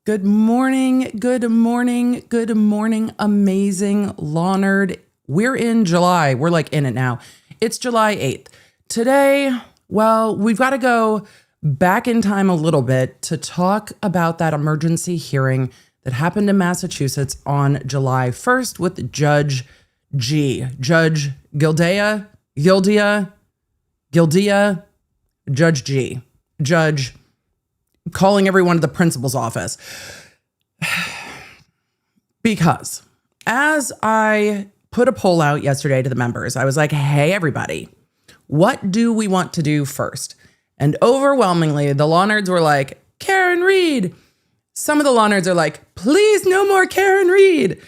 Good morning, good morning, good morning, amazing Lawnard. We're in July. We're like in it now. It's July 8th. Today, well, we've got to go back in time a little bit to talk about that emergency hearing that happened in Massachusetts on July 1st with Judge G. Judge Gildea, Judge G. Judge calling everyone to the principal's office. Because as I put a poll out yesterday to the members, I was like, hey, everybody, what do we want to do first? And overwhelmingly, the Lawnards were like, Karen Reed. Some of the Lawnards are like, please, no more Karen Reed.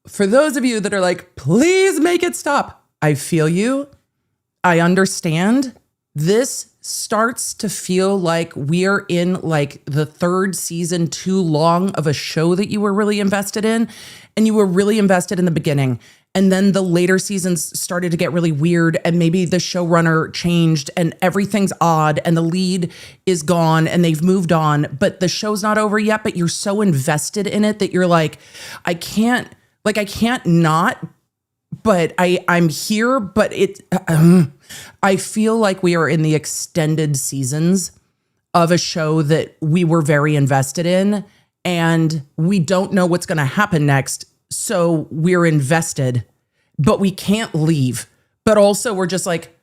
For those of you that are like, please make it stop, I feel you. I understand. This starts to feel like we're in like the third season too long of a show that you were really invested in, and you were really invested in the beginning. And then the later seasons started to get really weird, and maybe the showrunner changed and everything's odd and the lead is gone and they've moved on, but the show's not over yet, but you're so invested in it that you're like, I can't not, but I'm here, but I feel like we are in the extended seasons of a show that we were very invested in, and we don't know what's going to happen next. So we're invested, but we can't leave. But also we're just like,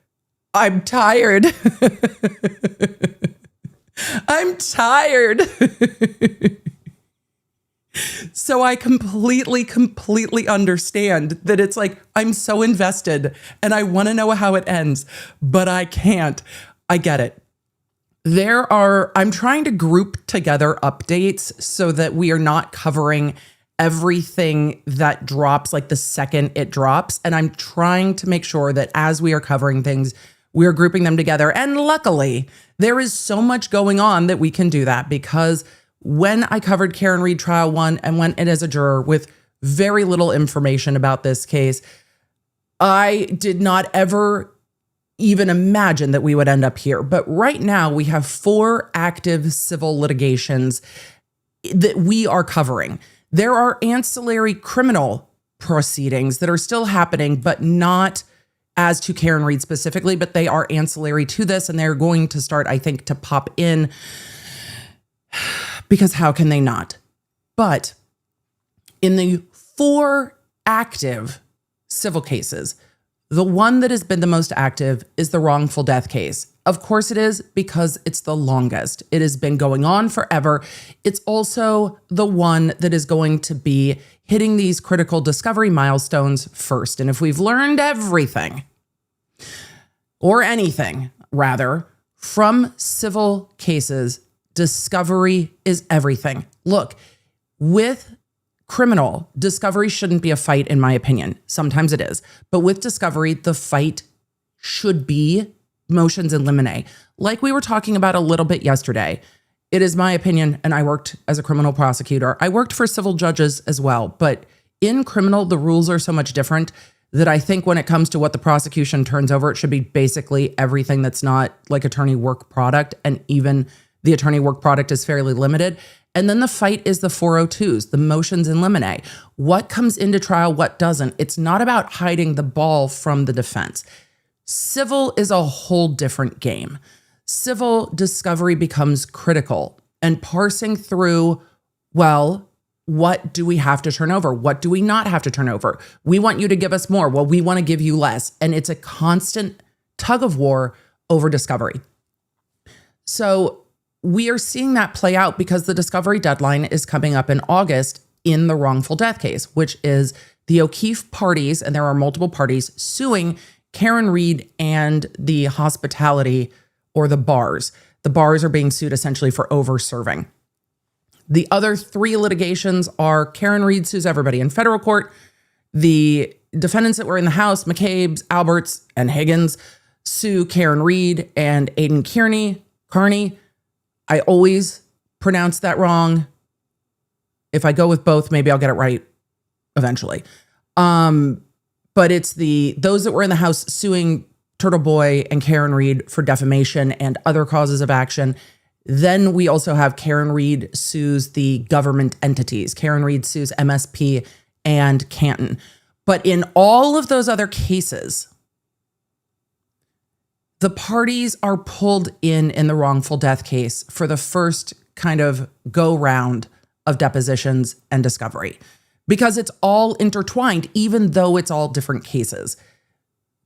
I'm tired. I'm tired. So I completely understand that it's like, I'm so invested and I want to know how it ends, but I can't. I get it. I'm trying to group together updates so that we are not covering everything that drops like the second it drops. And I'm trying to make sure that as we are covering things, we're grouping them together. And luckily, there is so much going on that we can do that, because when I covered Karen Reed Trial 1 and went in as a juror with very little information about this case, I did not ever even imagine that we would end up here. But right now we have 4 active civil litigations that we are covering. There are ancillary criminal proceedings that are still happening, but not as to Karen Reed specifically, but they are ancillary to this, and they're going to start, I think, to pop in. Because how can they not? But in the 4 active civil cases, the one that has been the most active is the wrongful death case. Of course it is, because it's the longest. It has been going on forever. It's also the one that is going to be hitting these critical discovery milestones first. And if we've learned everything, or anything rather, from civil cases, discovery is everything. Look, with criminal, discovery shouldn't be a fight, in my opinion. Sometimes it is. But with discovery, the fight should be motions in limine. Like we were talking about a little bit yesterday, it is my opinion, and I worked as a criminal prosecutor. I worked for civil judges as well. But in criminal, the rules are so much different that I think when it comes to what the prosecution turns over, it should be basically everything that's not like attorney work product, and even the attorney work product is fairly limited. And then the fight is the 402s, the motions in limine. What comes into trial, what doesn't? It's not about hiding the ball from the defense. Civil is a whole different game. Civil discovery becomes critical, and parsing through, well, what do we have to turn over? What do we not have to turn over? We want you to give us more. Well, we want to give you less. And it's a constant tug of war over discovery. So we are seeing that play out because the discovery deadline is coming up in August in the wrongful death case, which is the O'Keefe parties, and there are multiple parties suing Karen Reed and the hospitality, or the bars. The bars are being sued essentially for over-serving. The other 3 litigations are Karen Reed sues everybody in federal court. The defendants that were in the House, McCabe, Alberts, and Higgins, sue Karen Reed and Aidan Kearney. I always pronounce that wrong. If I go with both, maybe I'll get it right eventually. But it's those that were in the House suing Turtle Boy and Karen Reed for defamation and other causes of action. Then we also have Karen Reed sues the government entities. Karen Reed sues MSP and Canton. But in all of those other cases, the parties are pulled in the wrongful death case for the first kind of go round of depositions and discovery, because it's all intertwined, even though it's all different cases.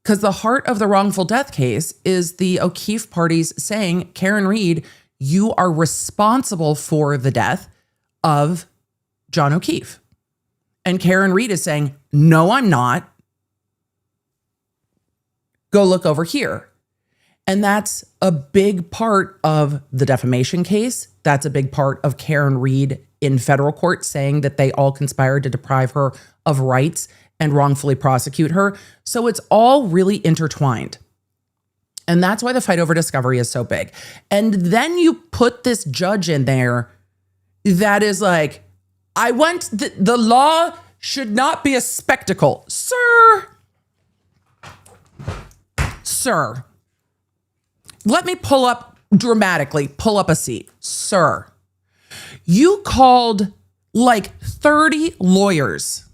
Because the heart of the wrongful death case is the O'Keefe parties saying, Karen Reed, you are responsible for the death of John O'Keefe. And Karen Reed is saying, no, I'm not. Go look over here. And that's a big part of the defamation case. That's a big part of Karen Reed in federal court saying that they all conspired to deprive her of rights and wrongfully prosecute her. So it's all really intertwined. And that's why the fight over discovery is so big. And then you put this judge in there that is like, the law should not be a spectacle. Sir, let me pull up a seat. Sir, you called like 30 lawyers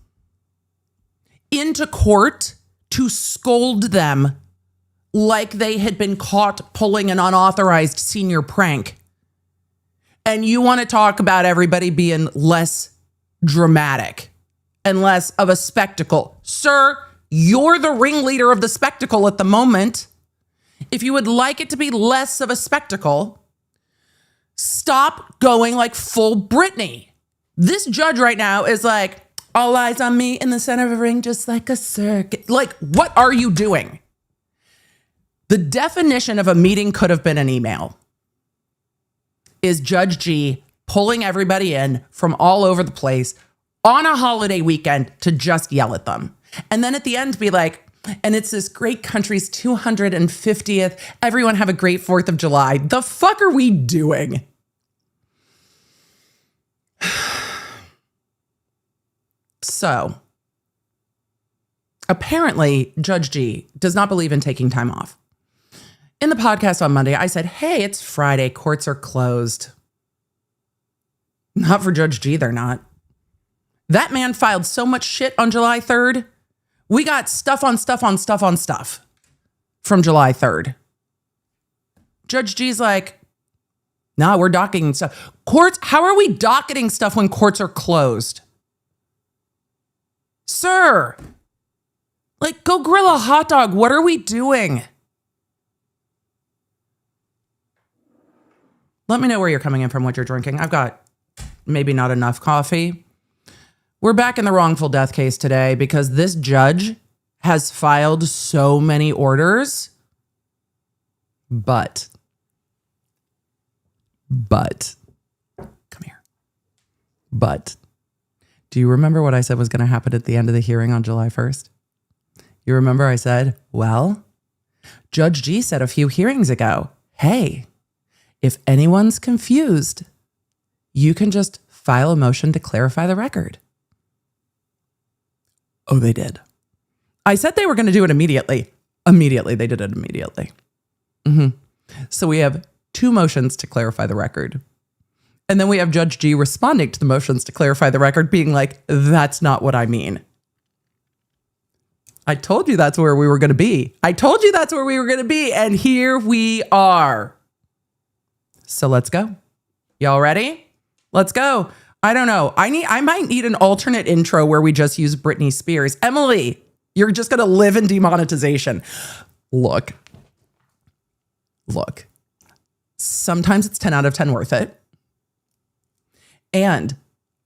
into court to scold them like they had been caught pulling an unauthorized senior prank. And you want to talk about everybody being less dramatic and less of a spectacle. Sir, you're the ringleader of the spectacle at the moment. If you would like it to be less of a spectacle, stop going like full Britney. This judge right now is like, all eyes on me in the center of a ring, just like a circuit. Like, what are you doing? The definition of a meeting could have been an email is Judge G pulling everybody in from all over the place on a holiday weekend to just yell at them. And then at the end be like, and it's this great country's 250th. Everyone have a great 4th of July. The fuck are we doing? So, apparently, Judge G does not believe in taking time off. In the podcast on Monday, I said, hey, it's Friday. Courts are closed. Not for Judge G, they're not. That man filed so much shit on July 3rd. We got stuff on stuff on stuff on stuff from July 3rd. Judge G's like, nah, we're docketing stuff. Courts, how are we docketing stuff when courts are closed? Sir, like, go grill a hot dog. What are we doing? Let me know where you're coming in from, what you're drinking. I've got maybe not enough coffee. We're back in the wrongful death case today because this judge has filed so many orders. But, come here. But, do you remember what I said was going to happen at the end of the hearing on July 1st? You remember I said, well, Judge G said a few hearings ago, hey, if anyone's confused, you can just file a motion to clarify the record. Oh, they did. I said they were going to do it immediately. Immediately. They did it immediately. So we have 2 motions to clarify the record. And then we have Judge G responding to the motions to clarify the record, being like, that's not what I mean. I told you that's where we were going to be. And here we are. So let's go. Y'all ready? Let's go. I don't know. I might need an alternate intro where we just use Britney Spears. Emily, you're just going to live in demonetization. Look. Sometimes it's 10 out of 10 worth it. And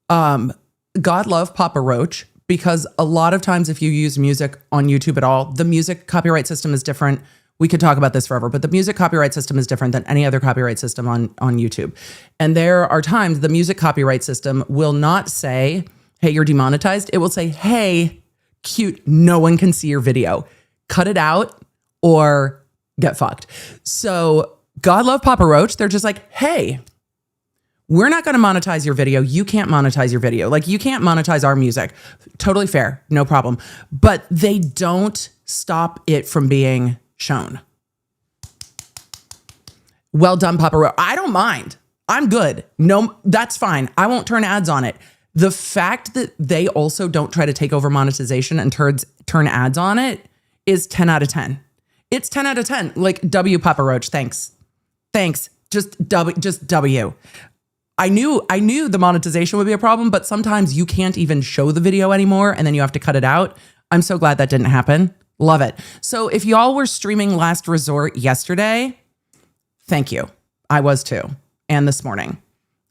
God love Papa Roach, because a lot of times if you use music on YouTube at all, the music copyright system is different. We could talk about this forever, but the music copyright system is different than any other copyright system on YouTube. And there are times the music copyright system will not say, hey, you're demonetized. It will say, hey, cute, no one can see your video. Cut it out or get fucked. So God love Papa Roach. They're just like, hey, we're not going to monetize your video. You can't monetize your video. Like, you can't monetize our music. Totally fair. No problem. But they don't stop it from being shown. Well done, Papa Roach. I don't mind. I'm good. No, that's fine. I won't turn ads on it. The fact that they also don't try to take over monetization and turn ads on it is 10 out of 10. It's 10 out of 10. Like, W, Papa Roach. Thanks. Just W. I knew the monetization would be a problem, but sometimes you can't even show the video anymore and then you have to cut it out. I'm so glad that didn't happen. Love it. So if y'all were streaming Last Resort yesterday, thank you. I was too. And this morning.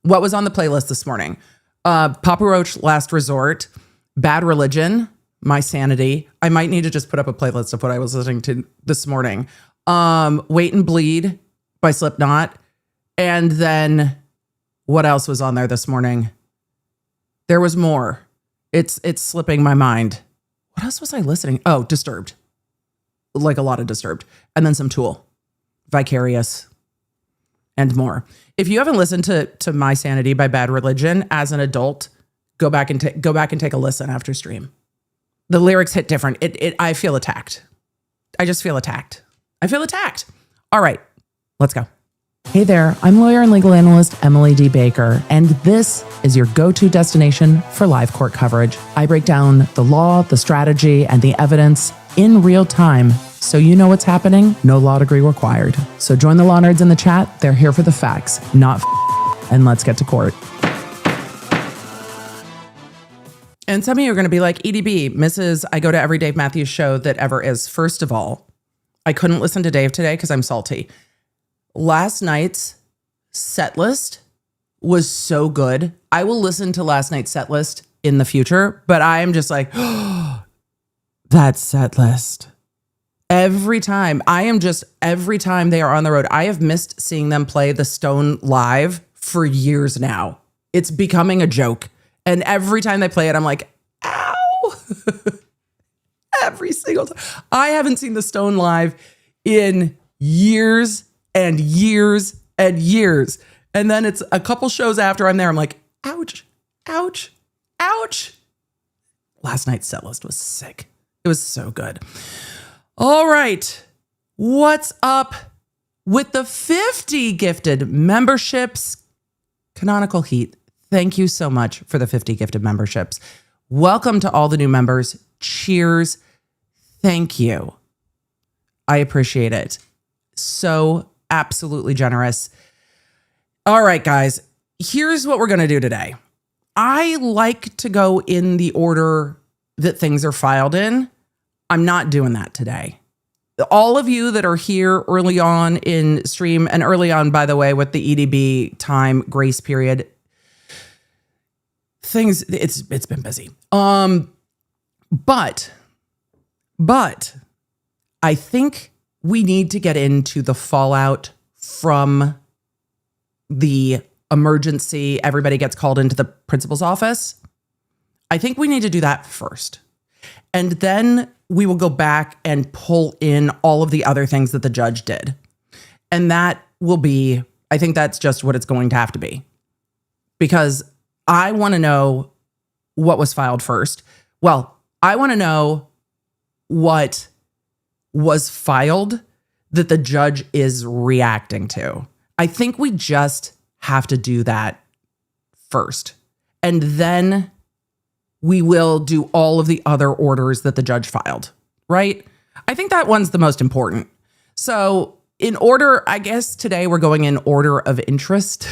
What was on the playlist this morning? Papa Roach, Last Resort, Bad Religion, My Sanity. I might need to just put up a playlist of what I was listening to this morning. Wait and Bleed by Slipknot. And then what else was on there this morning? There was more. It's slipping my mind. What else was I listening? Oh, Disturbed. Like a lot of Disturbed. And then some Tool, Vicarious, and more. If you haven't listened to My Sanity by Bad Religion as an adult, go back and take a listen after stream. The lyrics hit different. I feel attacked. I just feel attacked. I feel attacked. All right, let's go. Hey there, I'm lawyer and legal analyst Emily D. Baker, and this is your go-to destination for live court coverage. I break down the law, the strategy, and the evidence in real time, so you know what's happening. No law degree required. So join the law nerds in the chat. They're here for the facts, not and let's get to court. And some of you are going to be like, EDB, Mrs. I go to every Dave Matthews show that ever is. First of all, I couldn't listen to Dave today because I'm salty. Last night's set list was so good. I will listen to last night's set list in the future, but I am just like, oh, that set list. Every time they are on the road, I have missed seeing them play the Stone live for years now. It's becoming a joke. And every time they play it, I'm like, ow. Every single time. I haven't seen the Stone live in years and years and years. And then it's a couple shows after I'm there, I'm like, ouch, ouch, ouch. Last night's set list was sick. It was so good. All right. What's up with the 50 gifted memberships? Canonical Heat, thank you so much for the 50 gifted memberships. Welcome to all the new members. Cheers. Thank you. I appreciate it. So absolutely generous. All right, guys, here's what we're going to do today. I like to go in the order that things are filed in. I'm not doing that today. All of you that are here early on in stream, and early on, by the way, with the EDB time grace period, it's been busy. But I think we need to get into the fallout from the emergency. Everybody gets called into the principal's office. I think we need to do that first. And then we will go back and pull in all of the other things that the judge did. And that will be, I think that's just what it's going to have to be. Because I want to know what was filed first. Well, I want to know what was filed that the judge is reacting to. I think we just have to do that first. And then we will do all of the other orders that the judge filed, right? I think that one's the most important. So in order, I guess today we're going in order of interest.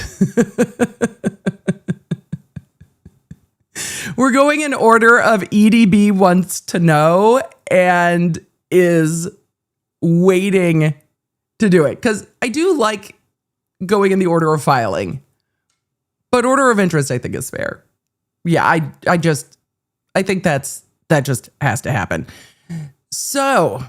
We're going in order of EDB wants to know and is waiting to do it. Because I do like going in the order of filing. But order of interest, I think, is fair. Yeah, I think that just has to happen. So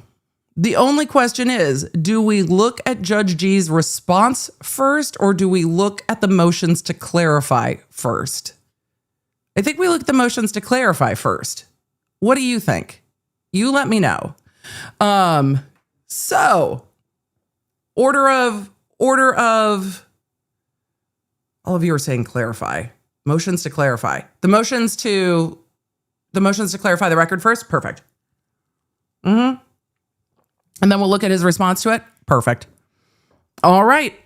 the only question is, do we look at Judge G's response first, or do we look at the motions to clarify first? I think we look at the motions to clarify first. What do you think? You let me know. So order of all of you are saying clarify. Motions to clarify. The motions to clarify the record first? Perfect. And then we'll look at his response to it? Perfect. All right.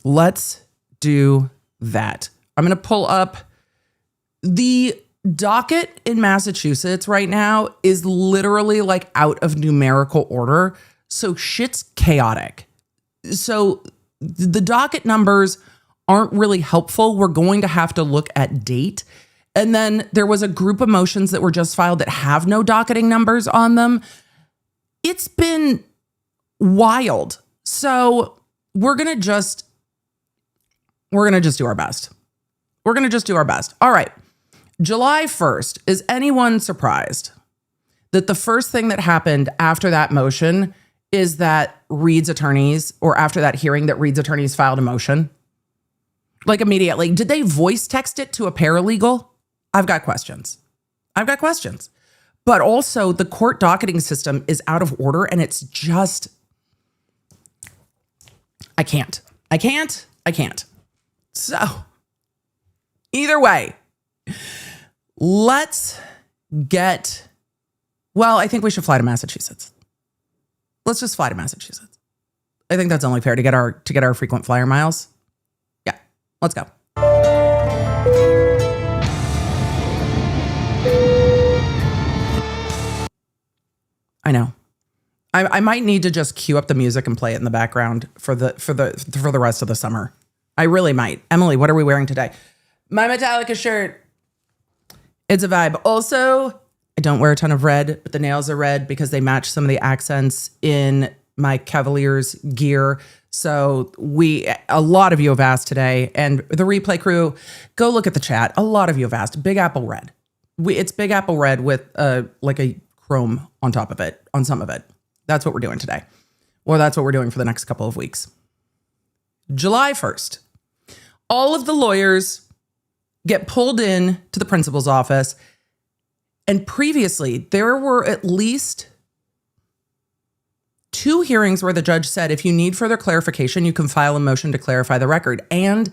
Let's do that. I'm going to pull up the docket in Massachusetts right now is literally like out of numerical order. So shit's chaotic. So the docket numbers aren't really helpful. We're going to have to look at date. And then there was a group of motions that were just filed that have no docketing numbers on them. It's been wild. So we're going to just do our best. We're going to just do our best. All right. July 1st. Is anyone surprised that the first thing that happened after that motion is that Reed's attorneys, or after that hearing, that Reed's attorneys filed a motion? Like immediately. Did they voice text it to a paralegal? I've got questions. But also the court docketing system is out of order, and it's just, I can't. So either way, let's get, well, I think we should fly to Massachusetts. Let's just fly to Massachusetts. I think that's only fair to get our frequent flyer miles. Yeah, let's go. I know. I might need to just cue up the music and play it in the background for the rest of the summer. I really might. Emily, what are we wearing today? My Metallica shirt. It's a vibe. Also, I don't wear a ton of red, but the nails are red because they match some of the accents in my Cavaliers gear. So a lot of you have asked today, and the replay crew, go look at the chat. A lot of you have asked. Big Apple red. It's Big Apple red with like a chrome on top of it, on some of it. That's what we're doing today. Or that's what we're doing for the next couple of weeks. July 1st. All of the lawyers get pulled in to the principal's office. And previously, there were at least 2 hearings where the judge said, if you need further clarification, you can file a motion to clarify the record. And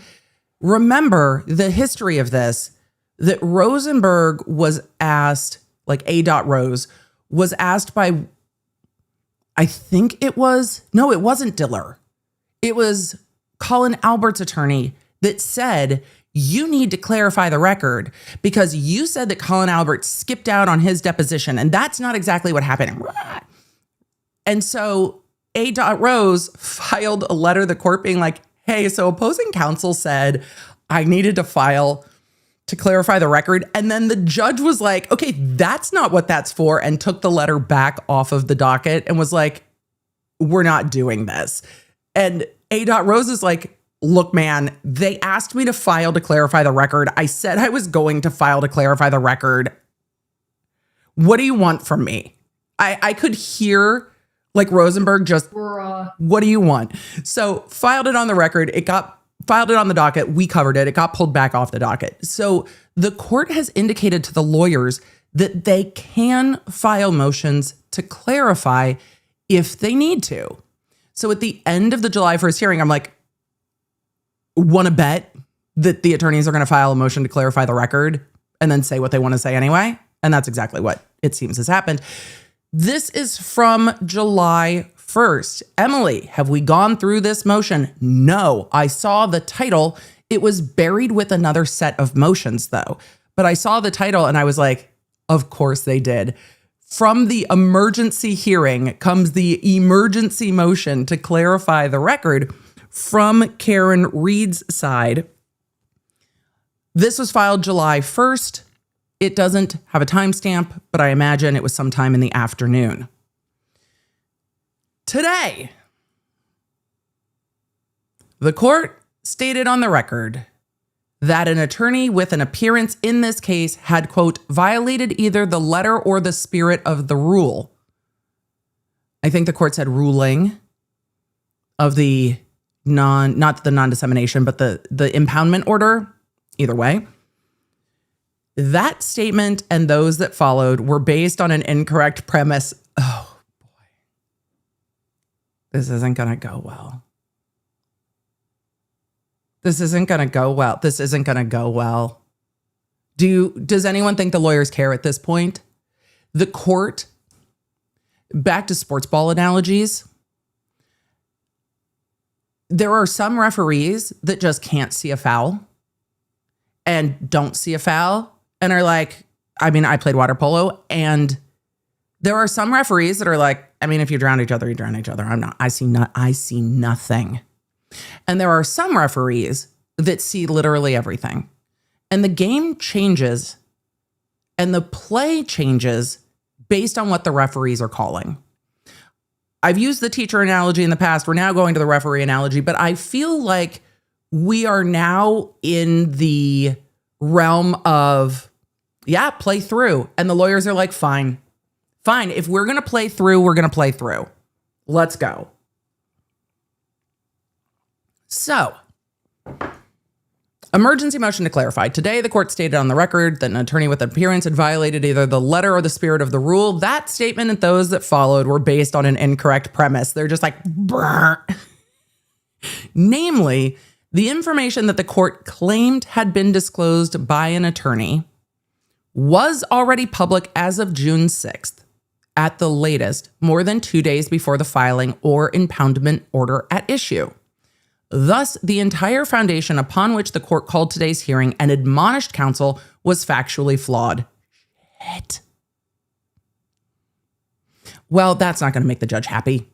remember the history of this, that Rosenberg was asked, like A. Rose, was asked by, I think it wasn't Diller. It was Colin Albert's attorney that said, you need to clarify the record because you said that Colin Albert skipped out on his deposition, and that's not exactly what happened. And so A. Rose filed a letter to the court being like, hey, so opposing counsel said I needed to file to clarify the record. And then the judge was like, okay, that's not what that's for, and took the letter back off of the docket and was like, we're not doing this. And A. Rose is like, look, man, they asked me to file to clarify the record. I said I was going to file to clarify the record. What do you want from me? I could hear like Rosenberg just, what do you want? So filed it on the record. Filed it on the docket. We covered it. It got pulled back off the docket. So the court has indicated to the lawyers that they can file motions to clarify if they need to. So at the end of the July 1st hearing, I'm like, want to bet that the attorneys are going to file a motion to clarify the record and then say what they want to say anyway? And that's exactly what it seems has happened. This is from July 1st. Emily, have we gone through this motion? No, I saw the title. It was buried with another set of motions though. But I saw the title and I was like, of course they did. From the emergency hearing comes the emergency motion to clarify the record from Karen Reed's side. This was filed July 1st. It doesn't have a timestamp, but I imagine it was sometime in the afternoon. Today, the court stated on the record that an attorney with an appearance in this case had, quote, violated either the letter or the spirit of the rule. I think the court said ruling of the not the non-dissemination, but the impoundment order. Either way, that statement and those that followed were based on an incorrect premise. Oh boy, this isn't going to go well. This isn't going to go well. Does anyone think the lawyers care at this point? The court, back to sports ball analogies. there are some referees that just can't see a foul and don't see a foul and are like, I mean, I played water polo, and there are some referees that are like, I mean, if you drown each other, you drown each other. I see nothing. And there are some referees that see literally everything. And the game changes and the play changes based on what the referees are calling. I've used the teacher analogy in the past. We're now going to the referee analogy, but I feel like we are now in the realm of, yeah, play through. And the lawyers are like, fine. If we're going to play through, we're going to play through. Let's go. So, emergency motion to clarify. Today, the court stated on the record that an attorney with an appearance had violated either the letter or the spirit of the rule. That statement and those that followed were based on an incorrect premise. They're just like, brr. Namely, the information that the court claimed had been disclosed by an attorney was already public as of June 6th, at the latest, more than 2 days before the filing or impoundment order at issue. Thus, the entire foundation upon which the court called today's hearing and admonished counsel was factually flawed. Shit. Well, that's not going to make the judge happy.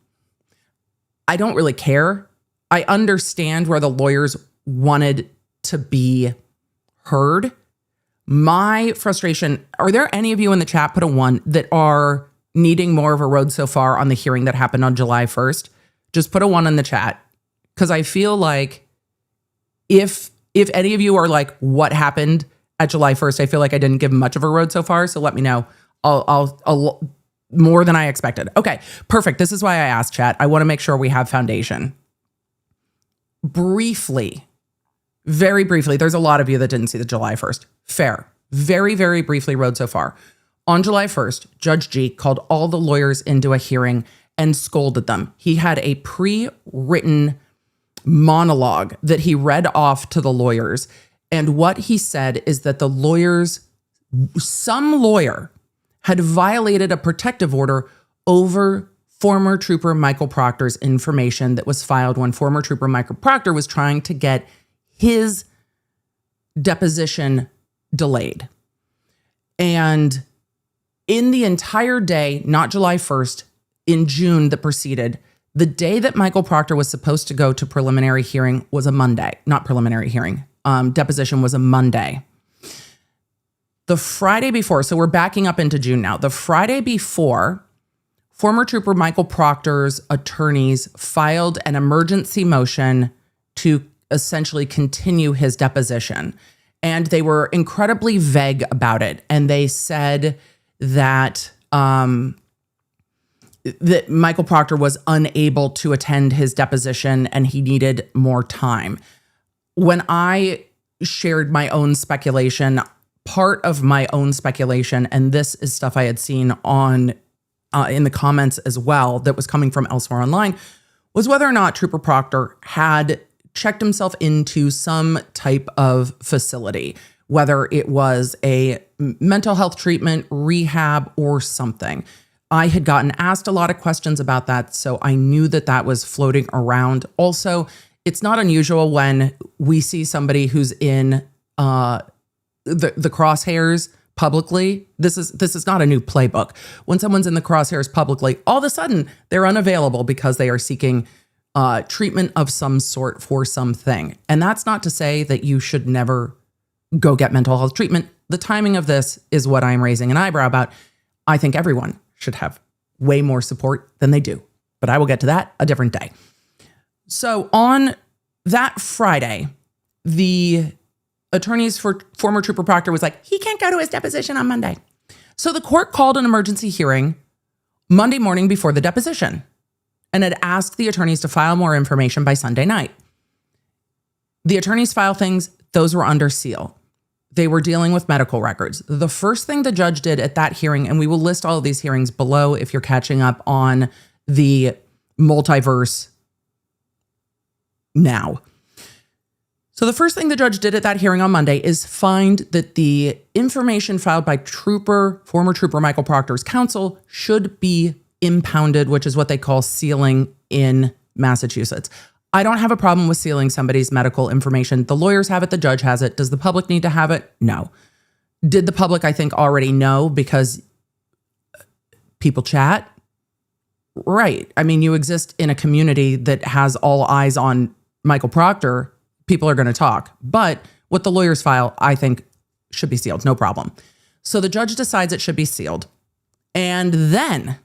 I don't really care. I understand where the lawyers wanted to be heard. My frustration, are there any of you in the chat, put a 1, that are needing more of a road so far on the hearing that happened on July 1st? Just put a 1 in the chat. Because I feel like if any of you are like, what happened at July 1st, I feel like I didn't give much of a road so far. So let me know. I'll more than I expected. Okay, perfect. This is why I asked, chat. I want to make sure we have foundation. Briefly, very briefly, there's a lot of you that didn't see the July 1st. Fair. Very, very briefly road so far. On July 1st, Judge G called all the lawyers into a hearing and scolded them. He had a pre-written monologue that he read off to the lawyers. And what he said is that some lawyer had violated a protective order over former Trooper Michael Proctor's information that was filed when former Trooper Michael Proctor was trying to get his deposition delayed. And in the entire day, not July 1st, in June that preceded, the day that Michael Proctor was supposed to go to preliminary hearing was a Monday. Not preliminary hearing. Deposition was a Monday. The Friday before, so we're backing up into June now. The Friday before, former Trooper Michael Proctor's attorneys filed an emergency motion to essentially continue his deposition. And they were incredibly vague about it. And they said that that Michael Proctor was unable to attend his deposition and he needed more time. When I shared my own speculation, part of my own speculation, and this is stuff I had seen on in the comments as well that was coming from elsewhere online, was whether or not Trooper Proctor had checked himself into some type of facility, whether it was a mental health treatment, rehab, or something. I had gotten asked a lot of questions about that, so I knew that that was floating around. Also, it's not unusual when we see somebody who's in the crosshairs publicly. This is not a new playbook. When someone's in the crosshairs publicly, all of a sudden they're unavailable because they are seeking treatment of some sort for something. And that's not to say that you should never go get mental health treatment. The timing of this is what I'm raising an eyebrow about. I think everyone should have way more support than they do, but I will get to that a different day. So on that Friday, the attorneys for former Trooper Proctor was like, he can't go to his deposition on Monday. So the court called an emergency hearing Monday morning before the deposition and had asked the attorneys to file more information by Sunday night. The attorneys file things, those were under seal. They were dealing with medical records. The first thing the judge did at that hearing, and we will list all of these hearings below if you're catching up on the multiverse now. So the first thing the judge did at that hearing on Monday is find that the information filed by former Trooper Michael Proctor's counsel should be impounded, which is what they call sealing in Massachusetts. I don't have a problem with sealing somebody's medical information. The lawyers have it. The judge has it. Does the public need to have it? No. Did the public, I think, already know because people chat? Right. I mean, you exist in a community that has all eyes on Michael Proctor. People are going to talk. But what the lawyers file, I think, should be sealed. No problem. So the judge decides it should be sealed. And then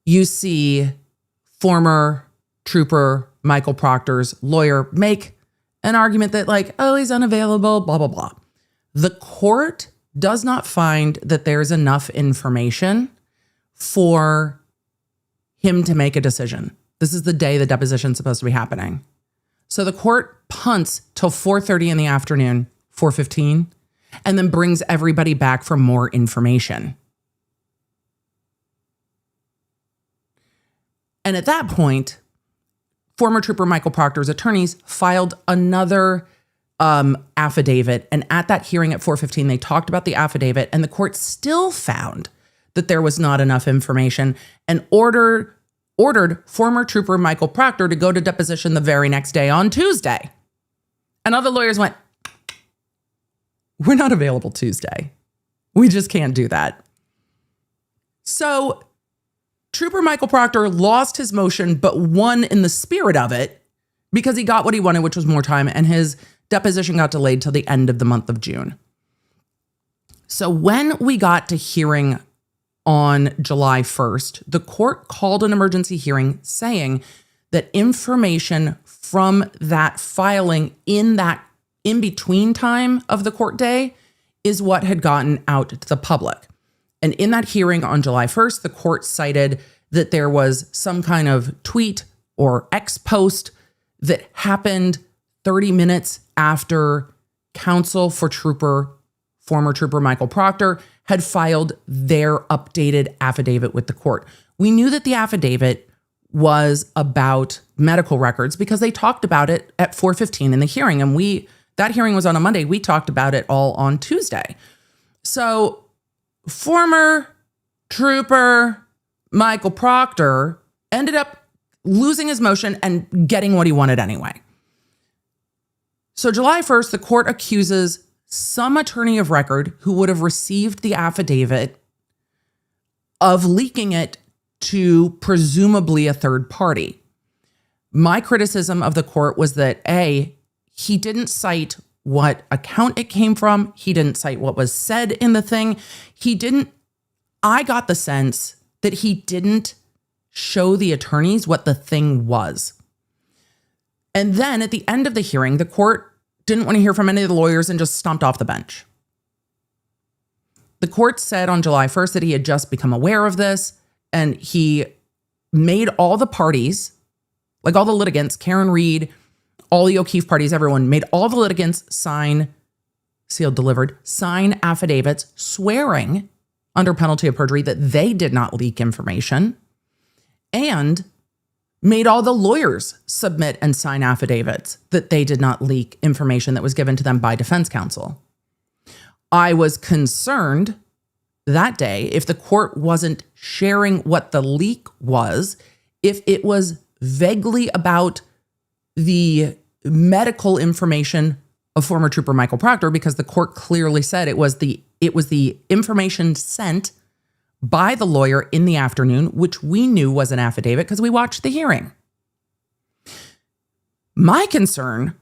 you see former trooper Michael Proctor's lawyer make an argument that like, oh, he's unavailable, blah, blah, blah. The court does not find that there's enough information for him to make a decision. This is the day the deposition is supposed to be happening. So the court punts till 4:30 in the afternoon, 4:15, and then brings everybody back for more information. And at that point, former trooper Michael Proctor's attorneys filed another affidavit. And at that hearing at 4:15, they talked about the affidavit, and the court still found that there was not enough information and ordered former trooper Michael Proctor to go to deposition the very next day on Tuesday. And other lawyers went, we're not available Tuesday. We just can't do that. So Trooper Michael Proctor lost his motion, but won in the spirit of it because he got what he wanted, which was more time, and his deposition got delayed till the end of the month of June. So when we got to hearing on July 1st, the court called an emergency hearing saying that information from that filing in that in-between time of the court day is what had gotten out to the public. And in that hearing on July 1st, the court cited that there was some kind of tweet or X post that happened 30 minutes after counsel for former trooper Michael Proctor had filed their updated affidavit with the court. We knew that the affidavit was about medical records because they talked about it at 4:15 in the hearing. And that hearing was on a Monday. We talked about it all on Tuesday. So former trooper Michael Proctor ended up losing his motion and getting what he wanted anyway. So July 1st, the court accuses some attorney of record who would have received the affidavit of leaking it to presumably a third party. My criticism of the court was that A, he didn't cite what account it came from. He didn't cite what was said in the thing. I got the sense that he didn't show the attorneys what the thing was. And then at the end of the hearing, the court didn't want to hear from any of the lawyers and just stomped off the bench. The court said on July 1st that he had just become aware of this, and he made all the parties, like all the litigants, Karen Reed, all the O'Keefe parties, everyone made all the litigants sign, sealed, delivered, sign affidavits swearing under penalty of perjury that they did not leak information, and made all the lawyers submit and sign affidavits that they did not leak information that was given to them by defense counsel. I was concerned that day if the court wasn't sharing what the leak was, if it was vaguely about the medical information of former trooper Michael Proctor, because the court clearly said it was the information sent by the lawyer in the afternoon, which we knew was an affidavit because we watched the hearing. My concern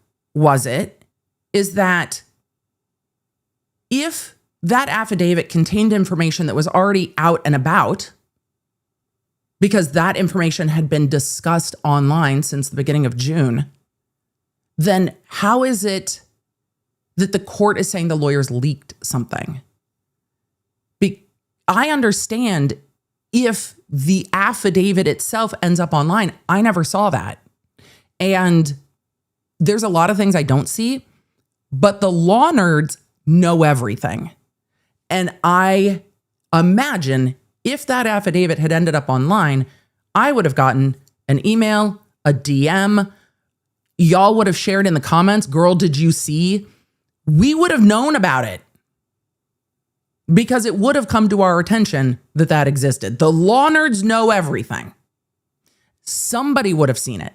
is that if that affidavit contained information that was already out and about, because that information had been discussed online since the beginning of June, then how is it that the court is saying the lawyers leaked something? I understand if the affidavit itself ends up online. I never saw that. And there's a lot of things I don't see, but the law nerds know everything. And I imagine if that affidavit had ended up online, I would have gotten an email, a DM. Y'all would have shared in the comments, girl, did you see? We would have known about it, because it would have come to our attention that existed. The law nerds know everything. Somebody would have seen it.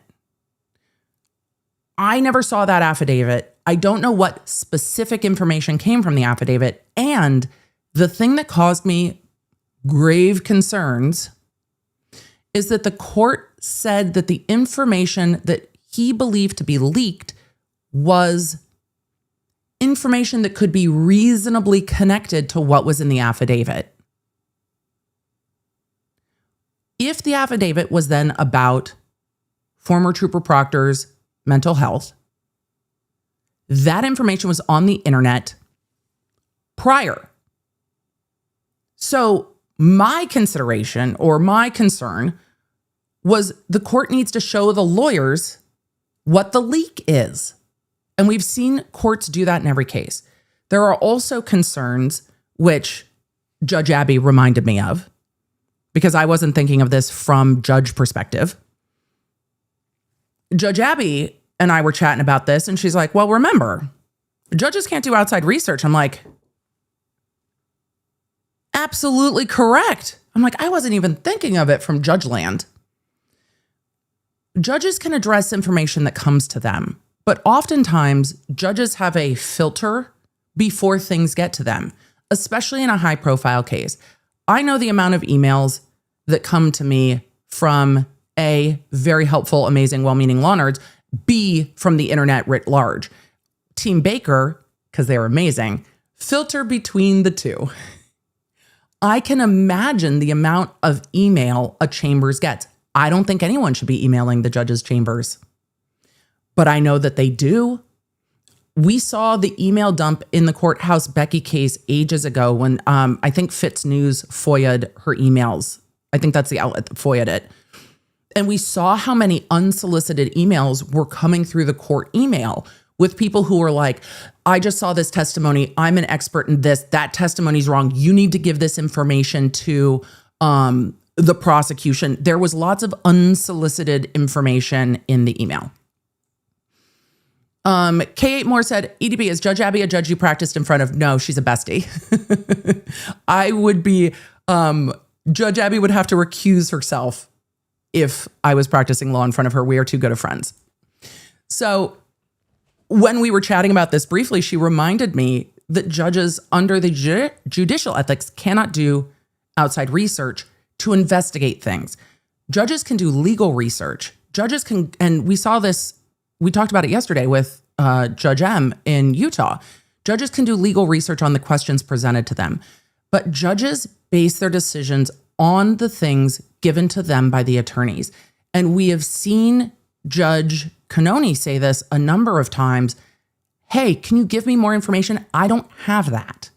I never saw that affidavit. I don't know what specific information came from the affidavit. And the thing that caused me grave concerns is that the court said that the information that he believed to be leaked was information that could be reasonably connected to what was in the affidavit. If the affidavit was then about former Trooper Proctor's mental health, that information was on the internet prior. So my consideration or my concern was the court needs to show the lawyers what the leak is. And we've seen courts do that in every case. There are also concerns, which Judge Abby reminded me of, because I wasn't thinking of this from judge perspective. Judge Abby and I were chatting about this, and she's like, well, remember, judges can't do outside research. I'm like, absolutely correct. I'm like, I wasn't even thinking of it from judge land. Judges can address information that comes to them, but oftentimes judges have a filter before things get to them, especially in a high profile case. I know the amount of emails that come to me from A, very helpful, amazing, well-meaning law nerds, B, from the internet writ large. Team Baker, because they're amazing, filter between the two. I can imagine the amount of email a chambers gets. I don't think anyone should be emailing the judge's chambers, but I know that they do. We saw the email dump in the courthouse Becky case ages ago when I think Fitz News FOIA'd her emails. I think that's the outlet that FOIA'd it. And we saw how many unsolicited emails were coming through the court email with people who were like, I just saw this testimony. I'm an expert in this. That testimony's wrong. You need to give this information to the prosecution. There was lots of unsolicited information in the email. K8 Moore said, EDB, is Judge Abby a judge you practiced in front of? No, she's a bestie. I would be, Judge Abby would have to recuse herself if I was practicing law in front of her. We are too good of friends. So when we were chatting about this briefly, she reminded me that judges under the judicial ethics cannot do outside research to investigate things. Judges can do legal research. Judges can, and we saw this, we talked about it yesterday with Judge M in Utah. Judges can do legal research on the questions presented to them, but judges base their decisions on the things given to them by the attorneys. And we have seen Judge Kearney say this a number of times. Hey, can you give me more information? I don't have that.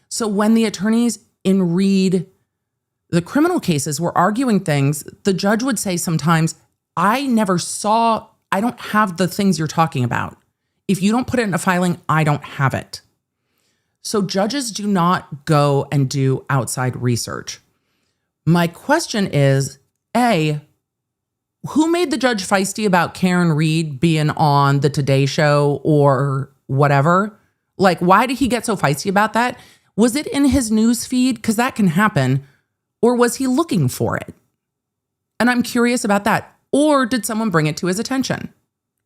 So when the attorneys in the criminal cases were arguing things, the judge would say sometimes, I don't have the things you're talking about. If you don't put it in a filing, I don't have it. So judges do not go and do outside research. My question is, A, who made the judge feisty about Karen Reed being on the Today Show or whatever? Like, why did he get so feisty about that? Was it in his news feed? Because that can happen. Or was he looking for it? And I'm curious about that. Or did someone bring it to his attention?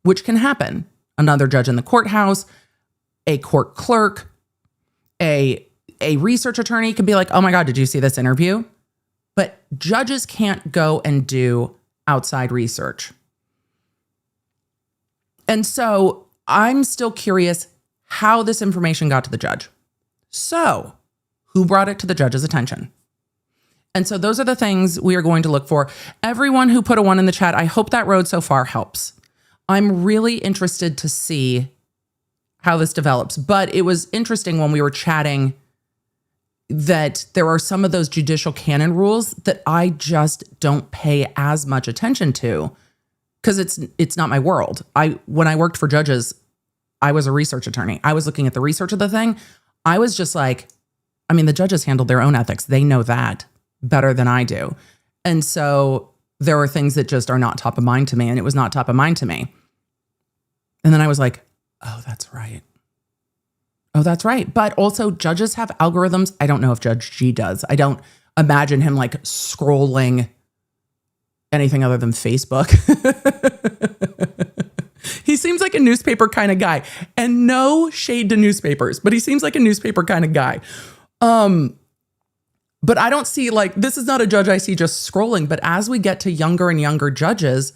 Which can happen. Another judge in the courthouse, a court clerk, a research attorney could be like, oh my God, did you see this interview? But judges can't go and do outside research. And so I'm still curious how this information got to the judge. So who brought it to the judge's attention? And so those are the things we are going to look for. Everyone who put a 1 in the chat, I hope that road so far helps. I'm really interested to see how this develops. But it was interesting when we were chatting that there are some of those judicial canon rules that I just don't pay as much attention to because it's not my world. When I worked for judges, I was a research attorney. I was looking at the research of the thing. I was just like, I mean, the judges handle their own ethics. They know that better than I do. And so there are things that just are not top of mind to me, and it was not top of mind to me. And then I was like, oh, that's right. Oh, that's right. But also judges have algorithms. I don't know if Judge G does. I don't imagine him like scrolling anything other than Facebook. He seems like a newspaper kind of guy, and no shade to newspapers, but he seems like a newspaper kind of guy. But I don't see, like, this is not a judge I see just scrolling, but as we get to younger and younger judges,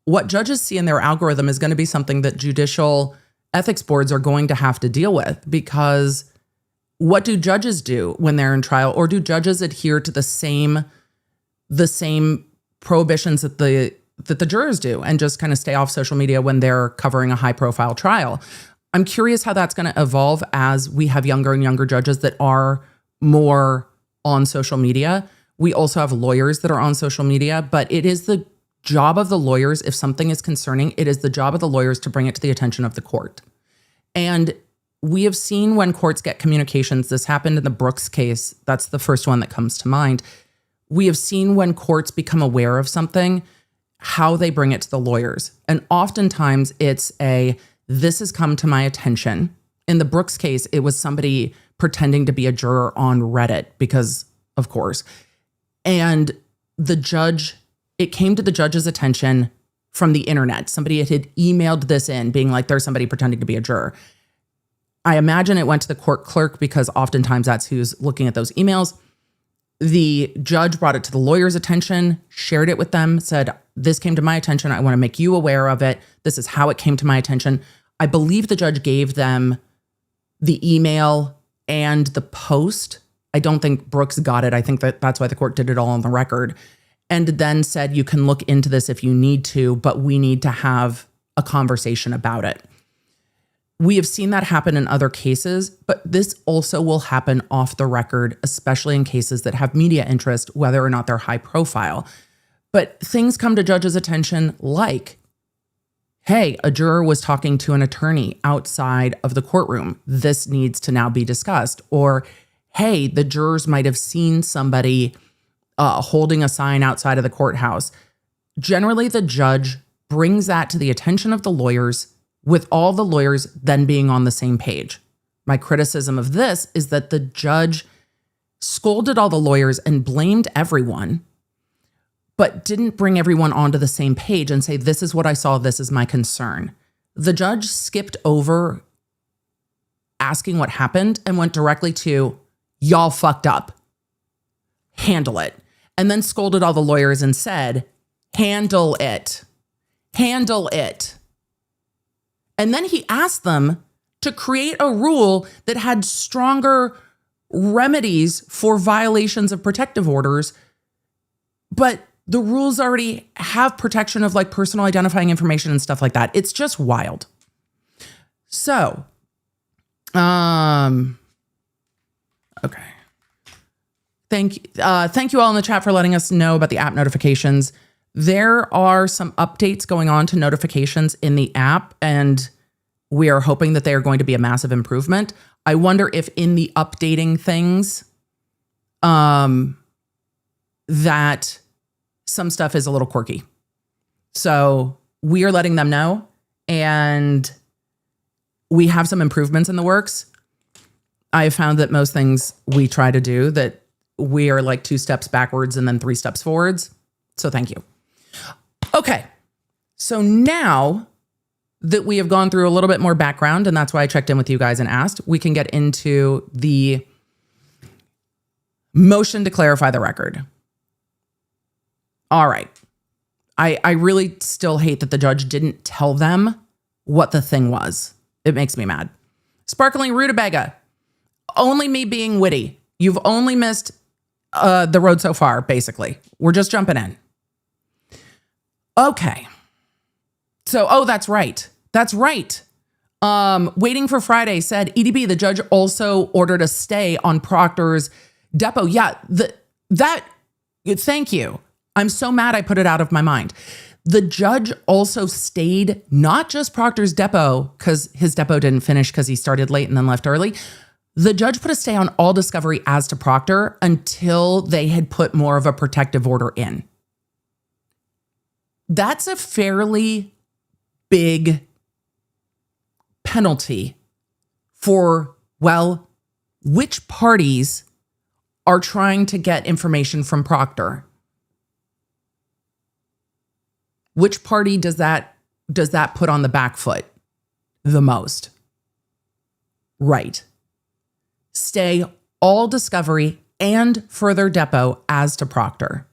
what judges see in their algorithm is going to be something that judicial ethics boards are going to have to deal with, because what do judges do when they're in trial? Or do judges adhere to the same prohibitions that the jurors do and just kind of stay off social media when they're covering a high profile trial? I'm curious how that's going to evolve as we have younger and younger judges that are more on social media. We also have lawyers that are on social media, but it is the job of the lawyers, if something is concerning, it is the job of the lawyers to bring it to the attention of the court. And we have seen when courts get communications, this happened in the Brooks case, that's the first one that comes to mind. We have seen when courts become aware of something, how they bring it to the lawyers. And oftentimes it's this has come to my attention. In the Brooks case, it was somebody pretending to be a juror on Reddit because, of course. And it came to the judge's attention from the internet. Somebody had emailed this in being like, there's somebody pretending to be a juror. I imagine it went to the court clerk because oftentimes that's who's looking at those emails. The judge brought it to the lawyer's attention, shared it with them, said, this came to my attention. I want to make you aware of it. This is how it came to my attention. I believe the judge gave them the email and the post. I don't think Brooks got it. I think that's why the court did it all on the record. And then said, you can look into this if you need to, but we need to have a conversation about it. We have seen that happen in other cases, but this also will happen off the record, especially in cases that have media interest, whether or not they're high profile. But things come to judges' attention like, hey, a juror was talking to an attorney outside of the courtroom. This needs to now be discussed. Or, hey, the jurors might have seen somebody holding a sign outside of the courthouse. Generally, the judge brings that to the attention of the lawyers, with all the lawyers then being on the same page. My criticism of this is that the judge scolded all the lawyers and blamed everyone, but didn't bring everyone onto the same page and say, this is what I saw, this is my concern. The judge skipped over asking what happened and went directly to, y'all fucked up. Handle it. And then scolded all the lawyers and said, handle it. Handle it. And then he asked them to create a rule that had stronger remedies for violations of protective orders, but the rules already have protection of like personal identifying information and stuff like that. It's just wild. So, okay. Thank you all in the chat for letting us know about the app notifications. There are some updates going on to notifications in the app, and we are hoping that they are going to be a massive improvement. I wonder if in the updating things, that some stuff is a little quirky. So we are letting them know, and we have some improvements in the works. I have found that most things we try to do, that we are like 2 steps backwards and then 3 steps forwards. So thank you. Okay. So now that we have gone through a little bit more background, and that's why I checked in with you guys and asked, we can get into the motion to clarify the record. All right. I really still hate that the judge didn't tell them what the thing was. It makes me mad. Sparkling Rutabaga. Only me being witty. You've only missed the road so far, basically. We're just jumping in. Okay. So, that's right. That's right. Waiting for Friday said, EDB, the judge also ordered a stay on Proctor's Depo. Yeah, thank you. I'm so mad I put it out of my mind. The judge also stayed not just Proctor's Depo, because his depo didn't finish because he started late and then left early. The judge put a stay on all discovery as to Proctor until they had put more of a protective order in. That's a fairly big penalty for, well, which parties are trying to get information from Proctor. Which party does that put on the back foot the most? Right. Stay all discovery and further depo as to Proctor.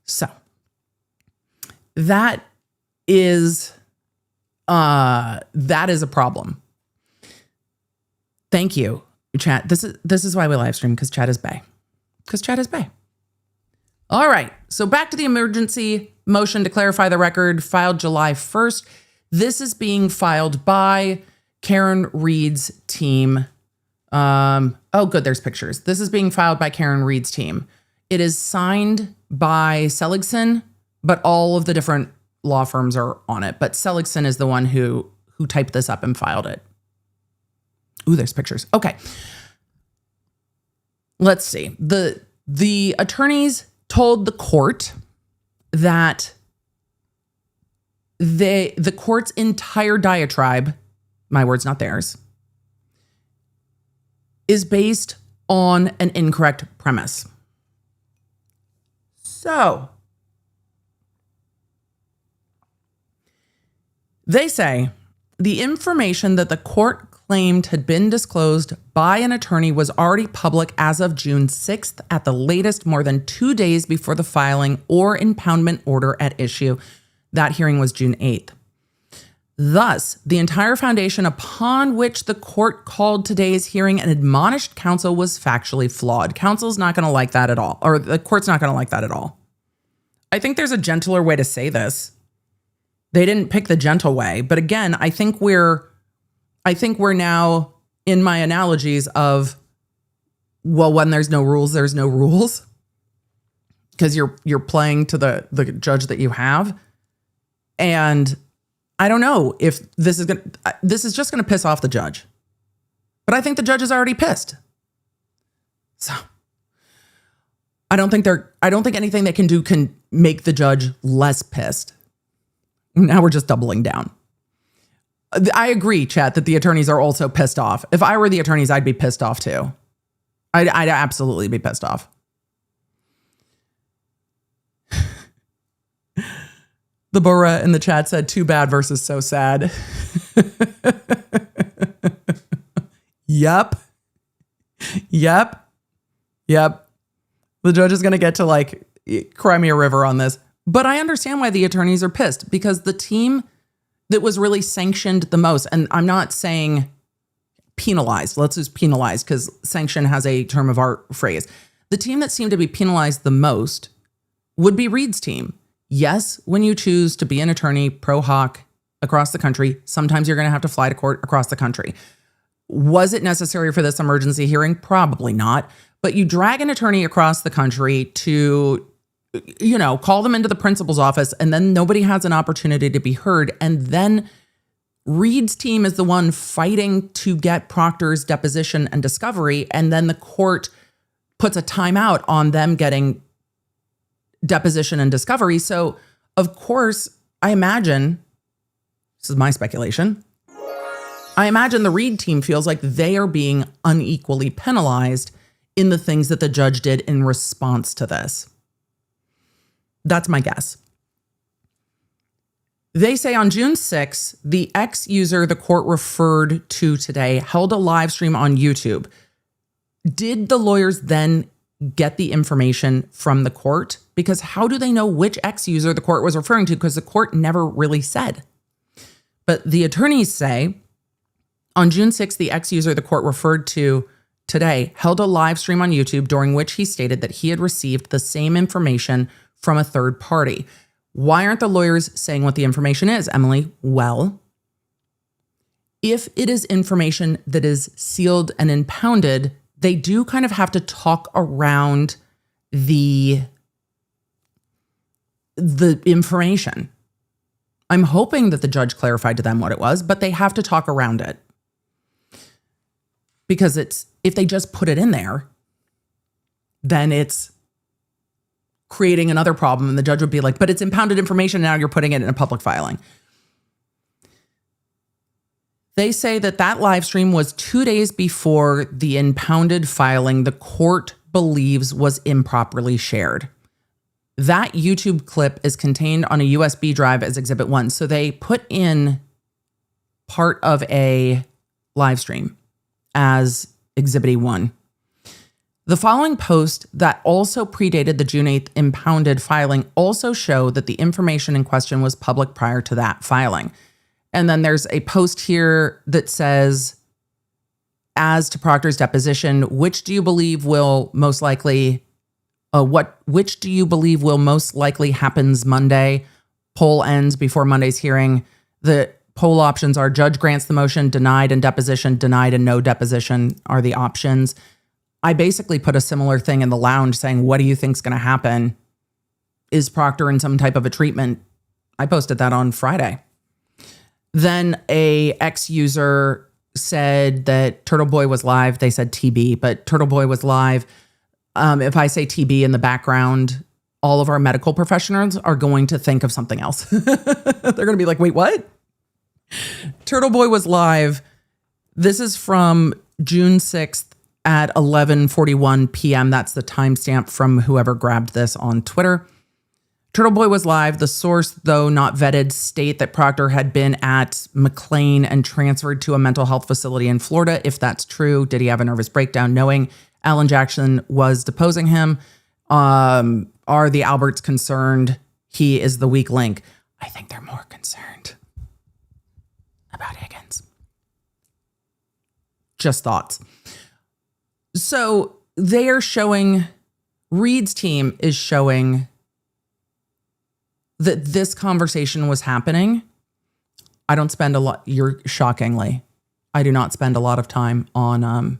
So that is a problem. Thank you, chat. This is why we live stream, because chat is bae. All right. So back to the emergency motion to clarify the record filed July 1st. This is being filed by Karen Reed's team. Oh, good. There's pictures. This is being filed by Karen Reed's team. It is signed by Seligson, but all of the different law firms are on it. But Seligson is the one who typed this up and filed it. Ooh, there's pictures. Okay. Let's see. The attorneys told the court that the court's entire diatribe, my words, not theirs, is based on an incorrect premise. So they say the information that the court claimed had been disclosed by an attorney was already public as of June 6th, at the latest, more than 2 days before the filing or impoundment order at issue. That hearing was June 8th. Thus, the entire foundation upon which the court called today's hearing and admonished counsel was factually flawed. Counsel's not going to like that at all, or the court's not going to like that at all. I think there's a gentler way to say this. They didn't pick the gentle way, but again, I think we're now in my analogies of, well, when there's no rules, there's no rules, because you're playing to the judge that you have. And I don't know if this is just going to piss off the judge, but I think the judge is already pissed. So I don't think anything they can do can make the judge less pissed. Now we're just doubling down. I agree, chat, that the attorneys are also pissed off. If I were the attorneys, I'd be pissed off too. I'd absolutely be pissed off. The Bora in the chat said, too bad versus so sad. Yep. The judge is going to get to cry me a river on this. But I understand why the attorneys are pissed, because the team that was really sanctioned the most, and I'm not saying penalized, let's use penalized because sanction has a term of art phrase. The team that seemed to be penalized the most would be Reed's team. Yes, when you choose to be an attorney pro hoc across the country, sometimes you're going to have to fly to court across the country. Was it necessary for this emergency hearing? Probably not. But you drag an attorney across the country to, call them into the principal's office, and then nobody has an opportunity to be heard. And then Reed's team is the one fighting to get Proctor's deposition and discovery. And then the court puts a timeout on them getting deposition and discovery. So, of course, I imagine, this is my speculation, I imagine the Reed team feels like they are being unequally penalized in the things that the judge did in response to this. That's my guess. They say on June 6th, the ex-user the court referred to today held a live stream on YouTube. Did the lawyers then get the information from the court? Because how do they know which ex-user the court was referring to? Because the court never really said. But the attorneys say on June 6th, the ex-user the court referred to today held a live stream on YouTube during which he stated that he had received the same information from a third party. Why aren't the lawyers saying what the information is, Emily? Well, if it is information that is sealed and impounded, they do kind of have to talk around the information. I'm hoping that the judge clarified to them what it was, but they have to talk around it. Because if they just put it in there, then it's creating another problem, and the judge would be like, but it's impounded information, now you're putting it in a public filing. They say that live stream was 2 days before the impounded filing the court believes was improperly shared. That YouTube clip is contained on a USB drive as Exhibit 1. So they put in part of a live stream as Exhibit 1. The following post that also predated the June 8th impounded filing also show that the information in question was public prior to that filing. And then there's a post here that says, as to Proctor's deposition, which do you believe will most likely happens Monday? Poll ends before Monday's hearing. The poll options are judge grants the motion, denied and deposition, denied and no deposition are the options. I basically put a similar thing in the lounge saying, what do you think's going to happen? Is Proctor in some type of a treatment? I posted that on Friday. Then a ex-user said that Turtle Boy was live. They said TB, but Turtle Boy was live. If I say TB in the background, all of our medical professionals are going to think of something else. They're going to be like, wait, what? Turtle Boy was live. This is from June 6th at 11:41 p.m. That's the timestamp from whoever grabbed this on Twitter. Turtle Boy was live. The source, though not vetted, state that Proctor had been at McLean and transferred to a mental health facility in Florida. If that's true, did he have a nervous breakdown knowing Alan Jackson was deposing him? Are the Alberts concerned he is the weak link? I think they're more concerned about Higgins. Just thoughts. So they are showing, Reed's team is showing that this conversation was happening. I don't spend a lot, shockingly, I do not spend a lot of time on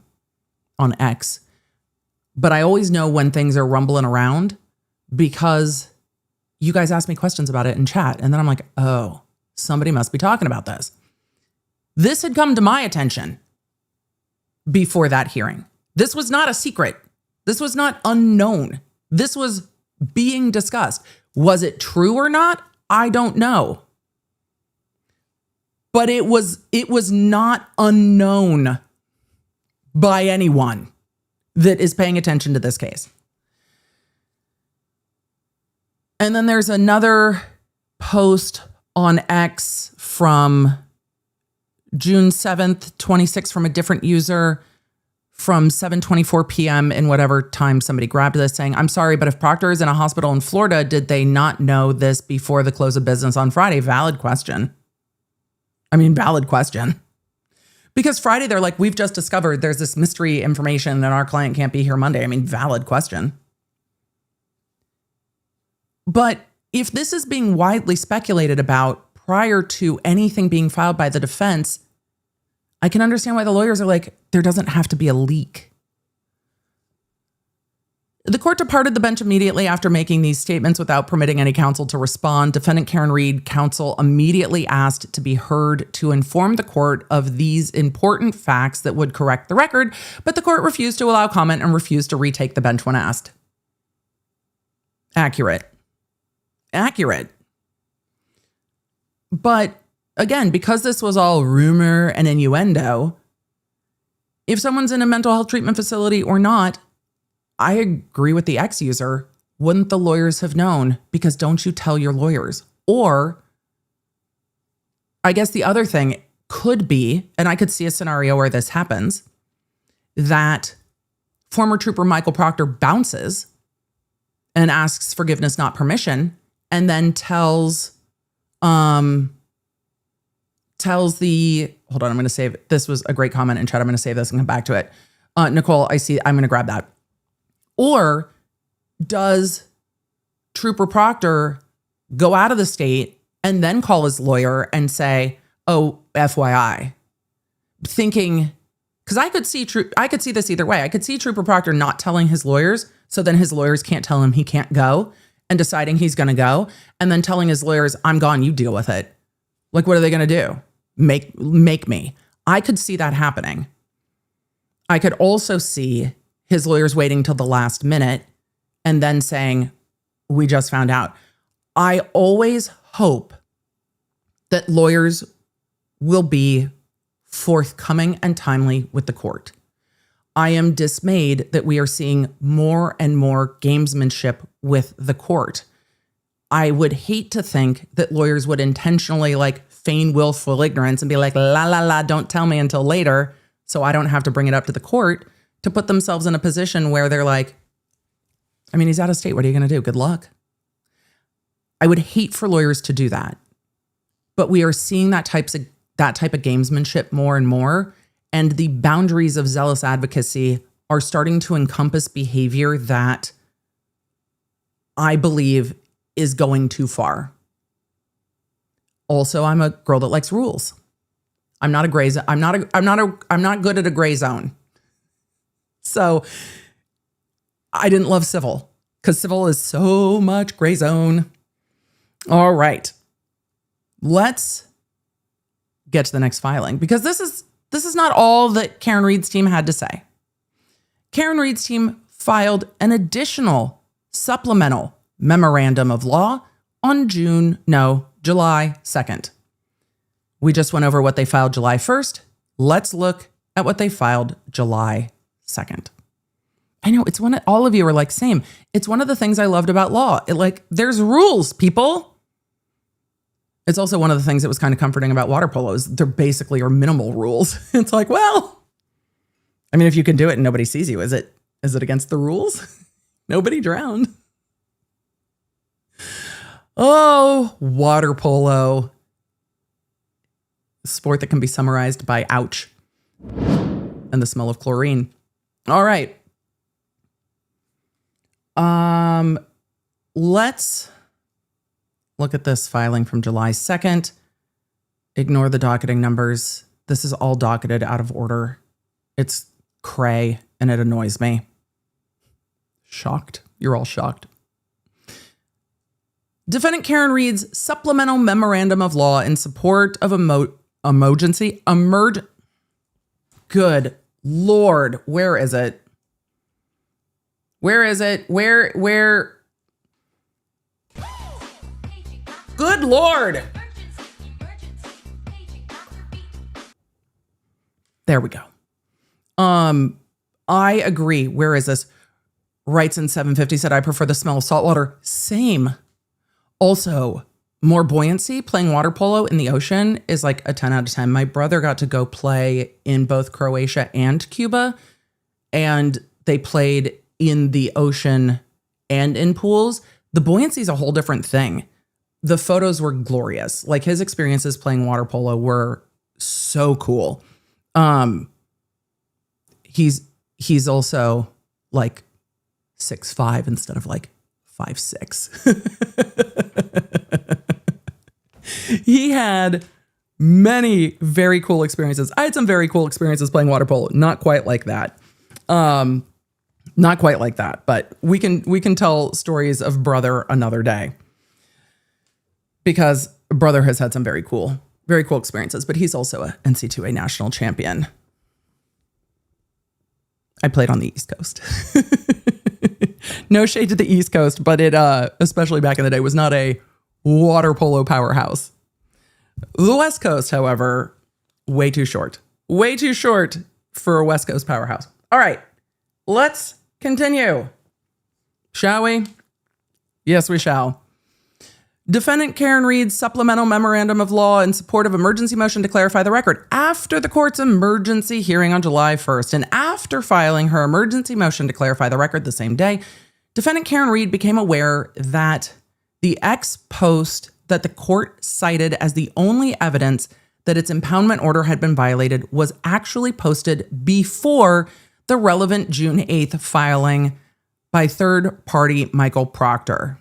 X, but I always know when things are rumbling around because you guys ask me questions about it in chat. And then I'm like, oh, somebody must be talking about this. This had come to my attention before that hearing. This was not a secret. This was not unknown. This was being discussed. Was it true or not? I don't know. But it was not unknown by anyone that is paying attention to this case. And then there's another post on X from June 7th, 26 from a different user from 7:24 p.m. in whatever time somebody grabbed this saying, I'm sorry, but if Proctor is in a hospital in Florida, did they not know this before the close of business on Friday? Valid question. Valid question. Because Friday, they're like, we've just discovered there's this mystery information and our client can't be here Monday. Valid question. But if this is being widely speculated about prior to anything being filed by the defense, I can understand why the lawyers are like, there doesn't have to be a leak. The court departed the bench immediately after making these statements without permitting any counsel to respond. Defendant Karen Reed counsel immediately asked to be heard to inform the court of these important facts that would correct the record, but the court refused to allow comment and refused to retake the bench when asked. Accurate. But again, because this was all rumor and innuendo, if someone's in a mental health treatment facility or not, I agree with the ex-user. Wouldn't the lawyers have known? Because don't you tell your lawyers? Or I guess the other thing could be, and I could see a scenario where this happens, that former trooper Michael Proctor bounces and asks forgiveness, not permission, and then tells hold on, I'm going to save, this was a great comment in chat. I'm going to save this and come back to it. Nicole, I'm going to grab that. Or does Trooper Proctor go out of the state and then call his lawyer and say, oh, FYI, thinking, because I could see this either way. I could see Trooper Proctor not telling his lawyers, so then his lawyers can't tell him he can't go, and deciding he's going to go, and then telling his lawyers, I'm gone, you deal with it. Like, what are they going to do? Make me. I could see that happening. I could also see his lawyers waiting till the last minute and then saying, we just found out. I always hope that lawyers will be forthcoming and timely with the court. I am dismayed that we are seeing more and more gamesmanship with the court. I would hate to think that lawyers would intentionally like feign willful ignorance and be like, la, la, la, don't tell me until later, so I don't have to bring it up to the court, to put themselves in a position where they're like, I mean, he's out of state. What are you going to do? Good luck. I would hate for lawyers to do that. But we are seeing that type of gamesmanship more and more. And the boundaries of zealous advocacy are starting to encompass behavior that I believe is going too far. Also, I'm a girl that likes rules. I'm not good at a gray zone. So I didn't love civil because civil is so much gray zone. All right. Let's get to the next filing because this is not all that Karen Reed's team had to say. Karen Reed's team filed an additional supplemental memorandum of law on July 2nd. We just went over what they filed July 1st. Let's look at what they filed July 2nd. I know it's all of you are like, same. It's one of the things I loved about law. There's rules, people. It's also one of the things that was kind of comforting about water polo is there basically are minimal rules. It's like, well, I mean, if you can do it and nobody sees you, is it against the rules? Nobody drowned. Oh, water polo. A sport that can be summarized by ouch and the smell of chlorine. All right. Let's look at this filing from July 2nd. Ignore the docketing numbers. This is all docketed out of order. It's cray and it annoys me. Shocked. You're all shocked. Defendant Karen Reed's supplemental memorandum of law in support of Good Lord, where is it? Where is it? Where? Good Lord. There we go. I agree. Where is this? Writes in 750 said, I prefer the smell of salt water. Same. Also, more buoyancy. Playing water polo in the ocean is like a 10 out of 10. My brother got to go play in both Croatia and Cuba, and they played in the ocean and in pools. The buoyancy is a whole different thing. The photos were glorious. Like his experiences playing water polo were so cool. He's also like 6'5" instead of like 5'6". He had many very cool experiences. I had some very cool experiences playing water polo. Not quite like that. Not quite like that, but we can tell stories of brother another day. Because brother has had some very cool experiences, but he's also a NC2A national champion. I played on the East Coast. No shade to the East Coast, but it, especially back in the day, was not a water polo powerhouse. The West Coast, however, way too short. Way too short for a West Coast powerhouse. All right, let's continue. Shall we? Yes, we shall. Defendant Karen Reed's supplemental memorandum of law in support of emergency motion to clarify the record after the court's emergency hearing on July 1st and after filing her emergency motion to clarify the record the same day, defendant Karen Reed became aware that the ex post that the court cited as the only evidence that its impoundment order had been violated was actually posted before the relevant June 8th filing by third party Michael Proctor.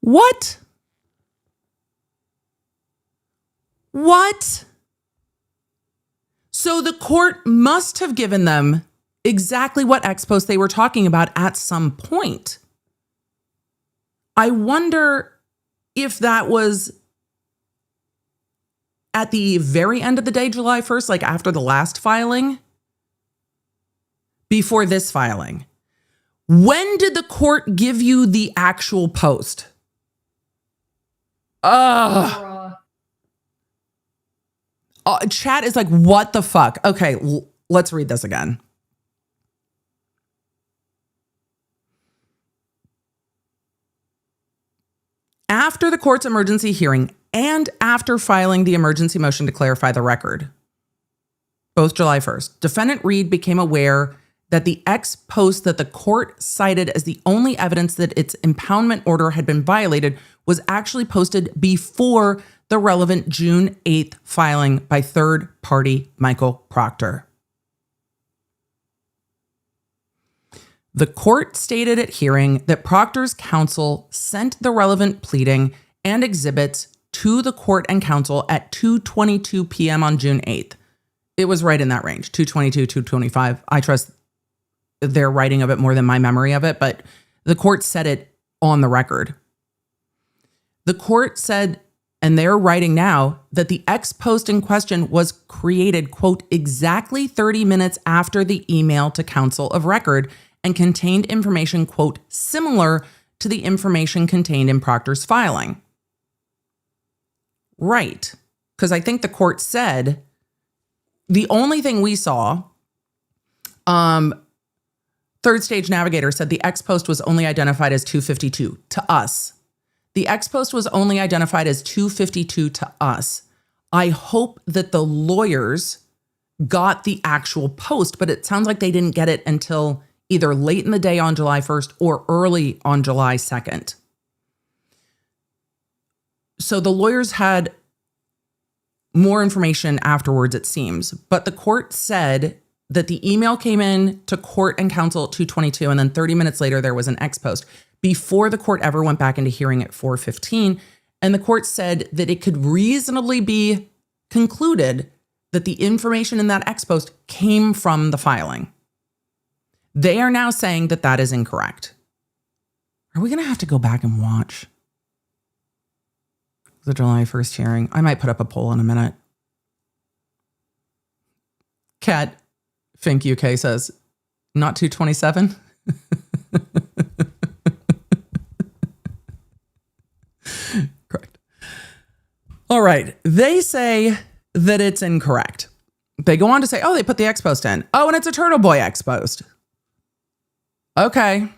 What? So the court must have given them exactly what ex post they were talking about at some point. I wonder if that was at the very end of the day, July 1st, like after the last filing, before this filing. When did the court give you the actual post? Chat is like, what the fuck? Okay, let's read this again. After the court's emergency hearing and after filing the emergency motion to clarify the record, both July 1st, Defendant Reed became aware that the ex post that the court cited as the only evidence that its impoundment order had been violated was actually posted before the relevant June 8th filing by third-party Michael Proctor. The court stated at hearing that Proctor's counsel sent the relevant pleading and exhibits to the court and counsel at 2:22 p.m. on June 8th. It was right in that range, 2:22, 2:25. I trust their writing of it more than my memory of it, but the court said it on the record. The court said, and they're writing now, that the ex post in question was created, quote, exactly 30 minutes after the email to counsel of record and contained information, quote, similar to the information contained in Proctor's filing. Right. Because I think the court said the only thing we saw, Third Stage Navigator said the ex post was only identified as 252 to us. The ex post was only identified as 252 to us. I hope that the lawyers got the actual post, but it sounds like they didn't get it until either late in the day on July 1st or early on July 2nd. So the lawyers had more information afterwards, it seems, but the court said that the email came in to court and counsel at 2:22, and then 30 minutes later, there was an ex post before the court ever went back into hearing at 4:15. And the court said that it could reasonably be concluded that the information in that ex post came from the filing. They are now saying that that is incorrect. Are we going to have to go back and watch the July 1st hearing? I might put up a poll in a minute. Kat Fink UK says, not 227? Correct. All right. They say that it's incorrect. They go on to say, oh, they put the ex post in. Oh, and it's a Turtle Boy ex post. Okay.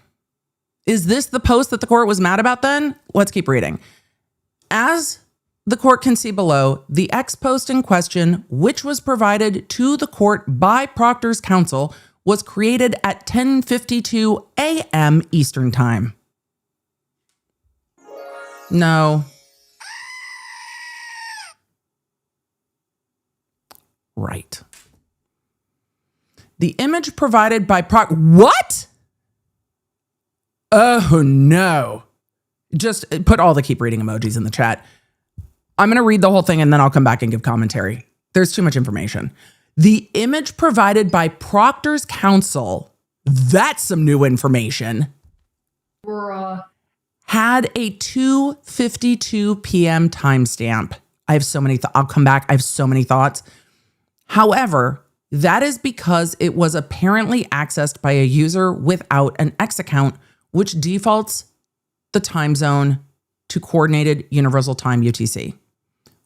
Is this the post that the court was mad about then? Let's keep reading. As the court can see below, the ex post in question, which was provided to the court by Proctor's counsel, was created at 10:52 a.m. Eastern Time. No. Right. The image provided by What? Oh, no. Just put all the keep reading emojis in the chat. I'm going to read the whole thing and then I'll come back and give commentary. There's too much information. The image provided by Proctor's counsel, that's some new information, had a 2:52 p.m. timestamp. I have so many I'll come back. I have so many thoughts. However, that is because it was apparently accessed by a user without an X account, which defaults the time zone to Coordinated Universal Time, UTC,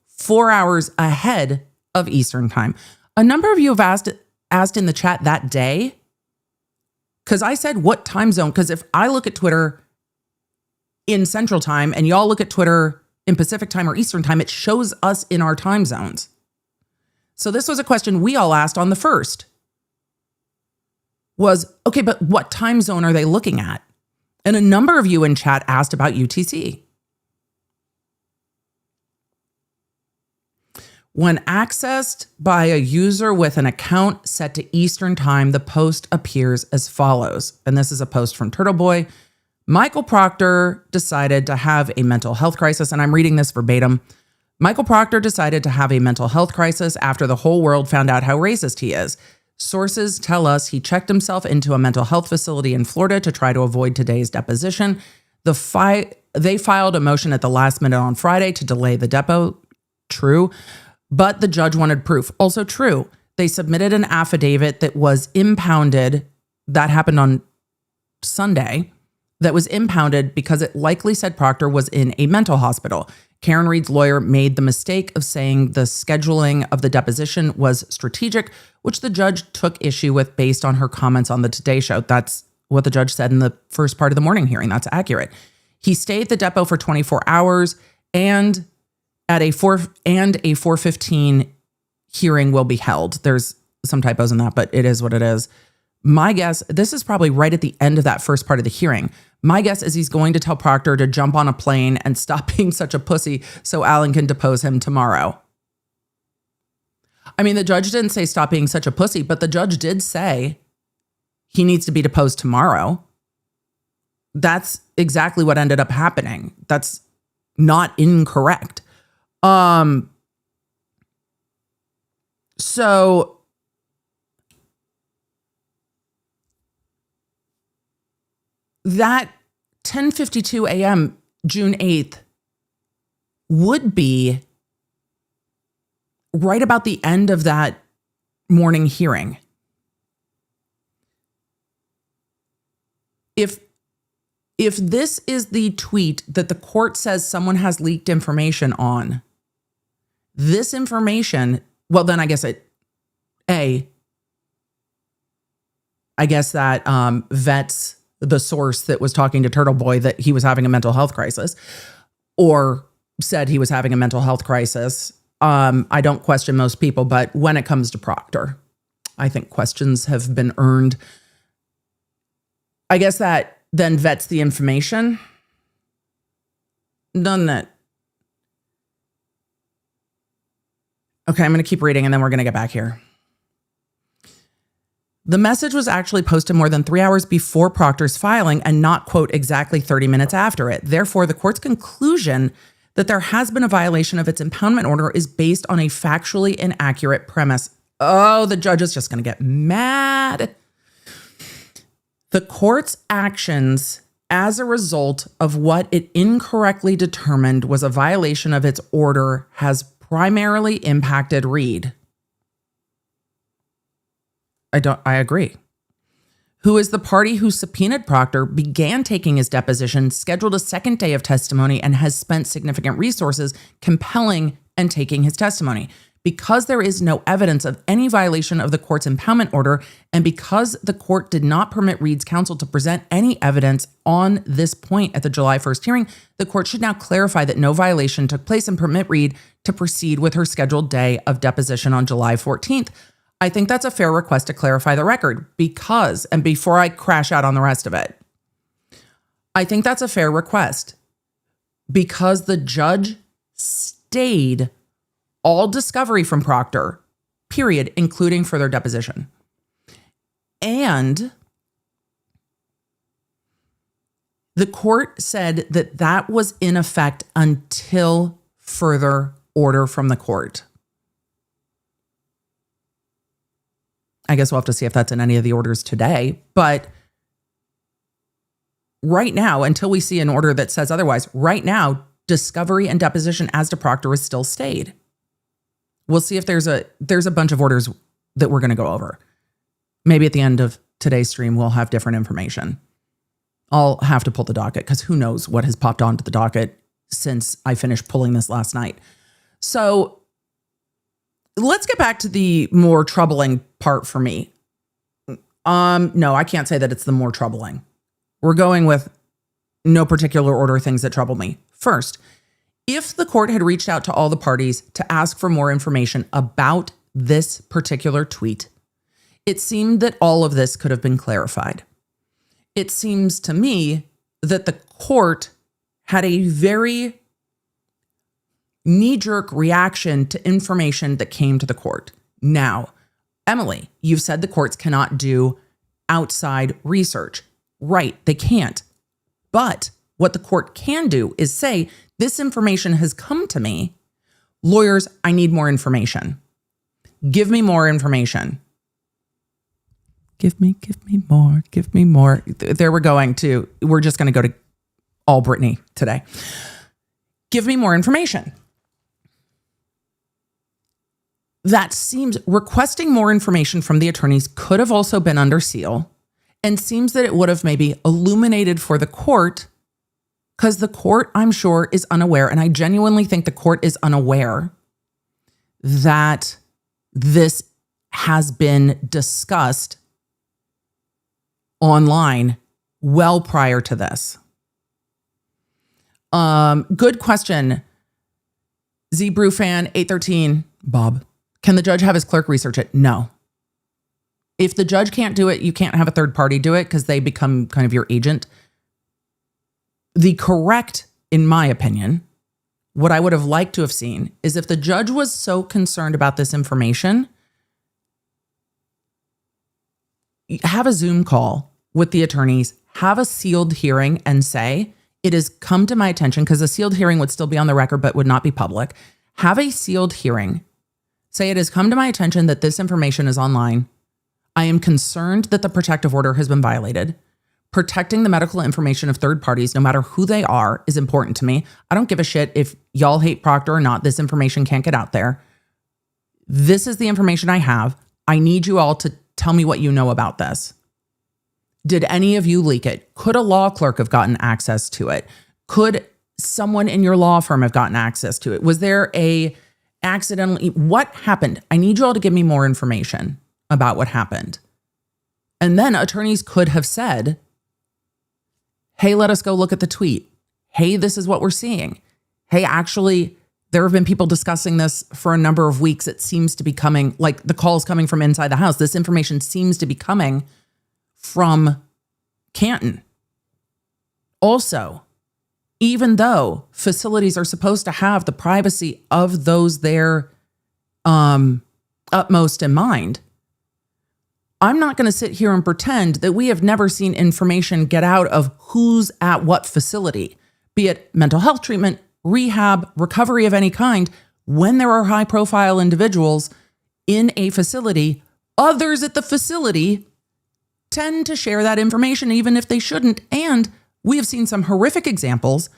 4 hours ahead of Eastern Time. A number of you have asked in the chat that day, because I said what time zone, because if I look at Twitter in Central Time and y'all look at Twitter in Pacific Time or Eastern Time, it shows us in our time zones. So this was a question we all asked on the 1st. Was, okay, but what time zone are they looking at? And a number of you in chat asked about UTC. When accessed by a user with an account set to Eastern Time, the post appears as follows. And this is a post from Turtle Boy. Michael Proctor decided to have a mental health crisis, and I'm reading this verbatim. Michael Proctor decided to have a mental health crisis after the whole world found out how racist he is. Sources tell us he checked himself into a mental health facility in Florida to try to avoid today's deposition. They filed a motion at the last minute on Friday to delay the depo. True. But the judge wanted proof. Also true. They submitted an affidavit that was impounded. That happened on Sunday. that was impounded because it likely said Proctor was in a mental hospital. Karen Reed's lawyer made the mistake of saying the scheduling of the deposition was strategic, which the judge took issue with based on her comments on the Today Show. That's what the judge said in the first part of the morning hearing. That's accurate. He stayed at the depot for 24 hours and at a 4:15 hearing will be held. There's some typos in that, but it is what it is. My guess, this is probably right at the end of that first part of the hearing. My guess is he's going to tell Proctor to jump on a plane and stop being such a pussy so Alan can depose him tomorrow. I mean, the judge didn't say stop being such a pussy, but the judge did say he needs to be deposed tomorrow. That's exactly what ended up happening. That's not incorrect. So that 10:52 a.m. June 8th would be right about the end of that morning hearing. If this is the tweet that the court says someone has leaked information on, this information, well, then I guess I guess that vets the source that was talking to Turtle Boy that he was having a mental health crisis or said he was having a mental health crisis. I don't question most people, but when it comes to Proctor, I think questions have been earned. I guess that then vets the information, doesn't it? Okay, I'm going to keep reading and then we're going to get back here. The message was actually posted more than 3 hours before Proctor's filing and not, quote, exactly 30 minutes after it. Therefore, the court's conclusion that there has been a violation of its impoundment order is based on a factually inaccurate premise. Oh, the judge is just going to get mad. The court's actions as a result of what it incorrectly determined was a violation of its order has primarily impacted Reed. I agree. Who is the party who subpoenaed Proctor, began taking his deposition, scheduled a second day of testimony, and has spent significant resources compelling and taking his testimony. Because there is no evidence of any violation of the court's impoundment order, and because the court did not permit Reed's counsel to present any evidence on this point at the July 1st hearing, the court should now clarify that no violation took place and permit Reed to proceed with her scheduled day of deposition on July 14th. I think that's a fair request to clarify the record because, and before I crash out on the rest of it, I think that's a fair request because the judge stayed all discovery from Proctor, period, including further deposition. And the court said that that was in effect until further order from the court. I guess we'll have to see if that's in any of the orders today. But right now, until we see an order that says otherwise, right now, discovery and deposition as to Proctor is still stayed. We'll see if there's a bunch of orders that we're going to go over. Maybe at the end of today's stream, we'll have different information. I'll have to pull the docket because who knows what has popped onto the docket since I finished pulling this last night. So let's get back to the more troubling part for me. No, I can't say that it's the more troubling. We're going with no particular order things that trouble me. First, if the court had reached out to all the parties to ask for more information about this particular tweet, it seemed that all of this could have been clarified. It seems to me that the court had a very knee-jerk reaction to information that came to the court. Now, Emily, you've said the courts cannot do outside research. Right, they can't. But what the court can do is say, this information has come to me. Lawyers, I need more information. Give me more information. Give me more. There we're going to, we're just going to go to all Brittany today. Give me more information. That seems, requesting more information from the attorneys could have also been under seal. and seems that it would have maybe illuminated for the court, because the court, I'm sure, is unaware, and I genuinely think the court is unaware that this has been discussed online well prior to this. Good question. Zebrew fan 813, Bob. Can the judge have his clerk research it? No. If the judge can't do it, you can't have a third party do it because they become kind of your agent. The correct, in my opinion, what I would have liked to have seen is if the judge was so concerned about this information, have a Zoom call with the attorneys, have a sealed hearing and say, it has come to my attention, because a sealed hearing would still be on the record but would not be public. Have a sealed hearing. Say, it has come to my attention that this information is online. I am concerned that the protective order has been violated. Protecting the medical information of third parties, no matter who they are, is important to me. I don't give a shit if y'all hate Proctor or not. This information can't get out there. This is the information I have. I need you all to tell me what you know about this. Did any of you leak it? Could a law clerk have gotten access to it? Could someone in your law firm have gotten access to it? Was there a accidentally, what happened? I need you all to give me more information about what happened. And then attorneys could have said, hey, let us go look at the tweet. Hey, this is what we're seeing. Hey, actually, there have been people discussing this for a number of weeks. It seems to be coming, like the calls coming from inside the house. This information seems to be coming from Canton. Also, even though facilities are supposed to have the privacy of those there utmost in mind, I'm not going to sit here and pretend that we have never seen information get out of who's at what facility, be it mental health treatment, rehab, recovery of any kind. When there are high profile individuals in a facility, others at the facility tend to share that information even if they shouldn't. And we have seen some horrific examples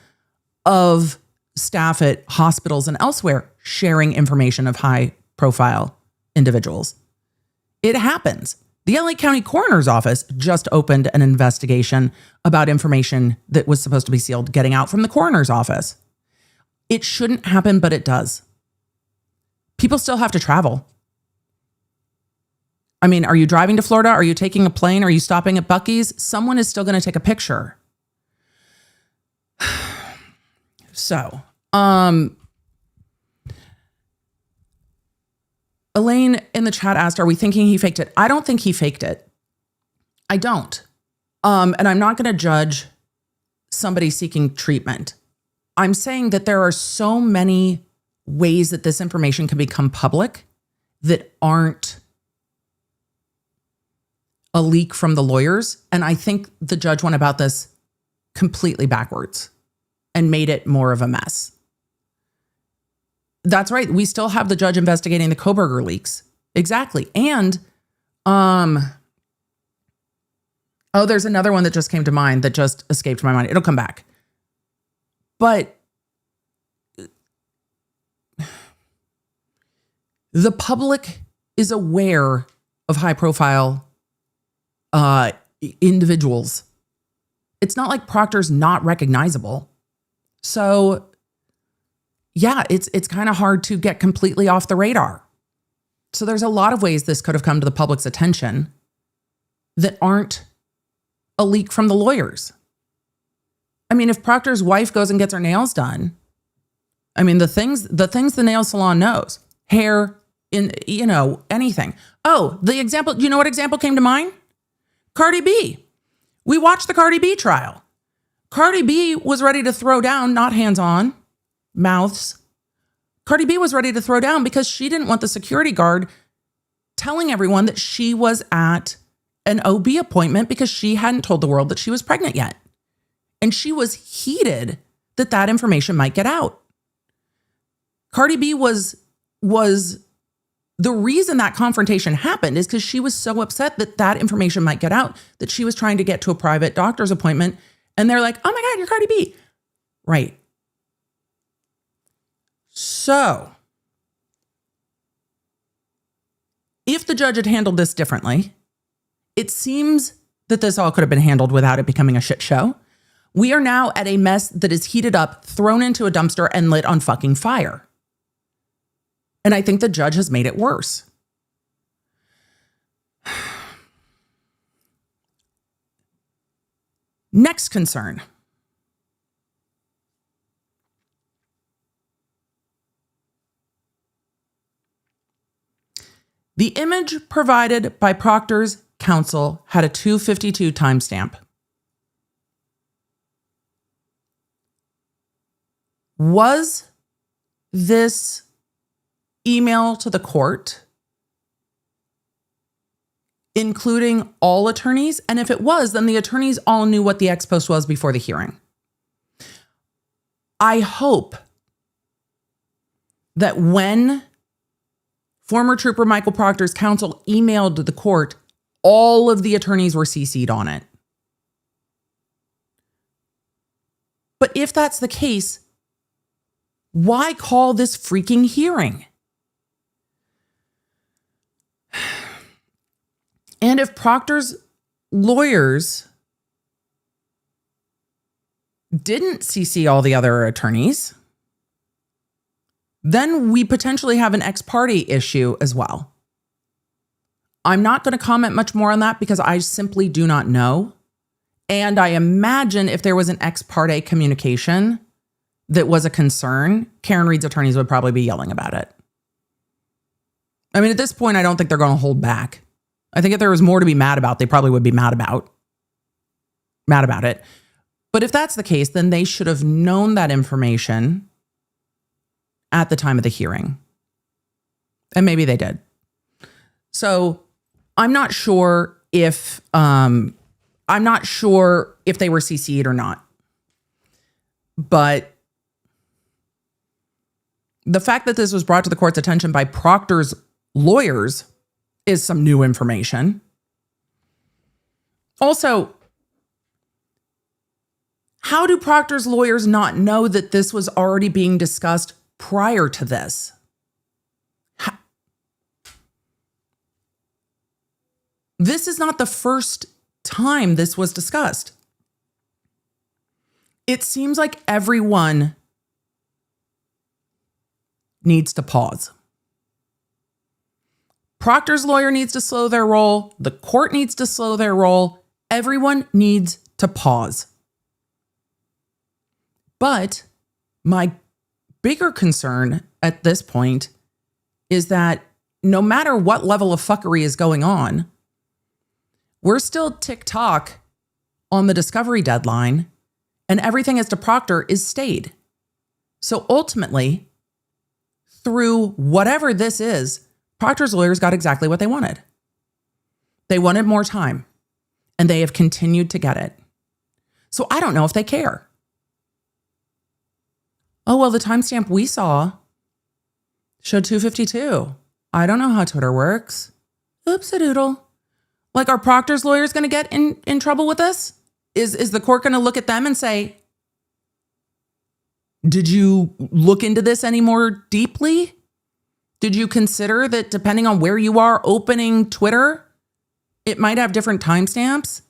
of staff at hospitals and elsewhere sharing information of high profile individuals. It happens. The LA County Coroner's Office just opened an investigation about information that was supposed to be sealed getting out from the coroner's office. It shouldn't happen, but it does. People still have to travel. I mean, are you driving to Florida? Are you taking a plane? Are you stopping at Buc-ee's? Someone is still going to take a picture. So, Elaine in the chat asked, are we thinking he faked it? I don't think he faked it. I don't. And I'm not going to judge somebody seeking treatment. I'm saying that there are so many ways that this information can become public that aren't a leak from the lawyers. And I think the judge went about this completely backwards and made it more of a mess. That's right. We still have the judge investigating the Koberger leaks. Exactly. And, there's another one that just came to mind that just escaped my mind. It'll come back. But the public is aware of high profile individuals. It's not like Proctor's not recognizable. So yeah, it's kind of hard to get completely off the radar. So there's a lot of ways this could have come to the public's attention that aren't a leak from the lawyers. I mean, if Proctor's wife goes and gets her nails done, I mean, the things the nail salon knows, hair, anything. Oh, the example, you know what example came to mind? Cardi B. We watched the Cardi B trial. Cardi B was ready to throw down, not hands on, mouths. Cardi B was ready to throw down because she didn't want the security guard telling everyone that she was at an OB appointment because she hadn't told the world that she was pregnant yet. And she was heated that that information might get out. Cardi B was the reason that confrontation happened is because she was so upset that that information might get out, that she was trying to get to a private doctor's appointment. And they're like, oh my God, you're Cardi B. Right. So if the judge had handled this differently, it seems that this all could have been handled without it becoming a shit show. We are now at a mess that is heated up, thrown into a dumpster, and lit on fucking fire. And I think the judge has made it worse. Next concern. The image provided by Proctor's counsel had a 2:52 timestamp. Was this email to the court including all attorneys? And if it was, then the attorneys all knew what the ex post was before the hearing. I hope that when former Trooper Michael Proctor's counsel emailed the court, all of the attorneys were CC'd on it. But if that's the case, why call this freaking hearing? And if Proctor's lawyers didn't CC all the other attorneys, then we potentially have an ex parte issue as well. I'm not going to comment much more on that because I simply do not know. And I imagine if there was an ex parte communication that was a concern, Karen Reed's attorneys would probably be yelling about it. I mean, at this point, I don't think they're going to hold back. I think if there was more to be mad about, they probably would be mad about it. But if that's the case, then they should have known that information at the time of the hearing. And maybe they did. So I'm not sure if they were CC'd or not. But the fact that this was brought to the court's attention by Proctor's lawyers is some new information. Also, how do Proctor's lawyers not know that this was already being discussed prior to this? This is not the first time this was discussed. It seems like everyone needs to pause. Proctor's lawyer needs to slow their roll. The court needs to slow their roll. Everyone needs to pause. But my bigger concern at this point is that no matter what level of fuckery is going on, we're still tick-tock on the discovery deadline, and everything as to Proctor is stayed. So ultimately, through whatever this is, Proctor's lawyers got exactly what they wanted. They wanted more time, and they have continued to get it. So I don't know if they care. Oh, well, the timestamp we saw showed 2:52. I don't know how Twitter works. Oops-a-doodle. Like, are Proctor's lawyers going to get in trouble with this? Is the court going to look at them and say, did you look into this any more deeply? Did you consider that depending on where you are opening Twitter, it might have different timestamps?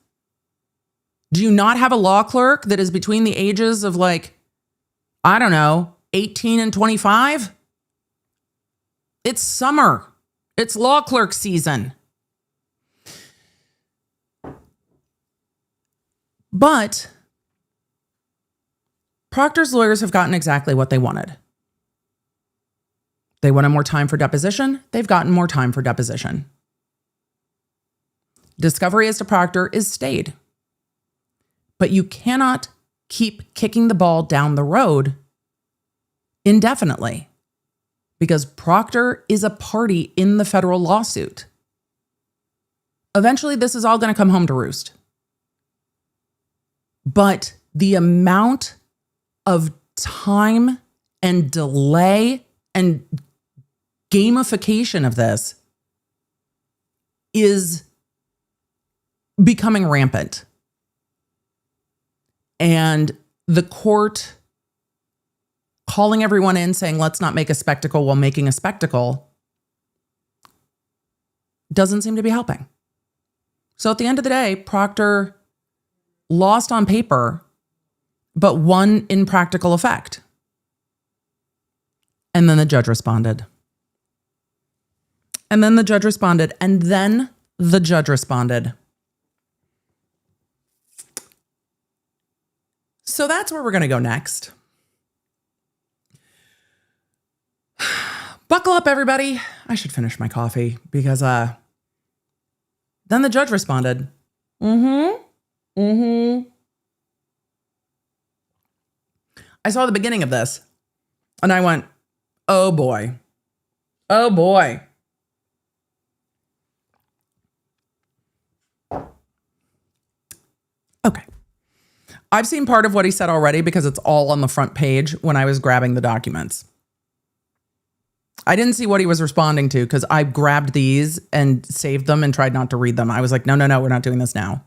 Do you not have a law clerk that is between the ages of 18 and 25? It's summer. It's law clerk season. But Proctor's lawyers have gotten exactly what they wanted. They wanted more time for deposition. They've gotten more time for deposition. Discovery as to Proctor is stayed. But you cannot keep kicking the ball down the road indefinitely because Proctor is a party in the federal lawsuit. Eventually, this is all going to come home to roost. But the amount of time and delay and gamification of this is becoming rampant. And the court calling everyone in saying, let's not make a spectacle while making a spectacle doesn't seem to be helping. So at the end of the day, Proctor lost on paper, but won in practical effect. And then the judge responded. And then the judge responded. And then the judge responded. So that's where we're going to go next. Buckle up, everybody. I should finish my coffee because then the judge responded. I saw the beginning of this and I went, oh boy. Oh boy. Okay. I've seen part of what he said already because it's all on the front page when I was grabbing the documents. I didn't see what he was responding to because I grabbed these and saved them and tried not to read them. I was like, no, we're not doing this now.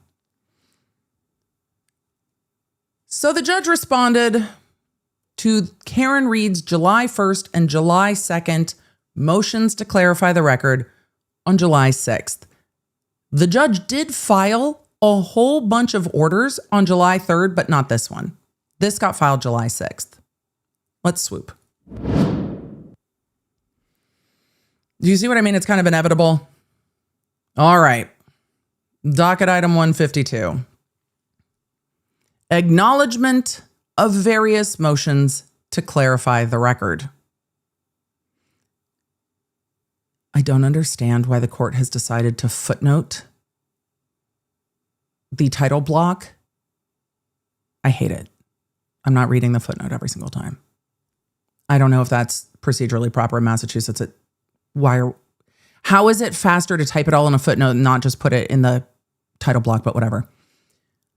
So the judge responded to Karen Reed's July 1st and July 2nd motions to clarify the record on July 6th. The judge did file a whole bunch of orders on July 3rd, but not this one. This got filed July 6th. Let's swoop. Do you see what I mean? It's kind of inevitable. All right. Docket item 152. Acknowledgement of various motions to clarify the record. I don't understand why the court has decided to footnote the title block. I hate it. I'm not reading the footnote every single time. I don't know if that's procedurally proper in Massachusetts. How is it faster to type it all in a footnote and not just put it in the title block, but whatever.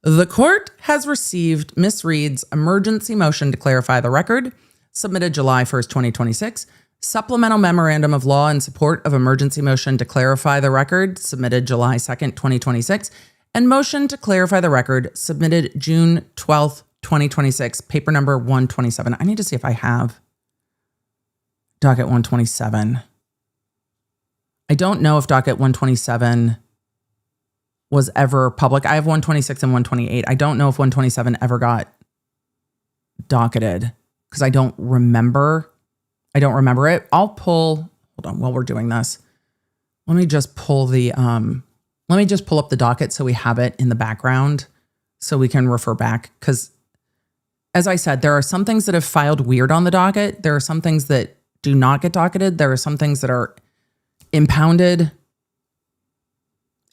The court has received Ms. Reed's emergency motion to clarify the record, submitted July 1st, 2026, supplemental memorandum of law in support of emergency motion to clarify the record, submitted July 2nd, 2026, and motion to clarify the record, submitted June 12th, 2026, paper number 127. I need to see if I have docket 127. I don't know if docket 127 was ever public. I have 126 and 128. I don't know if 127 ever got docketed because I don't remember it. I'll pull, hold on, while we're doing this. Let me just pull up the docket so we have it in the background so we can refer back. Because as I said, there are some things that have filed weird on the docket. There are some things that do not get docketed. There are some things that are impounded.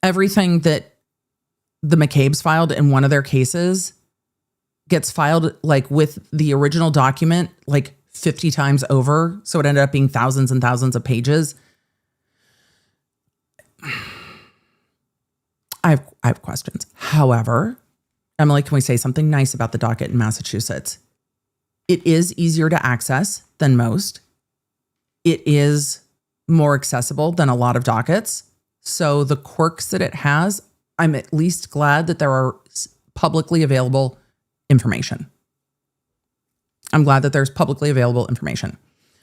Everything that the McCabes filed in one of their cases gets filed like with the original document like 50 times over. So it ended up being thousands and thousands of pages. I have questions. However, Emily, can we say something nice about the docket in Massachusetts? It is easier to access than most. It is more accessible than a lot of dockets. So the quirks that it has, I'm at least glad that there are publicly available information. I'm glad that there's publicly available information.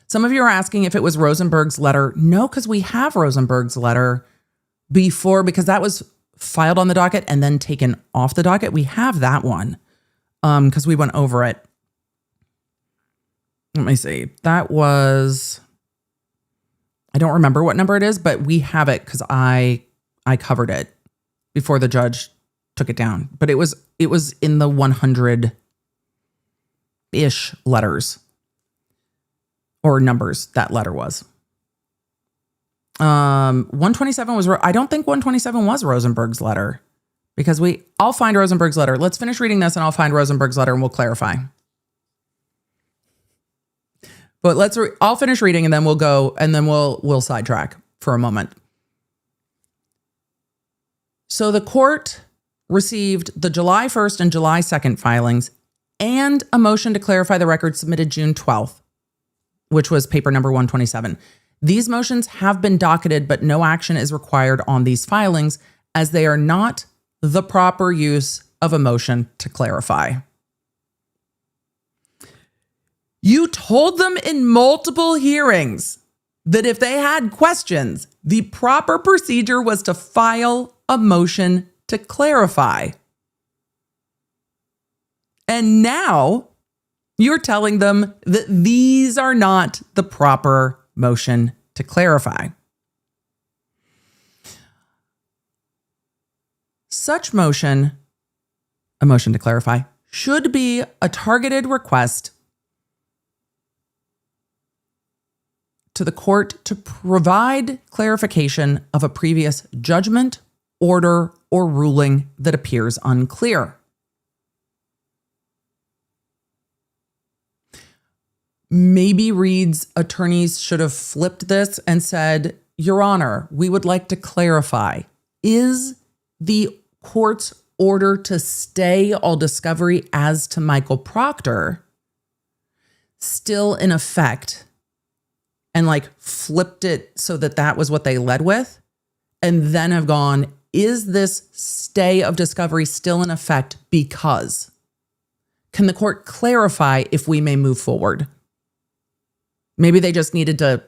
Some of you are asking if it was Rosenberg's letter. No, because we have Rosenberg's letter before, because that was filed on the docket and then taken off the docket. We have that one because we went over it. Let me see. That was, I don't remember what number it is, but we have it because I covered it before the judge took it down. But it was in the 100-ish letters or numbers that letter was. 127 was, I don't think 127 was Rosenberg's letter because I'll find Rosenberg's letter. Let's finish reading this and I'll find Rosenberg's letter and we'll clarify. But I'll finish reading and then we'll go and then we'll sidetrack for a moment. So the court received the July 1st and July 2nd filings and a motion to clarify the record submitted June 12th, which was paper number 127. These motions have been docketed, but no action is required on these filings as they are not the proper use of a motion to clarify. You told them in multiple hearings that if they had questions, the proper procedure was to file a motion to clarify. And now you're telling them that these are not the proper motion to clarify. Such motion, a motion to clarify, should be a targeted request to the court to provide clarification of a previous judgment, order, or ruling that appears unclear. Maybe Reed's attorneys should have flipped this and said, Your Honor, we would like to clarify, is the court's order to stay all discovery as to Michael Proctor still in effect? And flipped it so that that was what they led with, and then have gone, is this stay of discovery still in effect because? Can the court clarify if we may move forward? Maybe they just needed to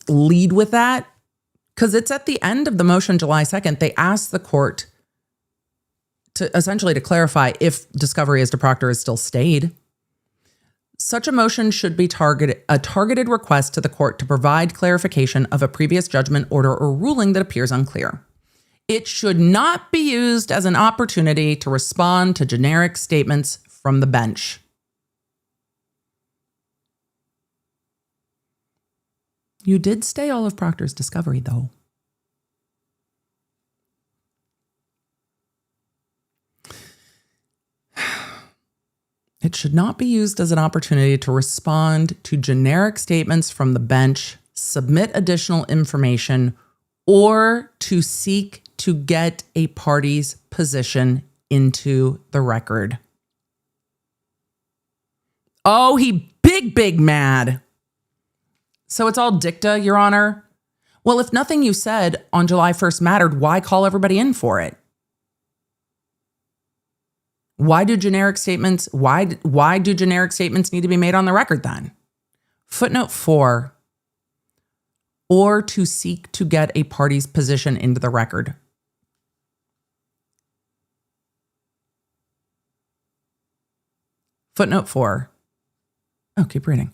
lead with that, because it's at the end of the motion July 2nd. They asked the court to essentially to clarify if discovery as to Proctor is still stayed. Such a motion should be a targeted request to the court to provide clarification of a previous judgment, order, or ruling that appears unclear. It should not be used as an opportunity to respond to generic statements from the bench. You did stay all of Proctor's discovery, though. It should not be used as an opportunity to respond to generic statements from the bench, submit additional information, or to seek to get a party's position into the record. Oh, he big mad. So it's all dicta, Your Honor? Well, if nothing you said on July 1st mattered, why call everybody in for it? Why do generic statements need to be made on the record then? Footnote 4, or to seek to get a party's position into the record. Footnote 4. Oh, keep reading.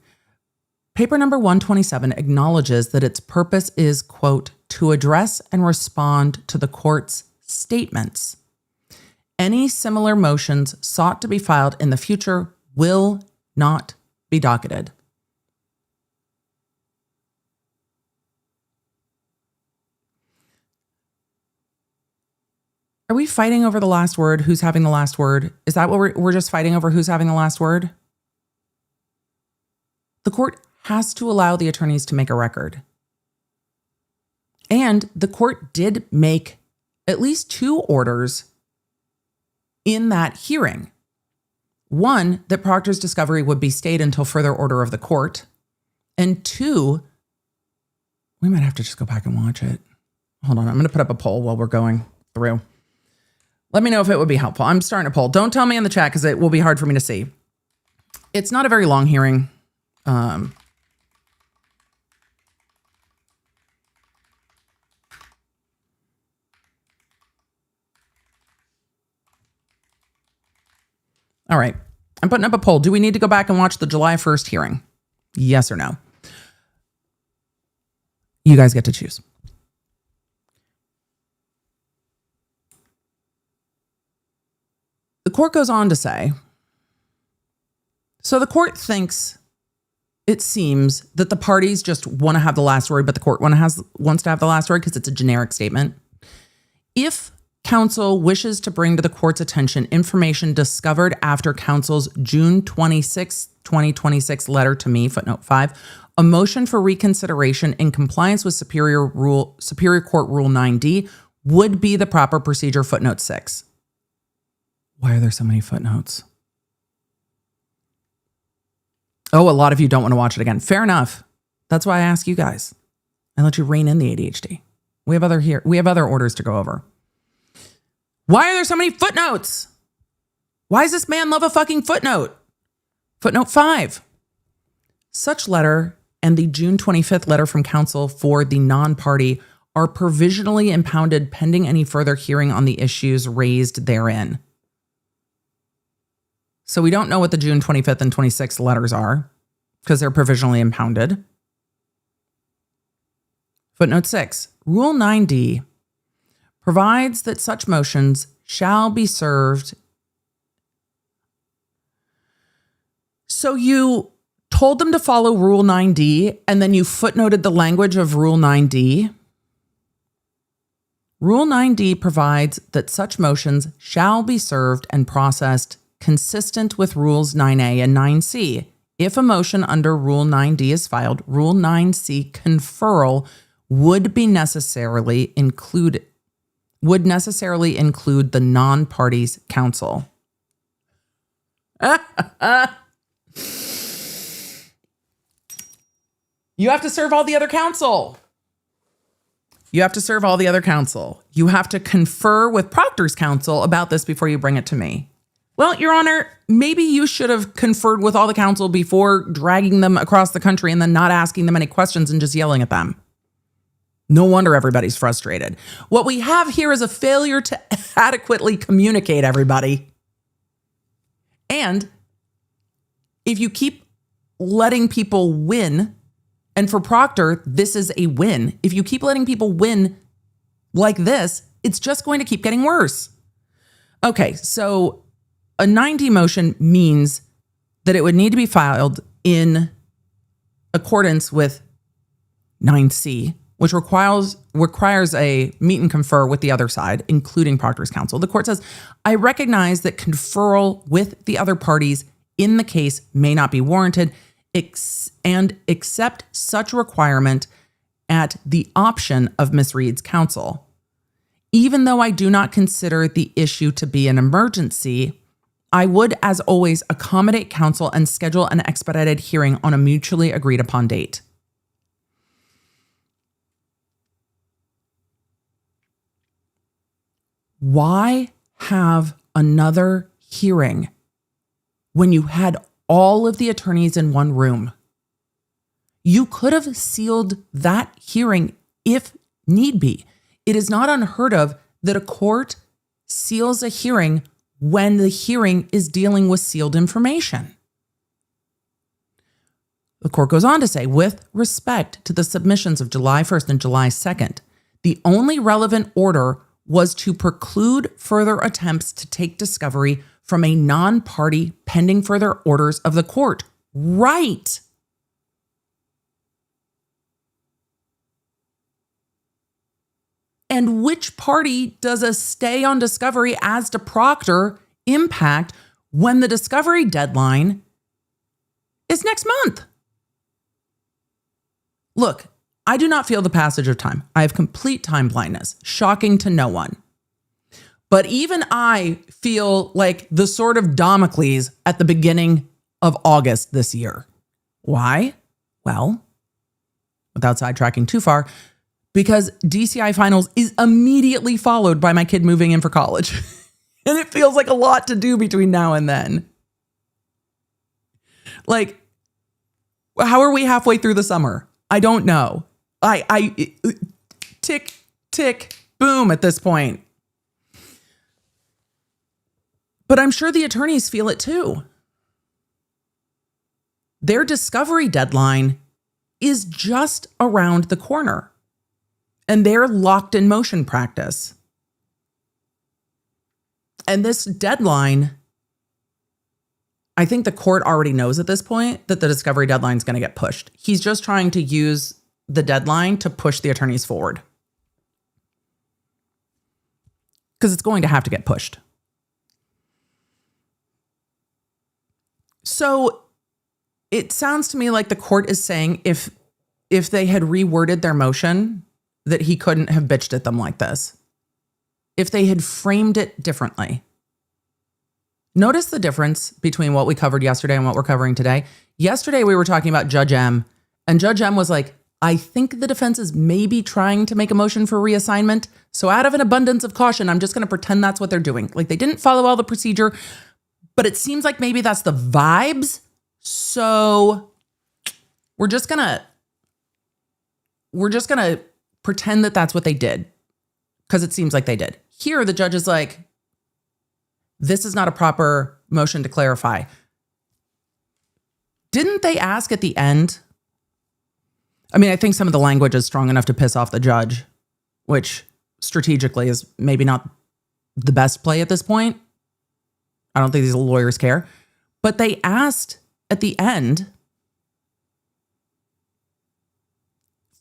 Paper number 127 acknowledges that its purpose is, quote, to address and respond to the court's statements. Any similar motions sought to be filed in the future will not be docketed. Are we fighting over the last word? Who's having the last word? Is that what we're just fighting over? Who's having the last word? The court has to allow the attorneys to make a record. And the court did make at least 2 orders in that hearing. One, that Proctor's discovery would be stayed until further order of the court. And 2, we might have to just go back and watch it. Hold on, I'm going to put up a poll while we're going through. Let me know if it would be helpful. I'm starting a poll. Don't tell me in the chat because it will be hard for me to see. It's not a very long hearing. All right. I'm putting up a poll. Do we need to go back and watch the July 1st hearing? Yes or no? You guys get to choose. The court goes on to say, so the court thinks, it seems, that the parties just want to have the last word, but the court wants to have the last word because it's a generic statement. If counsel wishes to bring to the court's attention information discovered after counsel's June 26, 2026 letter to me, footnote 5, a motion for reconsideration in compliance with Superior Court Rule 9D would be the proper procedure, footnote 6. Why are there so many footnotes? Oh, a lot of you don't want to watch it again. Fair enough. That's why I ask you guys. I let you rein in the ADHD. We have other orders to go over. Why are there so many footnotes? Why does this man love a fucking footnote? Footnote 5. Such letter and the June 25th letter from counsel for the non-party are provisionally impounded pending any further hearing on the issues raised therein. So we don't know what the June 25th and 26th letters are because they're provisionally impounded. Footnote 6, Rule 9D provides that such motions shall be served. So you told them to follow Rule 9D and then you footnoted the language of Rule 9D. Rule 9D provides that such motions shall be served and processed consistent with Rules 9A and 9C. If a motion under Rule 9D is filed, Rule 9C conferral would necessarily include the non-party's counsel. You have to serve all the other counsel. You have to confer with Proctor's counsel about this before you bring it to me. Well, Your Honor, maybe you should have conferred with all the counsel before dragging them across the country and then not asking them any questions and just yelling at them. No wonder everybody's frustrated. What we have here is a failure to adequately communicate, everybody. And if you keep letting people win, and for Proctor, this is a win. If you keep letting people win like this, it's just going to keep getting worse. Okay, so a 9D motion means that it would need to be filed in accordance with 9C, which requires a meet and confer with the other side, including Proctor's counsel. The court says, I recognize that conferral with the other parties in the case may not be warranted and accept such requirement at the option of Ms. Reed's counsel. Even though I do not consider the issue to be an emergency, I would, as always, accommodate counsel and schedule an expedited hearing on a mutually agreed upon date. Why have another hearing when you had all of the attorneys in one room? You could have sealed that hearing if need be. It is not unheard of that a court seals a hearing when the hearing is dealing with sealed information. The court goes on to say, with respect to the submissions of July 1st and July 2nd, the only relevant order was to preclude further attempts to take discovery from a non-party pending further orders of the court. Right. And which party does a stay on discovery as to Proctor impact when the discovery deadline is next month? Look, I do not feel the passage of time. I have complete time blindness, shocking to no one. But even I feel like the sword of Damocles at the beginning of August this year. Why? Well, without sidetracking too far, because DCI finals is immediately followed by my kid moving in for college. And it feels like a lot to do between now and then. Like, how are we halfway through the summer? I don't know. I tick, tick, boom at this point. But I'm sure the attorneys feel it too. Their discovery deadline is just around the corner. And they're locked in motion practice. And this deadline, I think the court already knows at this point that the discovery deadline is going to get pushed. He's just trying to use the deadline to push the attorneys forward. Because it's going to have to get pushed. So it sounds to me like the court is saying if they had reworded their motion, that he couldn't have bitched at them like this. If they had framed it differently. Notice the difference between what we covered yesterday and what we're covering today. Yesterday, we were talking about Judge M, and Judge M was like, I think the defense is maybe trying to make a motion for reassignment. So out of an abundance of caution, I'm just going to pretend that's what they're doing. Like they didn't follow all the procedure, but it seems like maybe that's the vibes. So we're just going to pretend that that's what they did, because it seems like they did. Here, the judge is like, this is not a proper motion to clarify. Didn't they ask at the end? I mean, I think some of the language is strong enough to piss off the judge, which strategically is maybe not the best play at this point. I don't think these lawyers care. But they asked at the end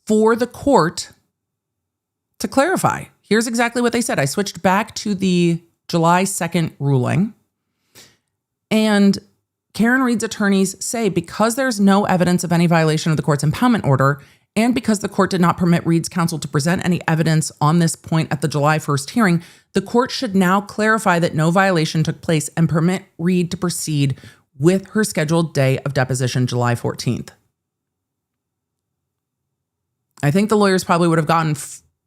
for the court to clarify. Here's exactly what they said. I switched back to the July 2nd ruling. And Karen Reed's attorneys say because there's no evidence of any violation of the court's impoundment order, and because the court did not permit Reed's counsel to present any evidence on this point at the July 1st hearing, the court should now clarify that no violation took place and permit Reed to proceed with her scheduled day of deposition, July 14th. I think the lawyers probably would have gotten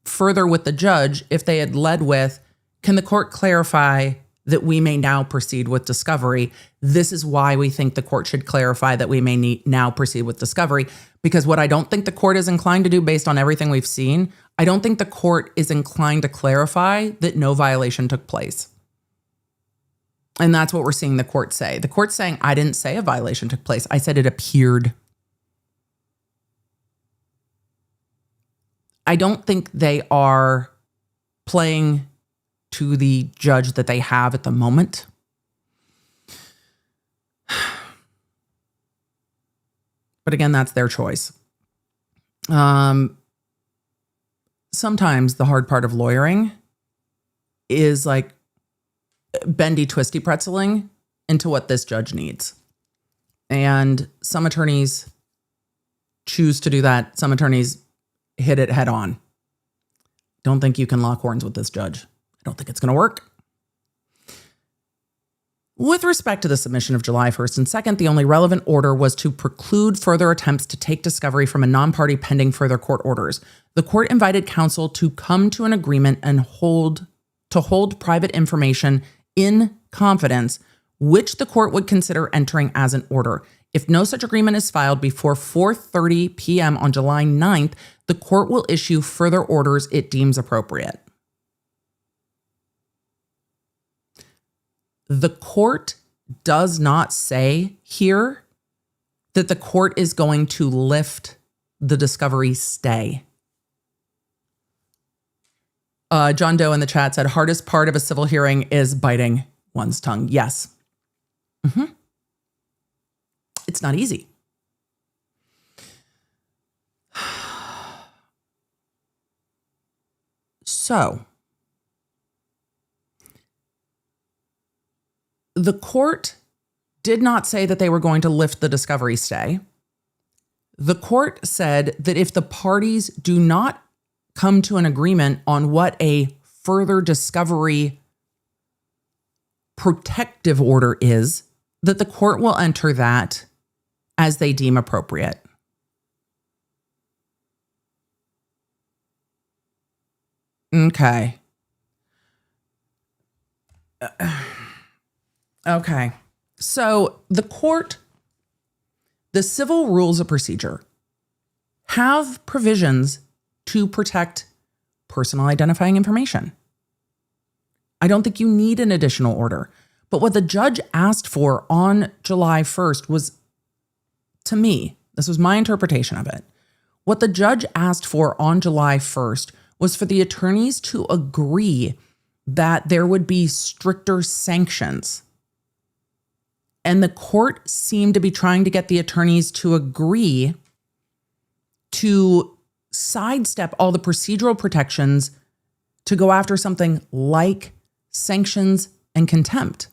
further with the judge if they had led with, can the court clarify that we may now proceed with discovery? This is why we think the court should clarify that we may now proceed with discovery. Because what I don't think the court is inclined to do based on everything we've seen, I don't think the court is inclined to clarify that no violation took place. And that's what we're seeing the court say. The court's saying, I didn't say a violation took place. I said it appeared. I don't think they are playing to the judge that they have at the moment. But again, that's their choice. Sometimes the hard part of lawyering is like bendy, twisty pretzeling into what this judge needs. And some attorneys choose to do that. Some attorneys hit it head on. Don't think you can lock horns with this judge. I don't think it's going to work. With respect to the submission of July 1st and 2nd, the only relevant order was to preclude further attempts to take discovery from a non-party pending further court orders. The court invited counsel to come to an agreement and hold private information in confidence, which the court would consider entering as an order. If no such agreement is filed before 4:30 p.m. on July 9th, the court will issue further orders it deems appropriate. The court does not say here that the court is going to lift the discovery stay. John Doe in the chat said, hardest part of a civil hearing is biting one's tongue. Yes. It's not easy. So, the court did not say that they were going to lift the discovery stay. The court said that if the parties do not come to an agreement on what a further discovery protective order is, that the court will enter that as they deem appropriate. Okay. Okay. So the civil rules of procedure have provisions to protect personal identifying information. I don't think you need an additional order. But what the judge asked for on July 1st was, to me, this was my interpretation of it. What the judge asked for on July 1st was for the attorneys to agree that there would be stricter sanctions. And the court seemed to be trying to get the attorneys to agree to sidestep all the procedural protections to go after something like sanctions and contempt.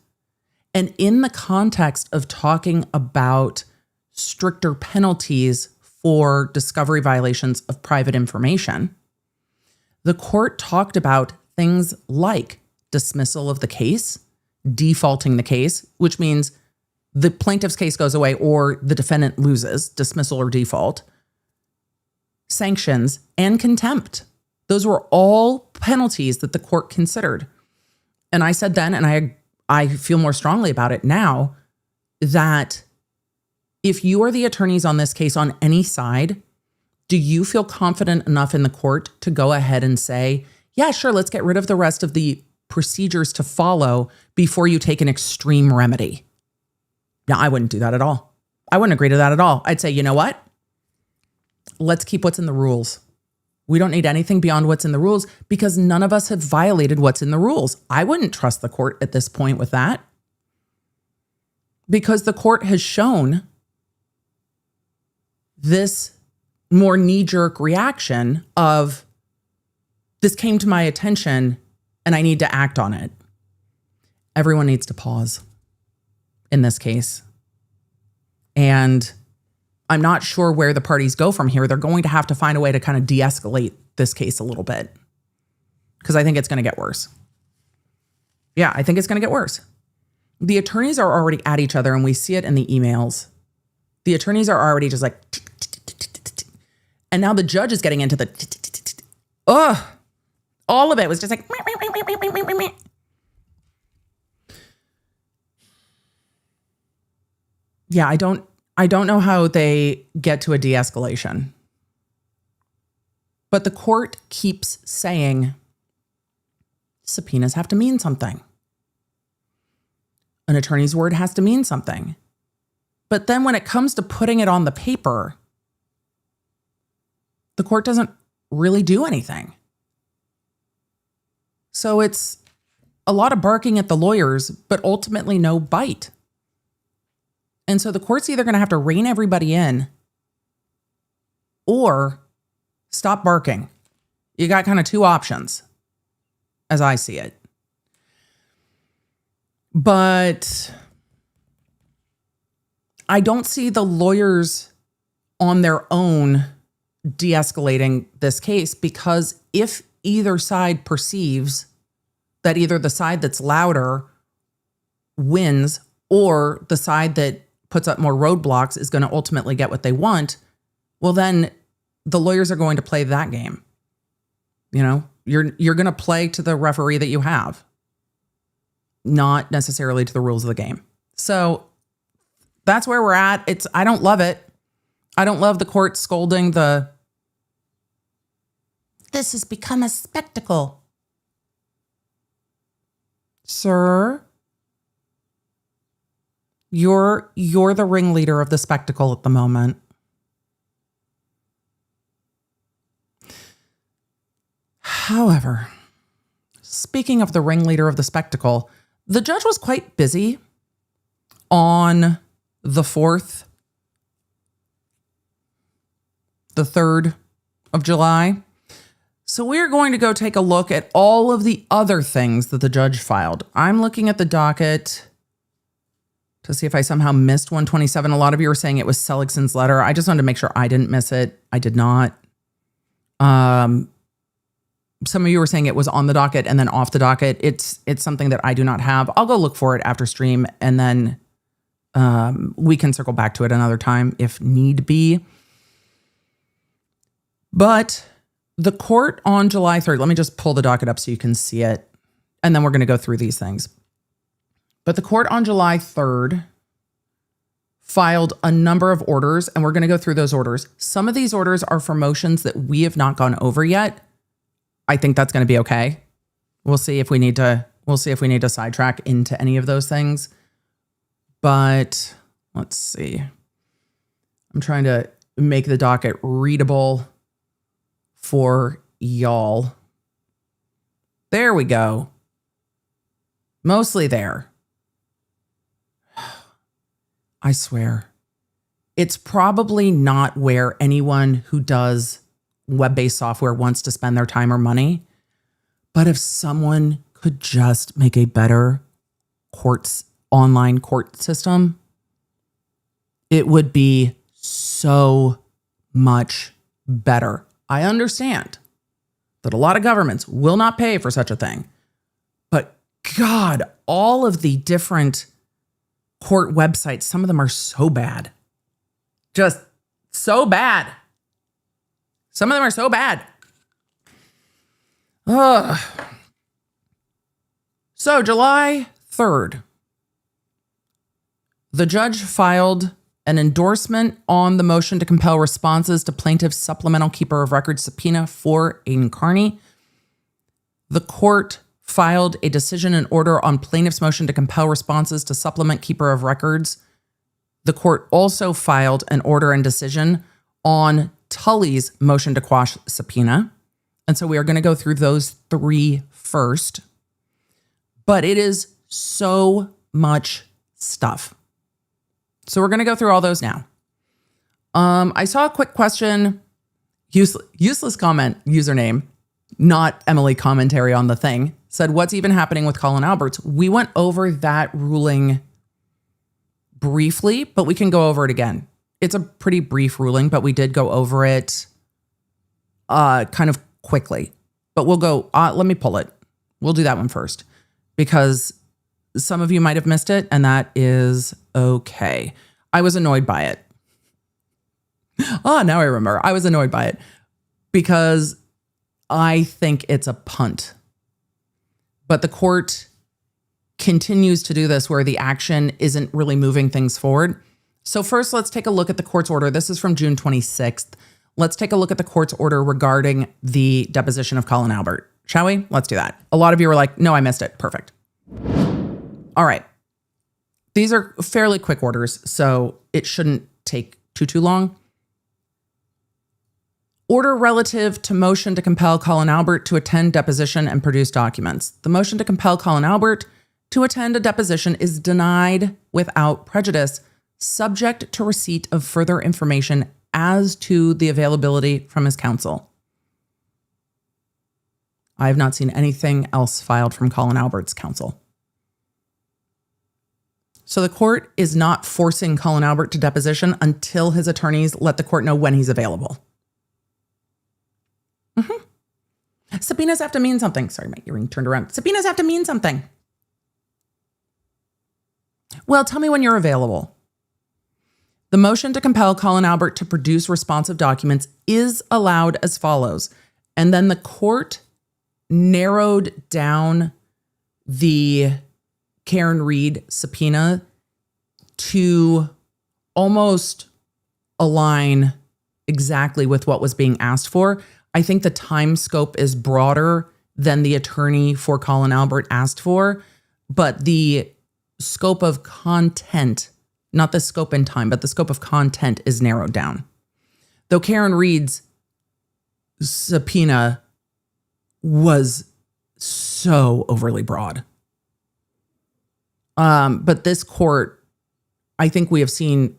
And in the context of talking about stricter penalties for discovery violations of private information, the court talked about things like dismissal of the case, defaulting the case, which means the plaintiff's case goes away or the defendant loses, dismissal or default, sanctions, and contempt. Those were all penalties that the court considered. And I said then, and I feel more strongly about it now, that if you are the attorneys on this case on any side, Do you feel confident enough in the court to go ahead and say, yeah, sure, let's get rid of the rest of the procedures to follow before you take an extreme remedy? No, I wouldn't do that at all. I wouldn't agree to that at all. I'd say, you know what? Let's keep what's in the rules. We don't need anything beyond what's in the rules because none of us have violated what's in the rules. I wouldn't trust the court at this point with that because the court has shown this more knee-jerk reaction of this came to my attention and I need to act on it. Everyone needs to pause in this case. And I'm not sure where the parties go from here. They're going to have to find a way to kind of de-escalate this case a little bit because I think it's going to get worse. Yeah, I think it's going to get worse. The attorneys are already at each other and we see it in the emails. The attorneys are already just like, and now the judge is getting into the, all of it was just like, yeah, I don't know how they get to a de-escalation. But the court keeps saying subpoenas have to mean something. An attorney's word has to mean something. But then when it comes to putting it on the paper, the court doesn't really do anything. So it's a lot of barking at the lawyers, but ultimately no bite. And so the court's either going to have to rein everybody in or stop barking. You got kind of two options as I see it. But I don't see the lawyers on their own de-escalating this case because if either side perceives that either the side that's louder wins or the side that puts up more roadblocks is going to ultimately get what they want, well, then the lawyers are going to play that game. You know, you're going to play to the referee that you have, not necessarily to the rules of the game. So that's where we're at. I don't love it. I don't love the court scolding this has become a spectacle. Sir, you're the ringleader of the spectacle at the moment. However, speaking of the ringleader of the spectacle, the judge was quite busy on the 4th, the 3rd of July. So we're going to go take a look at all of the other things that the judge filed. I'm looking at the docket to see if I somehow missed 127. A lot of you were saying it was Seligsohn's letter. I just wanted to make sure I didn't miss it. I did not. Some of you were saying it was on the docket and then off the docket. It's something that I do not have. I'll go look for it after stream and then we can circle back to it another time if need be. But the court on July 3rd, let me just pull the docket up so you can see it. And then we're going to go through these things. But the court on July 3rd filed a number of orders, and we're going to go through those orders. Some of these orders are for motions that we have not gone over yet. I think that's going to be okay. We'll see if we need to sidetrack into any of those things. But let's see. I'm trying to make the docket readable for y'all. There we go. Mostly there. I swear. It's probably not where anyone who does web-based software wants to spend their time or money. But if someone could just make a better online court system, it would be so much better. I understand that a lot of governments will not pay for such a thing. But God, all of the different court websites, some of them are so bad. Just so bad. Some of them are so bad. Ugh. So July 3rd, the judge filed an endorsement on the motion to compel responses to plaintiff's supplemental keeper of records subpoena for Aidan Kearney. The court filed a decision and order on plaintiff's motion to compel responses to supplement keeper of records. The court also filed an order and decision on Tully's motion to quash subpoena. And so we are going to go through those three first. But it is so much stuff. So we're going to go through all those now. I saw a quick question, useless comment username, not Emily commentary on the thing, said, what's even happening with Colin Alberts? We went over that ruling briefly, but we can go over it again. It's a pretty brief ruling, but we did go over it kind of quickly. But we'll go, let me pull it. We'll do that one first because some of you might have missed it, and that is okay. I was annoyed by it. Now I remember. I was annoyed by it because I think it's a punt. But the court continues to do this where the action isn't really moving things forward. So first, let's take a look at the court's order. This is from June 26th. Let's take a look at the court's order regarding the deposition of Colin Albert. Shall we? Let's do that. A lot of you were like, no, I missed it. Perfect. All right. These are fairly quick orders, so it shouldn't take too long. Order relative to motion to compel Colin Albert to attend deposition and produce documents. The motion to compel Colin Albert to attend a deposition is denied without prejudice, subject to receipt of further information as to the availability from his counsel. I have not seen anything else filed from Colin Albert's counsel. So the court is not forcing Colin Albert to deposition until his attorneys let the court know when he's available. Subpoenas have to mean something. Sorry, my earring turned around. Subpoenas have to mean something. Well, tell me when you're available. The motion to compel Colin Albert to produce responsive documents is allowed as follows. And then the court narrowed down the Karen Reed subpoena to almost align exactly with what was being asked for. I think the time scope is broader than the attorney for Colin Albert asked for, but the scope of content, not the scope in time, but the scope of content is narrowed down. Though Karen Reed's subpoena was so overly broad. But this court, I think we have seen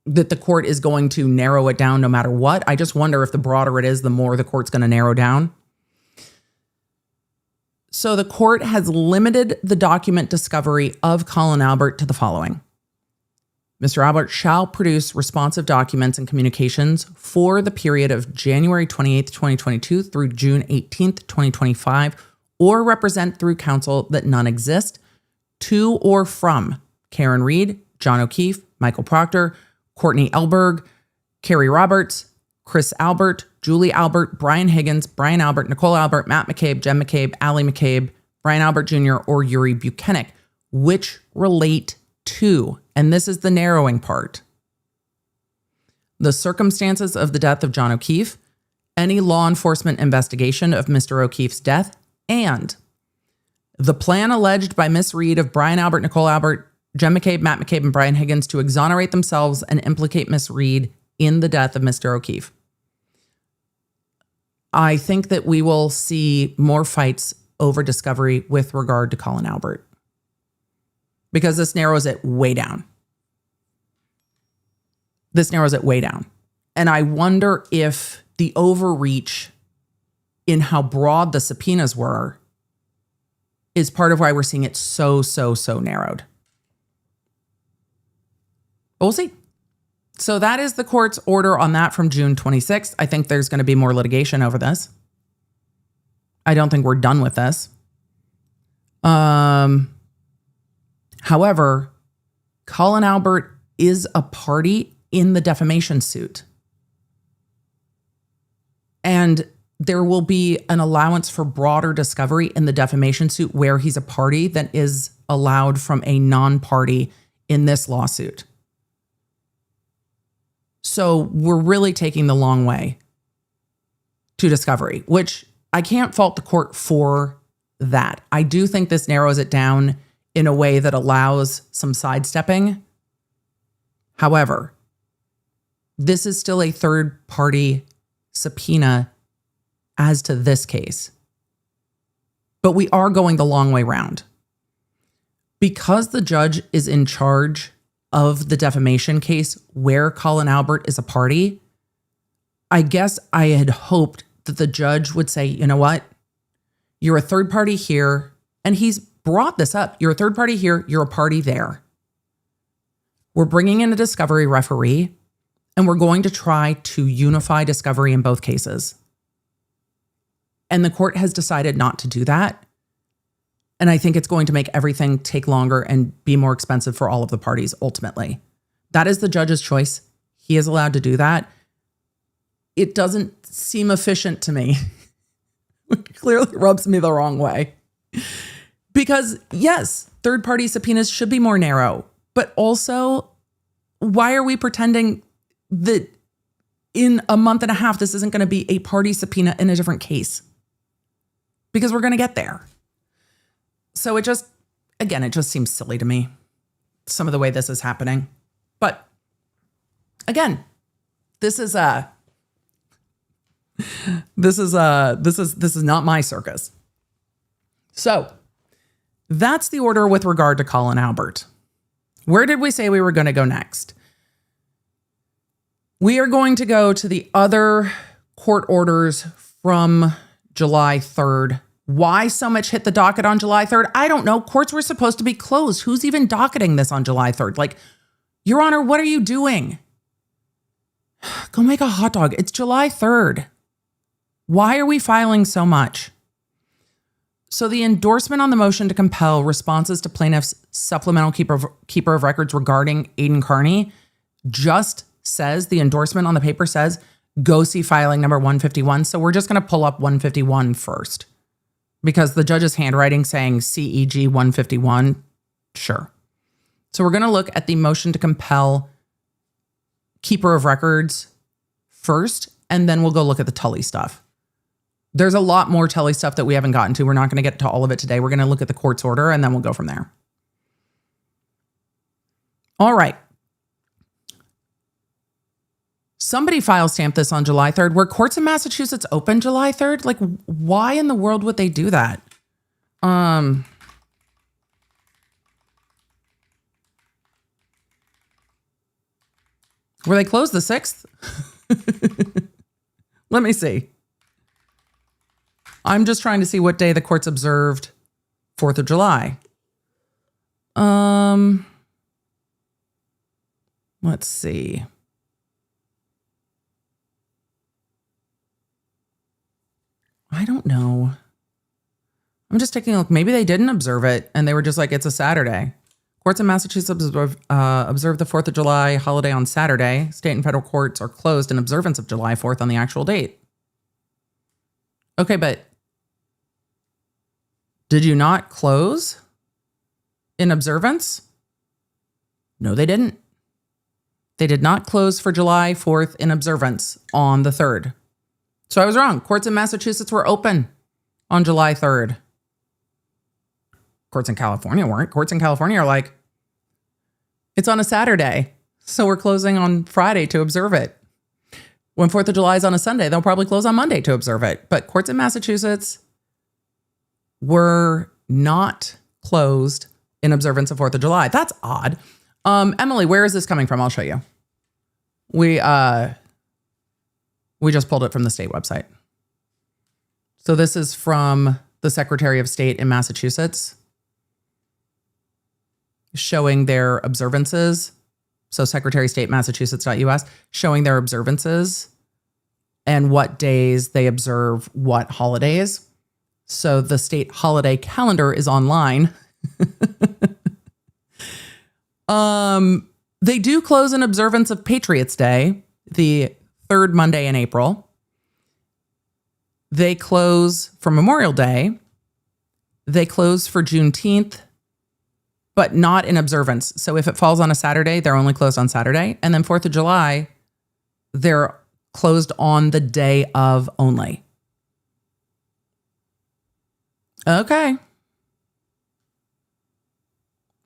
that the court is going to narrow it down no matter what. I just wonder if the broader it is, the more the court's going to narrow down. So the court has limited the document discovery of Colin Albert to the following. Mr. Albert shall produce responsive documents and communications for the period of January 28th, 2022 through June 18th, 2025, or represent through counsel that none exist, to or from Karen Reed, John O'Keefe, Michael Proctor, Courtney Elberg, Carrie Roberts, Chris Albert, Julie Albert, Brian Higgins, Brian Albert, Nicole Albert, Matt McCabe, Jen McCabe, Allie McCabe, Brian Albert Jr., or Yuri Buchanan, which relate to, and this is the narrowing part, the circumstances of the death of John O'Keefe, any law enforcement investigation of Mr. O'Keefe's death, and the plan alleged by Miss Reed of Brian Albert, Nicole Albert, Jen McCabe, Matt McCabe, and Brian Higgins to exonerate themselves and implicate Miss Reed in the death of Mr. O'Keefe. I think that we will see more fights over discovery with regard to Colin Albert because this narrows it way down. This narrows it way down. And I wonder if the overreach in how broad the subpoenas were is part of why we're seeing it so narrowed. But we'll see. So that is the court's order on that from June 26th. I think there's going to be more litigation over this. I don't think we're done with this. However, Colin Albert is a party in the defamation suit. And there will be an allowance for broader discovery in the defamation suit where he's a party that is allowed from a non-party in this lawsuit. So we're really taking the long way to discovery, which I can't fault the court for that. I do think this narrows it down in a way that allows some sidestepping. However, this is still a third-party subpoena as to this case. But we are going the long way round. Because the judge is in charge of the defamation case where Colin Albert is a party, I guess I had hoped that the judge would say, you know what? You're a third party here. And he's brought this up. You're a third party here. You're a party there. We're bringing in a discovery referee, and we're going to try to unify discovery in both cases. And the court has decided not to do that. And I think it's going to make everything take longer and be more expensive for all of the parties ultimately. That is the judge's choice. He is allowed to do that. It doesn't seem efficient to me. It clearly rubs me the wrong way. Because yes, third-party subpoenas should be more narrow. But also, why are we pretending that in a month and a half, this isn't going to be a party subpoena in a different case? Because we're going to get there. So it just seems silly to me, some of the way this is happening. But again, this is not my circus. So that's the order with regard to Colin Albert. Where did we say we were going to go next? We are going to go to the other court orders from July 3rd. Why so much hit the docket on July 3rd? I don't know. Courts were supposed to be closed. Who's even docketing this on July 3rd? Like, Your Honor, what are you doing? Go make a hot dog. It's July 3rd. Why are we filing so much? So the endorsement on the motion to compel responses to plaintiff's supplemental keeper of records regarding Aidan Kearney just says, the endorsement on the paper says, go see filing number 151. So we're just going to pull up 151 first because the judge's handwriting saying CEG 151. Sure. So we're going to look at the motion to compel keeper of records first, and then we'll go look at the Tully stuff. There's a lot more Tully stuff that we haven't gotten to. We're not going to get to all of it today. We're going to look at the court's order, and then we'll go from there. All right. Somebody file stamped this on July 3rd. Were courts in Massachusetts open July 3rd? Like, why in the world would they do that? Were they closed the 6th? Let me see. I'm just trying to see what day the courts observed 4th of July. Let's see. I don't know. I'm just taking a look. Maybe they didn't observe it and they were just like, it's a Saturday. Courts in Massachusetts observe the 4th of July holiday on Saturday. State and federal courts are closed in observance of July 4th on the actual date. Okay, but did you not close in observance? No, they didn't. They did not close for July 4th in observance on the 3rd. So I was wrong. Courts in Massachusetts were open on July 3rd. Courts in California weren't. Courts in California are like, it's on a Saturday, so we're closing on Friday to observe it. When 4th of July is on a Sunday, they'll probably close on Monday to observe it. But courts in Massachusetts were not closed in observance of 4th of July. That's odd. Emily, where is this coming from? I'll show you. We just pulled it from the state website. So this is from the Secretary of State in Massachusetts showing their observances. So Secretary of State, Massachusetts.us, showing their observances and what days they observe what holidays. So the state holiday calendar is online. They do close in observance of Patriots Day, the 3rd Monday in April. They close for Memorial Day. They close for Juneteenth, but not in observance. So if it falls on a Saturday, they're only closed on Saturday. And then 4th of July, they're closed on the day of only. Okay.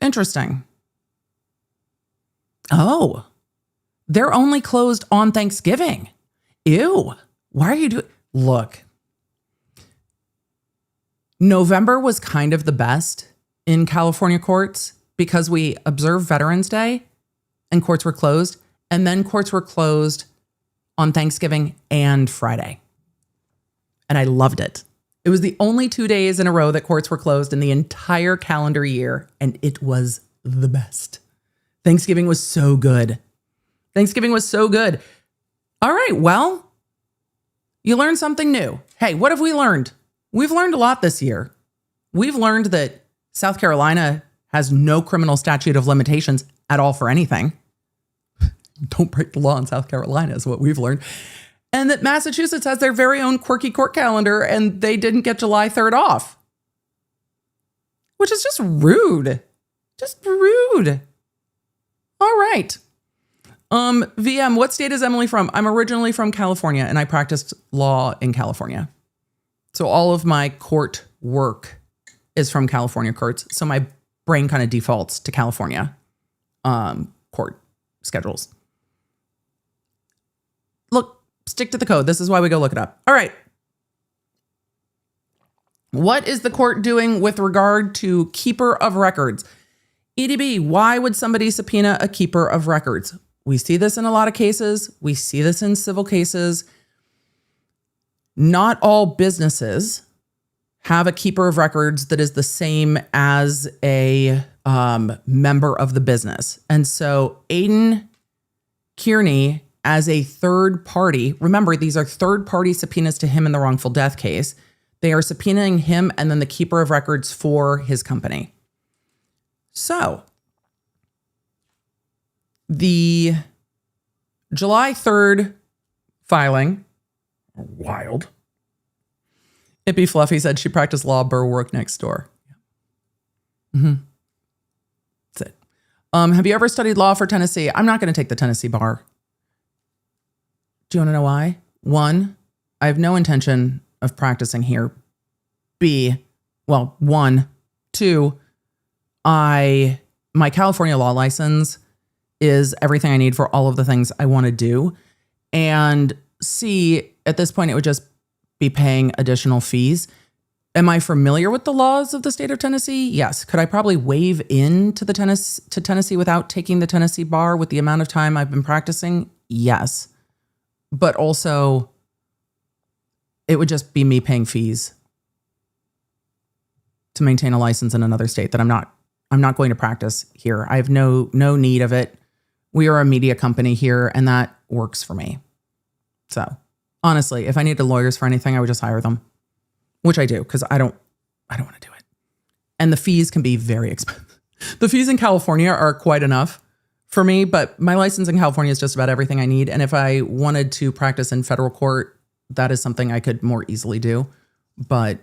Interesting. Oh, they're only closed on Thanksgiving. Ew. Why are you doing? Look, November was kind of the best in California courts because we observed Veterans Day and courts were closed. And then courts were closed on Thanksgiving and Friday. And I loved it. It was the only 2 days in a row that courts were closed in the entire calendar year. And it was the best. Thanksgiving was so good. Thanksgiving was so good. All right, well, you learned something new. Hey, what have we learned? We've learned a lot this year. We've learned that South Carolina has no criminal statute of limitations at all for anything. Don't break the law in South Carolina is what we've learned. And that Massachusetts has their very own quirky court calendar and they didn't get July 3rd off. Which is just rude. Just rude. All right. VM, what state is Emily from? I'm originally from California and I practiced law in California. So all of my court work is from California courts. So my brain kind of defaults to California court schedules. Look, stick to the code. This is why we go look it up. All right. What is the court doing with regard to keeper of records? EDB, why would somebody subpoena a keeper of records? We see this in a lot of cases. We see this in civil cases. Not all businesses have a keeper of records that is the same as a member of the business. And so Aidan Kearney, as a third party, remember, these are third party subpoenas to him in the wrongful death case. They are subpoenaing him and then the keeper of records for his company. So the July 3rd filing, wild. Hippie Fluffy said she practiced law, Burr worked next door. Mm-hmm. That's it. Have you ever studied law for Tennessee? I'm not going to take the Tennessee bar. Do you want to know why? One, I have no intention of practicing here. One. Two, my California law license is everything I need for all of the things I want to do. And C, at this point, it would just be paying additional fees. Am I familiar with the laws of the state of Tennessee? Yes. Could I probably waive in to Tennessee without taking the Tennessee bar with the amount of time I've been practicing? Yes. But also, it would just be me paying fees to maintain a license in another state that I'm not going to practice here. I have no need of it. We are a media company here, and that works for me. So honestly, if I needed lawyers for anything, I would just hire them, which I do because I don't want to do it. And the fees can be very expensive. The fees in California are quite enough for me, but my license in California is just about everything I need. And if I wanted to practice in federal court, that is something I could more easily do. But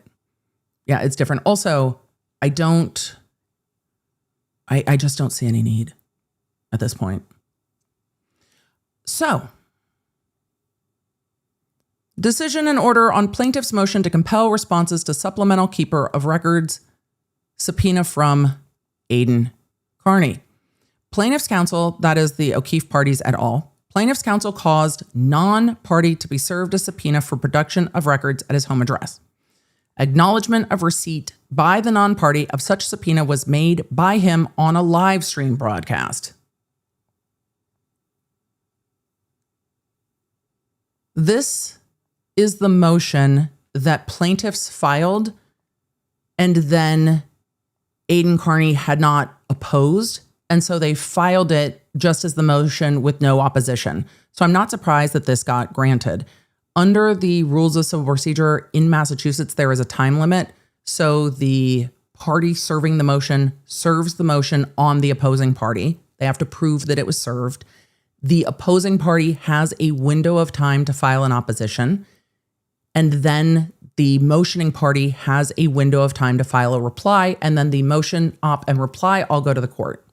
yeah, it's different. Also, I just don't see any need at this point. So, decision and order on plaintiff's motion to compel responses to supplemental keeper of records subpoena from Aidan Kearney. Plaintiff's counsel, that is the O'Keefe parties et al., plaintiff's counsel caused non-party to be served a subpoena for production of records at his home address. Acknowledgement of receipt by the non-party of such subpoena was made by him on a live stream broadcast. This is the motion that plaintiffs filed and then Aidan Kearney had not opposed. And so they filed it just as the motion with no opposition. So I'm not surprised that this got granted. Under the rules of civil procedure in Massachusetts, there is a time limit. So the party serving the motion serves the motion on the opposing party. They have to prove that it was served. The opposing party has a window of time to file an opposition. And then the motioning party has a window of time to file a reply. And then the motion, op, and reply all go to the court.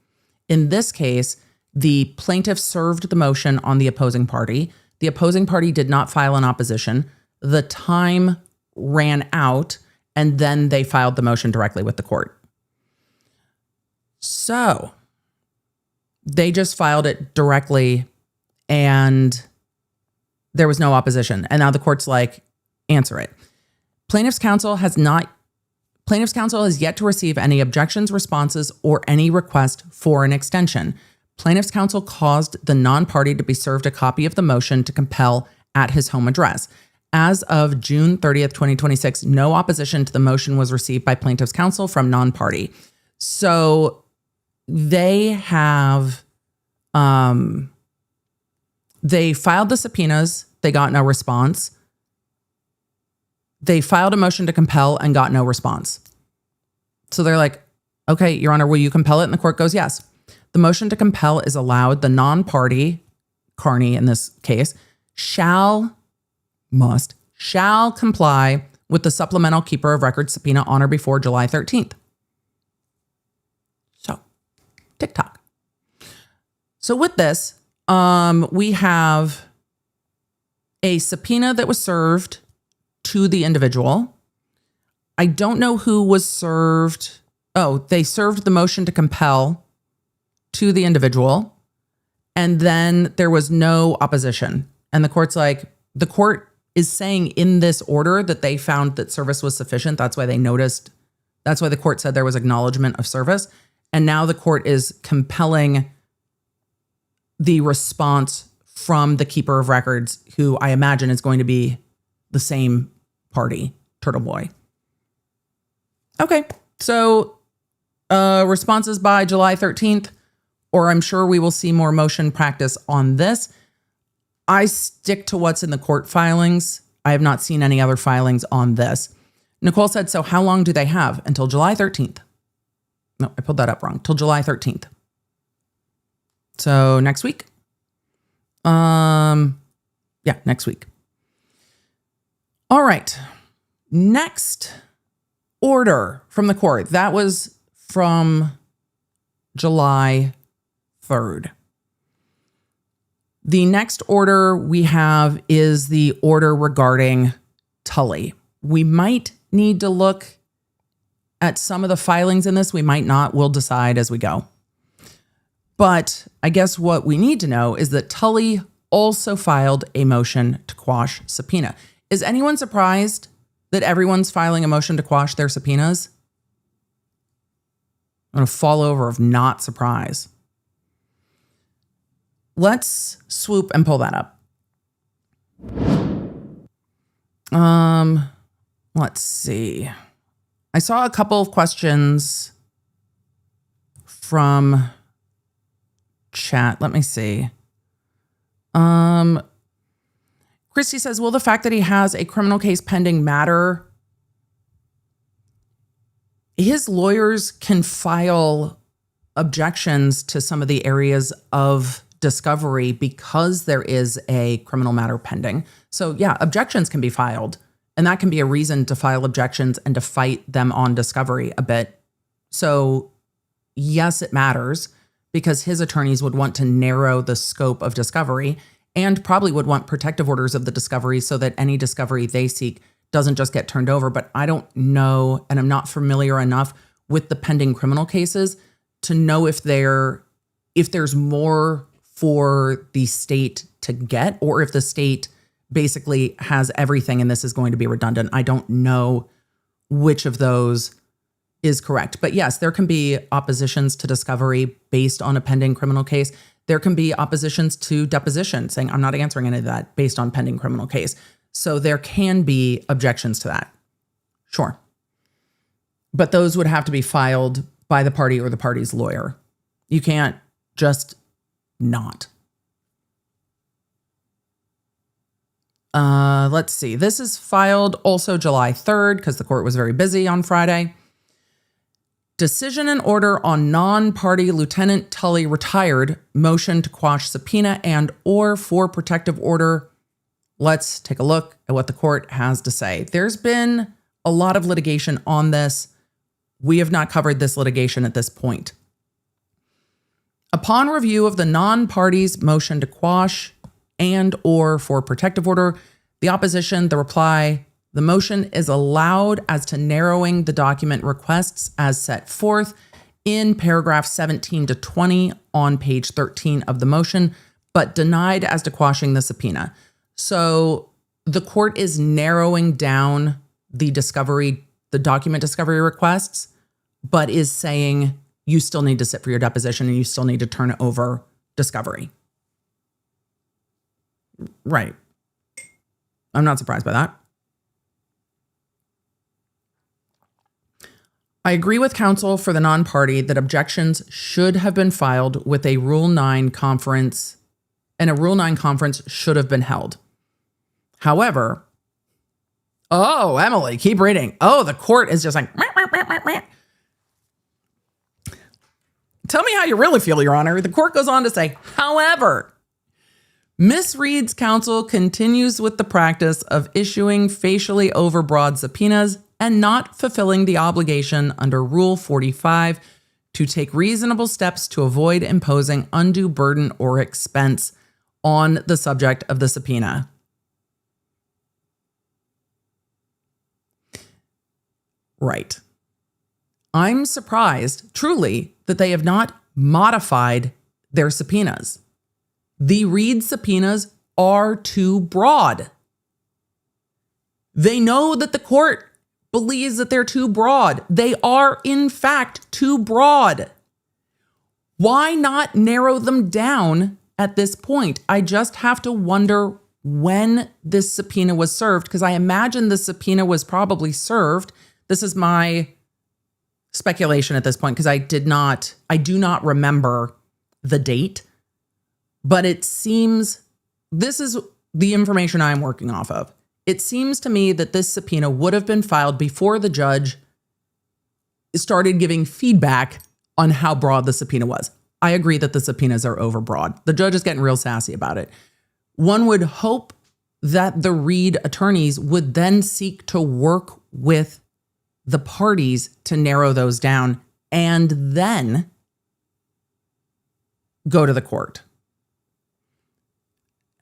In this case, the plaintiff served the motion on the opposing party. The opposing party did not file an opposition. The time ran out, and then they filed the motion directly with the court. So they just filed it directly, and there was no opposition. And now the court's like, answer it. Plaintiff's counsel has yet to receive any objections, responses, or any request for an extension. Plaintiff's counsel caused the non-party to be served a copy of the motion to compel at his home address. As of June 30th, 2026, no opposition to the motion was received by plaintiff's counsel from non-party. So they have, they filed the subpoenas. They got no response. They filed a motion to compel and got no response. So they're like, okay, Your Honor, will you compel it? And the court goes, yes. The motion to compel is allowed. The non-party, Kearney in this case, shall comply with the supplemental keeper of record subpoena on or before July 13th. So, TikTok. So with this, we have a subpoena that was served to the individual. I don't know who was served. Oh, they served the motion to compel to the individual, and then there was no opposition. And the court's like, the court is saying in this order that they found that service was sufficient. That's why they noticed. That's why the court said there was acknowledgement of service. And now the court is compelling the response from the keeper of records, who I imagine is going to be the same party, Turtle Boy. Okay, so responses by July 13th, or I'm sure we will see more motion practice on this. I stick to what's in the court filings. I have not seen any other filings on this. Nicole said, so how long do they have? Until July 13th. No, I pulled that up wrong. Till July 13th. So next week. Yeah, next week. All right. Next order from the court. That was from July 3rd. The next order we have is the order regarding Tully. We might need to look at some of the filings in this. We might not. We'll decide as we go. But I guess what we need to know is that Tully also filed a motion to quash subpoena. Is anyone surprised that everyone's filing a motion to quash their subpoenas? I'm going to fall over of not surprise. Let's swoop and pull that up. Let's see. I saw a couple of questions from chat. Let me see. Christy says, will the fact that he has a criminal case pending matter? His lawyers can file objections to some of the areas of discovery because there is a criminal matter pending. So yeah, objections can be filed, and that can be a reason to file objections and to fight them on discovery a bit. So yes, it matters, because his attorneys would want to narrow the scope of discovery and probably would want protective orders of the discovery so that any discovery they seek doesn't just get turned over. But I don't know, and I'm not familiar enough with the pending criminal cases to know if there's more for the state to get, or if the state basically has everything and this is going to be redundant. I don't know which of those is correct. But yes, there can be oppositions to discovery based on a pending criminal case. There can be oppositions to deposition saying, I'm not answering any of that based on pending criminal case. So there can be objections to that. Sure. But those would have to be filed by the party or the party's lawyer. You can't just not. Let's see. This is filed also July 3rd because the court was very busy on Friday. Decision and order on non-party Lieutenant Tully retired motion to quash subpoena and or for protective order. Let's take a look at what the court has to say. There's been a lot of litigation on this. We have not covered this litigation at this point. Upon review of the non-party's motion to quash and or for protective order. The opposition, the reply, the motion is allowed as to narrowing the document requests as set forth in paragraph 17 to 20 on page 13 of the motion, but denied as to quashing the subpoena. So the court is narrowing down the document discovery requests, but is saying you still need to sit for your deposition and you still need to turn over discovery. Right. I'm not surprised by that. I agree with counsel for the non-party that objections should have been filed with a Rule 9 conference, and a Rule 9 conference should have been held. However, oh, Emily, keep reading. Oh, the court is just like, meh, meh, meh, meh, meh. Tell me how you really feel, Your Honor. The court goes on to say, however, Ms. Reed's counsel continues with the practice of issuing facially overbroad subpoenas and not fulfilling the obligation under Rule 45 to take reasonable steps to avoid imposing undue burden or expense on the subject of the subpoena. Right. I'm surprised, truly, that they have not modified their subpoenas. The Reed subpoenas are too broad. They know that the court believes that they're too broad. They are, in fact, too broad. Why not narrow them down at this point? I just have to wonder when this subpoena was served, because I imagine the subpoena was probably served. This is my speculation at this point, because I do not remember the date, but it seems, this is the information I'm working off of. It seems to me that this subpoena would have been filed before the judge started giving feedback on how broad the subpoena was. I agree that the subpoenas are overbroad. The judge is getting real sassy about it. One would hope that the Reed attorneys would then seek to work with the parties to narrow those down and then go to the court.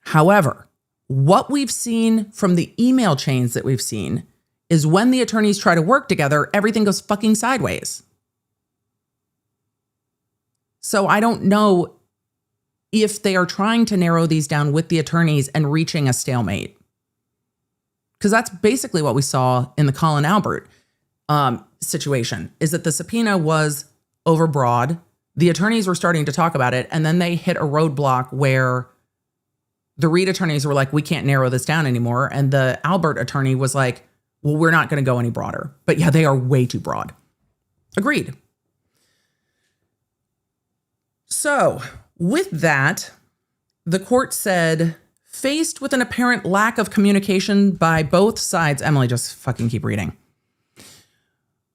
However, what we've seen from the email chains that we've seen is when the attorneys try to work together, everything goes fucking sideways. So I don't know if they are trying to narrow these down with the attorneys and reaching a stalemate. Because that's basically what we saw in the Colin Albert situation, is that the subpoena was overbroad. The attorneys were starting to talk about it, and then they hit a roadblock where the Reed attorneys were like, we can't narrow this down anymore. And the Albert attorney was like, well, we're not going to go any broader. But yeah, they are way too broad. Agreed. So with that, the court said, faced with an apparent lack of communication by both sides, Emily, just fucking keep reading.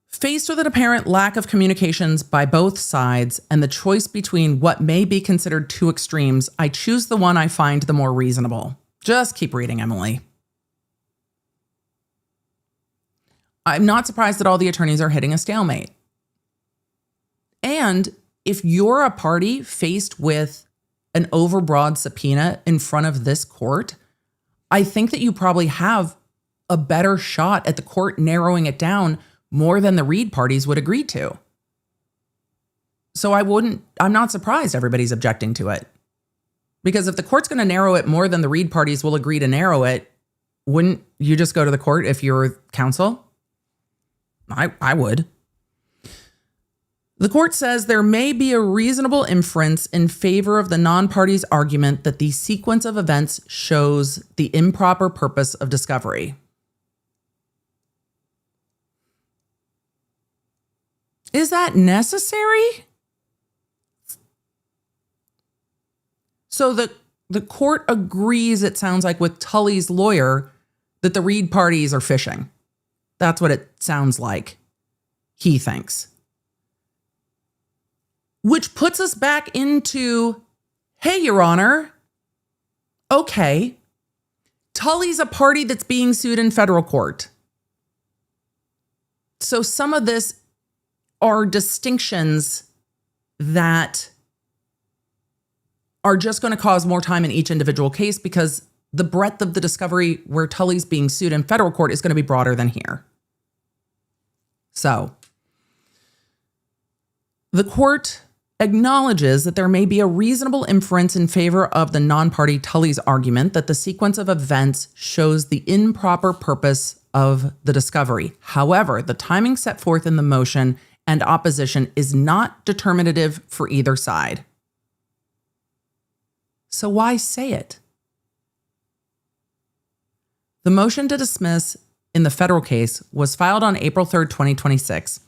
Faced with an apparent lack of communications by both sides and the choice between what may be considered two extremes, I choose the one I find the more reasonable. Just keep reading, Emily. I'm not surprised that all the attorneys are hitting a stalemate. And if you're a party faced with an overbroad subpoena in front of this court, I think that you probably have a better shot at the court narrowing it down more than the Reed parties would agree to. So I'm not surprised everybody's objecting to it. Because if the court's going to narrow it more than the Reed parties will agree to narrow it, wouldn't you just go to the court if you're counsel? I would. The court says there may be a reasonable inference in favor of the non-party's argument that the sequence of events shows the improper purpose of discovery. Is that necessary? So the court agrees, it sounds like, with Tully's lawyer that the Reed parties are fishing. That's what it sounds like he thinks. Which puts us back into, hey, Your Honor, okay, Tully's a party that's being sued in federal court. So some of this are distinctions that are just going to cause more time in each individual case because the breadth of the discovery where Tully's being sued in federal court is going to be broader than here. So the court acknowledges that there may be a reasonable inference in favor of the non-party Tully's argument that the sequence of events shows the improper purpose of the discovery. However, the timing set forth in the motion and opposition is not determinative for either side. So why say it? The motion to dismiss in the federal case was filed on April 3rd, 2026,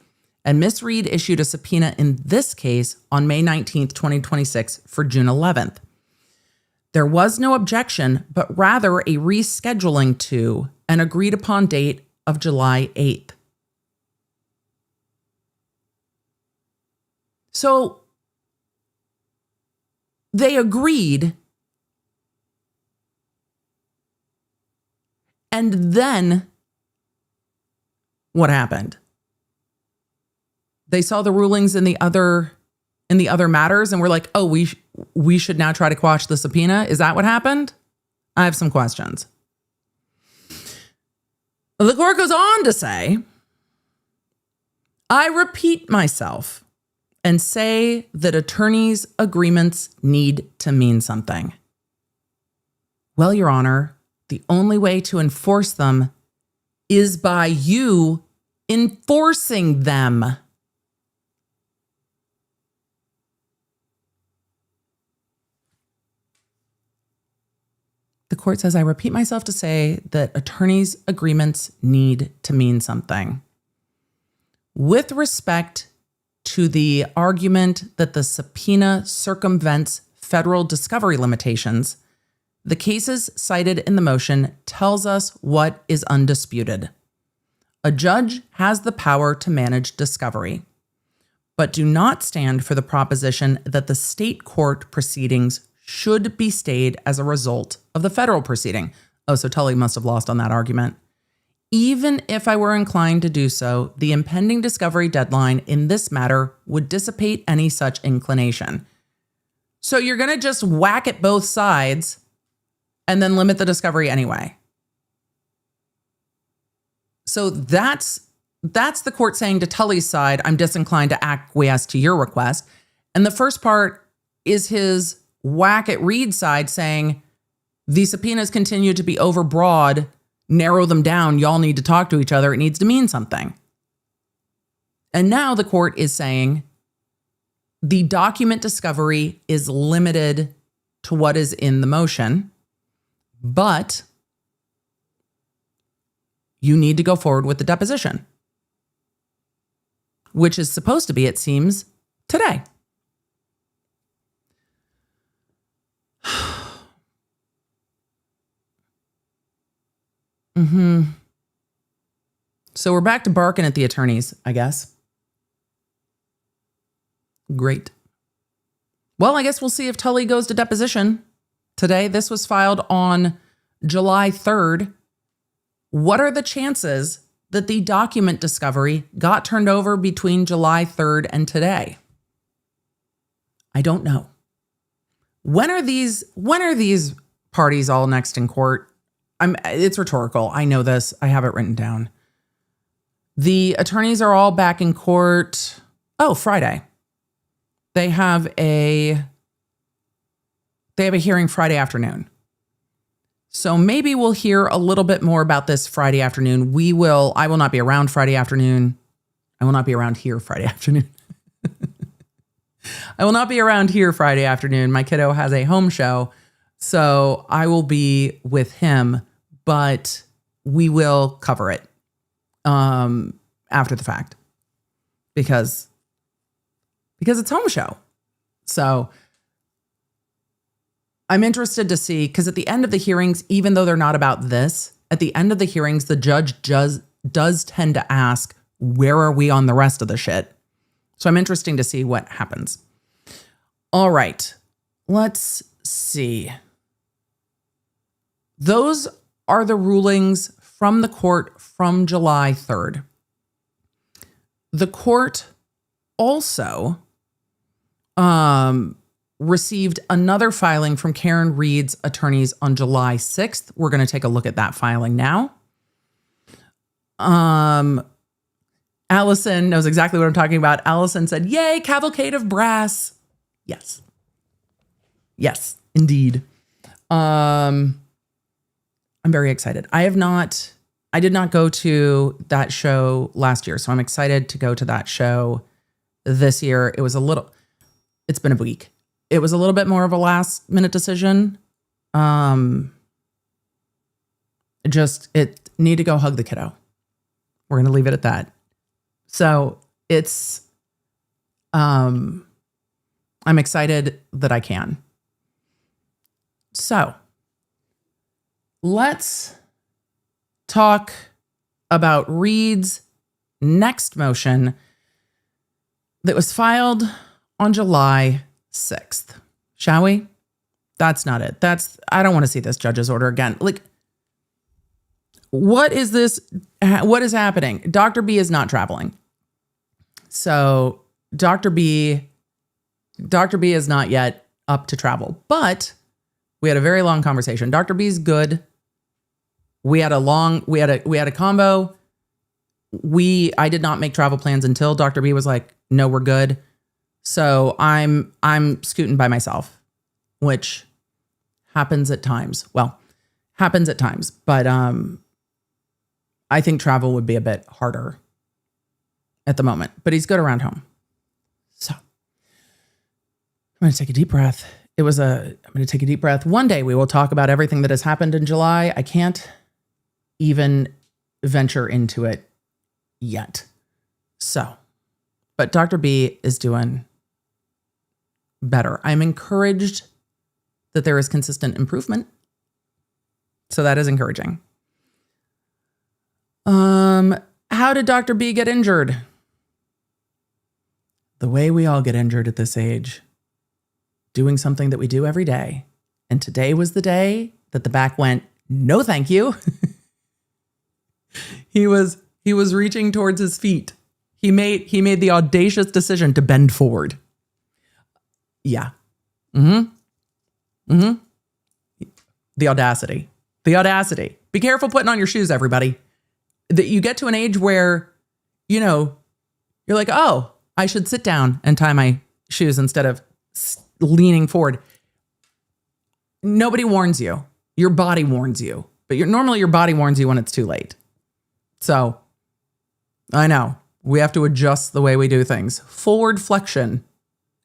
and Ms. Reed issued a subpoena in this case on May 19th, 2026 for June 11th. There was no objection, but rather a rescheduling to an agreed upon date of July 8th. So they agreed, and then what happened? They saw the rulings in the other matters and were like, oh, we should now try to quash the subpoena. Is that what happened? I have some questions. The court goes on to say, I repeat myself and say that attorneys' agreements need to mean something. Well, Your Honor, the only way to enforce them is by you enforcing them. The court says, I repeat myself to say that attorneys' agreements need to mean something. With respect to the argument that the subpoena circumvents federal discovery limitations, the cases cited in the motion tells us what is undisputed. A judge has the power to manage discovery, but do not stand for the proposition that the state court proceedings should be stayed as a result of the federal proceeding. Oh, so Tully must have lost on that argument. Even if I were inclined to do so, the impending discovery deadline in this matter would dissipate any such inclination. So you're going to just whack at both sides and then limit the discovery anyway. So that's the court saying to Tully's side, I'm disinclined to acquiesce to your request. And the first part is his whack at Reed's side saying, the subpoenas continue to be overbroad, narrow them down, y'all need to talk to each other, it needs to mean something. And now the court is saying the document discovery is limited to what is in the motion, but you need to go forward with the deposition, which is supposed to be, it seems, today. So we're back to barking at the attorneys, I guess. Great. Well, I guess we'll see if Tully goes to deposition today. This was filed on July 3rd. What are the chances that the document discovery got turned over between July 3rd and today? I don't know. When are these parties all next in court? It's rhetorical. I know this. I have it written down. The attorneys are all back in court. Oh, Friday. They have a hearing Friday afternoon. So maybe we'll hear a little bit more about this Friday afternoon. I will not be around Friday afternoon. I will not be around here Friday afternoon. I will not be around here Friday afternoon. My kiddo has a home show, so I will be with him, but we will cover it after the fact because it's home show. So I'm interested to see, because at the end of the hearings, even though they're not about this, at the end of the hearings, the judge does tend to ask, where are we on the rest of the shit? So I'm interested to see what happens. All right, let's see. Those are the rulings from the court from July 3rd. The court also received another filing from Karen Reed's attorneys on July 6th. We're going to take a look at that filing now. Allison knows exactly what I'm talking about. Allison said, "Yay, cavalcade of brass." Yes. Yes, indeed. I'm very excited. I did not go to that show last year, so I'm excited to go to that show this year. It's been a week. It was a little bit more of a last minute decision. It need to go hug the kiddo. We're going to leave it at that. So I'm excited that I can. So let's talk about Reed's next motion that was filed on July 6th. Shall we? That's not it. I don't want to see this judge's order again. Like, what is this? What is happening? Dr. B is not traveling. So Dr. B is not yet up to travel, but we had a very long conversation. Dr. B's good. We had a combo. I did not make travel plans until Dr. B was like, "No, we're good." So I'm scooting by myself, which happens at times. Well, happens at times, but I think travel would be a bit harder at the moment, but he's good around home. So I'm going to take a deep breath. I'm going to take a deep breath. One day we will talk about everything that has happened in July. I can't even venture into it yet. So, but Dr. B is doing better. I'm encouraged that there is consistent improvement. So that is encouraging. How did Dr. B get injured? The way we all get injured at this age, doing something that we do every day. And today was the day that the back went, "No, thank you." He was reaching towards his feet. He made the audacious decision to bend forward. Yeah. The audacity. Be careful putting on your shoes, everybody. That you get to an age where, you're like, "Oh, I should sit down and tie my shoes instead of leaning forward." Nobody warns you. Your body warns you. But normally your body warns you when it's too late. So I know we have to adjust the way we do things. Forward flexion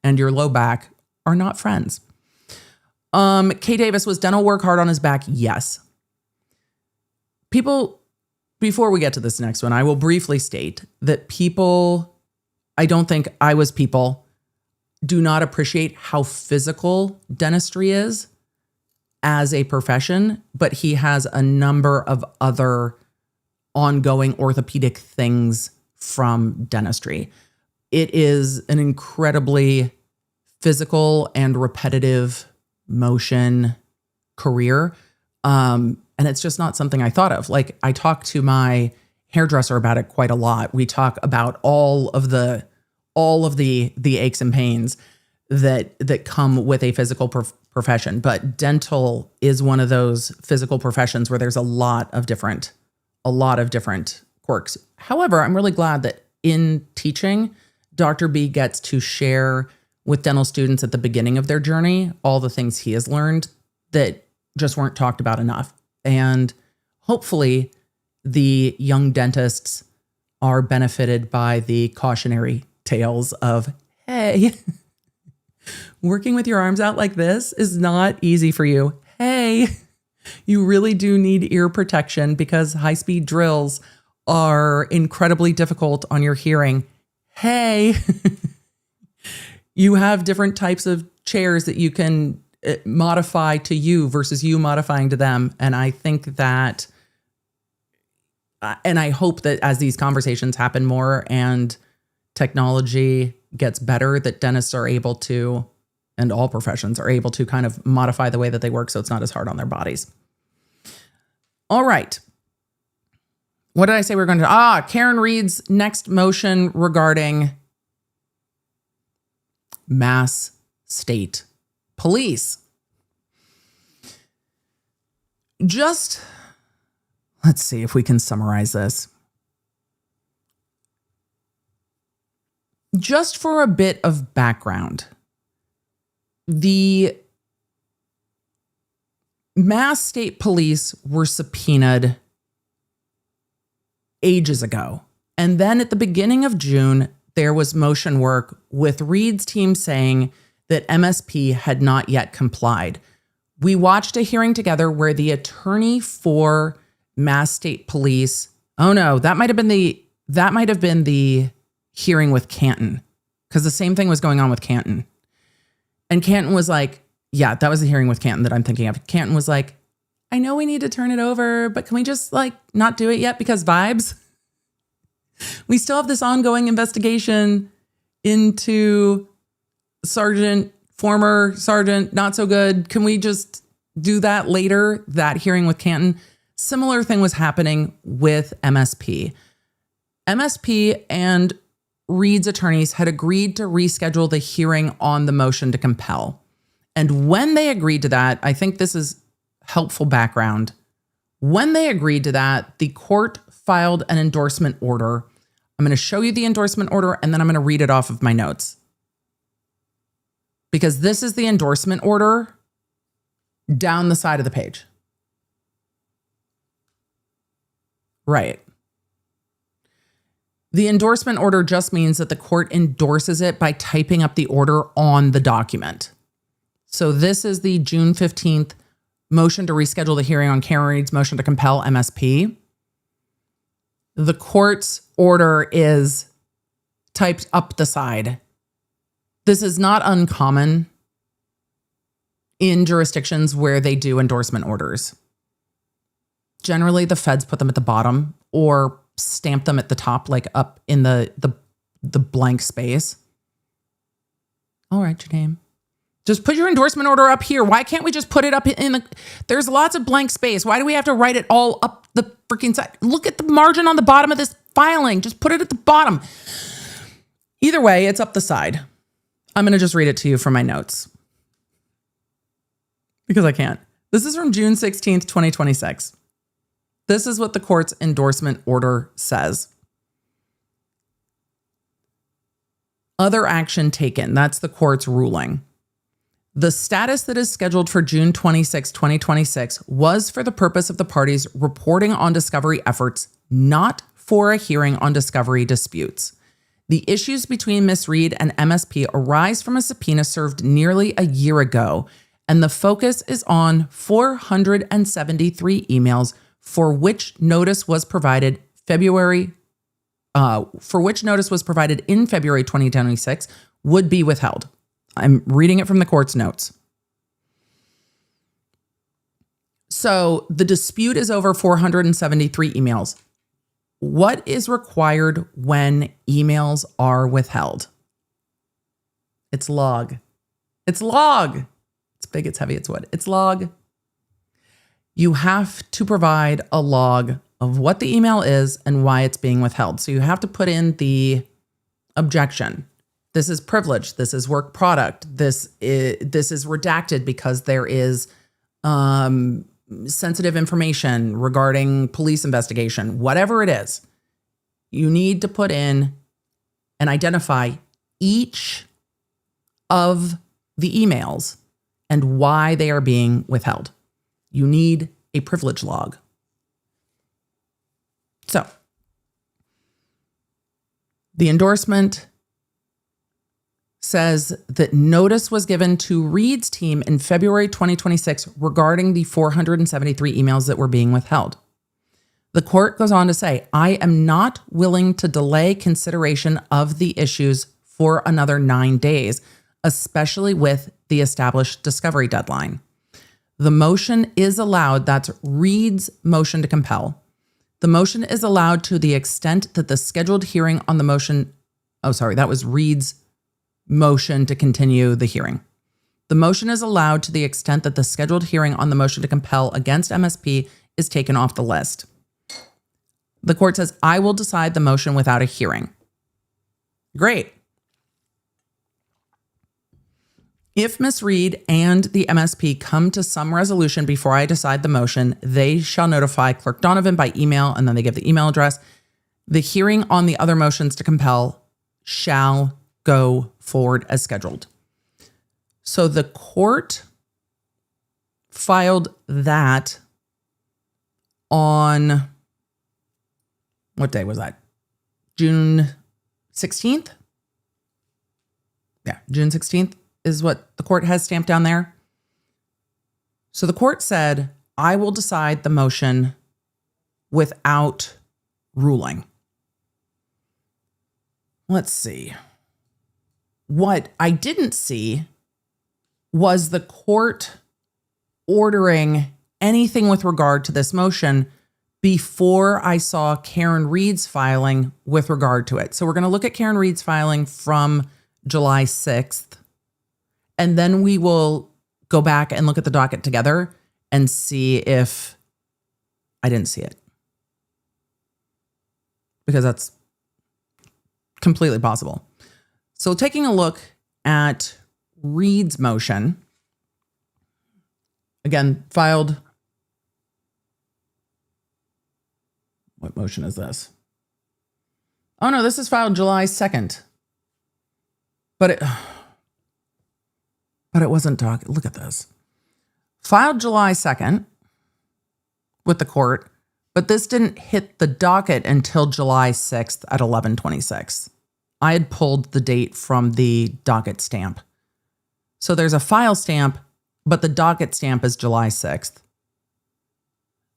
and your low back are not friends. K. Davis, was dental work hard on his back? Yes. Before we get to this next one, I will briefly state that I don't think people do not appreciate how physical dentistry is as a profession, but he has a number of other ongoing orthopedic things from dentistry. It is an incredibly physical and repetitive motion career. And it's just not something I thought of. Like, I talk to my hairdresser about it quite a lot. We talk about all of the aches and pains that come with a physical profession. But dental is one of those physical professions where there's a lot of different quirks. However, I'm really glad that in teaching, Dr. B gets to share with dental students at the beginning of their journey all the things he has learned that just weren't talked about enough. And hopefully the young dentists are benefited by the cautionary tales of, "Hey, working with your arms out like this is not easy for you. Hey, you really do need ear protection because high-speed drills are incredibly difficult on your hearing. Hey, you have different types of chairs that you can modify to you versus you modifying to them." And I think that, and I hope that as these conversations happen more and technology gets better, that dentists are able to, and all professions are able to, kind of modify the way that they work so it's not as hard on their bodies. All right. What did I say we were going to? Karen Reed's next motion regarding Mass State Police. Let's see if we can summarize this. Just for a bit of background, the Mass State Police were subpoenaed ages ago. And then at the beginning of June, there was motion work with Reed's team saying that MSP had not yet complied. We watched a hearing together where the attorney for Mass State Police, that might have been the hearing with Canton, because the same thing was going on with Canton. And Canton was like, yeah, that was the hearing with Canton that I'm thinking of. Canton was like, I know we need to turn it over, but can we just not do it yet because vibes? We still have this ongoing investigation into former sergeant, not so good. Can we just do that later? That hearing with Canton. Similar thing was happening with MSP. MSP and Reed's attorneys had agreed to reschedule the hearing on the motion to compel. And when they agreed to that, I think this is helpful background. When they agreed to that, the court filed an endorsement order. I'm going to show you the endorsement order, and then I'm going to read it off of my notes. Because this is the endorsement order down the side of the page. Right. The endorsement order just means that the court endorses it by typing up the order on the document. So this is the June 15th motion to reschedule the hearing on Kearney's motion to compel MSP. The court's order is typed up the side. This is not uncommon in jurisdictions where they do endorsement orders. Generally, the feds put them at the bottom or stamp them at the top, like up in the blank space. I'll write your name. Just put your endorsement order up here. Why can't we just put it up in the... There's lots of blank space. Why do we have to write it all up the freaking side? Look at the margin on the bottom of this filing. Just put it at the bottom. Either way, it's up the side. I'm going to just read it to you from my notes. Because I can't. This is from June 16th, 2026. This is what the court's endorsement order says. Other action taken. That's the court's ruling. The status that is scheduled for June 26, 2026 was for the purpose of the parties reporting on discovery efforts, not for a hearing on discovery disputes. The issues between Ms. Reed and MSP arise from a subpoena served nearly a year ago, and the focus is on 473 emails for which notice was provided in February 2026 would be withheld. I'm reading it from the court's notes. So the dispute is over 473 emails. What is required when emails are withheld? It's log. It's log. It's big, it's heavy, it's wood. It's log. You have to provide a log of what the email is and why it's being withheld. So you have to put in the objection. This is privileged. This is work product. This is redacted because there is sensitive information regarding police investigation. Whatever it is, you need to put in and identify each of the emails and why they are being withheld. You need a privilege log. So, the endorsement says that notice was given to Reed's team in February 2026 regarding the 473 emails that were being withheld. The court goes on to say, I am not willing to delay consideration of the issues for another 9 days, especially with the established discovery deadline. The motion is allowed, that's Reed's motion to compel. The motion is allowed to the extent that the scheduled hearing on the motion, that was Reed's motion to continue the hearing. The motion is allowed to the extent that the scheduled hearing on the motion to compel against MSP is taken off the list. The court says, I will decide the motion without a hearing. Great. If Ms. Reed and the MSP come to some resolution before I decide the motion, they shall notify Clerk Donovan by email, and then they give the email address. The hearing on the other motions to compel shall go forward as scheduled. So the court filed that on, what day was that? June 16th? Yeah, June 16th is what the court has stamped down there. So the court said, I will decide the motion without ruling. Let's see. What I didn't see was the court ordering anything with regard to this motion before I saw Karen Reed's filing with regard to it. So we're going to look at Karen Reed's filing from July 6th, and then we will go back and look at the docket together and see if I didn't see it. Because that's completely possible. So taking a look at Reed's motion, again, filed. What motion is this? Oh no, this is filed July 2nd. But it wasn't docket. Look at this. Filed July 2nd with the court, but this didn't hit the docket until July 6th at 11:26. I had pulled the date from the docket stamp. So there's a file stamp, but the docket stamp is July 6th.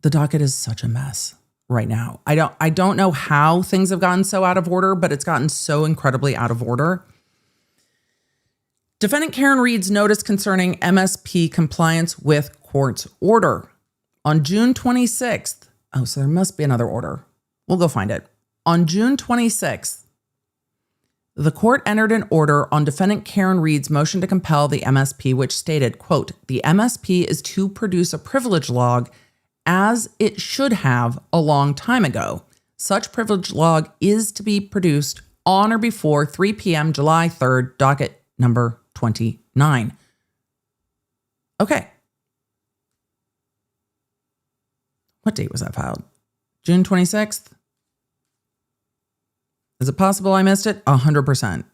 The docket is such a mess right now. I don't know how things have gotten so out of order, but it's gotten so incredibly out of order. Defendant Karen Reed's notice concerning MSP compliance with court's order. On June 26th, oh, so there must be another order. We'll go find it. On June 26th, the court entered an order on defendant Karen Reed's motion to compel the MSP, which stated, quote, the MSP is to produce a privilege log as it should have a long time ago. Such privilege log is to be produced on or before 3 p.m. July 3rd, docket number 29. Okay. What date was that filed? June 26th? Is it possible I missed it? 100%.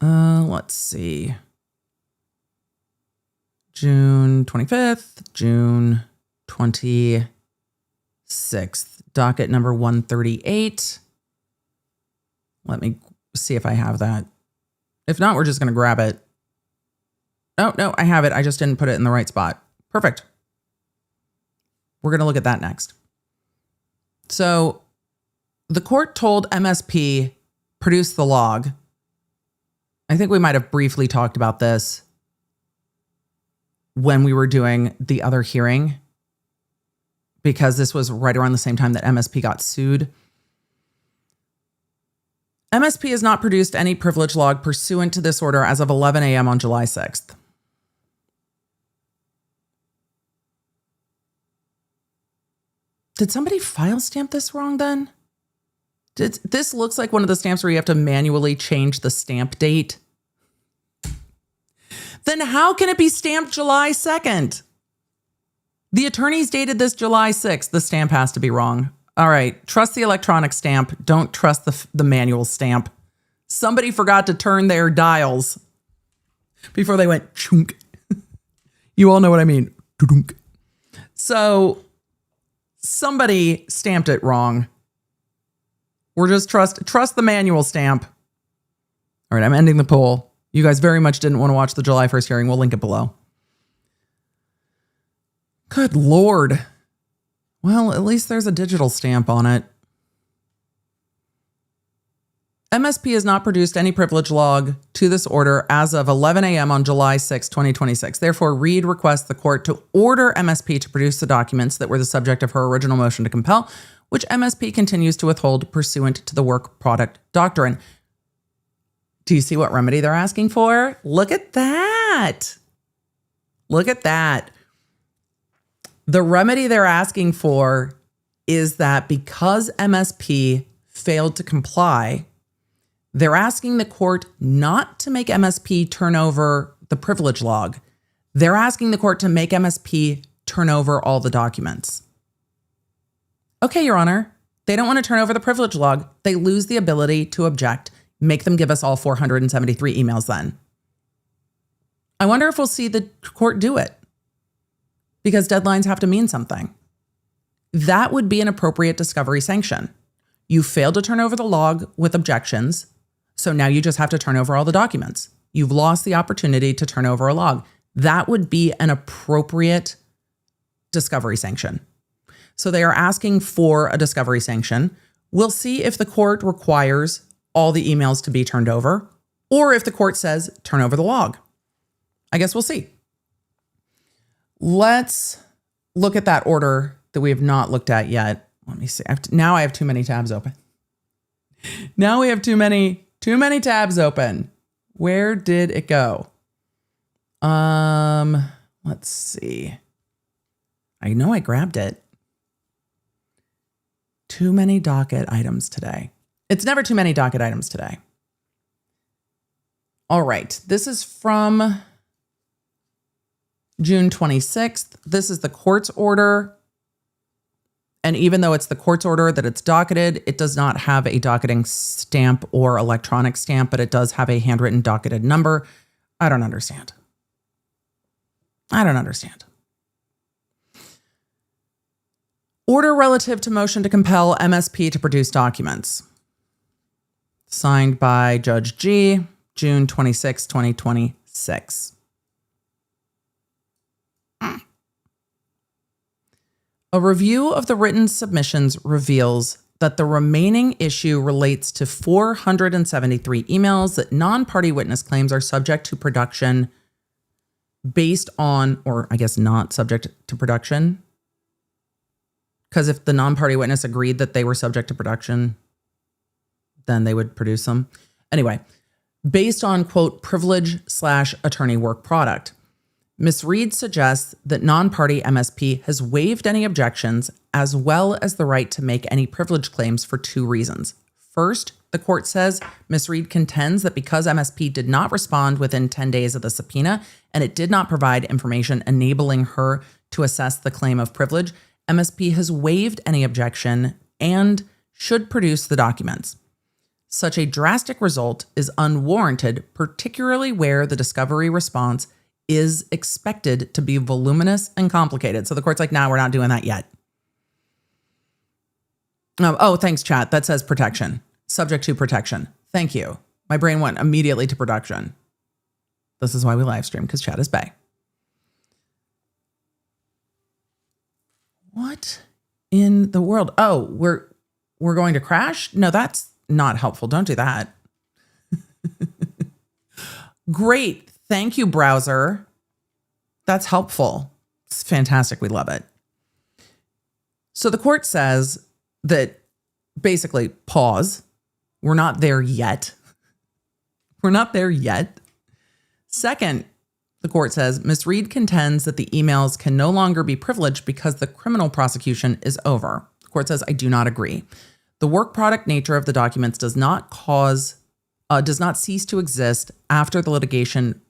Let's see. June 25th, June 26th, docket number 138. Let me see if I have that. If not, we're just going to grab it. Oh, no, I have it. I just didn't put it in the right spot. Perfect. We're going to look at that next. So the court told MSP, produce the log. I think we might have briefly talked about this when we were doing the other hearing, because this was right around the same time that MSP got sued. MSP has not produced any privilege log pursuant to this order as of 11 a.m. on July 6th. Did somebody file stamp this wrong then? This looks like one of the stamps where you have to manually change the stamp date. Then how can it be stamped July 2nd? The attorneys dated this July 6th. The stamp has to be wrong. All right, trust the electronic stamp. Don't trust the manual stamp. Somebody forgot to turn their dials before they went chunk. You all know what I mean. So somebody stamped it wrong. We're just trust the manual stamp. All right, I'm ending the poll. You guys very much didn't want to watch the July 1st hearing. We'll link it below. Good Lord. Well, at least there's a digital stamp on it. MSP has not produced any privilege log to this order as of 11 a.m. on July 6, 2026. Therefore, Reed requests the court to order MSP to produce the documents that were the subject of her original motion to compel, which MSP continues to withhold pursuant to the work product doctrine. Do you see what remedy they're asking for? Look at that. Look at that. The remedy they're asking for is that because MSP failed to comply, They're asking the court not to make MSP turn over the privilege log. They're asking the court to make MSP turn over all the documents. Okay, Your Honor, they don't want to turn over the privilege log. They lose the ability to object. Make them give us all 473 emails then. I wonder if we'll see the court do it, because deadlines have to mean something. That would be an appropriate discovery sanction. You failed to turn over the log with objections, so now you just have to turn over all the documents. You've lost the opportunity to turn over a log. That would be an appropriate discovery sanction. So they are asking for a discovery sanction. We'll see if the court requires all the emails to be turned over, or if the court says, turn over the log. I guess we'll see. Let's look at that order that we have not looked at yet. Let me see. Now I have too many tabs open. Now we have too many tabs open. Where did it go? Let's see. I know I grabbed it. Too many docket items today. It's never too many docket items today. All right. This is from June 26th. This is the court's order. And even though it's the court's order that it's docketed, it does not have a docketing stamp or electronic stamp, but it does have a handwritten docketed number. I don't understand. Order relative to motion to compel MSP to produce documents. Signed by Judge G, June 26, 2026. A review of the written submissions reveals that the remaining issue relates to 473 emails that non-party witness claims are subject to production based on, or I guess not subject to production. Because if the non-party witness agreed that they were subject to production, then they would produce them. Anyway, based on, quote, privilege/attorney work product. Ms. Reed suggests that non-party MSP has waived any objections as well as the right to make any privilege claims for two reasons. First, the court says Ms. Reed contends that because MSP did not respond within 10 days of the subpoena and it did not provide information enabling her to assess the claim of privilege, MSP has waived any objection and should produce the documents. Such a drastic result is unwarranted, particularly where the discovery response is expected to be voluminous and complicated. So the court's like, nah, we're not doing that yet. Oh, thanks, chat. That says protection. Subject to protection. Thank you. My brain went immediately to production. This is why we live stream, because chat is bae. What in the world? Oh, we're going to crash? No, that's not helpful. Don't do that. Great. Thank you, browser. That's helpful. It's fantastic. We love it. So the court says that basically, pause. We're not there yet. Second, the court says Ms. Reed contends that the emails can no longer be privileged because the criminal prosecution is over. The court says, I do not agree. The work product nature of the documents does not cease to exist after the litigation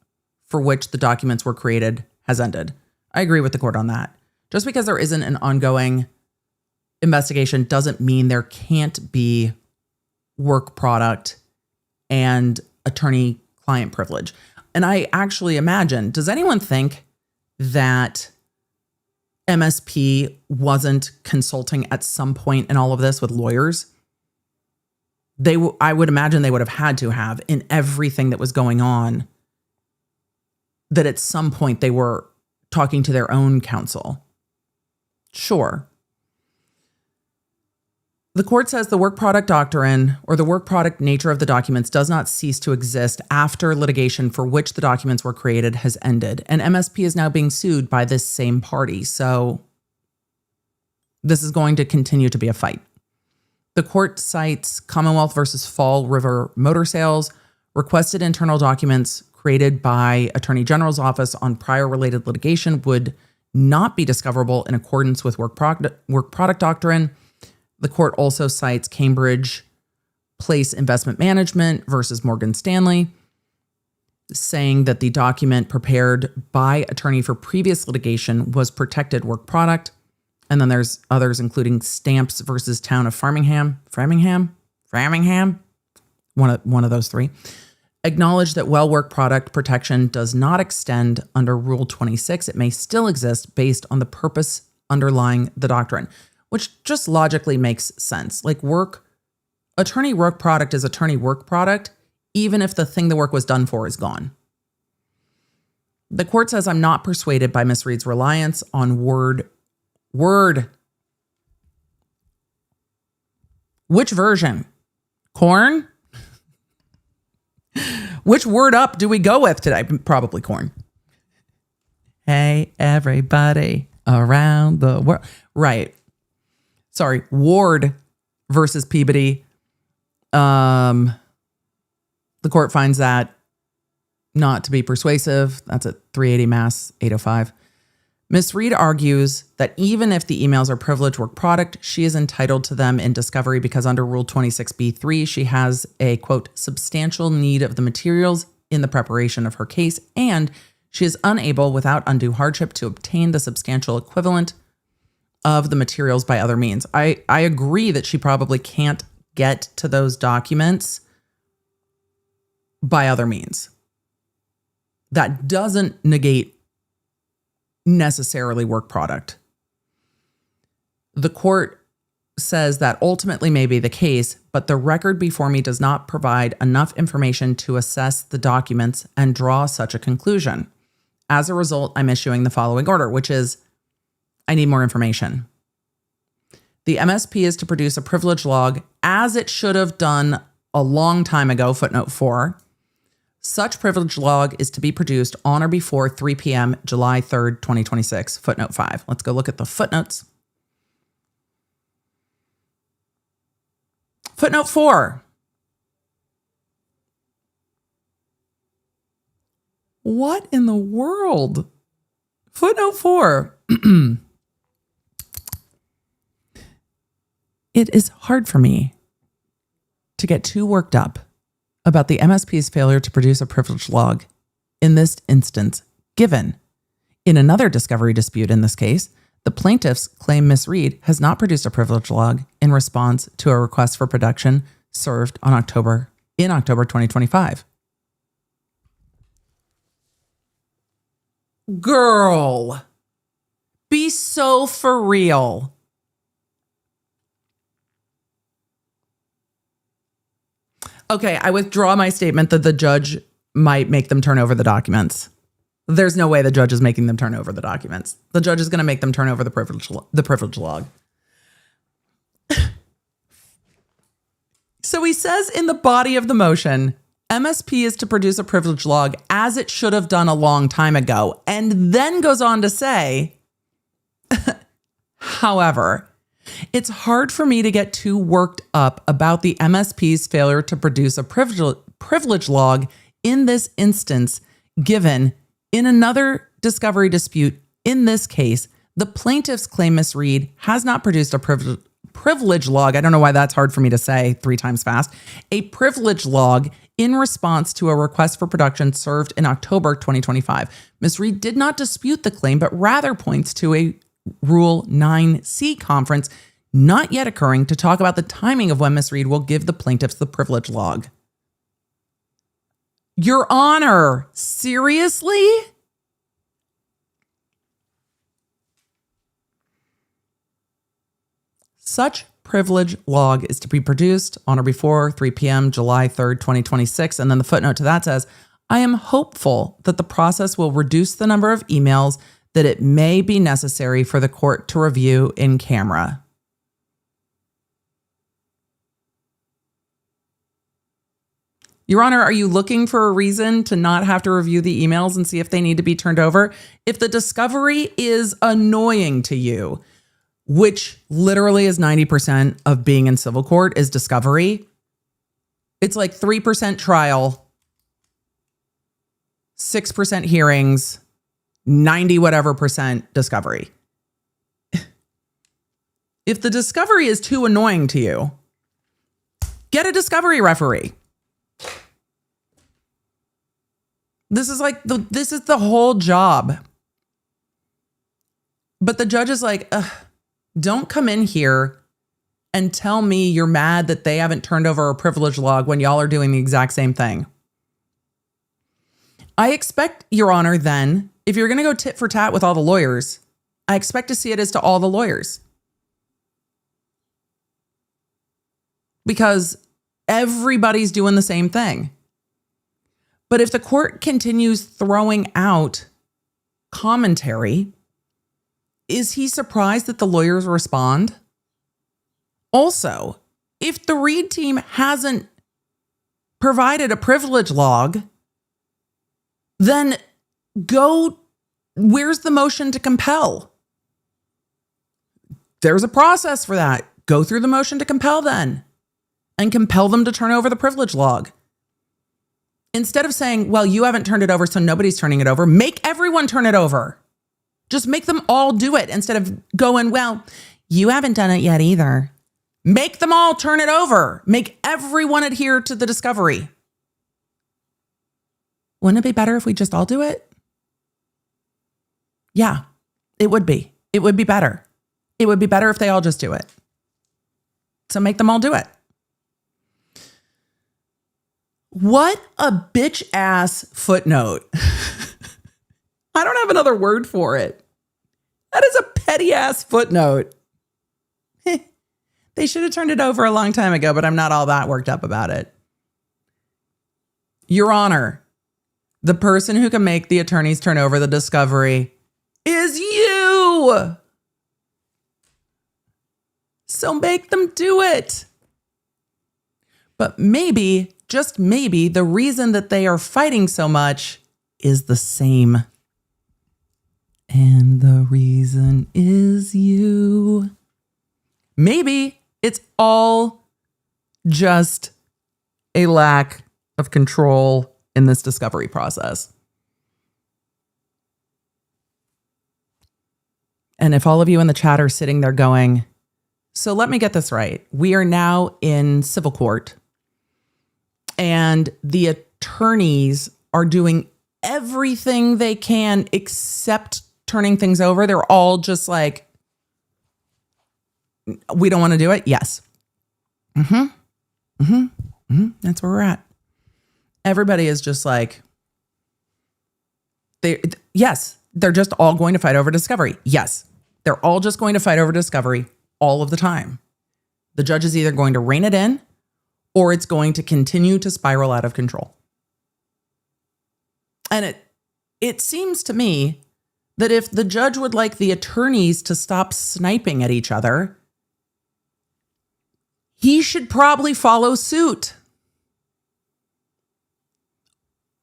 for which the documents were created has ended. I agree with the court on that. Just because there isn't an ongoing investigation doesn't mean there can't be work product and attorney-client privilege. And I actually imagine, does anyone think that MSP wasn't consulting at some point in all of this with lawyers? I would imagine they would have had to have in everything that was going on, that at some point they were talking to their own counsel. Sure. The court says the work product doctrine or the work product nature of the documents does not cease to exist after litigation for which the documents were created has ended. And MSP is now being sued by this same party. So this is going to continue to be a fight. The court cites Commonwealth versus Fall River Motor Sales, requested internal documents created by Attorney General's office on prior related litigation would not be discoverable in accordance with work product doctrine. The court also cites Cambridge Place Investment Management versus Morgan Stanley, saying that the document prepared by attorney for previous litigation was protected work product. And then there's others, including Stamps versus Town of Framingham, one of those three. Acknowledge that work product protection does not extend under Rule 26. It may still exist based on the purpose underlying the doctrine, which just logically makes sense. Like attorney work product is attorney work product, even if the thing the work was done for is gone. The court says, I'm not persuaded by Ms. Reed's reliance on word. Which version? Corn? Which word up do we go with today? Probably corn. Hey, everybody around the world. Right. Sorry. Ward versus Peabody. The court finds that not to be persuasive. That's at 380 Mass 805. Ms. Reed argues that even if the emails are privileged work product, she is entitled to them in discovery because under Rule 26b3, she has a, quote, substantial need of the materials in the preparation of her case, and she is unable, without undue hardship, to obtain the substantial equivalent of the materials by other means. I agree that she probably can't get to those documents by other means. That doesn't negate necessarily work product. The court says that ultimately may be the case, but the record before me does not provide enough information to assess the documents and draw such a conclusion. As a result, I'm issuing the following order, which is, I need more information. The MSP is to produce a privilege log as it should have done a long time ago, footnote 4. Such privilege log is to be produced on or before 3 p.m. July 3rd, 2026, footnote 5. Let's go look at the footnotes. Footnote 4. What in the world? Footnote 4. It is hard for me to get too worked up about the MSP's failure to produce a privilege log in this instance, given in another discovery dispute in this case, the plaintiffs claim Ms. Reed has not produced a privilege log in response to a request for production served in October 2025. Girl, be so for real. Okay, I withdraw my statement that the judge might make them turn over the documents. There's no way the judge is making them turn over the documents. The judge is going to make them turn over the privilege log. So he says in the body of the motion, MSP is to produce a privilege log as it should have done a long time ago, and then goes on to say, however, it's hard for me to get too worked up about the MSP's failure to produce a privilege log in this instance, given in another discovery dispute in this case, the plaintiffs claim Ms. Reed has not produced a privilege log. I don't know why that's hard for me to say 3 times fast. A privilege log in response to a request for production served in October 2025. Ms. Reed did not dispute the claim, but rather points to a Rule 9C conference not yet occurring to talk about the timing of when Ms. Reed will give the plaintiffs the privilege log. Your Honor, seriously? Such privilege log is to be produced on or before 3 p.m. July 3rd, 2026. And then the footnote to that says, I am hopeful that the process will reduce the number of emails that it may be necessary for the court to review in camera. Your Honor, are you looking for a reason to not have to review the emails and see if they need to be turned over? If the discovery is annoying to you, which literally is 90% of being in civil court is discovery, it's like 3% trial, 6% hearings, 90 whatever percent discovery. If the discovery is too annoying to you, Get a discovery referee. This is the whole job. But the judge is like, don't come in here and tell me you're mad that they haven't turned over a privilege log when y'all are doing the exact same thing. I expect, Your Honor, then, if you're going to go tit for tat with all the lawyers, I expect to see it as to all the lawyers. Because everybody's doing the same thing. But if the court continues throwing out commentary, is he surprised that the lawyers respond? Also, if the Reed team hasn't provided a privilege log, then where's the motion to compel? There's a process for that. Go through the motion to compel then and compel them to turn over the privilege log. Instead of saying, well, you haven't turned it over, so nobody's turning it over, make everyone turn it over. Just make them all do it instead of going, well, you haven't done it yet either. Make them all turn it over. Make everyone adhere to the discovery. Wouldn't it be better if we just all do it? Yeah, it would be. It would be better. It would be better if they all just do it. So make them all do it. What a bitch ass footnote. I don't have another word for it. That is a petty ass footnote. They should have turned it over a long time ago, but I'm not all that worked up about it. Your Honor, the person who can make the attorneys turn over the discovery is you. So make them do it. But maybe, just maybe, the reason that they are fighting so much is the same. And the reason is you. Maybe it's all just a lack of control in this discovery process. And if all of you in the chat are sitting there going, so let me get this right. We are now in civil court and the attorneys are doing everything they can except turning things over. They're all just like, we don't want to do it. Yes. That's where we're at. Everybody is just like, yes, they're just all going to fight over discovery. Yes. They're all just going to fight over discovery all of the time. The judge is either going to rein it in or it's going to continue to spiral out of control. And it seems to me that if the judge would like the attorneys to stop sniping at each other, he should probably follow suit.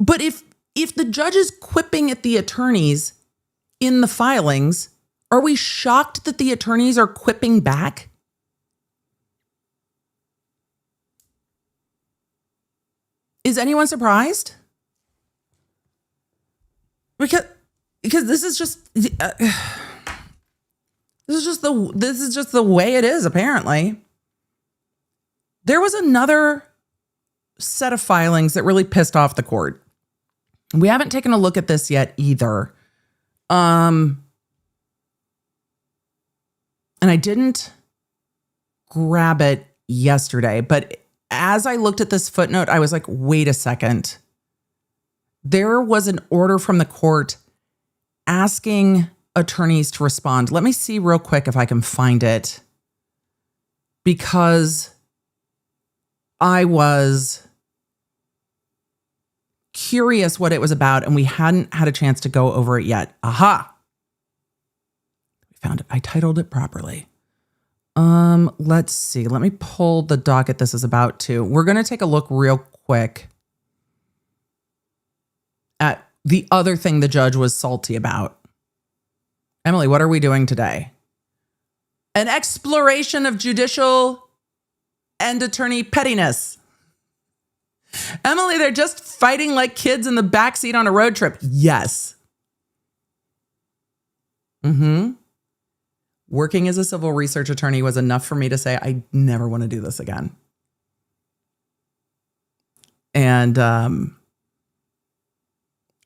But if the judge is quipping at the attorneys in the filings, are we shocked that the attorneys are quipping back? Is anyone surprised? Because this is just the way it is, apparently. There was another set of filings that really pissed off the court. We haven't taken a look at this yet either. And I didn't grab it yesterday, but as I looked at this footnote, I was like, wait a second. There was an order from the court asking attorneys to respond. Let me see real quick if I can find it, because I was curious what it was about and we hadn't had a chance to go over it yet. Aha. We found it. I titled it properly. Let's see. Let me pull the docket this is about too. We're going to take a look real quick at the other thing the judge was salty about. Emily, what are we doing today? An exploration of judicial and attorney pettiness. Emily, they're just fighting like kids in the backseat on a road trip. Yes. Working as a civil research attorney was enough for me to say, I never want to do this again. And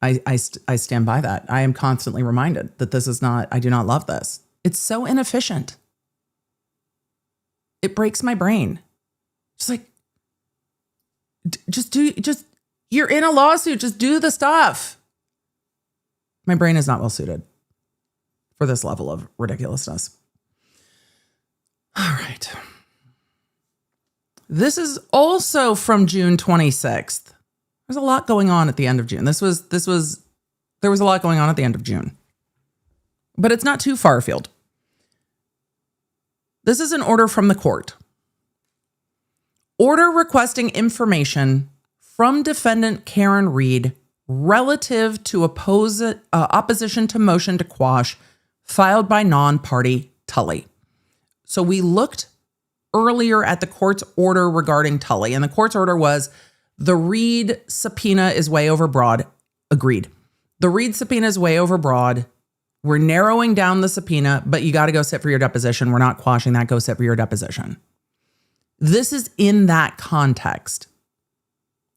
I stand by that. I am constantly reminded that this is not, I do not love this. It's so inefficient. It breaks my brain. Just like, you're in a lawsuit, just do the stuff. My brain is not well suited for this level of ridiculousness. All right. This is also from June 26th. There's a lot going on at the end of June. There was a lot going on at the end of June. But it's not too far afield. This is an order from the court. Order requesting information from defendant Karen Reed relative to opposition to motion to quash filed by non-party Tully. So we looked earlier at the court's order regarding Tully, and the court's order was the Reed subpoena is way overbroad. Agreed. The Reed subpoena is way overbroad. We're narrowing down the subpoena, but you got to go sit for your deposition. We're not quashing that. Go sit for your deposition. This is in that context.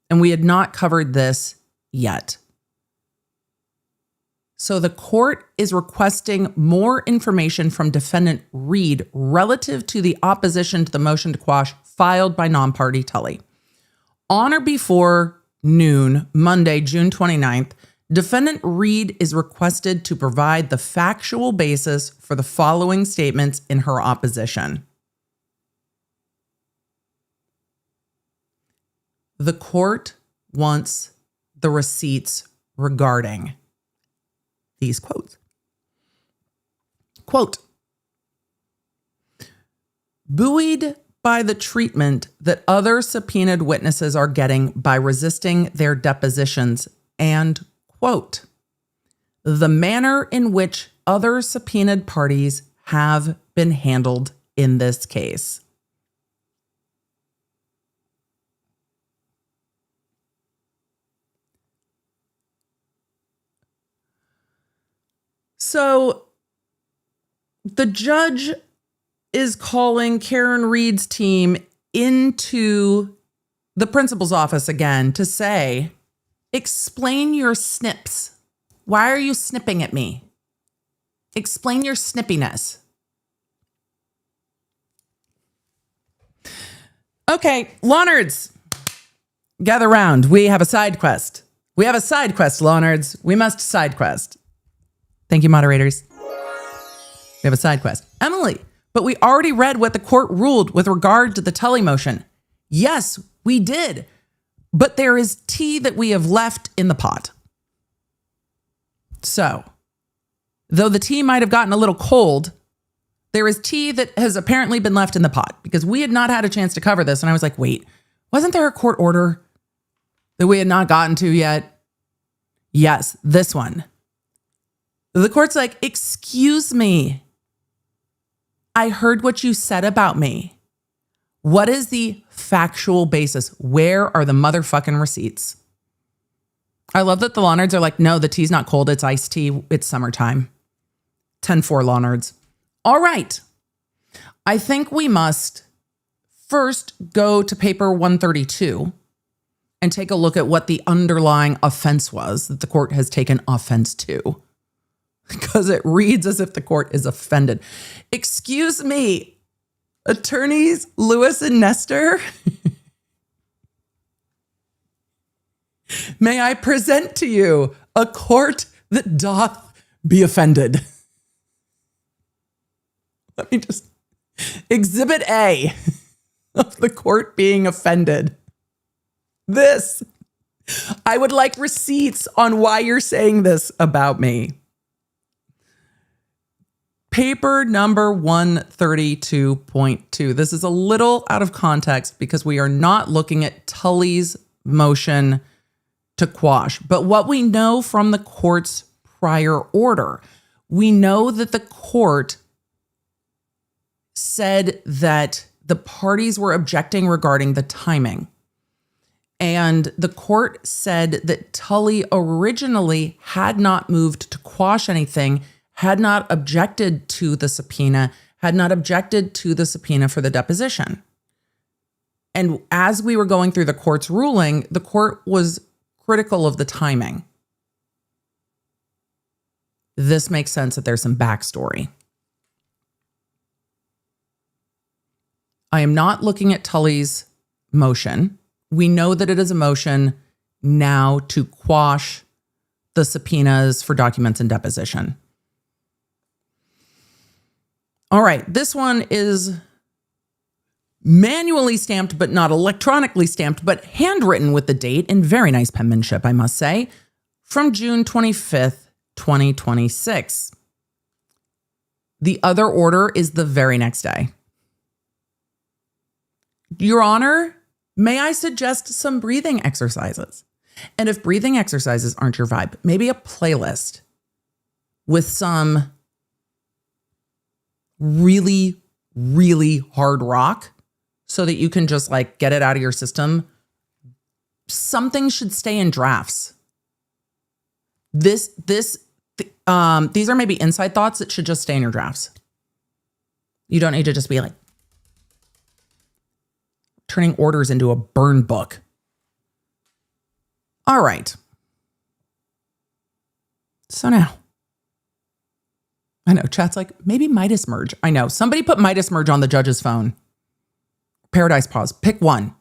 And we had not covered this yet. So the court is requesting more information from defendant Reed relative to the opposition to the motion to quash filed by non-party Tully. On or before noon, Monday, June 29th, defendant Reed is requested to provide the factual basis for the following statements in her opposition. The court wants the receipts regarding these quotes. Quote, buoyed by the treatment that other subpoenaed witnesses are getting by resisting their depositions and, quote, the manner in which other subpoenaed parties have been handled in this case. So the judge is calling Karen Reed's team into the principal's office again to say, explain your snips. Why are you snipping at me? Explain your snippiness. Okay, law nerds, gather round. We have a side quest. We have a side quest, law nerds. We must side quest. Thank you, moderators. We have a side quest. Emily, but we already read what the court ruled with regard to the Tully motion. Yes, we did. But there is tea that we have left in the pot. So, though the tea might have gotten a little cold, there is tea that has apparently been left in the pot because we had not had a chance to cover this. And I was like, wait, wasn't there a court order that we had not gotten to yet? Yes, this one. The court's like, excuse me. I heard what you said about me. What is the factual basis? Where are the motherfucking receipts? I love that the law nerds are like, no, the tea's not cold. It's iced tea. It's summertime. 10-4 law nerds. All right. I think we must first go to paper 132 and take a look at what the underlying offense was that the court has taken offense to. Because it reads as if the court is offended. Excuse me, attorneys Lewis and Nestor. May I present to you a court that doth be offended. Let me just, Exhibit A of the court being offended. This, I would like receipts on why you're saying this about me. Paper number 132.2. This is a little out of context because we are not looking at Tully's motion to quash. But what we know from the court's prior order, we know that the court said that the parties were objecting regarding the timing. And the court said that Tully originally had not moved to quash anything, had not objected to the subpoena, had not objected to the subpoena for the deposition. And as we were going through the court's ruling, the court was critical of the timing. This makes sense that there's some backstory. I am not looking at Tully's motion. We know that it is a motion now to quash the subpoenas for documents and deposition. All right, this one is manually stamped, but not electronically stamped, but handwritten with the date in very nice penmanship, I must say, from June 25th, 2026. The other order is the very next day. Your Honor, may I suggest some breathing exercises? And if breathing exercises aren't your vibe, maybe a playlist with some really, really hard rock so that you can just like get it out of your system. Something should stay in drafts. These are maybe inside thoughts that should just stay in your drafts. You don't need to just be like turning orders into a burn book. All right. So now, I know chat's like, maybe Midas Merge. I know. Somebody put Midas Merge on the judge's phone. Paradise Pause. Pick one.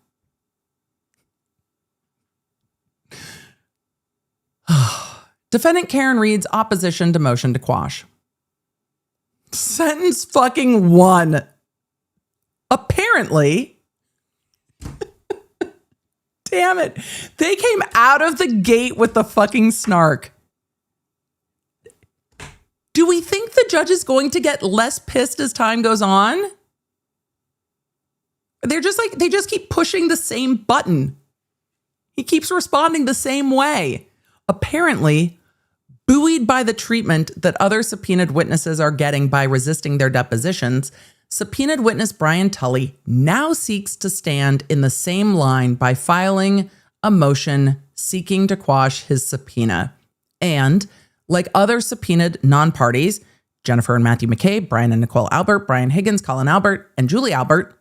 Defendant Karen Reed's opposition to motion to quash. Sentence fucking 1. Apparently, damn it, they came out of the gate with the fucking snark. Do we think the judge is going to get less pissed as time goes on? They're just like, they just keep pushing the same button. He keeps responding the same way. Apparently, buoyed by the treatment that other subpoenaed witnesses are getting by resisting their depositions, subpoenaed witness Brian Tully now seeks to stand in the same line by filing a motion seeking to quash his subpoena. And like other subpoenaed non-parties, Jennifer and Matthew McCabe, Brian and Nicole Albert, Brian Higgins, Colin Albert, and Julie Albert,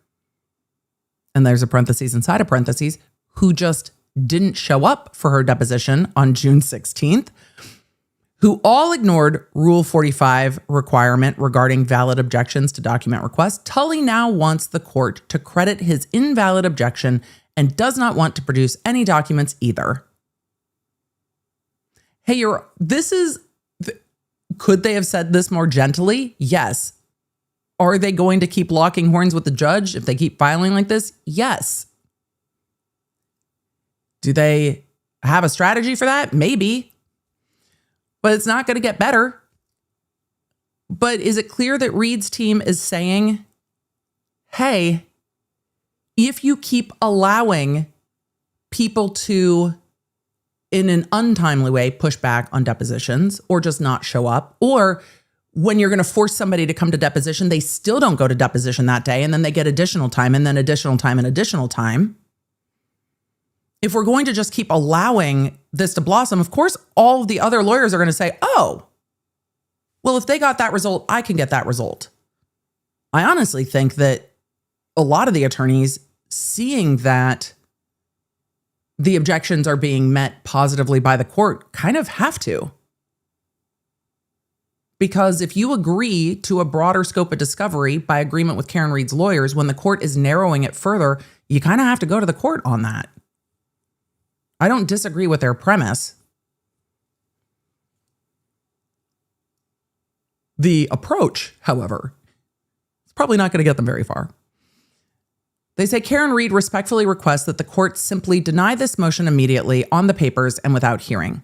and there's a parentheses inside a parentheses, who just didn't show up for her deposition on June 16th, who all ignored Rule 45 requirement regarding valid objections to document requests, Tully now wants the court to credit his invalid objection and does not want to produce any documents either. Hey, could they have said this more gently? Yes. Are they going to keep locking horns with the judge if they keep filing like this? Yes. Do they have a strategy for that? Maybe. But it's not going to get better. But is it clear that Reed's team is saying, hey, if you keep allowing people to, in an untimely way, push back on depositions or just not show up, or when you're going to force somebody to come to deposition, they still don't go to deposition that day, and then they get additional time and then additional time and additional time. If we're going to just keep allowing this to blossom, of course, all of the other lawyers are going to say, oh, well, if they got that result, I can get that result. I honestly think that a lot of the attorneys, seeing that the objections are being met positively by the court, kind of have to. Because if you agree to a broader scope of discovery by agreement with Karen Reed's lawyers, when the court is narrowing it further, you kind of have to go to the court on that. I don't disagree with their premise. The approach, however, is probably not going to get them very far. They say Karen Reed respectfully requests that the court simply deny this motion immediately on the papers and without hearing.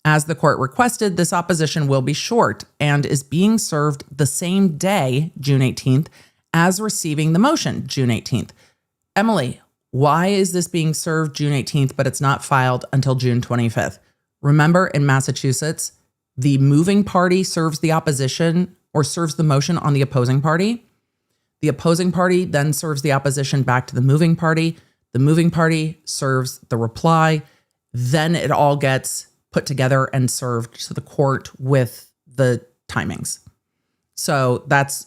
As the court requested, this opposition will be short and is being served the same day, June 18th, as receiving the motion, June 18th. Emily, why is this being served June 18th, but it's not filed until June 25th? Remember, in Massachusetts, the moving party serves the opposition or serves the motion on the opposing party. The opposing party then serves the opposition back to the moving party. The moving party serves the reply. Then it all gets put together and served to the court with the timings. So that's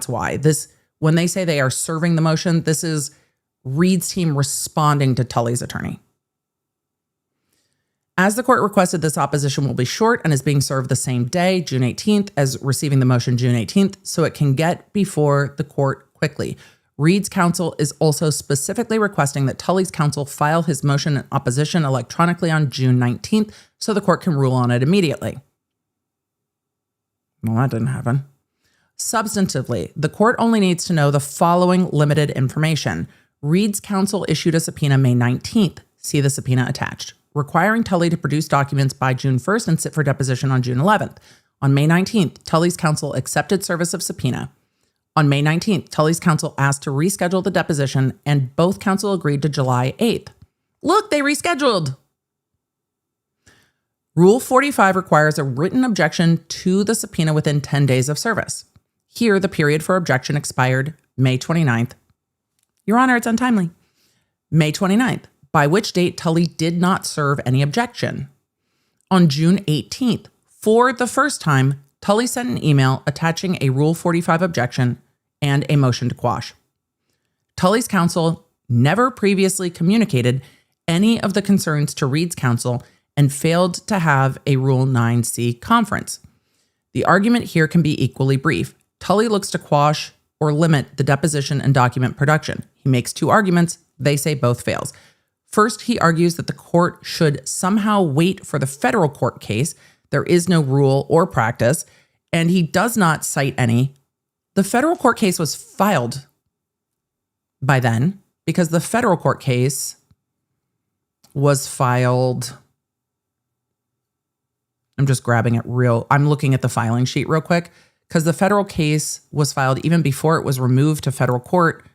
why this, when they say they are serving the motion, this is Reed's team responding to Tully's attorney. As the court requested, this opposition will be short and is being served the same day, June 18th, as receiving the motion June 18th, so it can get before the court quickly. Reed's counsel is also specifically requesting that Tully's counsel file his motion in opposition electronically on June 19th so the court can rule on it immediately. Well, that didn't happen. Substantively, the court only needs to know the following limited information. Reed's counsel issued a subpoena May 19th. See the subpoena attached, requiring Tully to produce documents by June 1st and sit for deposition on June 11th. On May 19th, Tully's counsel accepted service of subpoena. On May 19th, Tully's counsel asked to reschedule the deposition, and both counsel agreed to July 8th. Look, they rescheduled. Rule 45 requires a written objection to the subpoena within 10 days of service. Here, the period for objection expired May 29th. Your Honor, it's untimely. May 29th, by which date Tully did not serve any objection. On June 18th, for the first time, Tully sent an email attaching a Rule 45 objection and a motion to quash. Tully's counsel never previously communicated any of the concerns to Reed's counsel and failed to have a Rule 9c conference. The argument here can be equally brief. Tully looks to quash or limit the deposition and document production. He makes two arguments. They say both fails. First, he argues that the court should somehow wait for the federal court case. There is no rule or practice, and he does not cite any. The federal court case was filed by then because the federal court case was filed. I'm just grabbing it I'm looking at the filing sheet real quick because the federal case was filed even before it was removed to federal court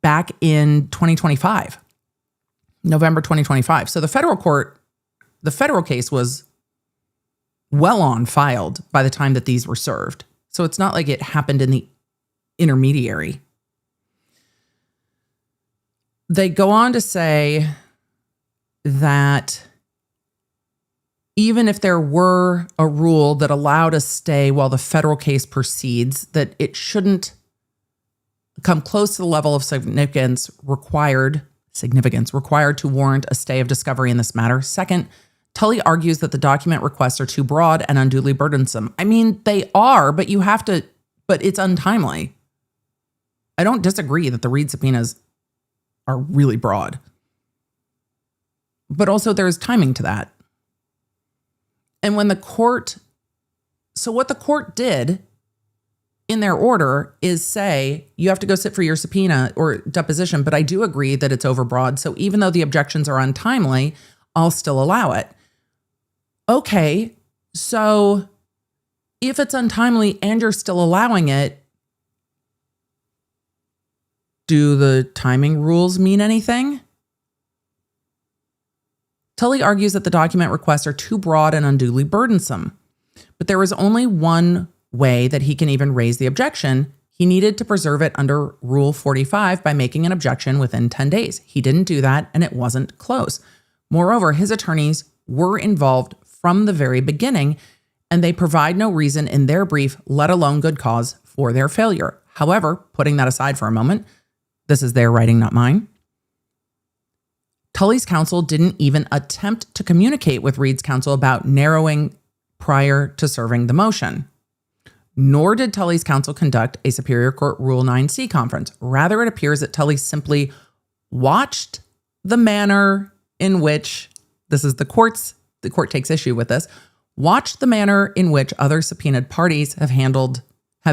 back in 2025, November 2025. So the federal case was well on filed by the time that these were served. So it's not like it happened in the intermediary. They go on to say that even if there were a rule that allowed a stay while the federal case proceeds, that it shouldn't come close to the level of significance required to warrant a stay of discovery in this matter. Second, Tully argues that the document requests are too broad and unduly burdensome. I mean, they are, but it's untimely. I don't disagree that the Reed subpoenas are really broad. But also there's timing to that. And what the court did in their order is say, you have to go sit for your subpoena or deposition, but I do agree that it's overbroad. So even though the objections are untimely, I'll still allow it. Okay, so if it's untimely and you're still allowing it, do the timing rules mean anything? Tully argues that the document requests are too broad and unduly burdensome, but there was only one way that he can even raise the objection. He needed to preserve it under Rule 45 by making an objection within 10 days. He didn't do that, and it wasn't close. Moreover, his attorneys were involved from the very beginning, and they provide no reason in their brief, let alone good cause, for their failure. However, putting that aside for a moment, this is their writing, not mine. Tully's counsel didn't even attempt to communicate with Reed's counsel about narrowing prior to serving the motion. Nor did Tully's counsel conduct a Superior Court Rule 9c conference. Rather, it appears that Tully simply watched the manner in which, the court takes issue with this, watched the manner in which other subpoenaed parties have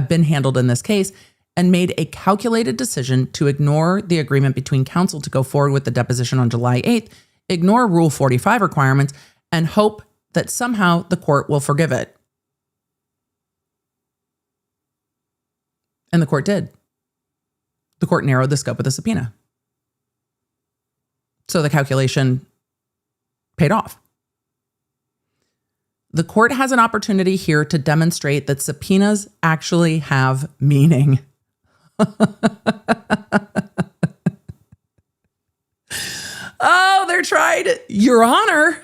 been handled in this case, and made a calculated decision to ignore the agreement between counsel to go forward with the deposition on July 8th, ignore Rule 45 requirements, and hope that somehow the court will forgive it. And the court did. The court narrowed the scope of the subpoena. So the calculation paid off. The court has an opportunity here to demonstrate that subpoenas actually have meaning. Oh, they're trying to, Your Honor,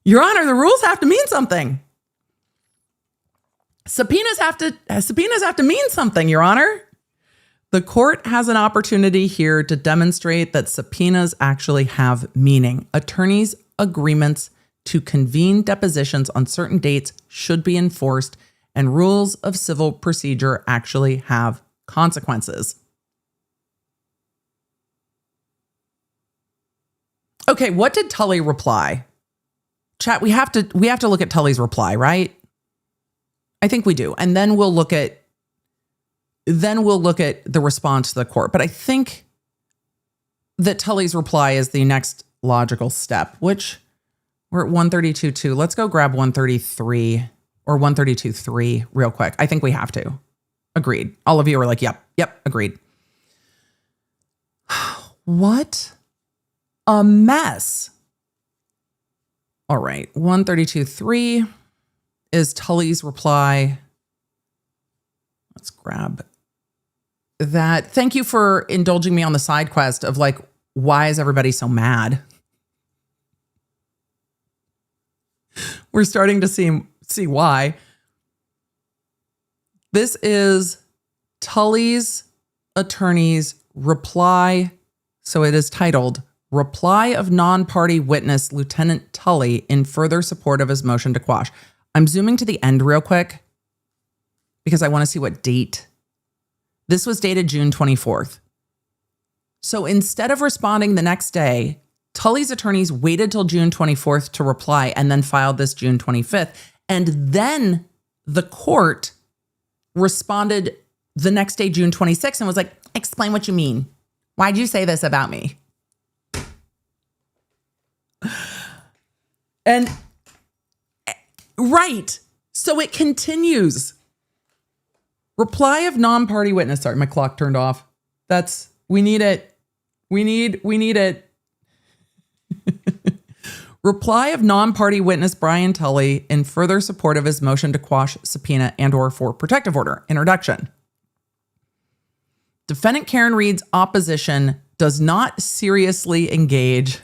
the rules have to mean something. Subpoenas have to mean something, Your Honor. The court has an opportunity here to demonstrate that subpoenas actually have meaning. Attorneys' agreements to convene depositions on certain dates should be enforced, and rules of civil procedure actually have consequences. Okay, what did Tully reply? Chat, we have to look at Tully's reply, right? I think we do. And then we'll look at the response to the court. But I think that Tully's reply is the next logical step, which we're at 132.2. Let's go grab 133 or 132.3 real quick. I think we have to. Agreed. All of you are like, yep, agreed. What a mess. All right. 132.3 is Tully's reply. Let's grab that. Thank you for indulging me on the side quest of like, why is everybody so mad? We're starting to see why. This is Tully's attorney's reply. So it is titled, Reply of Non-Party Witness Lieutenant Tully in further support of his motion to quash. I'm zooming to the end real quick because I want to see what date. This was dated June 24th. So instead of responding the next day, Tully's attorneys waited till June 24th to reply and then filed this June 25th. And then the court responded the next day, June 26th, and was like, explain what you mean. Why'd you say this about me? And right. So it continues. Reply of non-party witness. Sorry, my clock turned off. We need it. We need it. Reply of non-party witness Brian Tully in further support of his motion to quash subpoena and/or for protective order. Introduction. Defendant Karen Reed's opposition does not seriously engage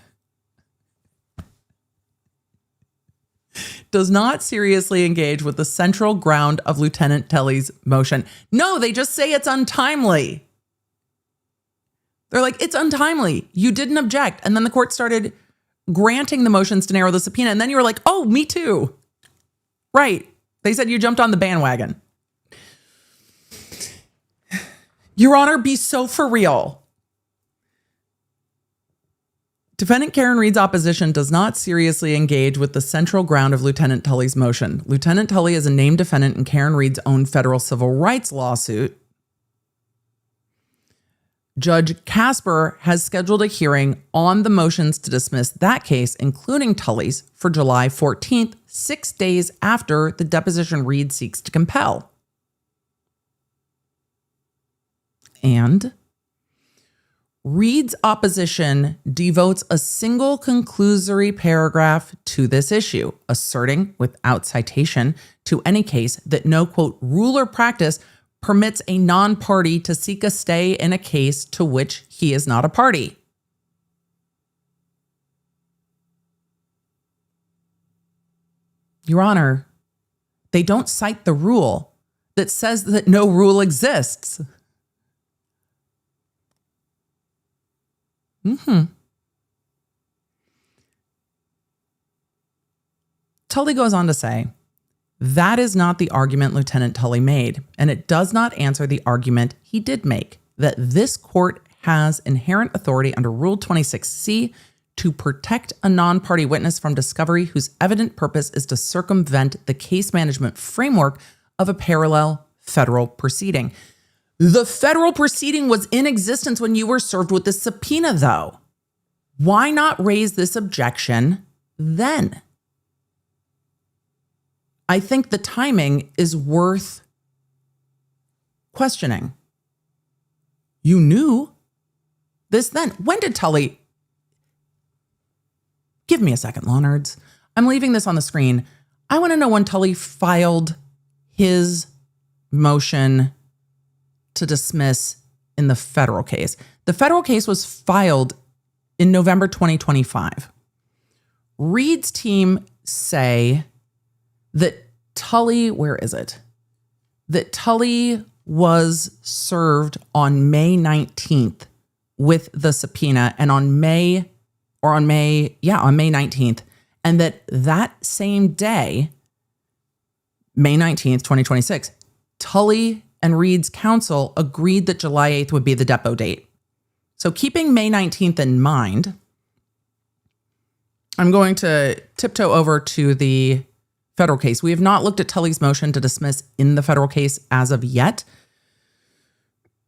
with the central ground of Lieutenant Tully's motion. No, they just say it's untimely. They're like, it's untimely. You didn't object. And then the court started granting the motions to narrow the subpoena. And then you were like, oh, me too. Right. They said you jumped on the bandwagon. Your Honor, be so for real. Defendant Karen Reed's opposition does not seriously engage with the central ground of Lieutenant Tully's motion. Lieutenant Tully is a named defendant in Karen Reed's own federal civil rights lawsuit. Judge Casper has scheduled a hearing on the motions to dismiss that case, including Tully's, for July 14th, 6 days after the deposition Reed seeks to compel. And Reed's opposition devotes a single conclusory paragraph to this issue, asserting without citation to any case that no, quote, rule or practice permits a non-party to seek a stay in a case to which he is not a party. Your Honor, they don't cite the rule that says that no rule exists. Tully goes on to say, that is not the argument Lieutenant Tully made, and it does not answer the argument he did make, that this court has inherent authority under Rule 26C to protect a non-party witness from discovery whose evident purpose is to circumvent the case management framework of a parallel federal proceeding. The federal proceeding was in existence when you were served with the subpoena, though. Why not raise this objection then? I think the timing is worth questioning. You knew this then. When did Tully? Give me a second, law nerds. I'm leaving this on the screen. I want to know when Tully filed his motion to dismiss in the federal case. The federal case was filed in November 2025. Reed's team say that Tully, where is it? That Tully was served on May 19th with the subpoena, and on May 19th, and that same day, May 19th, 2026, Tully and Reed's counsel agreed that July 8th would be the depo date. So keeping May 19th in mind, I'm going to tiptoe over to the federal case. We have not looked at Tully's motion to dismiss in the federal case as of yet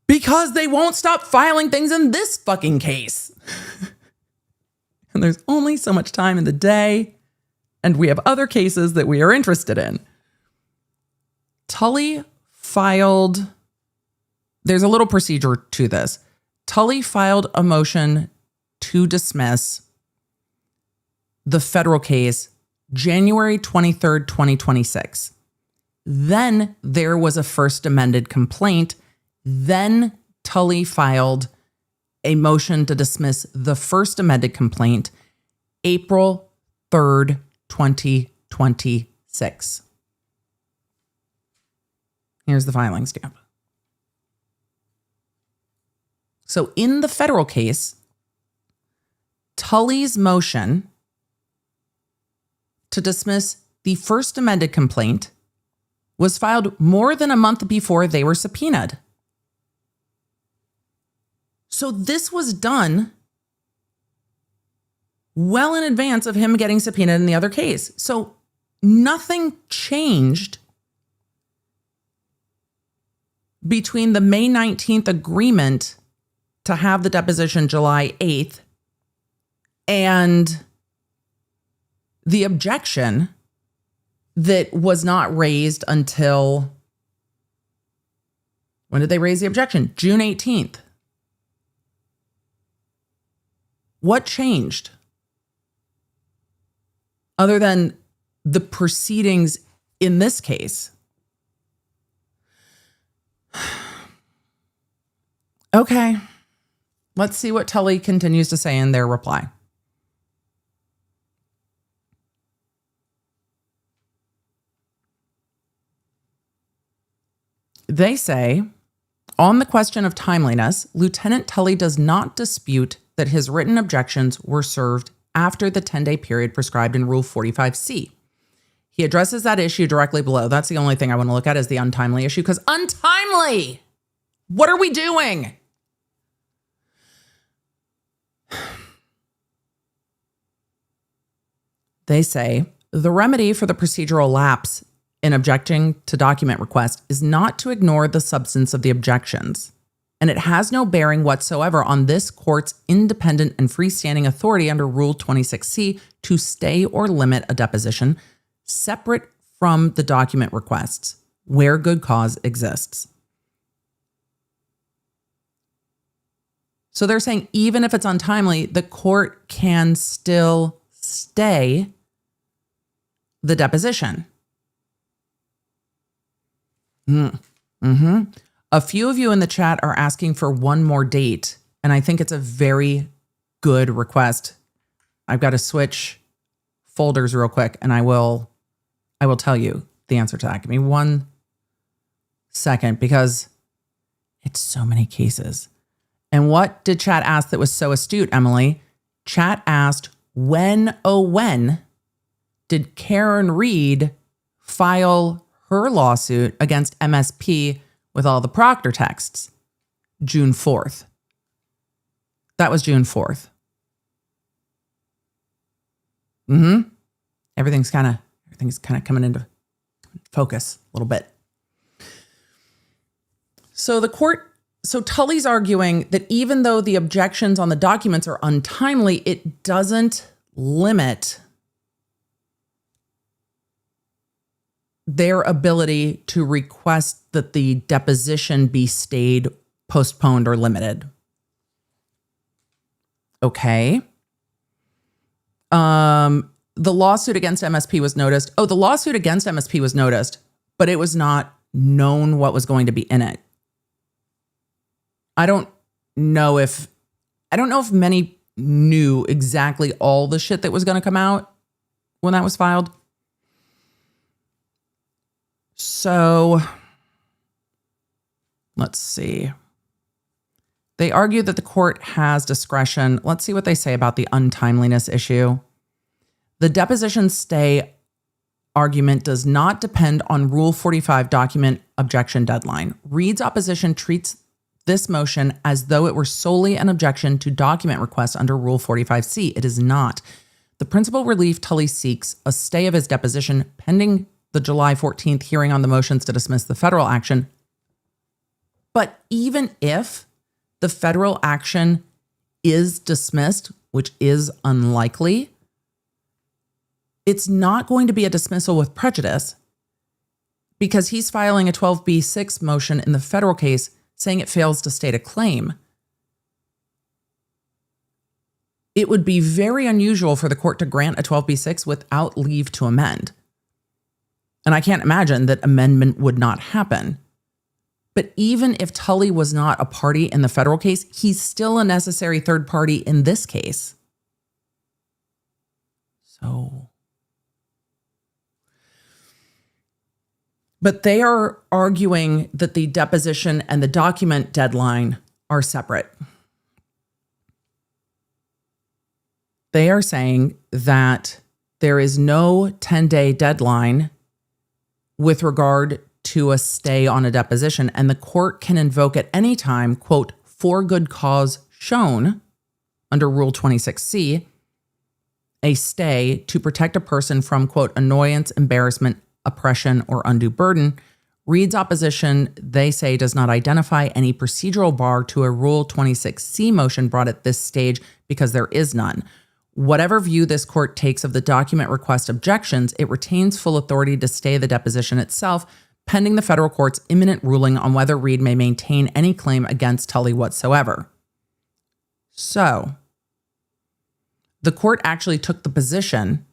because they won't stop filing things in this fucking case. And there's only so much time in the day, and we have other cases that we are interested in. Tully filed, there's a little procedure to this. Tully filed a motion to dismiss the federal case January 23rd, 2026. Then there was a first amended complaint. Then Tully filed a motion to dismiss the first amended complaint April 3rd, 2026. Here's the filing stamp. So in the federal case, Tully's motion to dismiss the first amended complaint was filed more than a month before they were subpoenaed. So this was done well in advance of him getting subpoenaed in the other case. So nothing changed between the May 19th agreement to have the deposition July 8th and the objection that was not raised until, when did they raise the objection? June 18th. What changed? Other than the proceedings in this case. Okay. Let's see what Tully continues to say in their reply. They say, on the question of timeliness, Lieutenant Tully does not dispute that his written objections were served after the 10-day period prescribed in Rule 45C. He addresses that issue directly below. That's the only thing I want to look at is the untimely issue, because untimely! What are we doing? They say, the remedy for the procedural lapse in objecting to document request is not to ignore the substance of the objections, and it has no bearing whatsoever on this court's independent and freestanding authority under Rule 26C to stay or limit a deposition separate from the document requests where good cause exists. So they're saying even if it's untimely, the court can still stay the deposition. A few of you in the chat are asking for one more date, and I think it's a very good request. I've got to switch folders real quick, and I will tell you the answer to that. Give me 1 second, because it's so many cases. And what did chat ask that was so astute, Emily? Chat asked, when did Karen Reed file her lawsuit against MSP with all the Proctor texts? June 4th. That was June 4th. Everything's kind of coming into focus a little bit. So Tully's arguing that even though the objections on the documents are untimely, it doesn't limit their ability to request that the deposition be stayed, postponed, or limited. Okay. The lawsuit against MSP was noticed. Oh, the lawsuit against MSP was noticed, but it was not known what was going to be in it. I don't know if many knew exactly all the shit that was going to come out when that was filed. So Let's see. They argue that the court has discretion. Let's see what they say about the untimeliness issue. The deposition stay argument does not depend on Rule 45 document objection deadline. Reed's opposition treats this motion as though it were solely an objection to document requests under Rule 45C. It is not. The principal relief Tully seeks, a stay of his deposition pending the July 14th hearing on the motions to dismiss the federal action. But even if the federal action is dismissed, which is unlikely, it's not going to be a dismissal with prejudice because he's filing a 12b6 motion in the federal case saying it fails to state a claim. It would be very unusual for the court to grant a 12b6 without leave to amend. And I can't imagine that amendment would not happen. But even if Tully was not a party in the federal case, he's still a necessary third party in this case. But they are arguing that the deposition and the document deadline are separate. They are saying that there is no 10-day deadline with regard to a stay on a deposition, and the court can invoke at any time, quote, for good cause shown under Rule 26C, a stay to protect a person from, quote, annoyance, embarrassment, oppression, or undue burden. Reed's opposition, they say, does not identify any procedural bar to a Rule 26C motion brought at this stage because there is none. Whatever view this court takes of the document request objections, it retains full authority to stay the deposition itself, pending the federal court's imminent ruling on whether Reed may maintain any claim against Tully whatsoever. So, the court actually took the position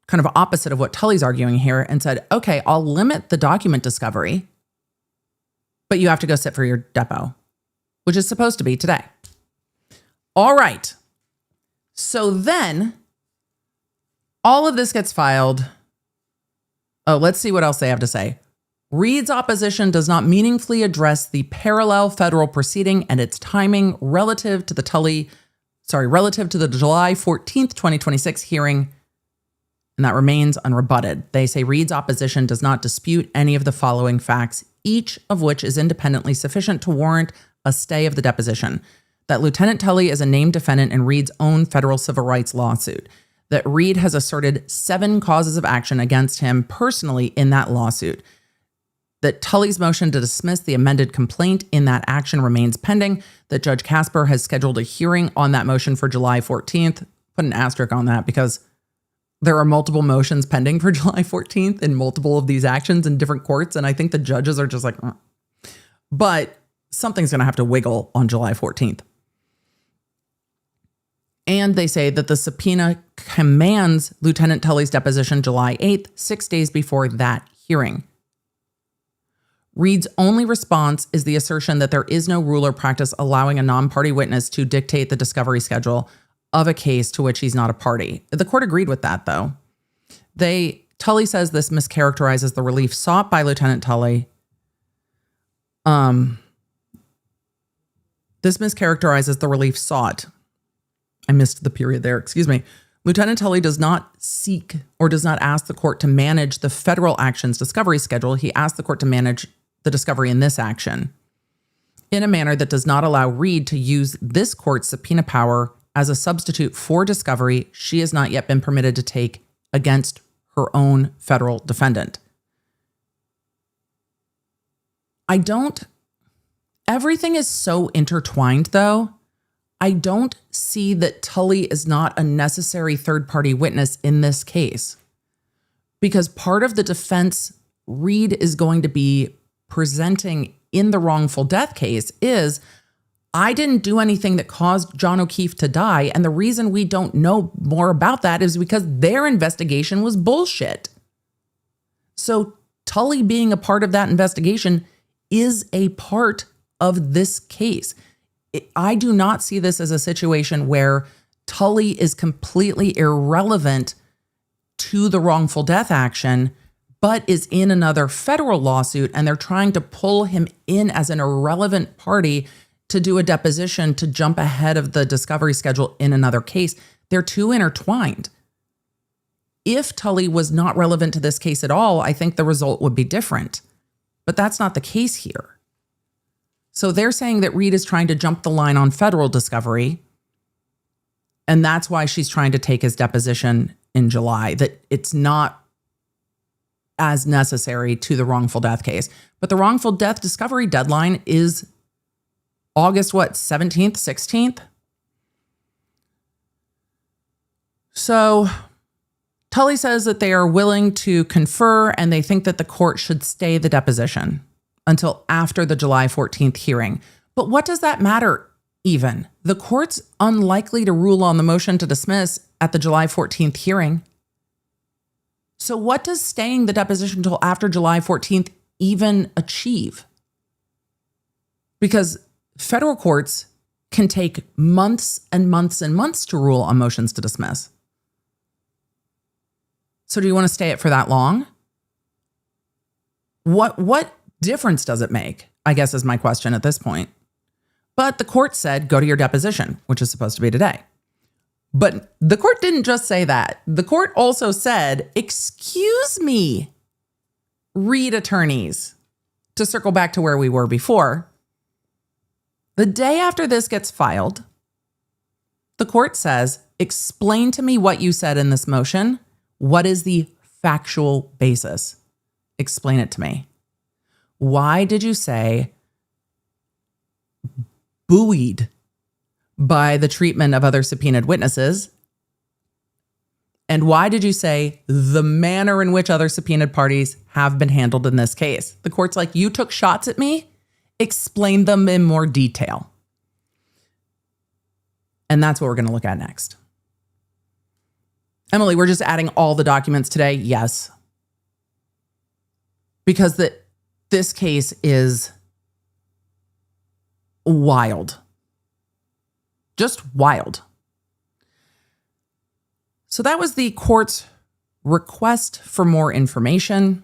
kind of opposite of what Tully's arguing here and said, okay, I'll limit the document discovery, but you have to go sit for your depo, which is supposed to be today. All right. So then all of this gets filed. Oh, let's see what else they have to say. Reed's opposition does not meaningfully address the parallel federal proceeding and its timing relative to the July 14th, 2026 hearing, and that remains unrebutted. They say Reed's opposition does not dispute any of the following facts, each of which is independently sufficient to warrant a stay of the deposition. That Lieutenant Tully is a named defendant in Reed's own federal civil rights lawsuit. That Reed has asserted 7 causes of action against him personally in that lawsuit. That Tully's motion to dismiss the amended complaint in that action remains pending. That Judge Casper has scheduled a hearing on that motion for July 14th. Put an asterisk on that because there are multiple motions pending for July 14th in multiple of these actions in different courts. And I think the judges are just like, but something's going to have to wiggle on July 14th. And they say that the subpoena commands Lieutenant Tully's deposition July 8th, 6 days before that hearing. Reed's only response is the assertion that there is no rule or practice allowing a non-party witness to dictate the discovery schedule of a case to which he's not a party. The court agreed with that, though. Tully says this mischaracterizes the relief sought by Lieutenant Tully. This mischaracterizes the relief sought. I missed the period there, excuse me. Lieutenant Tully does not seek or does not ask the court to manage the federal action's discovery schedule. He asked the court to manage the discovery in this action in a manner that does not allow Reed to use this court's subpoena power as a substitute for discovery she has not yet been permitted to take against her own federal defendant. Everything is so intertwined, though. I don't see that Tully is not a necessary third-party witness in this case because part of the defense Reed is going to be presenting in the wrongful death case is, I didn't do anything that caused John O'Keefe to die, and the reason we don't know more about that is because their investigation was bullshit. So Tully being a part of that investigation is a part of this case. I do not see this as a situation where Tully is completely irrelevant to the wrongful death action but is in another federal lawsuit, and they're trying to pull him in as an irrelevant party to do a deposition to jump ahead of the discovery schedule in another case. They're too intertwined. If Tully was not relevant to this case at all, I think the result would be different. But that's not the case here. So they're saying that Reed is trying to jump the line on federal discovery, and that's why she's trying to take his deposition in July, that it's not as necessary to the wrongful death case. But the wrongful death discovery deadline is August, 17th, 16th? So Tully says that they are willing to confer, and they think that the court should stay the deposition until after the July 14th hearing. But what does that matter even? The court's unlikely to rule on the motion to dismiss at the July 14th hearing. So what does staying the deposition until after July 14th even achieve? Because federal courts can take months and months and months to rule on motions to dismiss. So do you want to stay it for that long? What difference does it make, I guess, is my question at this point. But the court said, go to your deposition, which is supposed to be today. But the court didn't just say that. The court also said, excuse me, Reed attorneys, to circle back to where we were before. The day after this gets filed, the court says, explain to me what you said in this motion. What is the factual basis? Explain it to me. Why did you say buoyed by the treatment of other subpoenaed witnesses? And why did you say the manner in which other subpoenaed parties have been handled in this case? The court's like, you took shots at me? Explain them in more detail. And that's what we're going to look at next. Emily, we're just adding all the documents today. Yes. Because this case is wild. Just wild. So that was the court's request for more information.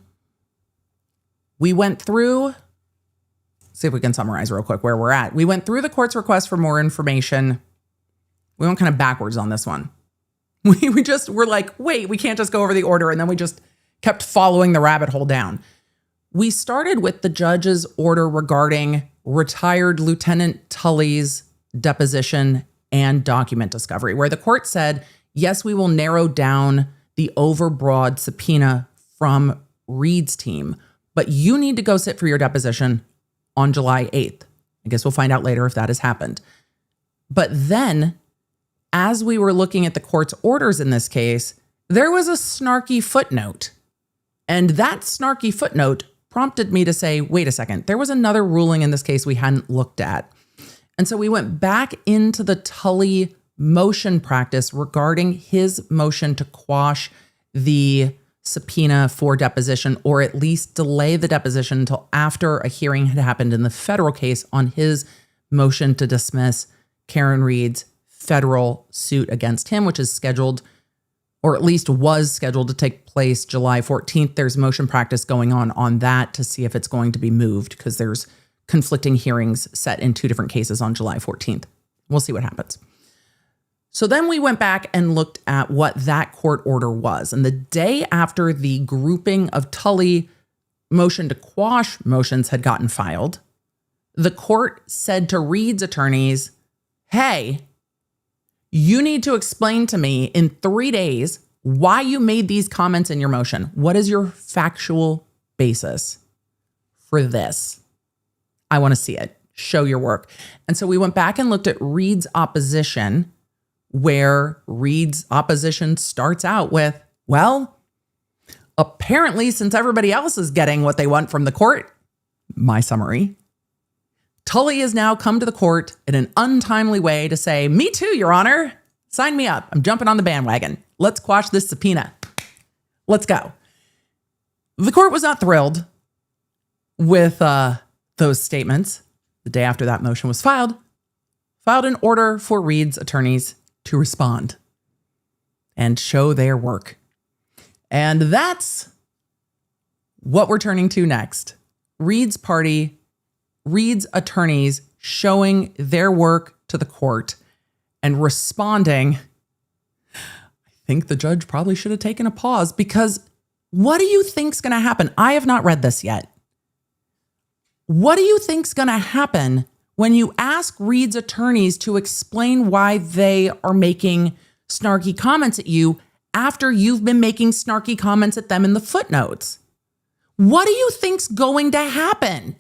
We went through, see if we can summarize real quick where we're at. We went through the court's request for more information. We went kind of backwards on this one. We're like, wait, we can't just go over the order. And then we just kept following the rabbit hole down. We started with the judge's order regarding retired Lieutenant Tully's deposition and document discovery, where the court said, yes, we will narrow down the overbroad subpoena from Reed's team, but you need to go sit for your deposition on July 8th. I guess we'll find out later if that has happened. But then, as we were looking at the court's orders in this case, there was a snarky footnote. And that snarky footnote prompted me to say, wait a second, there was another ruling in this case we hadn't looked at. And so we went back into the Tully motion practice regarding his motion to quash the subpoena for deposition, or at least delay the deposition until after a hearing had happened in the federal case on his motion to dismiss Karen Reed's federal suit against him, which is scheduled, or at least was scheduled to take place July 14th. There's motion practice going on that to see if it's going to be moved because there's conflicting hearings set in two different cases on July 14th. We'll see what happens. So then we went back and looked at what that court order was. And the day after the grouping of Tully motion to quash motions had gotten filed, the court said to Reed's attorneys, hey, you need to explain to me in 3 days why you made these comments in your motion. What is your factual basis for this? I want to see it. Show your work. And so we went back and looked at Reed's opposition, where Reed's opposition starts out with, well, apparently since everybody else is getting what they want from the court, my summary, Tully has now come to the court in an untimely way to say, me too, Your Honor. Sign me up. I'm jumping on the bandwagon. Let's quash this subpoena. Let's go. The court was not thrilled with those statements. The day after that motion was filed an order for Reed's attorneys to respond and show their work. And that's what we're turning to next. Reed's party, Reed's attorneys showing their work to the court and responding. I think the judge probably should have taken a pause, because what do you think's going to happen? I have not read this yet. What do you think's going to happen when you ask Reed's attorneys to explain why they are making snarky comments at you after you've been making snarky comments at them in the footnotes? What do you think's going to happen?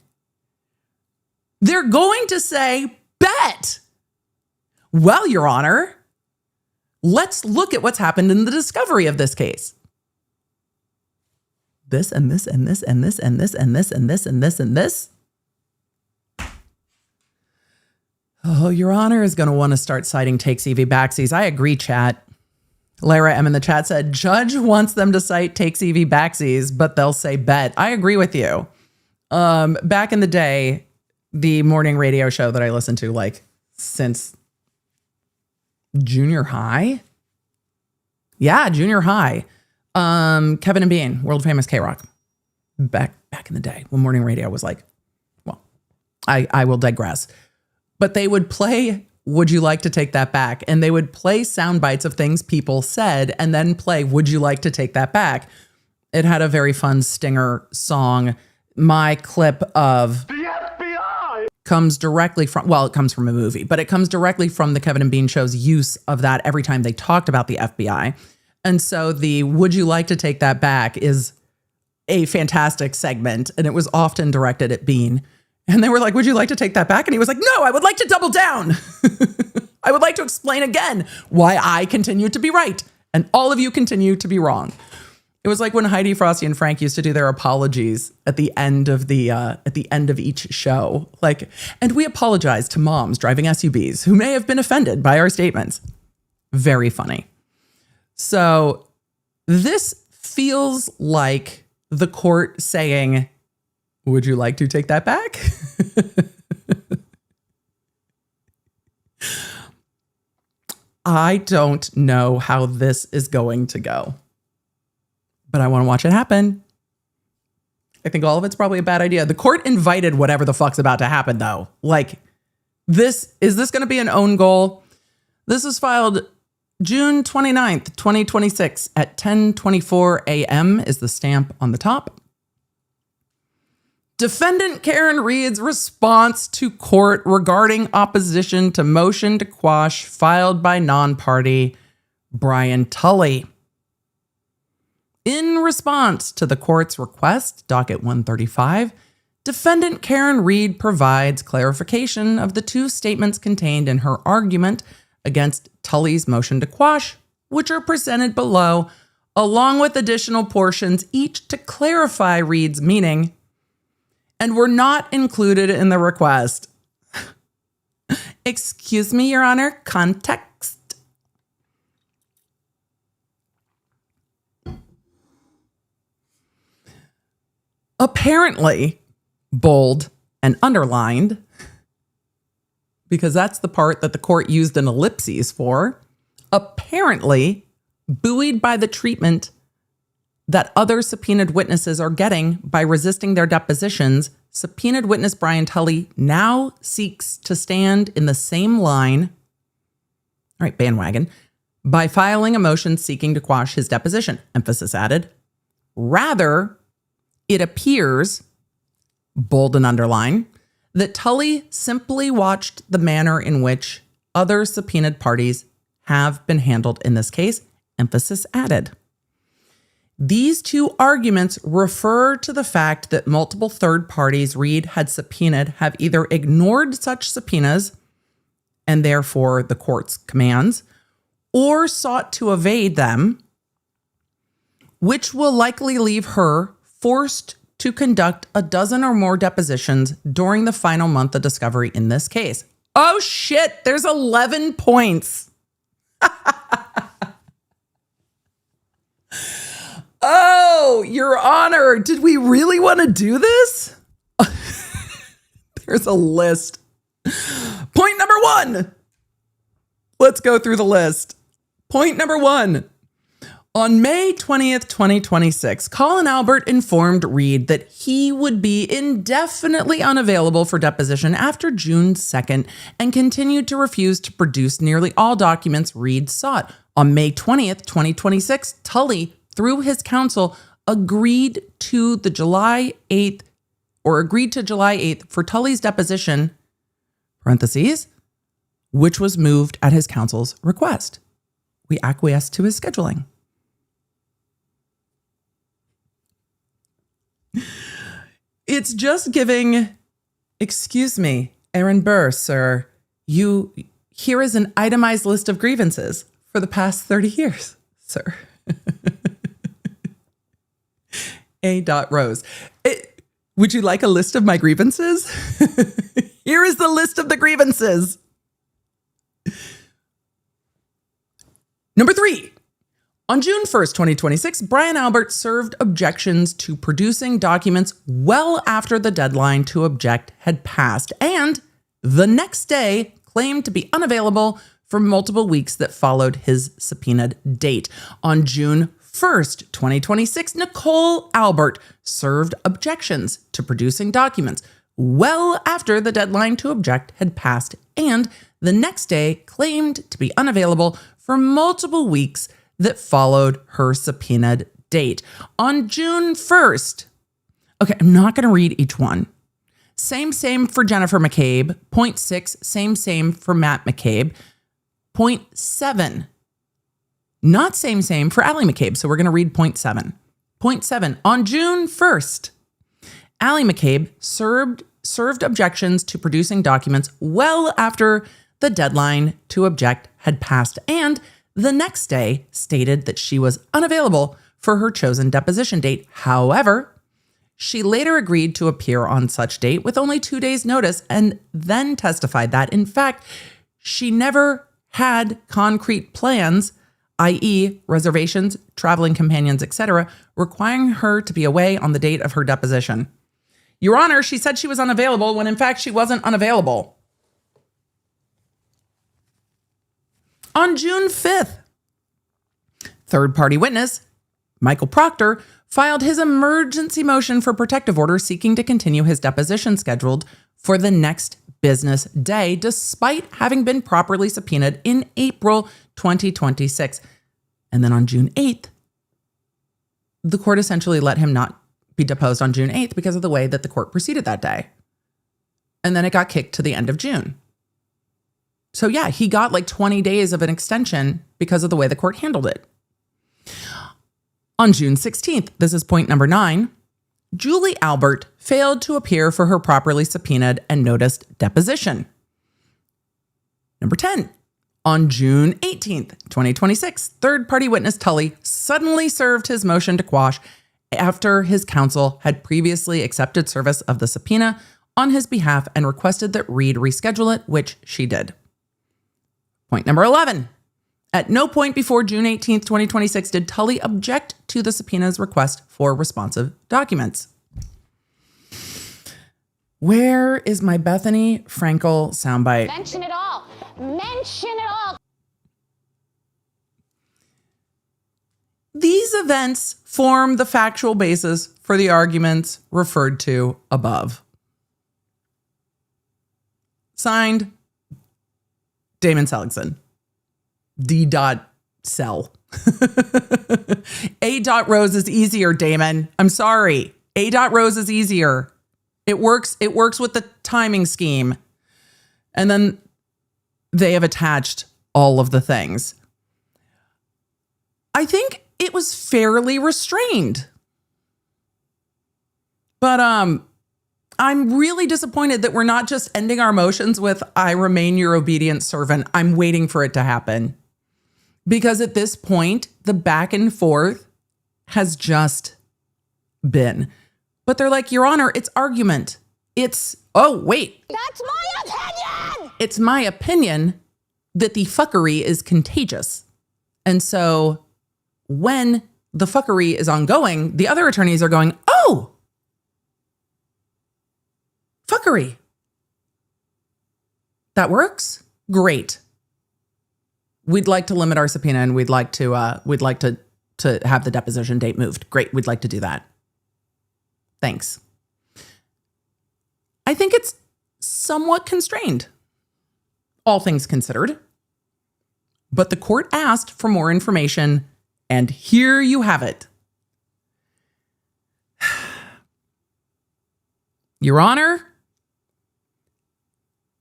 They're going to say, bet. Well, Your Honor, let's look at what's happened in the discovery of this case. This and this and this and this and this and this and this and this and this. Oh, Your Honor is going to want to start citing takes EV backsies. I agree, chat. Lara M in the chat said, judge wants them to cite takes EV backsies, but they'll say bet. I agree with you. Back in the day, the morning radio show that I listened to, like, since junior high. Yeah, junior high. Kevin and Bean, world famous K-Rock. Back in the day when morning radio was like, well, I will digress. But they would play, would you like to take that back? And they would play sound bites of things people said and then play, would you like to take that back? It had a very fun stinger song. My clip of the FBI comes directly from, well, it comes from a movie, but it comes directly from the Kevin and Bean show's use of that every time they talked about the FBI. And so the would you like to take that back is a fantastic segment. And it was often directed at Bean. And they were like, would you like to take that back? And he was like, no, I would like to double down. I would like to explain again why I continue to be right and all of you continue to be wrong. It was like when Heidi, Frosty, and Frank used to do their apologies at the end of each show. Like, and we apologize to moms driving SUVs who may have been offended by our statements. Very funny. So this feels like the court saying, would you like to take that back? I don't know how this is going to go, but I want to watch it happen. I think all of it's probably a bad idea. The court invited whatever the fuck's about to happen, though. Like, is this going to be an own goal? This was filed June 29th, 2026 at 10:24 a.m. is the stamp on the top. Defendant Karen Reed's response to court regarding opposition to motion to quash filed by non-party Brian Tully. In response to the court's request, Docket 135, defendant Karen Reed provides clarification of the two statements contained in her argument against Tully's motion to quash, which are presented below, along with additional portions each to clarify Reed's meaning, and were not included in the request. Excuse me, Your Honor, context. Apparently, bold and underlined, because that's the part that the court used an ellipses for, apparently, buoyed by the treatment that other subpoenaed witnesses are getting by resisting their depositions, subpoenaed witness Brian Tully now seeks to stand in the same line, all right, bandwagon, by filing a motion seeking to quash his deposition, emphasis added. Rather, it appears, bold and underline, that Tully simply watched the manner in which other subpoenaed parties have been handled in this case, emphasis added. These two arguments refer to the fact that multiple third parties Reed had subpoenaed have either ignored such subpoenas, and therefore the court's commands, or sought to evade them, which will likely leave her forced to conduct a dozen or more depositions during the final month of discovery in this case. Oh shit, there's 11 points. Oh, Your Honor, did we really want to do this? There's a list. Point number 1. Let's go through the list. Point number 1. On May 20th, 2026, Colin Albert informed Reed that he would be indefinitely unavailable for deposition after June 2nd and continued to refuse to produce nearly all documents Reed sought. On May 20th, 2026, Tully, through his counsel, agreed to July 8th for Tully's deposition, parentheses, which was moved at his counsel's request. We acquiesced to his scheduling. It's just giving, excuse me, Aaron Burr, sir, here is an itemized list of grievances for the past 30 years, sir. A. Rose. Would you like a list of my grievances? Here is the list of the grievances. Number 3. On June 1st, 2026, Brian Albert served objections to producing documents well after the deadline to object had passed, and the next day claimed to be unavailable for multiple weeks that followed his subpoenaed date. On June 1st, 2026, Nicole Albert served objections to producing documents well after the deadline to object had passed, and the next day claimed to be unavailable for multiple weeks that followed her subpoenaed date. On June 1st, okay, I'm not going to read each one. Same for Jennifer McCabe. 0.6, same for Matt McCabe. 0.7, not same for Allie McCabe. So we're going to read 0.7. 0.7, on June 1st, Allie McCabe served objections to producing documents well after the deadline to object had passed, and the next day stated that she was unavailable for her chosen deposition date. However, she later agreed to appear on such date with only 2 days' notice and then testified that, in fact, she never had concrete plans, i.e. reservations, traveling companions, etc., requiring her to be away on the date of her deposition. Your Honor, she said she was unavailable when in fact she wasn't unavailable. On June 5th, third-party witness Michael Proctor filed his emergency motion for protective order seeking to continue his deposition scheduled for the next business day, despite having been properly subpoenaed in April 2026. And then on June 8th, the court essentially let him not be deposed on June 8th because of the way that the court proceeded that day. And then it got kicked to the end of June. So yeah, he got like 20 days of an extension because of the way the court handled it. On June 16th, this is point number 9, Julie Albert failed to appear for her properly subpoenaed and noticed deposition. Number 10, on June 18th, 2026, third-party witness Tully suddenly served his motion to quash after his counsel had previously accepted service of the subpoena on his behalf and requested that Reed reschedule it, which she did. Point number 11. At no point before June 18th, 2026 did Tully object to the subpoena's request for responsive documents. Where is my Bethany Frankel soundbite? Mention it all. Mention it all. These events form the factual basis for the arguments referred to above. Signed, Damon Seligson. D.Cell. A. Rose is easier, Damon. I'm sorry. A. Rose is easier. It works with the timing scheme. And then they have attached all of the things. I think it was fairly restrained. But I'm really disappointed that we're not just ending our motions with, I remain your obedient servant. I'm waiting for it to happen. Because at this point, the back and forth has just been. But they're like, Your Honor, it's argument. It's, oh, wait. That's my opinion! It's my opinion that the fuckery is contagious. And so when the fuckery is ongoing, the other attorneys are going, oh, fuckery. That works? Great. We'd like to limit our subpoena and we'd like to to have the deposition date moved. Great, we'd like to do that. Thanks. I think it's somewhat constrained, all things considered. But the court asked for more information, and here you have it. Your Honor,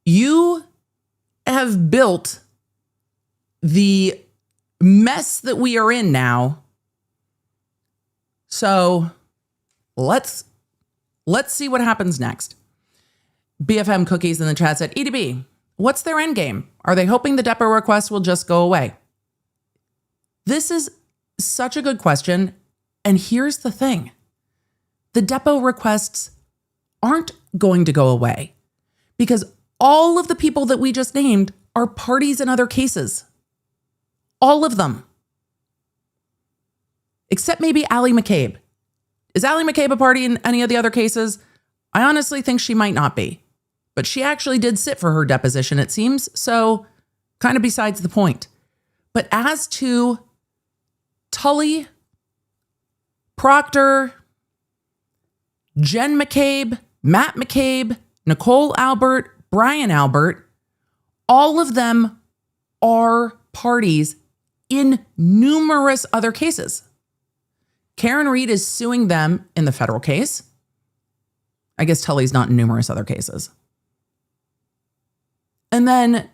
you have built the mess that we are in now. So let's see what happens next. BFM Cookies in the chat said, EDB, what's their end game? Are they hoping the depo request will just go away? This is such a good question. And here's the thing. The depo requests aren't going to go away because all of the people that we just named are parties in other cases. All of them. Except maybe Allie McCabe. Is Allie McCabe a party in any of the other cases? I honestly think she might not be. But she actually did sit for her deposition, it seems. So kind of besides the point. But as to Tully, Proctor, Jen McCabe, Matt McCabe, Nicole Albert, Brian Albert, all of them are parties in numerous other cases. Karen Reed is suing them in the federal case. I guess Tully's not in numerous other cases. And then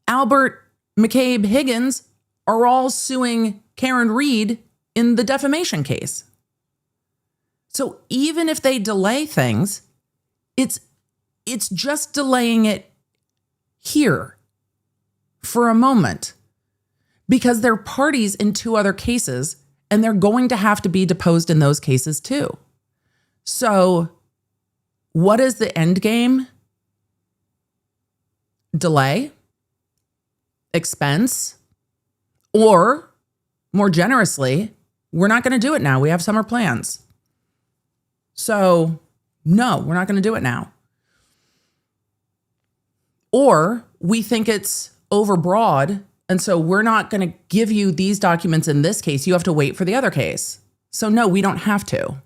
Albert, McCabe, Higgins are all suing Karen Reed in the defamation case. So even if they delay things, it's just delaying it here for a moment because they're parties in two other cases and they're going to have to be deposed in those cases too. So what is the end game? Delay, expense, or more generously, we're not going to do it now. We have summer plans. So no, we're not going to do it now. Or we think it's overbroad, and so we're not going to give you these documents in this case. You have to wait for the other case. So no, we don't have to.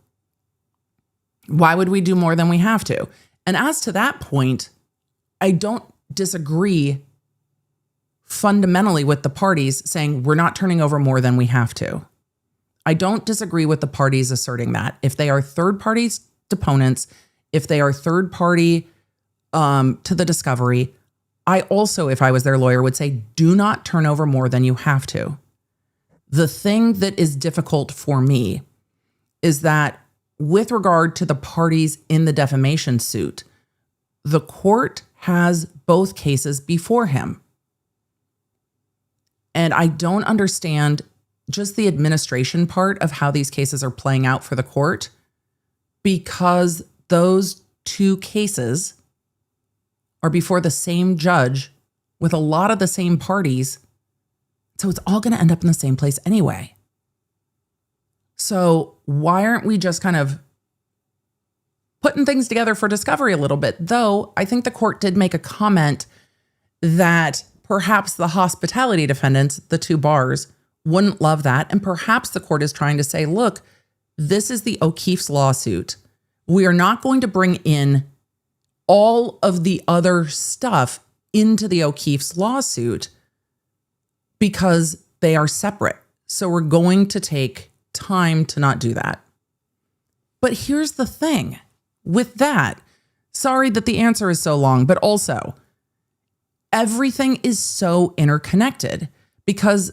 Why would we do more than we have to? And as to that point, I don't disagree fundamentally with the parties saying we're not turning over more than we have to. I don't disagree with the parties asserting that. If they are third parties deponents, if they are third party to the discovery, I also, if I was their lawyer, would say do not turn over more than you have to. The thing that is difficult for me is that with regard to the parties in the defamation suit, the court has both cases before him. And I don't understand just the administration part of how these cases are playing out for the court because those two cases are before the same judge with a lot of the same parties. So it's all going to end up in the same place anyway. So why aren't we just kind of putting things together for discovery a little bit? Though I think the court did make a comment that perhaps the hospitality defendants, the two bars, wouldn't love that. And perhaps the court is trying to say, look, this is the O'Keefe's lawsuit. We are not going to bring in all of the other stuff into the O'Keefe's lawsuit because they are separate. So we're going to take time to not do that. But here's the thing with that. Sorry that the answer is so long, but also everything is so interconnected because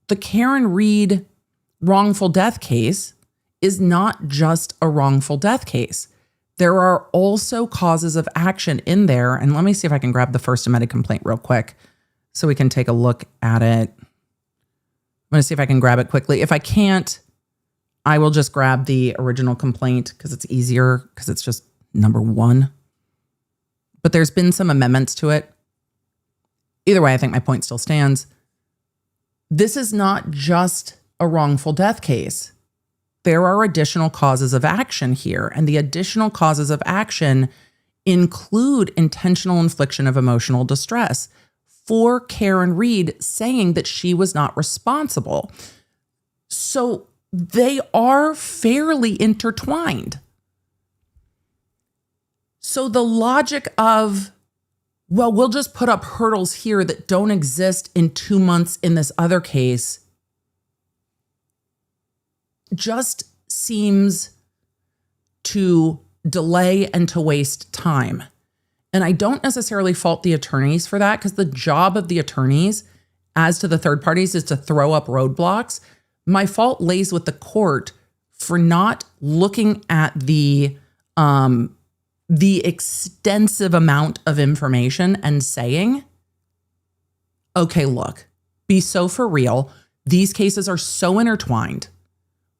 the Karen Reed wrongful death case is not just a wrongful death case. There are also causes of action in there. And let me see if I can grab the first amended complaint real quick so we can take a look at it. I'm going to see if I can grab it quickly. If I can't, I will just grab the original complaint because it's easier because it's just number one. But there's been some amendments to it. Either way, I think my point still stands. This is not just a wrongful death case. There are additional causes of action here, and the additional causes of action include intentional infliction of emotional distress for Karen Reed saying that she was not responsible. So they are fairly intertwined. So the logic of, well, we'll just put up hurdles here that don't exist in 2 months in this other case just seems to delay and to waste time. And I don't necessarily fault the attorneys for that, because the job of the attorneys as to the third parties is to throw up roadblocks. My fault lays with the court for not looking at the extensive amount of information and saying, okay, look, be so for real. These cases are so intertwined.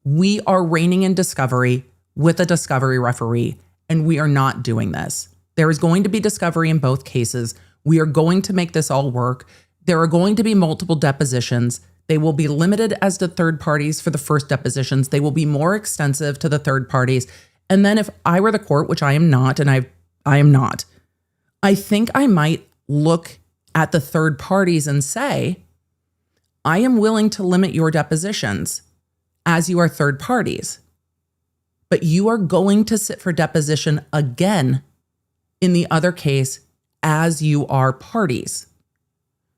We are reigning in discovery with a discovery referee, and we are not doing this. There is going to be discovery in both cases. We are going to make this all work. There are going to be multiple depositions. They will be limited as to third parties for the first depositions. They will be more extensive to the third parties. And then if I were the court, which I am not, and I am not, I think I might look at the third parties and say, I am willing to limit your depositions as you are third parties, but you are going to sit for deposition again in the other case as you are parties.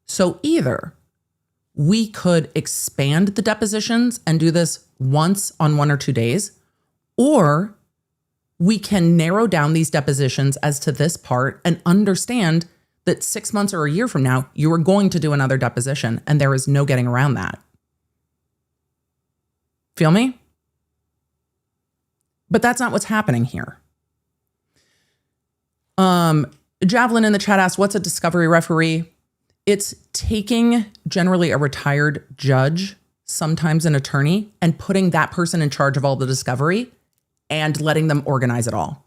So either we could expand the depositions and do this once on 1 or 2 days, or we can narrow down these depositions as to this part and understand that 6 months or a year from now, you are going to do another deposition, and there is no getting around that. Feel me? But that's not what's happening here. Javelin in the chat asked, what's a discovery referee? It's taking generally a retired judge, sometimes an attorney, and putting that person in charge of all the discovery and letting them organize it all.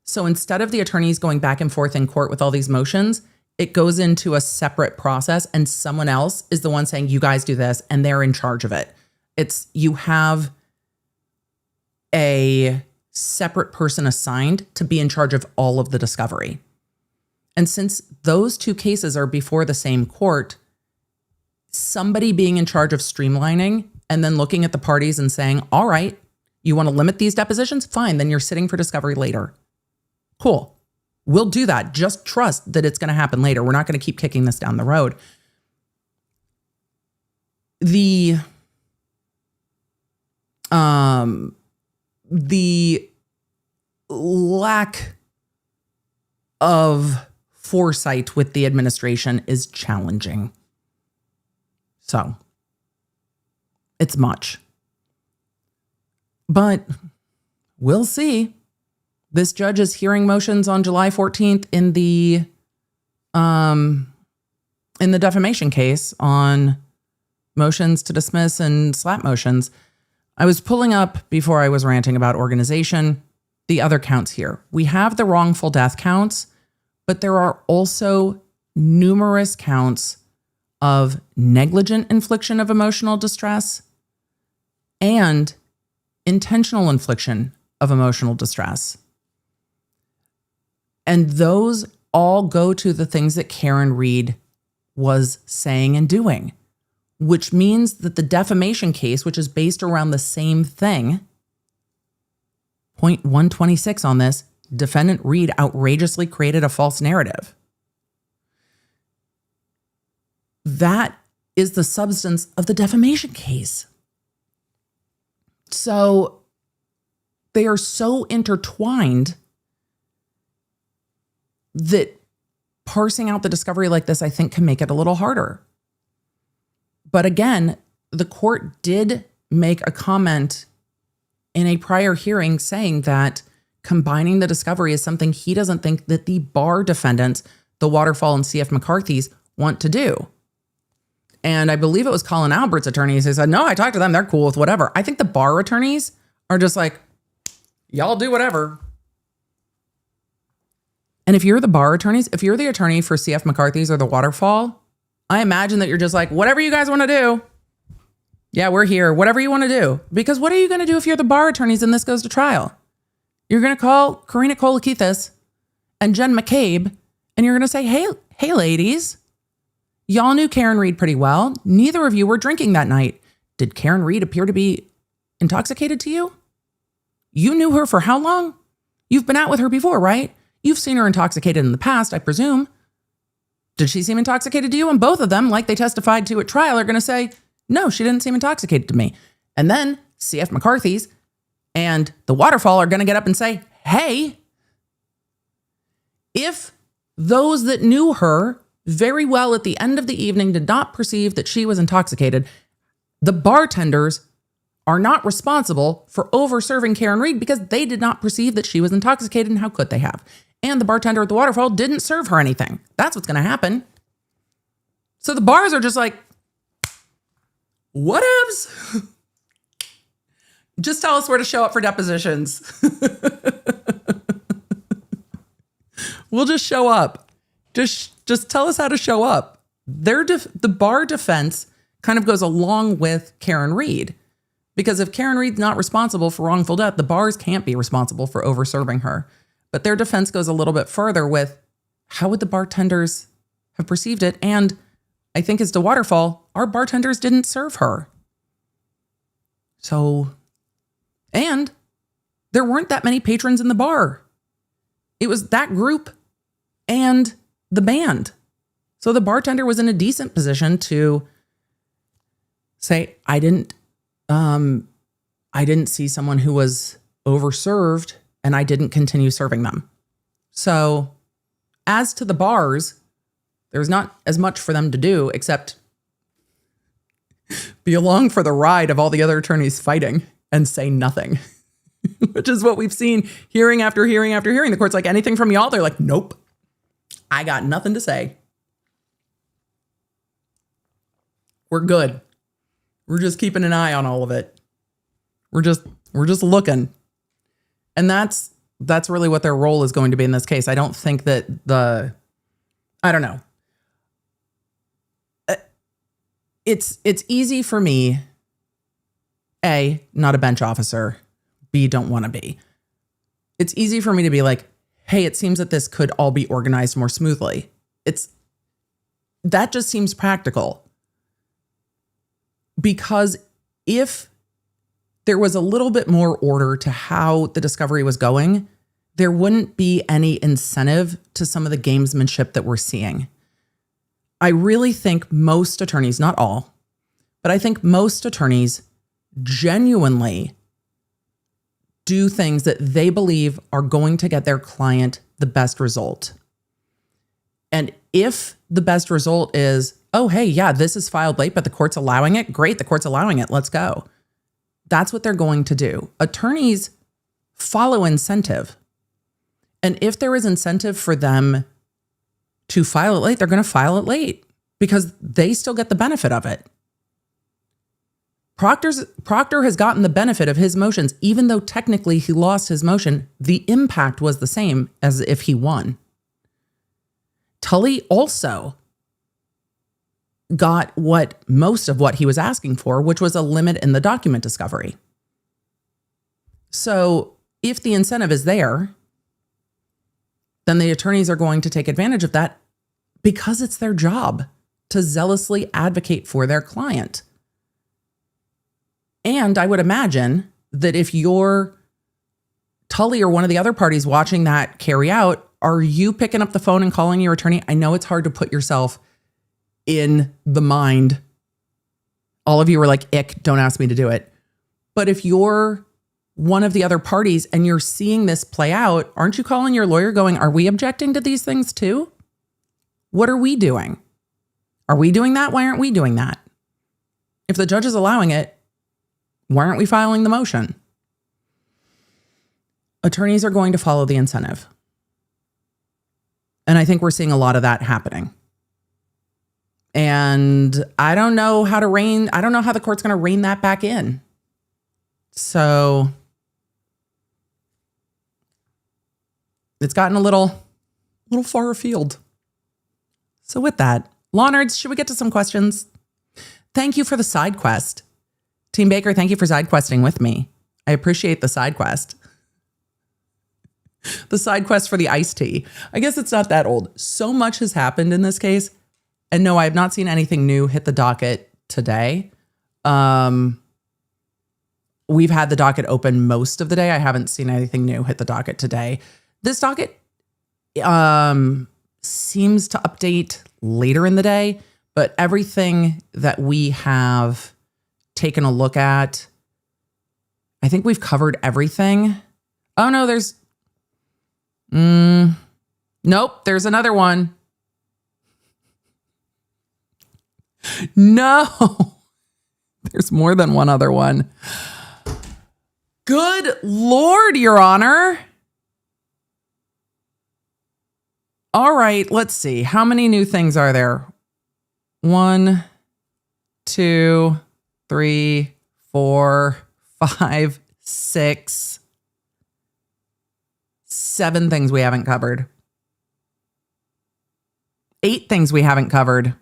So instead of the attorneys going back and forth in court with all these motions, it goes into a separate process, and someone else is the one saying, you guys do this, and they're in charge of it. You have a separate person assigned to be in charge of all of the discovery. And since those two cases are before the same court, somebody being in charge of streamlining and then looking at the parties and saying, all right, you want to limit these depositions? Fine, then you're sitting for discovery later. Cool. We'll do that. Just trust that it's going to happen later. We're not going to keep kicking this down the road. The lack of foresight with the administration is challenging. So it's much. But we'll see. This judge is hearing motions on July 14th in the defamation case on motions to dismiss and slap motions. I was pulling up, before I was ranting about organization, the other counts here. We have the wrongful death counts, but there are also numerous counts of negligent infliction of emotional distress and intentional infliction of emotional distress. And those all go to the things that Karen Reed was saying and doing, which means that the defamation case, which is based around the same thing, point 126 on this, defendant Reed outrageously created a false narrative. That is the substance of the defamation case. So they are so intertwined that parsing out the discovery like this, I think, can make it a little harder. But again, the court did make a comment in a prior hearing saying that combining the discovery is something he doesn't think that the bar defendants, the Waterfall and CF McCarthy's, want to do. And I believe it was Colin Albert's attorneys who said, no, I talked to them. They're cool with whatever. I think the bar attorneys are just like, y'all do whatever. And if you're the bar attorneys, if you're the attorney for CF McCarthy's or the Waterfall, I imagine that you're just like, whatever you guys want to do. Yeah, we're here. Whatever you want to do. Because what are you going to do if you're the bar attorneys and this goes to trial? You're going to call Karina Kolakithis and Jen McCabe, and you're going to say, hey, ladies, y'all knew Karen Reed pretty well. Neither of you were drinking that night. did Karen Reed appear to be intoxicated to you? You knew her for how long? You've been out with her before, right? You've seen her intoxicated in the past, I presume. Did she seem intoxicated to you? And both of them, like they testified to at trial, are going to say, no, she didn't seem intoxicated to me. And then C.F. McCarthy's and the Waterfall are going to get up and say, hey, if those that knew her very well at the end of the evening did not perceive that she was intoxicated, the bartenders are not responsible for over-serving Karen Reed because they did not perceive that she was intoxicated, and how could they have? And the bartender at the Waterfall didn't serve her anything. That's what's going to happen. So the bars are just like, whatevs. Just tell us where to show up for depositions. We'll just show up. Just tell us how to show up. The bar defense kind of goes along with Karen Reed. Because if Karen Reed's not responsible for wrongful death, the bars can't be responsible for over-serving her. But their defense goes a little bit further with how would the bartenders have perceived it? And I think as to Waterfall, our bartenders didn't serve her. So, and there weren't that many patrons in the bar. It was that group and the band. So the bartender was in a decent position to say, I didn't see someone who was overserved and I didn't continue serving them. So as to the bars, there's not as much for them to do except be along for the ride of all the other attorneys fighting and say nothing, which is what we've seen hearing after hearing after hearing. The court's like, anything from y'all? They're like, nope, I got nothing to say. We're good. We're just keeping an eye on all of it. We're just looking. And that's really what their role is going to be in this case. I don't think that I don't know. It's easy for me, A, not a bench officer, B, don't want to be. It's easy for me to be like, hey, it seems that this could all be organized more smoothly. That just seems practical. Because if there was a little bit more order to how the discovery was going, there wouldn't be any incentive to some of the gamesmanship that we're seeing. I really think most attorneys, not all, but I think most attorneys genuinely do things that they believe are going to get their client the best result. And if the best result is, oh, hey, yeah, this is filed late, but the court's allowing it. Great, the court's allowing it. Let's go. That's what they're going to do. Attorneys follow incentive. And if there is incentive for them to file it late, they're going to file it late because they still get the benefit of it. Proctor has gotten the benefit of his motions, even though technically he lost his motion. The impact was the same as if he won. Tully also got most of what he was asking for, which was a limit in the document discovery. So if the incentive is there, then the attorneys are going to take advantage of that because it's their job to zealously advocate for their client. And I would imagine that if you're Tully or one of the other parties watching that carry out, are you picking up the phone and calling your attorney? I know it's hard to put yourself in the mind. All of you were like, ick, don't ask me to do it. But if you're one of the other parties and you're seeing this play out, aren't you calling your lawyer going, are we objecting to these things too? What are we doing? Are we doing that? Why aren't we doing that? If the judge is allowing it, why aren't we filing the motion? Attorneys are going to follow the incentive. And I think we're seeing a lot of that happening. And I don't know how the court's going to rein that back in. So it's gotten a little far afield. So with that, law nerds, should we get to some questions? Thank you for the side quest. Team Baker, thank you for side questing with me. I appreciate the side quest. The side quest for the iced tea. I guess it's not that old. So much has happened in this case. And no, I have not seen anything new hit the docket today. We've had the docket open most of the day. I haven't seen anything new hit the docket today. This docket seems to update later in the day, but everything that we have taken a look at, I think we've covered everything. Oh no, nope, there's another one. No, there's more than one other one. Good Lord, Your Honor. All right, let's see. How many new things are there? 1, 2, 3, 4, 5, 6, 7 things we haven't covered. 8 things we haven't covered.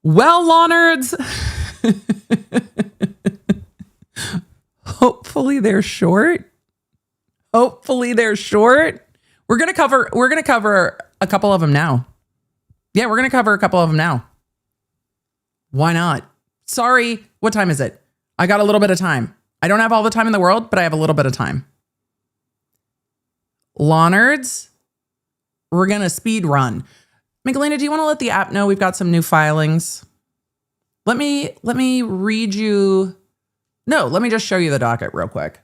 Well, law nerds, hopefully they're short. We're going to cover a couple of them now. Yeah, we're going to cover a couple of them now. Why not? Sorry, what time is it? I got a little bit of time. I don't have all the time in the world, but I have a little bit of time. Law nerds, we're going to speed run. Magdalena, do you want to let the app know we've got some new filings? Let me read you. No, let me just show you the docket real quick.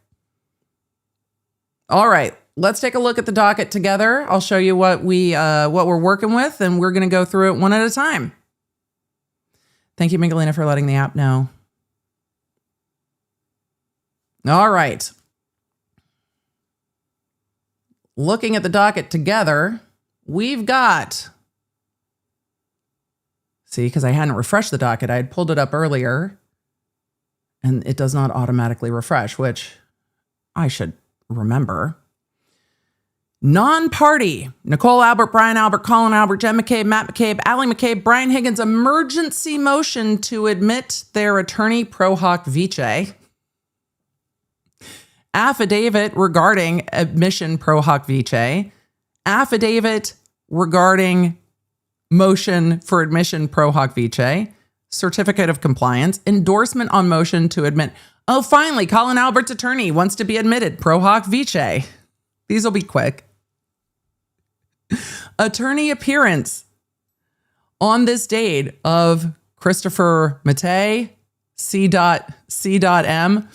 All right, let's take a look at the docket together. I'll show you what we're working with, and we're going to go through it one at a time. Thank you, Magdalena, for letting the app know. All right. Looking at the docket together, we've got... See, because I hadn't refreshed the docket. I had pulled it up earlier, and it does not automatically refresh, which I should remember. Non-party: Nicole Albert, Brian Albert, Colin Albert, Jen McCabe, Matt McCabe, Allie McCabe, Brian Higgins, emergency motion to admit their attorney pro hoc vice. Affidavit regarding admission pro hoc vice. Affidavit regarding motion for admission pro hoc vice. Certificate of compliance. Endorsement on motion to admit. Oh, finally, Colin Albert's attorney wants to be admitted pro hoc vice. These will be quick. Attorney appearance on this date of Christopher Mattei, C.M.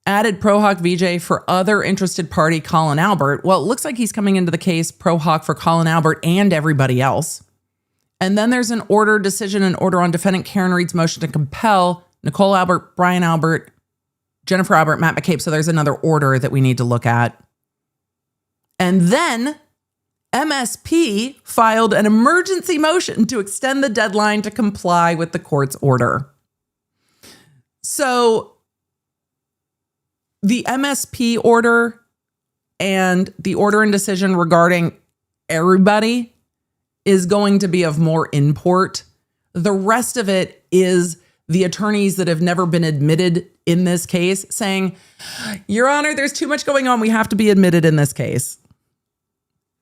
Added pro hoc vice for other interested party Colin Albert. Well, it looks like he's coming into the case pro hoc for Colin Albert and everybody else. And then there's an order, decision, and order on defendant Karen Reed's motion to compel Nicole Albert, Brian Albert, Jennifer Albert, Matt McCabe. So there's another order that we need to look at. And then MSP filed an emergency motion to extend the deadline to comply with the court's order. So the MSP order and the order and decision regarding everybody is going to be of more import. The rest of it is the attorneys that have never been admitted in this case saying, Your Honor, there's too much going on. We have to be admitted in this case.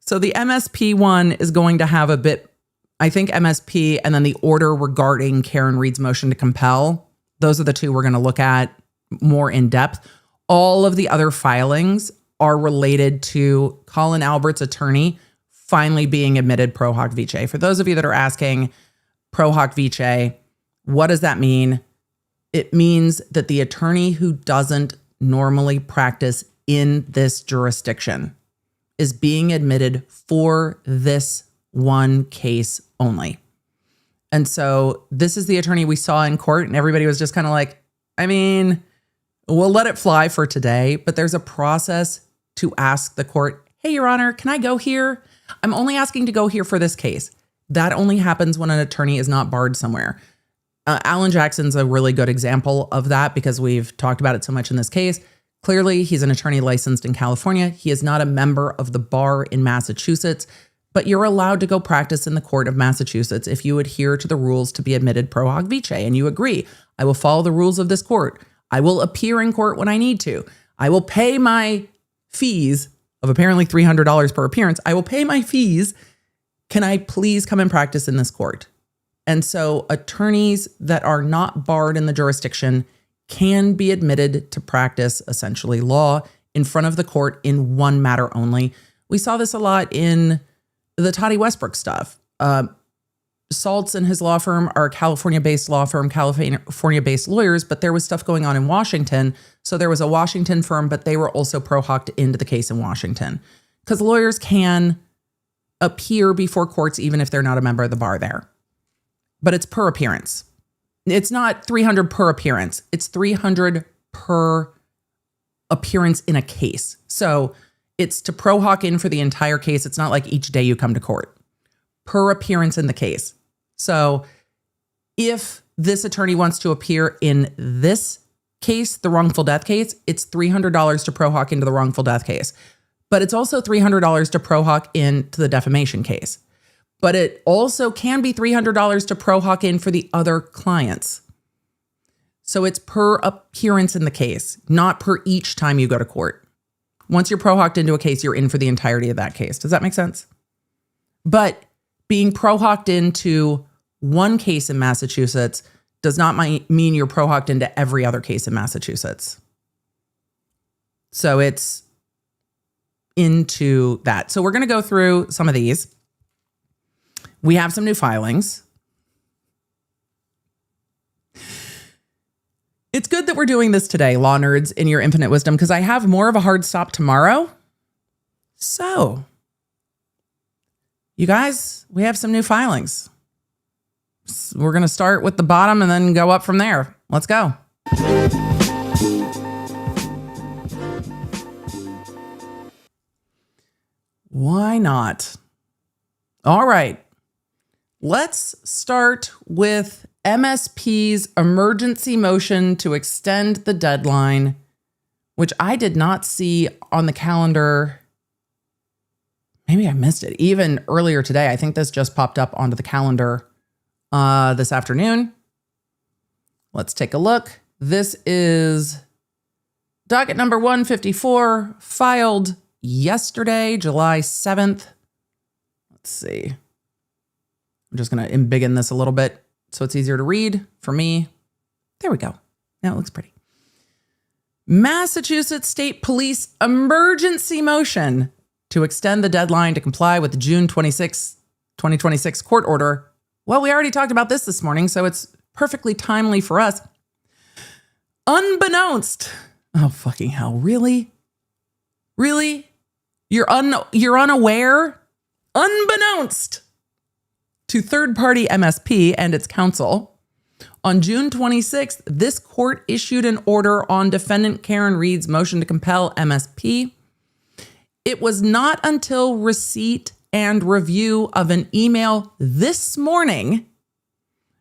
So the MSP one is going to have a bit, I think MSP and then the order regarding Karen Reed's motion to compel. Those are the two we're going to look at more in depth. All of the other filings are related to Colin Albert's attorney finally being admitted pro hoc vice. For those of you that are asking, pro hoc vice, what does that mean? It means that the attorney who doesn't normally practice in this jurisdiction is being admitted for this one case only. And so this is the attorney we saw in court, and everybody was just kind of like, I mean, we'll let it fly for today, but there's a process to ask the court, hey, Your Honor, can I go here? I'm only asking to go here for this case. That only happens when an attorney is not barred somewhere. Alan Jackson's a really good example of that because we've talked about it so much in this case. Clearly, he's an attorney licensed in California. He is not a member of the bar in Massachusetts, but you're allowed to go practice in the court of Massachusetts if you adhere to the rules to be admitted pro hoc vice and you agree, I will follow the rules of this court. I will appear in court when I need to. I will pay my fees of apparently $300 per appearance. I will pay my fees. Can I please come and practice in this court? And so attorneys that are not barred in the jurisdiction can be admitted to practice essentially law in front of the court in one matter only. We saw this a lot in the Toddy Westbrook stuff. Saltz and his law firm are a California-based law firm, California-based lawyers, but there was stuff going on in Washington. So there was a Washington firm, but they were also pro hoc into the case in Washington. Because lawyers can appear before courts even if they're not a member of the bar there. But it's per appearance. It's not 300 per appearance. It's 300 per appearance in a case. So it's to pro hoc in for the entire case. It's not like each day you come to court. Per appearance in the case. So if this attorney wants to appear in this case, the wrongful death case, it's $300 to pro hoc into the wrongful death case. But it's also $300 to pro hoc into the defamation case. But it also can be $300 to pro hoc in for the other clients. So it's per appearance in the case, not per each time you go to court. Once you're pro hoc into a case, you're in for the entirety of that case. Does that make sense? But being pro hoc into one case in Massachusetts does not mean you're pro hoc into every other case in Massachusetts. So it's into that. So we're going to go through some of these. We have some new filings. It's good that we're doing this today, law nerds, in your infinite wisdom, because I have more of a hard stop tomorrow. So, you guys, we have some new filings. We're going to start with the bottom and then go up from there. Let's go. Why not? All right. Let's start with MSP's emergency motion to extend the deadline, which I did not see on the calendar. Maybe I missed it. Even earlier today, I think this just popped up onto the calendar this afternoon. Let's take a look. This is docket number 154, filed yesterday, July 7th. Let's see. I'm just going to embiggen this a little bit so it's easier to read for me. There we go. Now it looks pretty. Massachusetts State Police emergency motion to extend the deadline to comply with the June 26, 2026 court order. Well, we already talked about this morning, so it's perfectly timely for us. Unbeknownst. Oh, fucking hell. Really? Really? You're unaware? Unbeknownst to third-party MSP and its counsel, on June 26th, this court issued an order on defendant Karen Reed's motion to compel MSP. It was not until receipt and review of an email this morning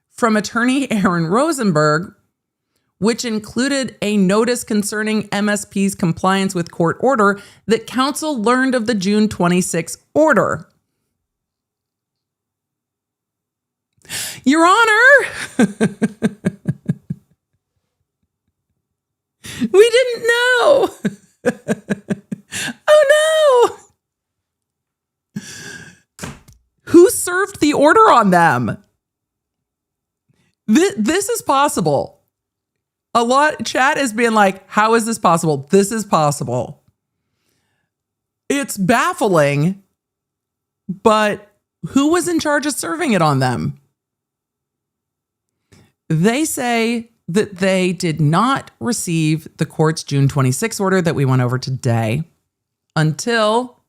from attorney Aaron Rosenberg, which included a notice concerning MSP's compliance with court order, that counsel learned of the June 26 order. Your Honor, we didn't know. Oh no. Who served the order on them? This is possible. A lot, chat is being like, how is this possible? This is possible. It's baffling, but who was in charge of serving it on them? They say that they did not receive the court's June 26 order that we went over today until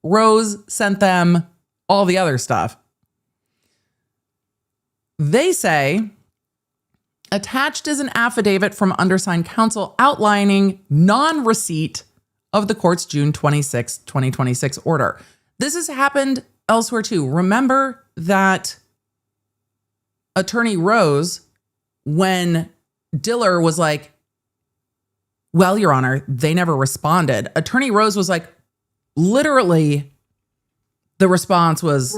Rose sent them all the other stuff. They say, attached is an affidavit from undersigned counsel outlining non-receipt of the court's June 26, 2026 order. This has happened elsewhere too. Remember that attorney Rose, when Diller was like, well, Your Honor, they never responded. Attorney Rose was like, literally, the response was,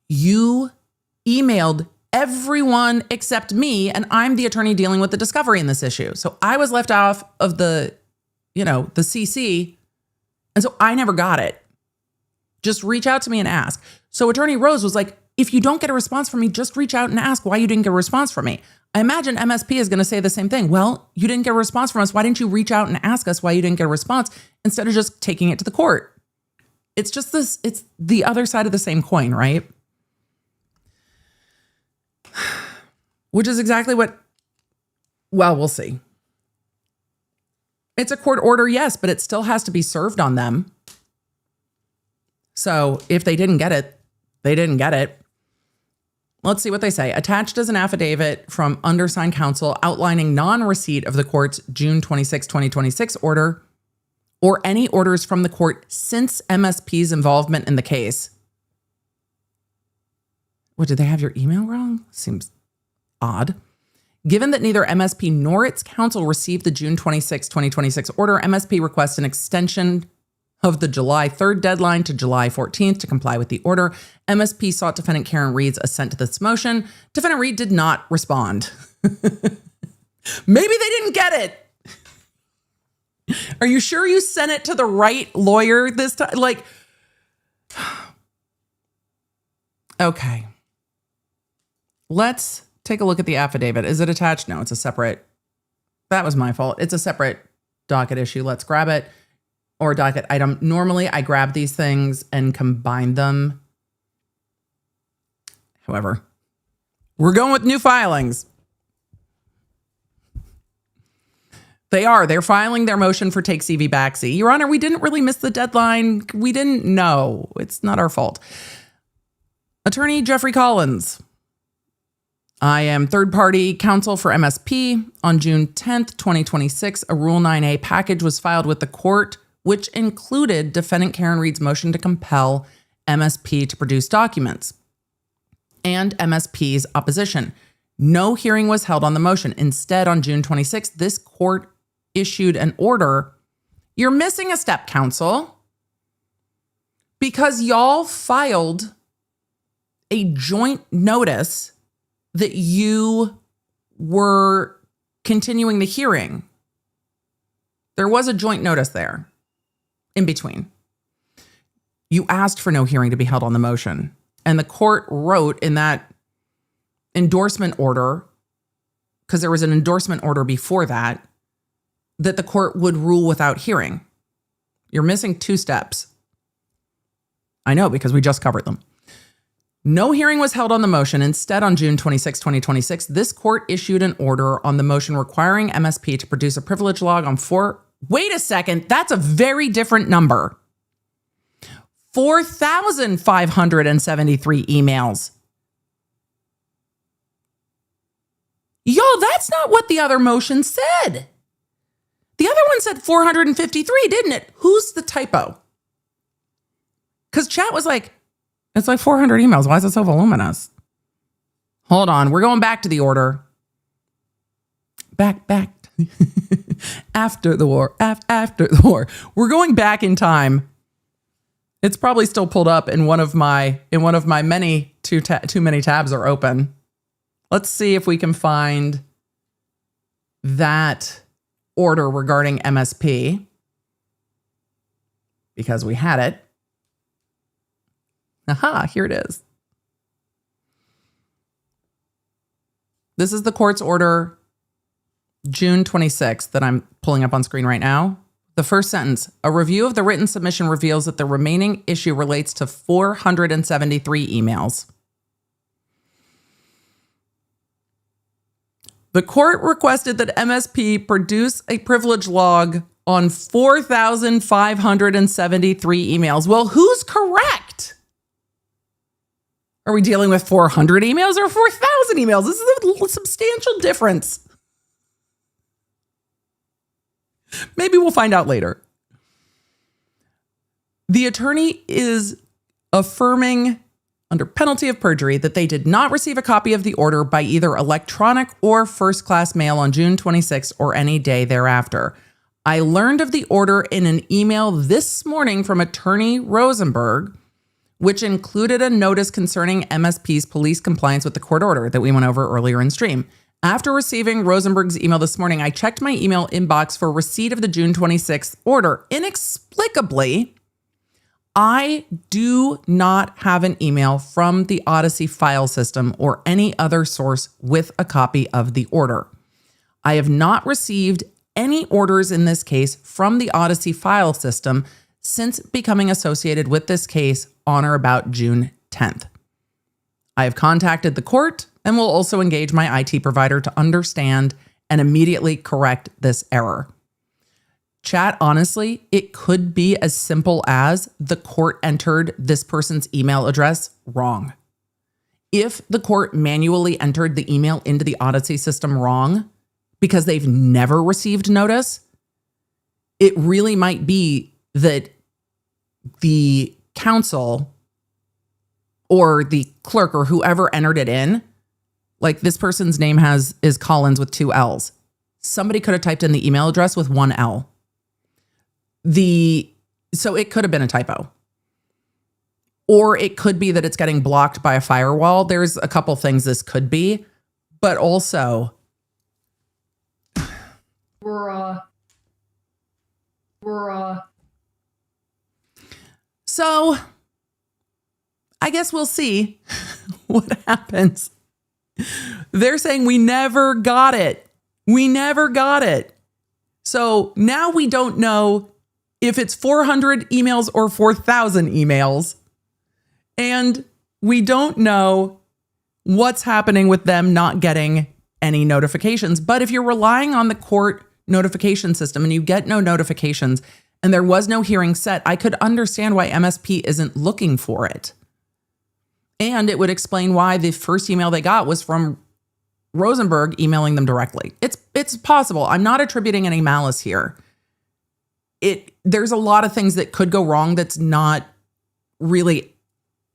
you emailed everyone except me, and I'm the attorney dealing with the discovery in this issue. So I was left off of the CC And so I never got it. Just reach out to me and ask. So Attorney Rose was like, if you don't get a response from me, just reach out and ask why you didn't get a response from me. I imagine MSP is going to say the same thing. Well, you didn't get a response from us. Why didn't you reach out and ask us why you didn't get a response instead of just taking it to the court? It's just this, it's the other side of the same coin, right? Which is exactly what, well, we'll see. It's a court order, yes, but it still has to be served on them. So if they didn't get it, they didn't get it. Let's see what they say. Attached is an affidavit from undersigned counsel outlining non-receipt of the court's June 26, 2026 order or any orders from the court since MSP's involvement in the case. What, did they have your email wrong? Seems odd. Given that neither MSP nor its counsel received the June 26, 2026 order, MSP requests an extension of the July 3rd deadline to July 14th to comply with the order. MSP sought Defendant Karen Reed's assent to this motion. Defendant Reed did not respond. Maybe they didn't get it. Are you sure you sent it to the right lawyer this time? Like, okay. Let's take a look at the affidavit. Is it attached? No, it's a separate. That was my fault. It's a separate docket issue. Let's grab it. Or docket item. Normally, I grab these things and combine them. However, we're going with new filings. They're filing their motion for take CV backseat. Your Honor, we didn't really miss the deadline. We didn't know. It's not our fault. Attorney Jeffrey Collins. I am third-party counsel for MSP. On June 10th, 2026, a Rule 9A package was filed with the court, which included Defendant Karen Reed's motion to compel MSP to produce documents and MSP's opposition. No hearing was held on the motion. Instead, on June 26th, this court issued an order. You're missing a step, counsel, because y'all filed a joint notice that you were continuing the hearing. There was a joint notice there in between. You asked for no hearing to be held on the motion. And the court wrote in that endorsement order, because there was an endorsement order before that, that the court would rule without hearing. You're missing two steps. I know, because we just covered them. No hearing was held on the motion. Instead, on June 26, 2026, this court issued an order on the motion requiring MSP to produce a privilege log on wait a second, that's a very different number. 4,573 emails. Yo, that's not what the other motion said. The other one said 453, didn't it? Who's the typo? Because chat was like, it's like 400 emails. Why is it so voluminous? Hold on. We're going back to the order. Back. After the war. After the war. We're going back in time. It's probably still pulled up in one of my many, too many tabs are open. Let's see if we can find that order regarding MSP, because we had it. Aha, here it is. This is the court's order, June 26th, that I'm pulling up on screen right now. The first sentence, a review of the written submission reveals that the remaining issue relates to 473 emails. The court requested that MSP produce a privilege log on 4,573 emails. Well, who's correct? Are we dealing with 400 emails or 4,000 emails? This is a substantial difference. Maybe we'll find out later. The attorney is affirming under penalty of perjury that they did not receive a copy of the order by either electronic or first-class mail on June 26th or any day thereafter. I learned of the order in an email this morning from Attorney Rosenberg, which included a notice concerning MSP's police compliance with the court order that we went over earlier in stream. After receiving Rosenberg's email this morning, I checked my email inbox for receipt of the June 26th order. Inexplicably, I do not have an email from the Odyssey file system or any other source with a copy of the order. I have not received any orders in this case from the Odyssey file system since becoming associated with this case on or about June 10th. I have contacted the court and will also engage my IT provider to understand and immediately correct this error. Chat, honestly, it could be as simple as the court entered this person's email address wrong. If the court manually entered the email into the Odyssey system wrong because they've never received notice, it really might be that the counsel or the clerk or whoever entered it in, like this person's name is Collins with 2 L's. Somebody could have typed in the email address with 1 L. So it could have been a typo. Or it could be that it's getting blocked by a firewall. There's a couple things this could be, but also So I guess we'll see what happens. They're saying we never got it. We never got it. So now we don't know if it's 400 emails or 4,000 emails. And we don't know what's happening with them not getting any notifications. But if you're relying on the court notification system and you get no notifications and there was no hearing set, I could understand why MSP isn't looking for it. And it would explain why the first email they got was from Rosenberg emailing them directly. It's possible. I'm not attributing any malice here. There's a lot of things that could go wrong that's not really,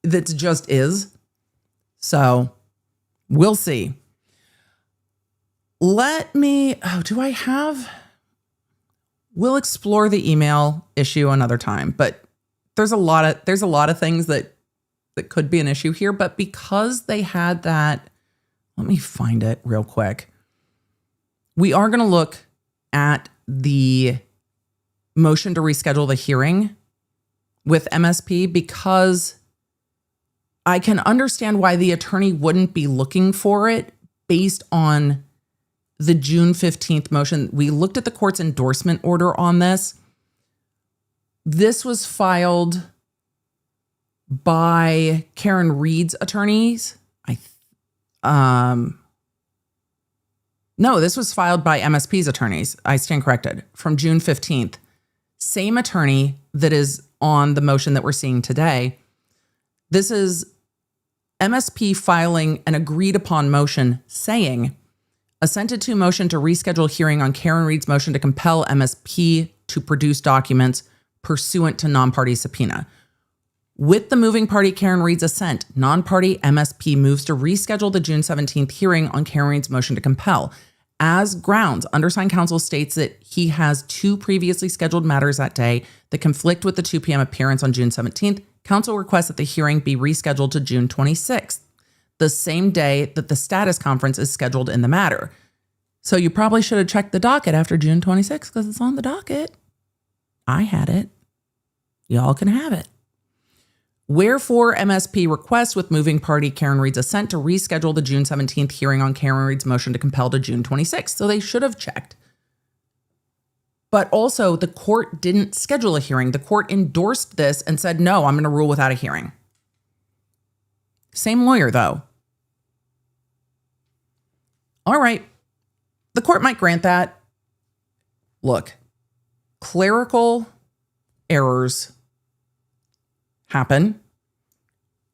that's just is. So we'll see. We'll explore the email issue another time, but there's a lot of things that could be an issue here. But because they had that, let me find it real quick. We are going to look at the motion to reschedule the hearing with MSP because I can understand why the attorney wouldn't be looking for it based on the June 15th motion. We looked at the court's endorsement order on this. This was filed by Karen Reed's attorneys. No, this was filed by MSP's attorneys. I stand corrected. From June 15th. Same attorney that is on the motion that we're seeing today. This is MSP filing an agreed upon motion saying, assented to motion to reschedule hearing on Karen Reed's motion to compel MSP to produce documents pursuant to non-party subpoena. With the moving party Karen Reed's assent, non-party MSP moves to reschedule the June 17th hearing on Karen Reed's motion to compel. As grounds, undersigned counsel states that he has 2 previously scheduled matters that day that conflict with the 2 p.m. appearance on June 17th. Counsel requests that the hearing be rescheduled to June 26th, the same day that the status conference is scheduled in the matter. So you probably should have checked the docket after June 26th because it's on the docket. I had it. Y'all can have it. Wherefore, MSP requests with moving party Karen Reed's assent to reschedule the June 17th hearing on Karen Reed's motion to compel to June 26th. So they should have checked. But also, the court didn't schedule a hearing. The court endorsed this and said, no, I'm going to rule without a hearing. Same lawyer, though. All right. The court might grant that. Look, clerical errors happen.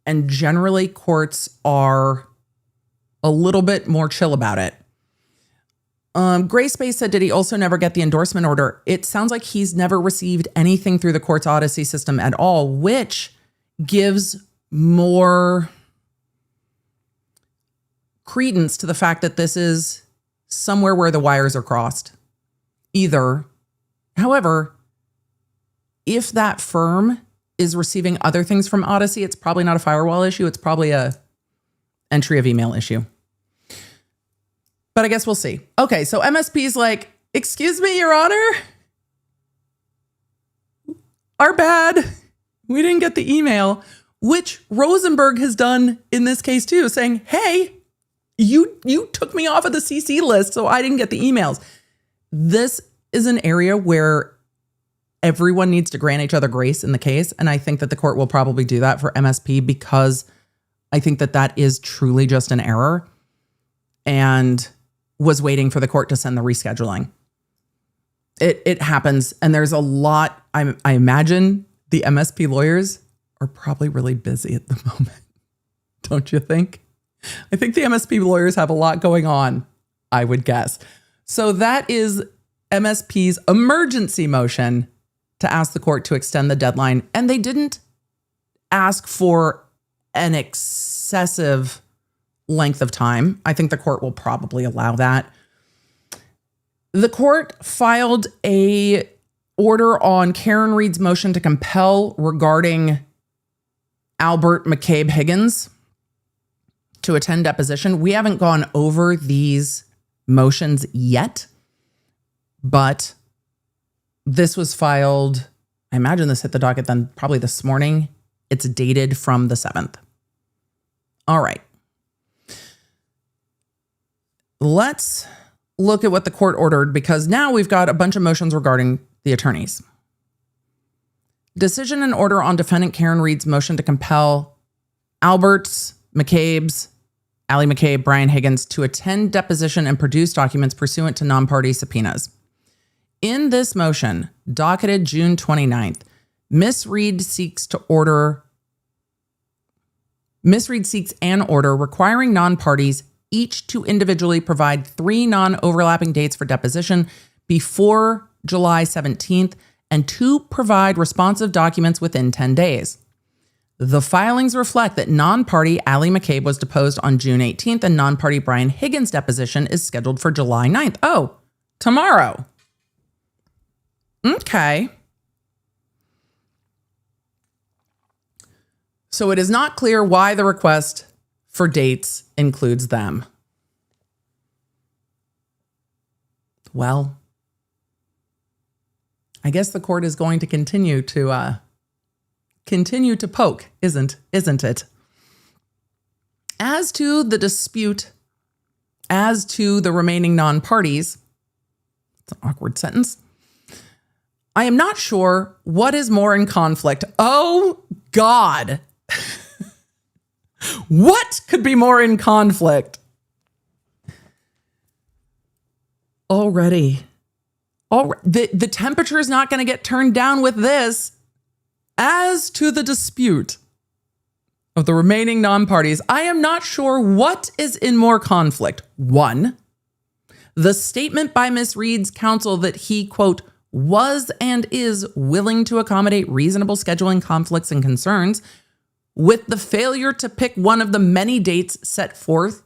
And generally, courts are a little bit more chill about it. Gray Space said, did he also never get the endorsement order? It sounds like he's never received anything through the court's Odyssey system at all, which gives more credence to the fact that this is somewhere where the wires are crossed. However, if that firm is receiving other things from Odyssey, it's probably not a firewall issue. It's probably a entry of email issue. But I guess we'll see. Okay, so MSP's like, excuse me, Your Honor. Our bad. We didn't get the email, which Rosenberg has done in this case too, saying, hey, you took me off of the CC list, so I didn't get the emails. This is an area where everyone needs to grant each other grace in the case. And I think that the court will probably do that for MSP because I think that that is truly just an error and was waiting for the court to send the rescheduling. It happens. And there's a lot. I imagine the MSP lawyers are probably really busy at the moment. Don't you think? I think the MSP lawyers have a lot going on, I would guess. So that is MSP's emergency motion to ask the court to extend the deadline. And they didn't ask for an excessive length of time. I think the court will probably allow that. The court filed a order on Karen Reed's motion to compel regarding Albert McCabe Higgins to attend deposition. We haven't gone over these motions yet, but this was filed, I imagine this hit the docket then probably this morning. It's dated from the 7th. All right. Let's look at what the court ordered because now we've got a bunch of motions regarding the attorneys. Decision and order on defendant Karen Reed's motion to compel Albert's, McCabe's, Allie McCabe, Brian Higgins to attend deposition and produce documents pursuant to non-party subpoenas. In this motion, docketed June 29th, Ms. Reed seeks an order requiring non-parties each to individually provide 3 non-overlapping dates for deposition before July 17th and to provide responsive documents within 10 days. The filings reflect that non-party Allie McCabe was deposed on June 18th and non-party Brian Higgins' deposition is scheduled for July 9th. Oh, tomorrow. Okay. So it is not clear why the request for dates includes them. Well, I guess the court is going to continue to poke, isn't it? As to the dispute, as to the remaining non-parties, it's an awkward sentence. I am not sure what is more in conflict. Oh, God. What could be more in conflict? Already. The temperature is not going to get turned down with this. As to the dispute of the remaining non-parties, I am not sure what is in more conflict. 1, the statement by Ms. Reed's counsel that he, quote, was and is willing to accommodate reasonable scheduling conflicts and concerns, with the failure to pick one of the many dates set forth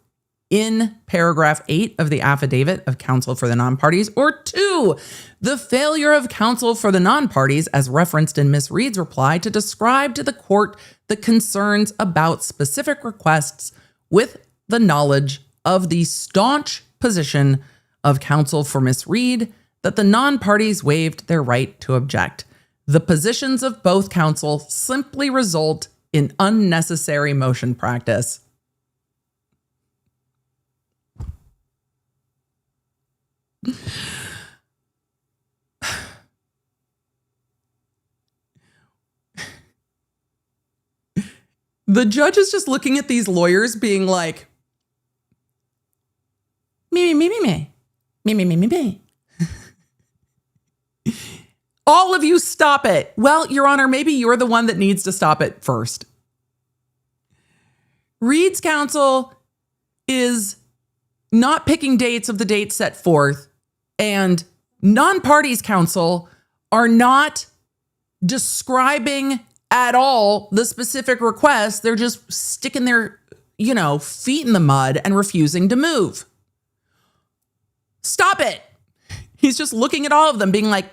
in paragraph 8 of the affidavit of counsel for the non-parties, or 2, the failure of counsel for the non-parties, as referenced in Ms. Reed's reply, to describe to the court the concerns about specific requests with the knowledge of the staunch position of counsel for Ms. Reed that the non-parties waived their right to object. The positions of both counsel simply result in unnecessary motion practice. The judge is just looking at these lawyers being like, me. All of you stop it. Well, Your Honor, maybe you're the one that needs to stop it first. Reed's counsel is not picking dates of the dates set forth, and non-parties counsel are not describing at all the specific requests. They're just sticking their, feet in the mud and refusing to move. Stop it. He's just looking at all of them being like,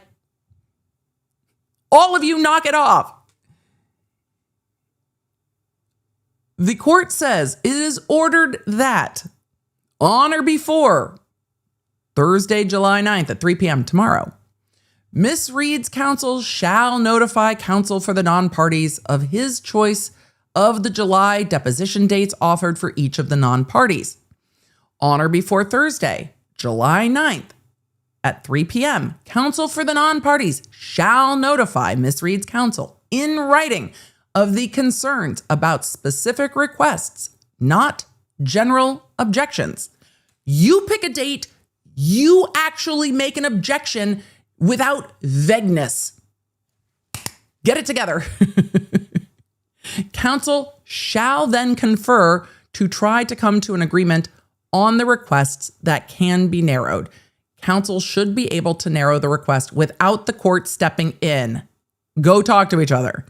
all of you knock it off. The court says it is ordered that on or before Thursday, July 9th at 3 p.m. tomorrow. Misreads counsel shall notify counsel for the non-parties of his choice of the July deposition dates offered for each of the non-parties. On or before Thursday, July 9th at 3 p.m., counsel for the non-parties shall notify misreads counsel in writing of the concerns about specific requests, not general objections. You pick a date, you actually make an objection without vagueness. Get it together. Counsel shall then confer to try to come to an agreement on the requests that can be narrowed. Counsel should be able to narrow the request without the court stepping in. Go talk to each other.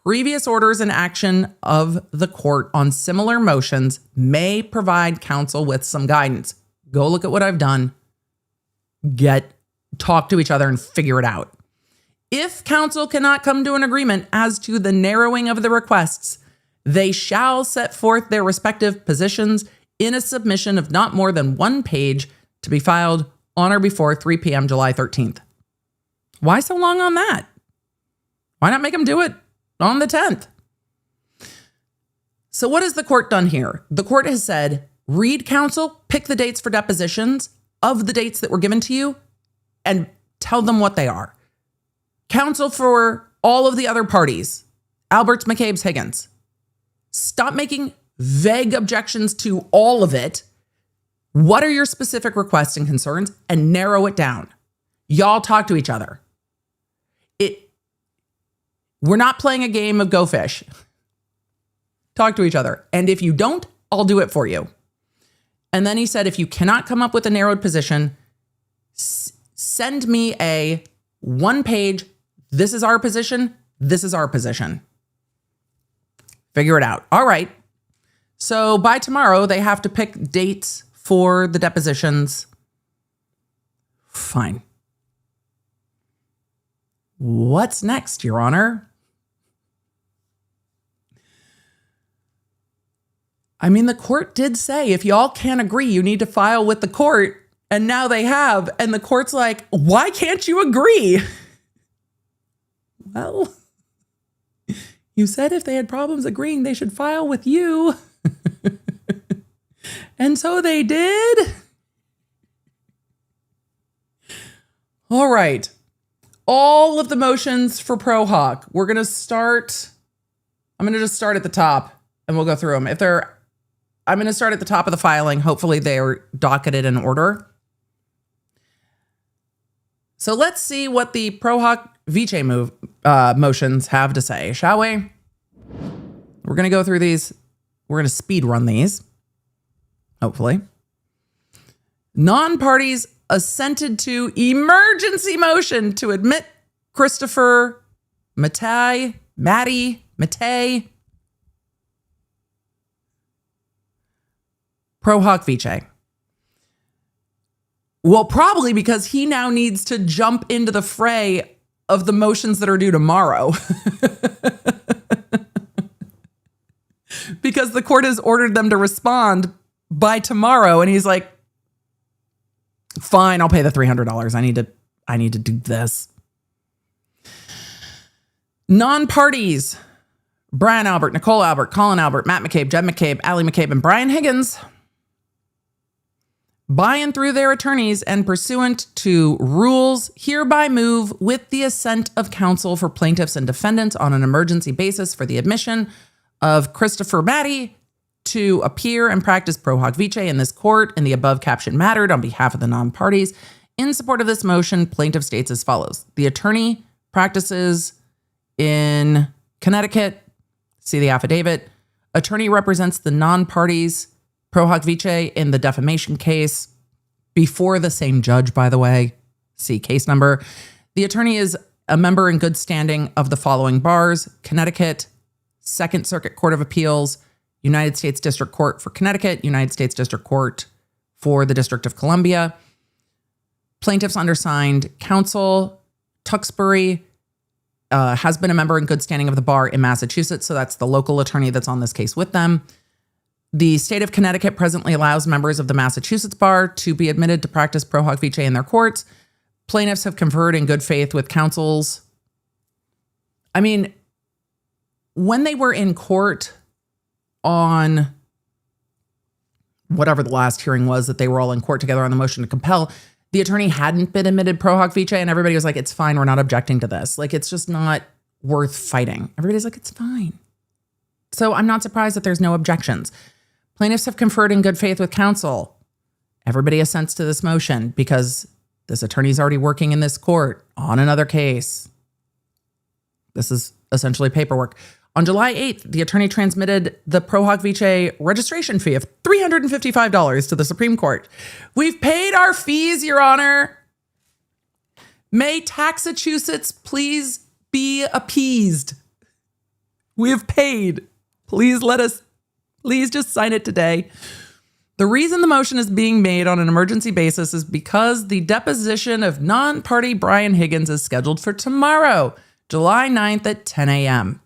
Previous orders and action of the court on similar motions may provide counsel with some guidance. Go look at what I've done. Talk to each other and figure it out. If counsel cannot come to an agreement as to the narrowing of the requests, they shall set forth their respective positions in a submission of not more than 1 page to be filed on or before 3 p.m. July 13th. Why so long on that? Why not make them do it on the 10th? So what has the court done here? The court has said, read counsel, pick the dates for depositions of the dates that were given to you, and tell them what they are. Counsel for all of the other parties, Alberts, McCabe's, Higgins. Stop making vague objections to all of it. What are your specific requests and concerns? And narrow it down. Y'all talk to each other. We're not playing a game of Go Fish. Talk to each other. And if you don't, I'll do it for you. And then he said, if you cannot come up with a narrowed position, send me a 1 page, this is our position, this is our position. Figure it out. All right. So by tomorrow, they have to pick dates for the depositions. Fine. What's next, Your Honor? I mean, the court did say if y'all can't agree, you need to file with the court. And now they have. And the court's like, why can't you agree? Well, you said if they had problems agreeing, they should file with you. And so they did. All right. All of the motions for Pro Hoc. We're going to start. I'm going to just start at the top and we'll go through them. I'm going to start at the top of the filing. Hopefully they are docketed in order. So let's see what the Pro Hoc Vice motions have to say, shall we? We're going to go through these. We're going to speed run these, hopefully. Non-parties assented to emergency motion to admit Christopher Mattei. Pro Hoc Vice. Well, probably because he now needs to jump into the fray of the motions that are due tomorrow. Because the court has ordered them to respond by tomorrow. And he's like, fine, I'll pay the $300. I need to do this. Non-parties. Brian Albert, Nicole Albert, Colin Albert, Matt McCabe, Jed McCabe, Allie McCabe, and Brian Higgins, by and through their attorneys and pursuant to rules, hereby move with the assent of counsel for plaintiffs and defendants on an emergency basis for the admission of Christopher Mattei to appear and practice Pro Hoc Vice in this court in the above captioned matter on behalf of the non-parties. In support of this motion, plaintiff states as follows. The attorney practices in Connecticut. See the affidavit. Attorney represents the non-parties Pro Hoc Vice in the defamation case before the same judge, by the way. See case number. The attorney is a member in good standing of the following bars: Connecticut, Second Circuit Court of Appeals, United States District Court for Connecticut, United States District Court for the District of Columbia. Plaintiffs undersigned counsel, Tewksbury, has been a member in good standing of the bar in Massachusetts. So that's the local attorney that's on this case with them. The state of Connecticut presently allows members of the Massachusetts bar to be admitted to practice pro hoc vice in their courts. Plaintiffs have conferred in good faith with counsels. I mean, when they were in court on whatever the last hearing was that they were all in court together on the motion to compel, the attorney hadn't been admitted pro hoc vice, and everybody was like, it's fine, we're not objecting to this. Like, it's just not worth fighting. Everybody's like, it's fine. So I'm not surprised that there's no objections. Plaintiffs have conferred in good faith with counsel. Everybody assents to this motion because this attorney's already working in this court on another case. This is essentially paperwork. On July 8th, the attorney transmitted the pro hoc vice registration fee of $355 to the Supreme Court. We've paid our fees, Your Honor. May Taxachusetts please be appeased. We have paid. Please just sign it today. The reason the motion is being made on an emergency basis is because the deposition of non-party Brian Higgins is scheduled for tomorrow, July 9th at 10 a.m.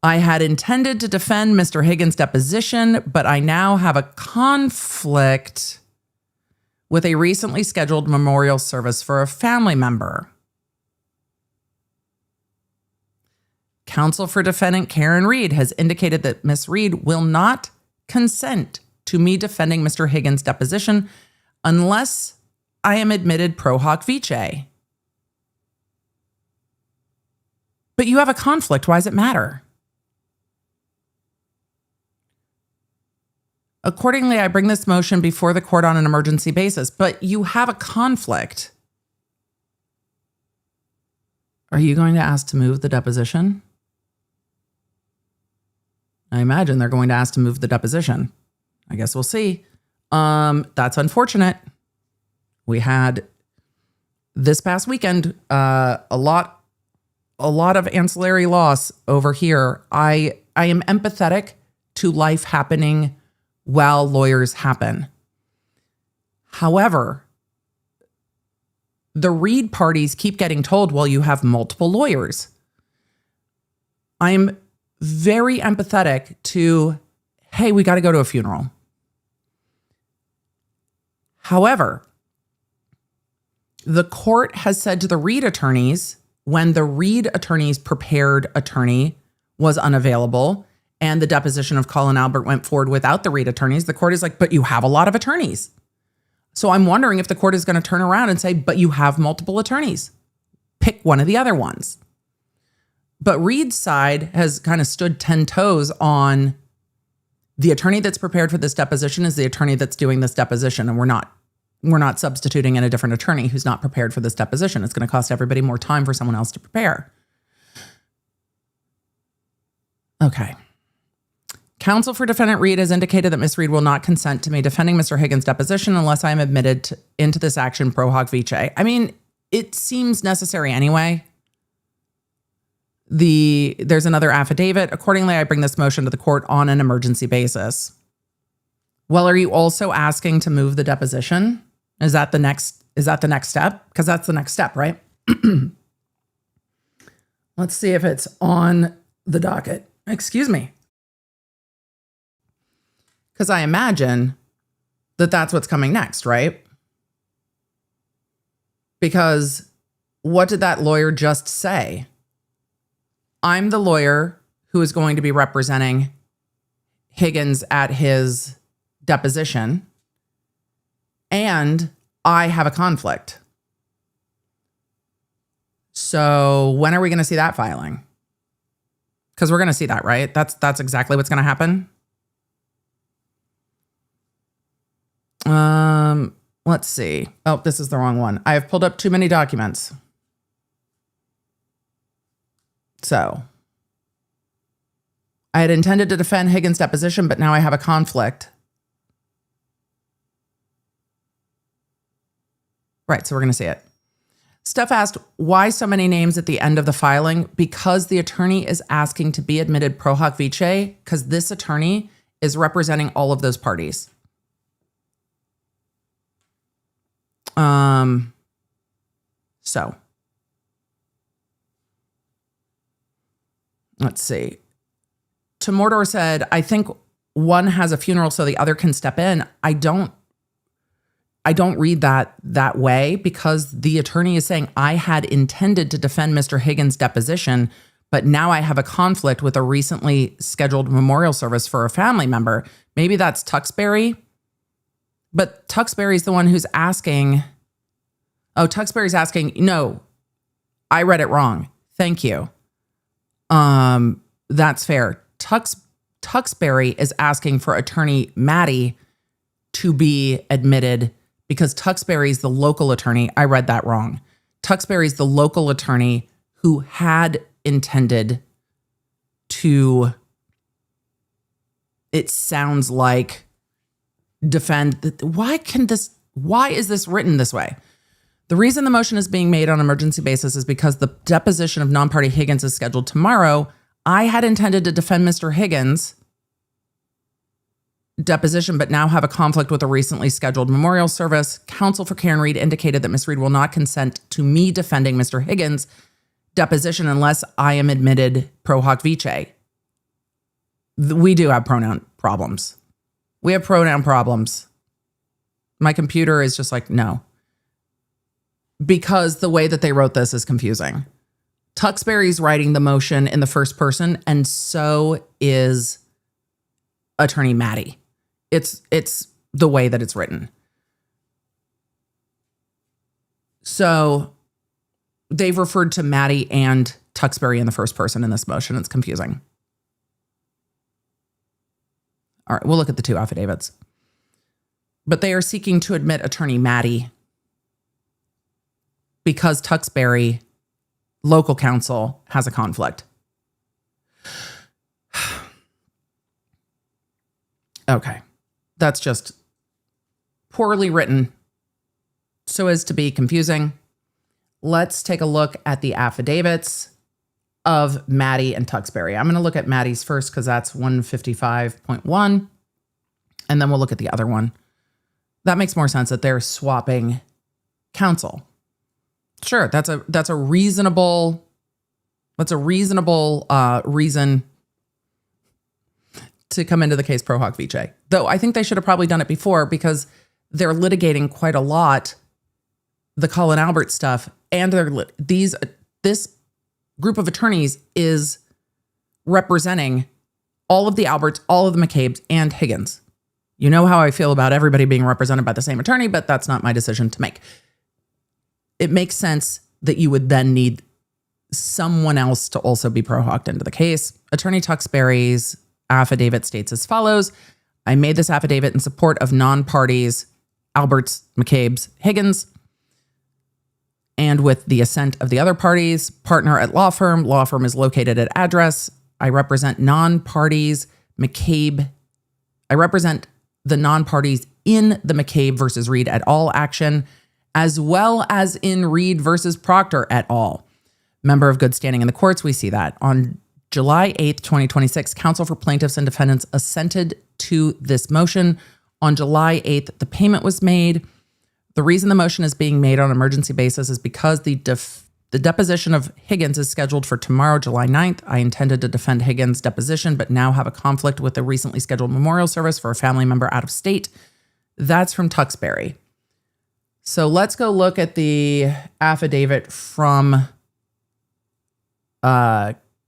I had intended to defend Mr. Higgins' deposition, but I now have a conflict with a recently scheduled memorial service for a family member. Counsel for defendant Karen Reed has indicated that Ms. Reed will not consent to me defending Mr. Higgins' deposition unless I am admitted pro hoc vice. But you have a conflict. Why does it matter? Accordingly, I bring this motion before the court on an emergency basis, but you have a conflict. Are you going to ask to move the deposition? I imagine they're going to ask to move the deposition. I guess we'll see. That's unfortunate. We had this past weekend a lot of ancillary loss over here. I am empathetic to life happening while lawyers happen. However, the Reed parties keep getting told, well, you have multiple lawyers. I'm very empathetic to, hey, we got to go to a funeral. However, the court has said to the Reed attorneys, when the Reed attorney's prepared attorney was unavailable and the deposition of Colin Albert went forward without the Reed attorneys, the court is like, but you have a lot of attorneys. So I'm wondering if the court is going to turn around and say, but you have multiple attorneys. Pick one of the other ones. But Reed's side has kind of stood 10 toes on the attorney that's prepared for this deposition is the attorney that's doing this deposition. And we're not substituting in a different attorney who's not prepared for this deposition. It's going to cost everybody more time for someone else to prepare. Okay. Counsel for defendant Reed has indicated that Ms. Reed will not consent to me defending Mr. Higgins' deposition unless I am admitted into this action pro hoc vice. I mean, it seems necessary anyway. There's another affidavit. Accordingly, I bring this motion to the court on an emergency basis. Well, are you also asking to move the deposition? Is that the next step? Because that's the next step, right? Let's see if it's on the docket. Excuse me. Because I imagine that that's what's coming next, right? Because what did that lawyer just say? I'm the lawyer who is going to be representing Higgins at his deposition, and I have a conflict. So when are we going to see that filing? Because we're going to see that, right? That's exactly what's going to happen. Let's see. Oh, this is the wrong one. I have pulled up too many documents. So I had intended to defend Higgins' deposition, but now I have a conflict. Right, so we're going to see it. Steph asked, why so many names at the end of the filing? Because the attorney is asking to be admitted pro hoc vice, because this attorney is representing all of those parties. So let's see. Tomordor said, I think one has a funeral so the other can step in. I don't read that way, because the attorney is saying, I had intended to defend Mr. Higgins' deposition, but now I have a conflict with a recently scheduled memorial service for a family member. Maybe that's Tuxbury, but Tuxbury's the one who's asking. Oh, Tuxbury's asking, no, I read it wrong. Thank you. That's fair. Tuxbury is asking for attorney Maddie to be admitted because Tuxbury's the local attorney. I read that wrong. Tuxbury's the local attorney who had intended to, it sounds like, defend. Why is this written this way? The reason the motion is being made on an emergency basis is because the deposition of non-party Higgins is scheduled tomorrow. I had intended to defend Mr. Higgins' deposition, but now have a conflict with a recently scheduled memorial service. Counsel for Karen Reed indicated that Ms. Reed will not consent to me defending Mr. Higgins' deposition unless I am admitted pro hoc vice. We do have pronoun problems. We have pronoun problems. My computer is just like, no. Because the way that they wrote this is confusing. Tuxbury's writing the motion in the first person, and so is attorney Maddie. It's the way that it's written. So they've referred to Maddie and Tuxbury in the first person in this motion. It's confusing. All right, we'll look at the two affidavits. But they are seeking to admit attorney Maddie because Tuxbury, local counsel, has a conflict. Okay. That's just poorly written so as to be confusing. Let's take a look at the affidavits of Maddie and Tuxbury. I'm going to look at Maddie's first because that's 155.1. And then we'll look at the other one. That makes more sense that they're swapping counsel. Sure, that's a reasonable reason to come into the case pro hoc vice. Though I think they should have probably done it before because they're litigating quite a lot the Colin Albert stuff, and this group of attorneys is representing all of the Alberts, all of the McCabes, and Higgins. You know how I feel about everybody being represented by the same attorney, but that's not my decision to make. It makes sense that you would then need someone else to also be pro hoc into the case. Attorney Tuxbury's affidavit states as follows. I made this affidavit in support of non-parties, Alberts, McCabe's, Higgins, and with the assent of the other parties, partner at law firm. Law firm is located at address. I represent non-parties, McCabe. I represent the non-parties in the McCabe versus Reed et al. Action, as well as in Reed versus Proctor et al. Member of good standing in the courts. We see that. On July 8th, 2026, counsel for plaintiffs and defendants assented to this motion. On July 8th, the payment was made. The reason the motion is being made on an emergency basis is because the deposition of Higgins is scheduled for tomorrow, July 9th. I intended to defend Higgins' deposition, but now have a conflict with a recently scheduled memorial service for a family member out of state. That's from Tuxbury. So let's go look at the affidavit from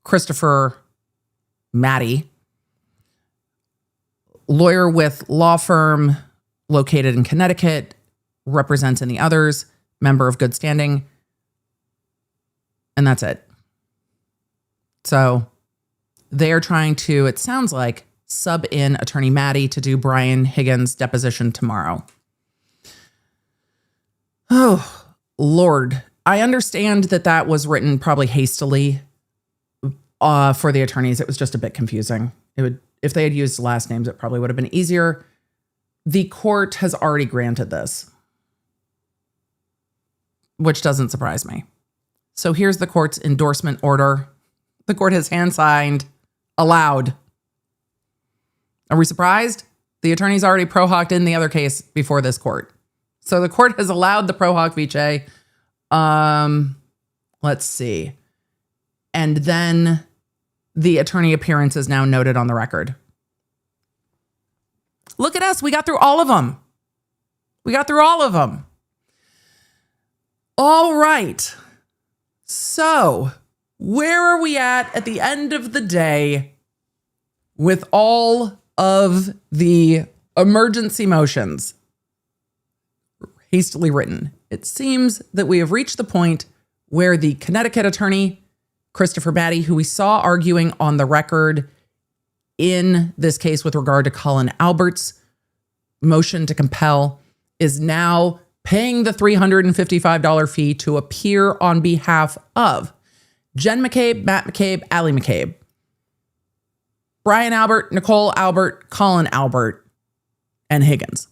Christopher Maddie, lawyer with law firm located in Connecticut, represents in the others, member of good standing, and that's it. So they are trying to, it sounds like, sub in attorney Maddie to do Brian Higgins' deposition tomorrow. Oh, Lord. I understand that was written probably hastily for the attorneys. It was just a bit confusing. If they had used last names, it probably would have been easier. The court has already granted this, which doesn't surprise me. So here's the court's endorsement order. The court has hand-signed, allowed. Are we surprised? The attorney's already pro hoc in the other case before this court. So the court has allowed the pro hoc vice. Let's see. And then the attorney appearance is now noted on the record. Look at us. We got through all of them. All right. So, where are we at the end of the day with all of the emergency motions hastily written? It seems that we have reached the point where the Connecticut attorney, Christopher Maddie, who we saw arguing on the record in this case with regard to Colin Albert's motion to compel, is now paying the $355 fee to appear on behalf of Jen McCabe, Matt McCabe, Allie McCabe, Brian Albert, Nicole Albert, Colin Albert, and Higgins.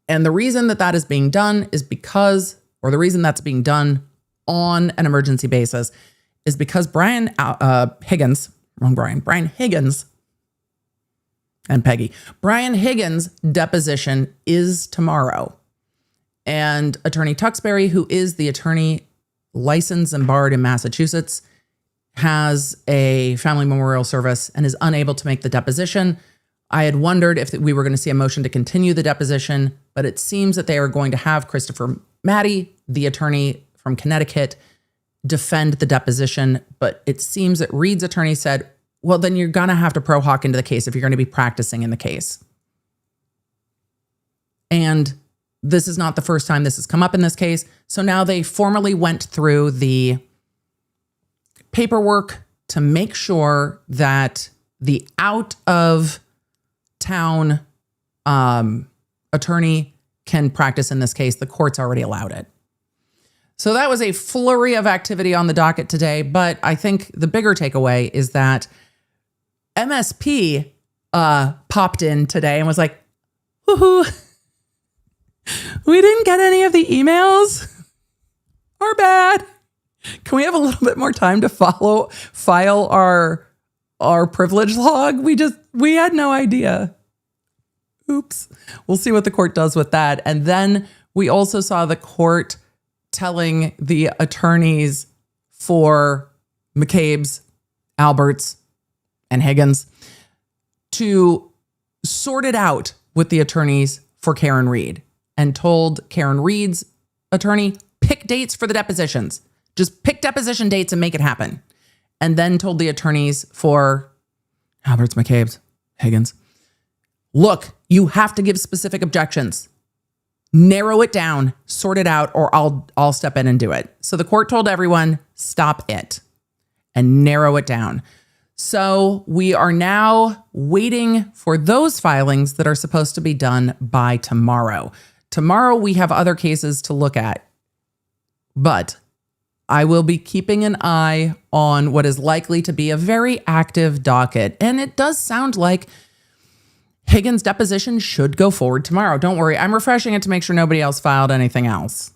And the reason that is being done is because, or the reason that's being done on an emergency basis is because Brian Higgins and Peggy. Brian Higgins' deposition is tomorrow. And Attorney Tuxbury, who is the attorney licensed and barred in Massachusetts, has a family memorial service and is unable to make the deposition. I had wondered if we were going to see a motion to continue the deposition, but it seems that they are going to have Christopher Maddie, the attorney from Connecticut, defend the deposition. But it seems that Reed's attorney said, well, then you're going to have to pro hoc into the case if you're going to be practicing in the case. And this is not the first time this has come up in this case. So now they formally went through the paperwork to make sure that the out of town attorney can practice in this case. The court's already allowed it. So that was a flurry of activity on the docket today. But I think the bigger takeaway is that MSP popped in today and was like, woohoo, we didn't get any of the emails. Our bad. Can we have a little bit more time to file our privilege log? We had no idea. Oops. We'll see what the court does with that. And then we also saw the court telling the attorneys for McCabe's, Albert's, and Higgins to sort it out with the attorneys for Karen Reed, and told Karen Reed's attorney, pick dates for the depositions. Just pick deposition dates and make it happen. And then told the attorneys for Albert's, McCabe's, Higgins, look, you have to give specific objections. Narrow it down, sort it out, or I'll step in and do it. So the court told everyone, stop it and narrow it down. So we are now waiting for those filings that are supposed to be done by tomorrow. Tomorrow we have other cases to look at, but I will be keeping an eye on what is likely to be a very active docket. And it does sound like Higgins' deposition should go forward tomorrow. Don't worry, I'm refreshing it to make sure nobody else filed anything else,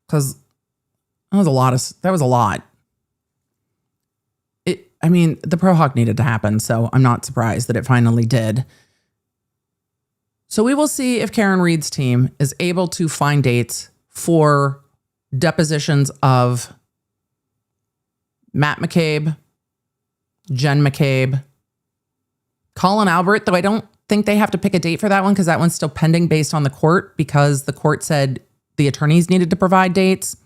because that was a lot. The pro hoc needed to happen, so I'm not surprised that it finally did. So we will see if Karen Reed's team is able to find dates for depositions of Matt McCabe, Jen McCabe, Colin Albert, though I don't think they have to pick a date for that one because that one's still pending based on the court, because the court said the attorneys needed to provide dates.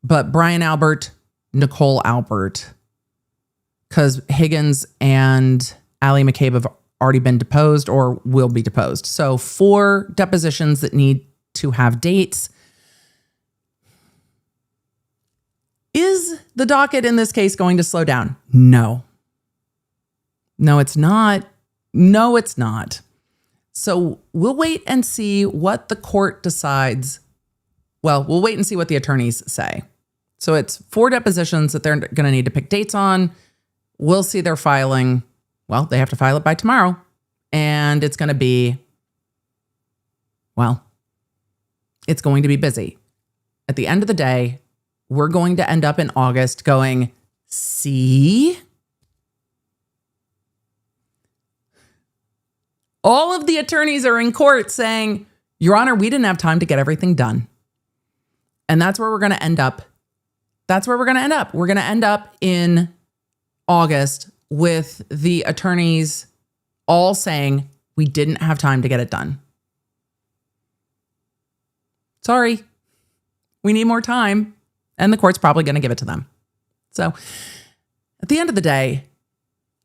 But Brian Albert, Nicole Albert, because Higgins and Allie McCabe have already been deposed or will be deposed. So 4 depositions that need to have dates. Is the docket in this case going to slow down? No. No, it's not. No, it's not. So we'll wait and see what the court decides. Well, we'll wait and see what the attorneys say. So it's 4 depositions that they're going to need to pick dates on. We'll see their filing. Well, they have to file it by tomorrow. And it's going to be, it's going to be busy. At the end of the day, we're going to end up in August going, see? All of the attorneys are in court saying, Your Honor, we didn't have time to get everything done. And that's where we're going to end up. We're going to end up in August with the attorneys all saying we didn't have time to get it done. Sorry, we need more time. And the court's probably going to give it to them. So at the end of the day,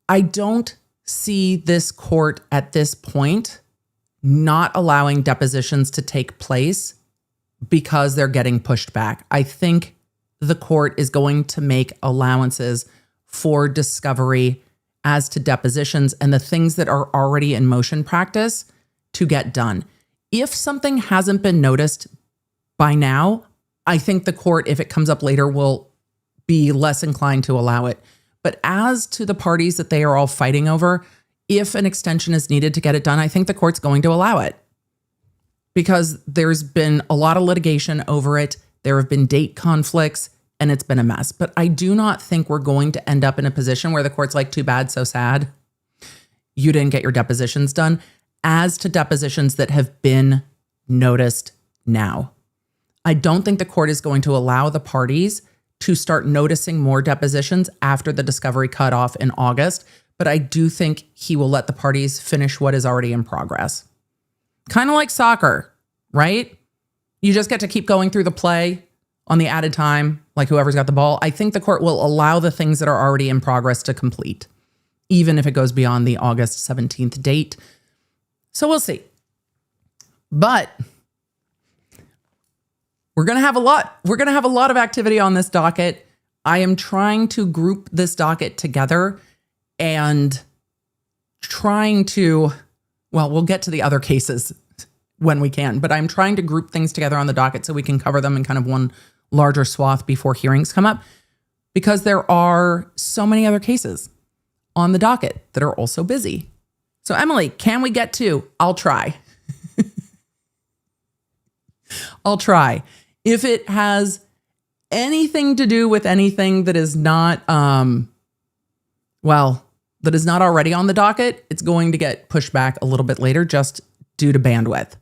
I don't see this court at this point not allowing depositions to take place because they're getting pushed back. I think the court is going to make allowances for discovery as to depositions and the things that are already in motion practice to get done. If something hasn't been noticed by now, I think the court, if it comes up later, will be less inclined to allow it. But as to the parties that they are all fighting over, if an extension is needed to get it done, I think the court's going to allow it because there's been a lot of litigation over it. There have been date conflicts and it's been a mess. But I do not think we're going to end up in a position where the court's like, too bad, so sad. You didn't get your depositions done. As to depositions that have been noticed now, I don't think the court is going to allow the parties to start noticing more depositions after the discovery cutoff in August. But I do think he will let the parties finish what is already in progress. Kind of like soccer, right? You just get to keep going through the play on the added time, like whoever's got the ball. I think the court will allow the things that are already in progress to complete, even if it goes beyond the August 17th date. So we'll see. But we're going to have a lot. We're going to have a lot of activity on this docket. I am trying to group this docket together and trying to, well, we'll get to the other cases when we can, but I'm trying to group things together on the docket so we can cover them in kind of one larger swath before hearings come up, because there are so many other cases on the docket that are also busy. So Emily, can we get to? I'll try. I'll try. If it has anything to do with anything that is not, that is not already on the docket, it's going to get pushed back a little bit later just due to bandwidth.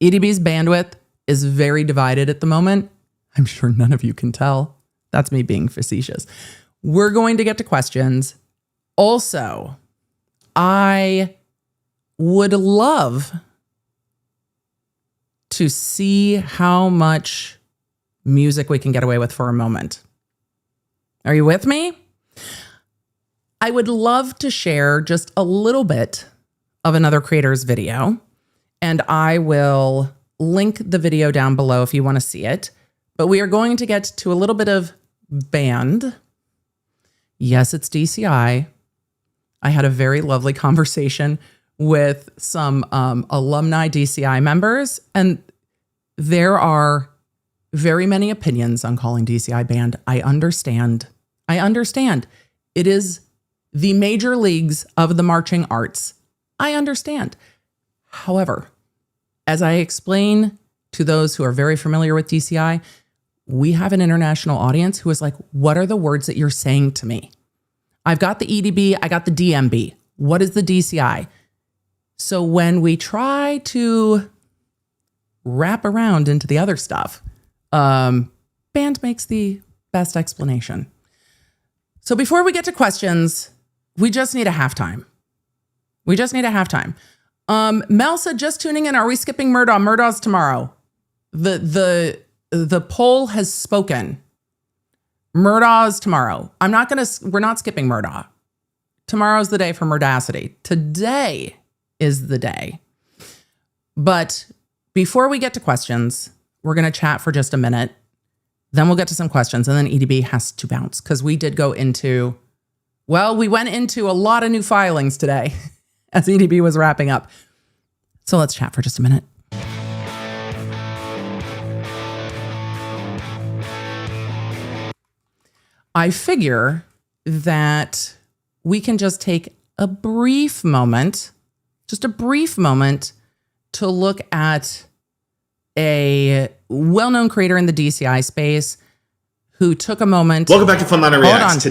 EDB's bandwidth is very divided at the moment. I'm sure none of you can tell. That's me being facetious. We're going to get to questions. Also, I would love to see how much music we can get away with for a moment. Are you with me? I would love to share just a little bit of another creator's video, and I will link the video down below if you want to see it. But we are going to get to a little bit of band. Yes, it's DCI. I had a very lovely conversation with some alumni DCI members, and there are very many opinions on calling DCI band. I understand. It is the major leagues of the marching arts. I understand. However, as I explain to those who are very familiar with DCI, we have an international audience who is like, what are the words that you're saying to me? I've got the EDB, I got the DMB. What is the DCI? So when we try to wrap around into the other stuff, band makes the best explanation. So before we get to questions, we just need a halftime. Mel said, just tuning in. Are we skipping Murdaugh? Murdaugh's tomorrow. The poll has spoken. Murdaugh's tomorrow. We're not skipping Murdaugh. Tomorrow's the day for Murdacity. Today is the day. But before we get to questions, we're going to chat for just a minute. Then we'll get to some questions, and then EDB has to bounce because we went into a lot of new filings today as EDB was wrapping up. So let's chat for just a minute. I figure that we can just take a brief moment to look at a well-known creator in the DCI space who took a moment. Welcome back to Frontliner Reacts.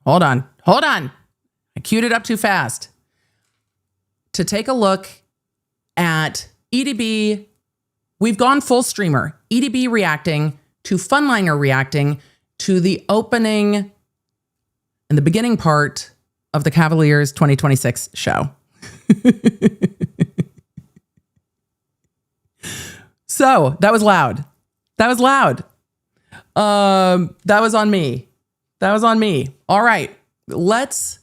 Hold on. I queued it up too fast. To take a look at EDB. We've gone full streamer. EDB reacting to Funliner reacting to the opening and the beginning part of the Cavaliers 2026 show. So that was loud. That was loud. That was on me. That was on me. All right. Let's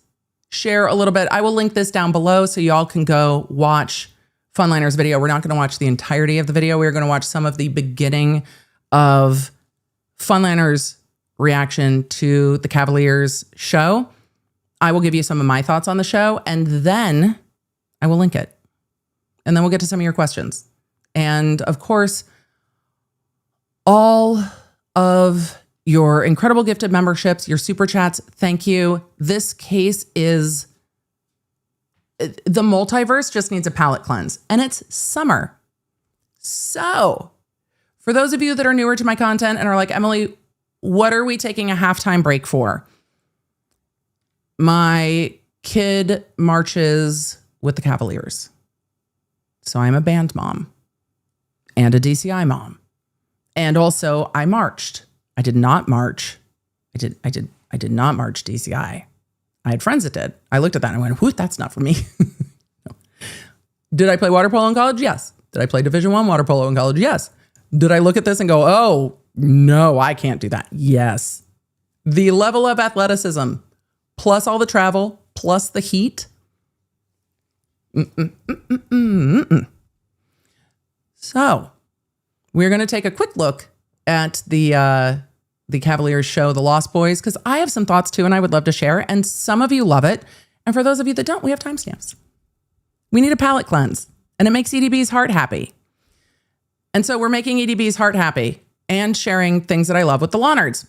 share a little bit. I will link this down below so y'all can go watch Funliner's video. We're not going to watch the entirety of the video. We're going to watch some of the beginning of Funliner's reaction to the Cavaliers show. I will give you some of my thoughts on the show, and then I will link it. And then we'll get to some of your questions. And of course, all of your incredible gifted memberships, your super chats, thank you. This case is, the multiverse just needs a palate cleanse, and it's summer. So for those of you that are newer to my content and are like, Emily, what are we taking a halftime break for? My kid marches with the Cavaliers. So I'm a band mom and a DCI mom. And also I marched. I did not march. I did not march DCI. I had friends that did. I looked at that and I went, whoo, that's not for me. No. Did I play water polo in college? Yes. Did I play Division I water polo in college? Yes. Did I look at this and go, oh, no, I can't do that? Yes. The level of athleticism, plus all the travel, plus the heat. So we're going to take a quick look at the Cavaliers show, The Lost Boys, because I have some thoughts too, and I would love to share. And some of you love it. And for those of you that don't, we have timestamps. We need a palate cleanse, and it makes EDB's heart happy. And so we're making EDB's heart happy and sharing things that I love with the Lawnards.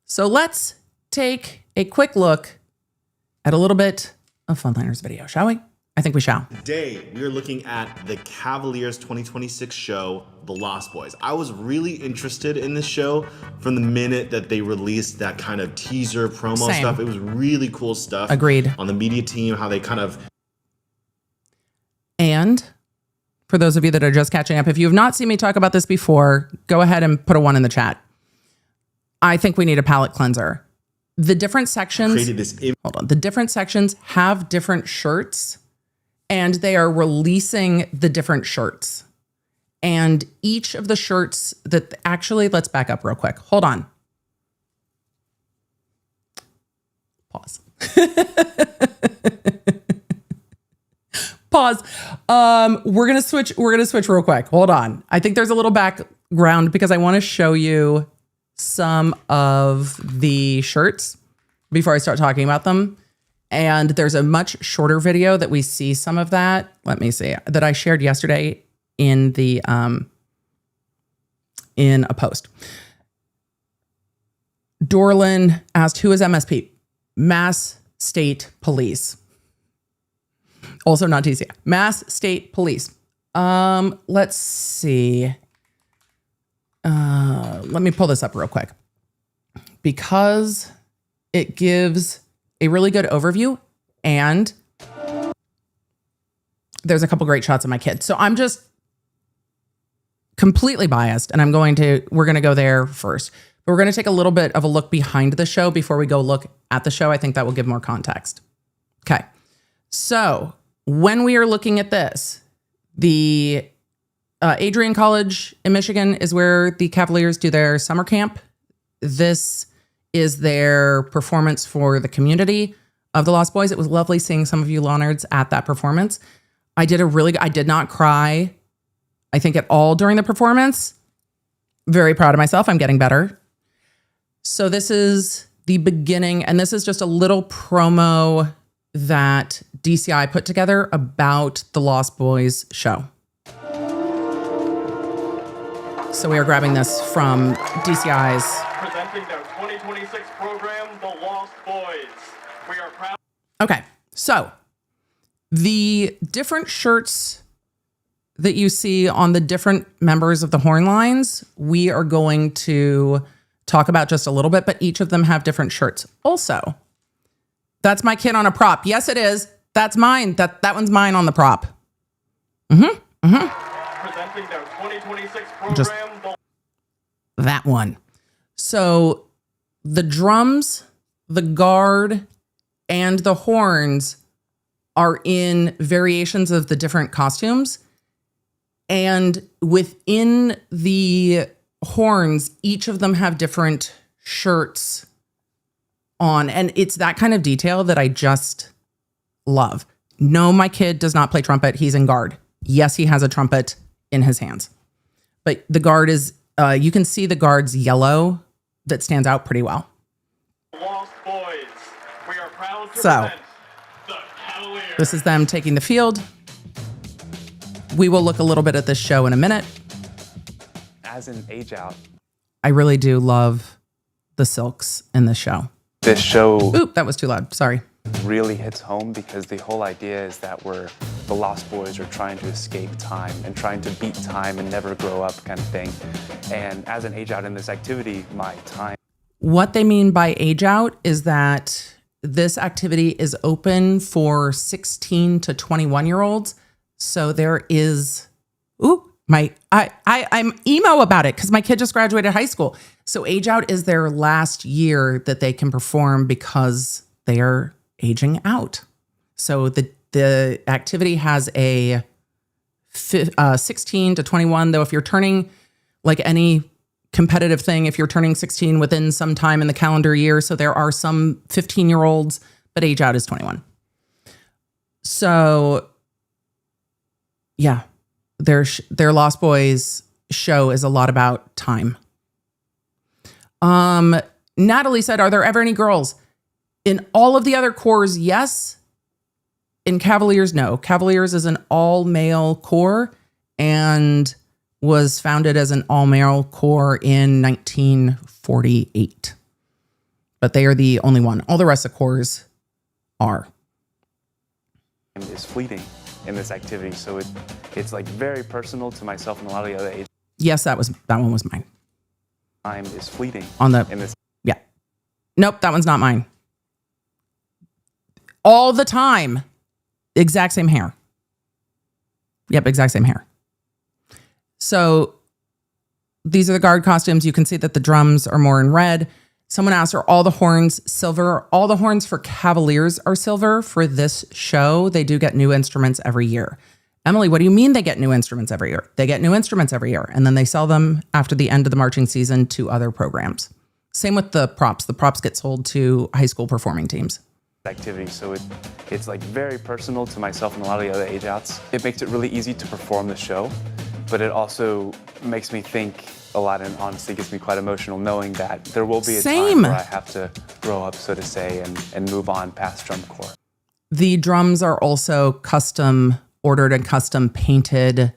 So let's take a quick look at a little bit of Funliner's video, shall we? I think we shall. Today, we are looking at the Cavaliers 2026 show, The Lost Boys. I was really interested in this show from the minute that they released that kind of teaser promo stuff. It was really cool stuff. Agreed. On the media team, how they kind of... And for those of you that are just catching up, if you have not seen me talk about this before, go ahead and put a 1 in the chat. I think we need a palate cleanser. The different sections, the different sections have different shirts, and they are releasing the different shirts. And each of the shirts that actually, let's back up real quick. Hold on. Pause. Pause. We're gonna switch real quick. Hold on. I think there's a little background because I want to show you some of the shirts before I start talking about them. And there's a much shorter video that we see some of that. Let me see, that I shared yesterday in the in a post. Dorlin asked, who is MSP? Mass State Police. Also not TCI. Mass State Police. Let's see. Let me pull this up real quick because it gives a really good overview, and there's a couple great shots of my kids. So I'm just completely biased, and we're going to go there first. But we're going to take a little bit of a look behind the show before we go look at the show. I think that will give more context. Okay. So when we are looking at this, the Adrian College in Michigan is where the Cavaliers do their summer camp. This is their performance for the community of the Lost Boys. It was lovely seeing some of you Lawnards at that performance. I did not cry, I think, at all during the performance. Very proud of myself. I'm getting better. So this is the beginning, and this is just a little promo that DCI put together about the Lost Boys show. So we are grabbing this from DCI's. Presenting their 2026 program, The Lost Boys. We are proud. Okay, so the different shirts that you see on the different members of the Horn Lines, we are going to talk about just a little bit, but each of them have different shirts. Also, that's my kid on a prop. Yes, it is. That's mine. That one's mine on the prop. Presenting their 2026 program. Just that one. So the drums, the guard, and the horns are in variations of the different costumes. And within the horns, each of them have different shirts on. And it's that kind of detail that I just love. No, my kid does not play trumpet. He's in guard. Yes, he has a trumpet in his hands. But the guard is, you can see the guard's yellow that stands out pretty well. Lost Boys, we are proud to So, present the Cavaliers. this is them taking the field. We will look a little bit at this show in a minute. As an age out, I really do love the silks in this show. this show Oop, that was too loud. Sorry. really hits home because the whole idea is that the Lost Boys are trying to escape time and trying to beat time and never grow up kind of thing. And as an age out in this activity, my time. What they mean by age out is that this activity is open for 16 to 21 year olds. So there is, I'm emo about it because my kid just graduated high school. So age out is their last year that they can perform because they are aging out. So the activity has a 16 to 21, though if you're turning, like any competitive thing, if you're turning 16 within some time in the calendar year, so there are some 15-year-olds, but age out is 21. So yeah, their Lost Boys show is a lot about time. Natalie said, are there ever any girls? In all of the other corps, yes. In Cavaliers, no. Cavaliers is an all-male corps and was founded as an all-male corps in 1948. But they are the only one. All the rest of the corps are. Is fleeting in this activity, so it's like very personal to myself and a lot of the other age. Yes, that one was mine. Time is fleeting On the in this. yeah. Nope, that one's not mine. All the time. Exact same hair. Yep, exact same hair. So these are the guard costumes. You can see that the drums are more in red. Someone asked, are all the horns silver? All the horns for Cavaliers are silver for this show. They do get new instruments every year. Emily, what do you mean they get new instruments every year? They get new instruments every year, and then they sell them after the end of the marching season to other programs. Same with the props. The props get sold to high school performing teams. Activity, so it's like very personal to myself and a lot of the other age outs. It makes it really easy to perform the show, but it also makes me think a lot and honestly gets me quite emotional knowing that there will be a time where I have to grow up, so to say, and move on past drum corps. The drums are also custom ordered and custom painted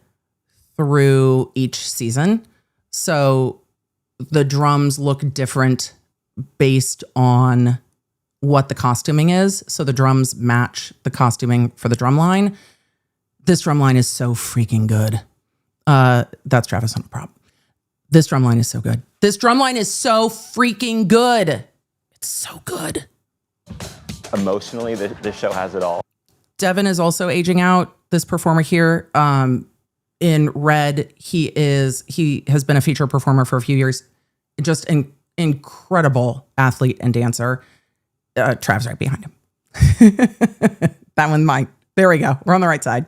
through each season. So the drums look different based on what the costuming is. So the drums match the costuming for the drum line. This drum line is so freaking good. That's Travis on a prop. This drum line is so good. This drum line is so freaking good. It's so good. Emotionally, this show has it all. Devin is also aging out. This performer here, in red, he has been a feature performer for a few years. Just an incredible athlete and dancer. Trav's right behind him. That one's mine. There we go. We're on the right side.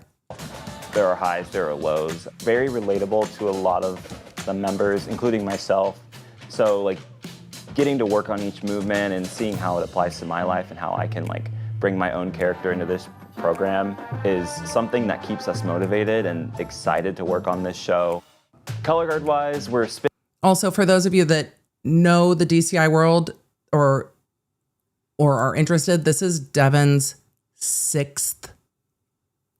There are highs, there are lows. Very relatable to a lot of the members, including myself. So like getting to work on each movement and seeing how it applies to my life and how I can like bring my own character into this program is something that keeps us motivated and excited to work on this show. Color guard wise, we're Also, for those of you that know the DCI world or are interested, this is Devin's 6th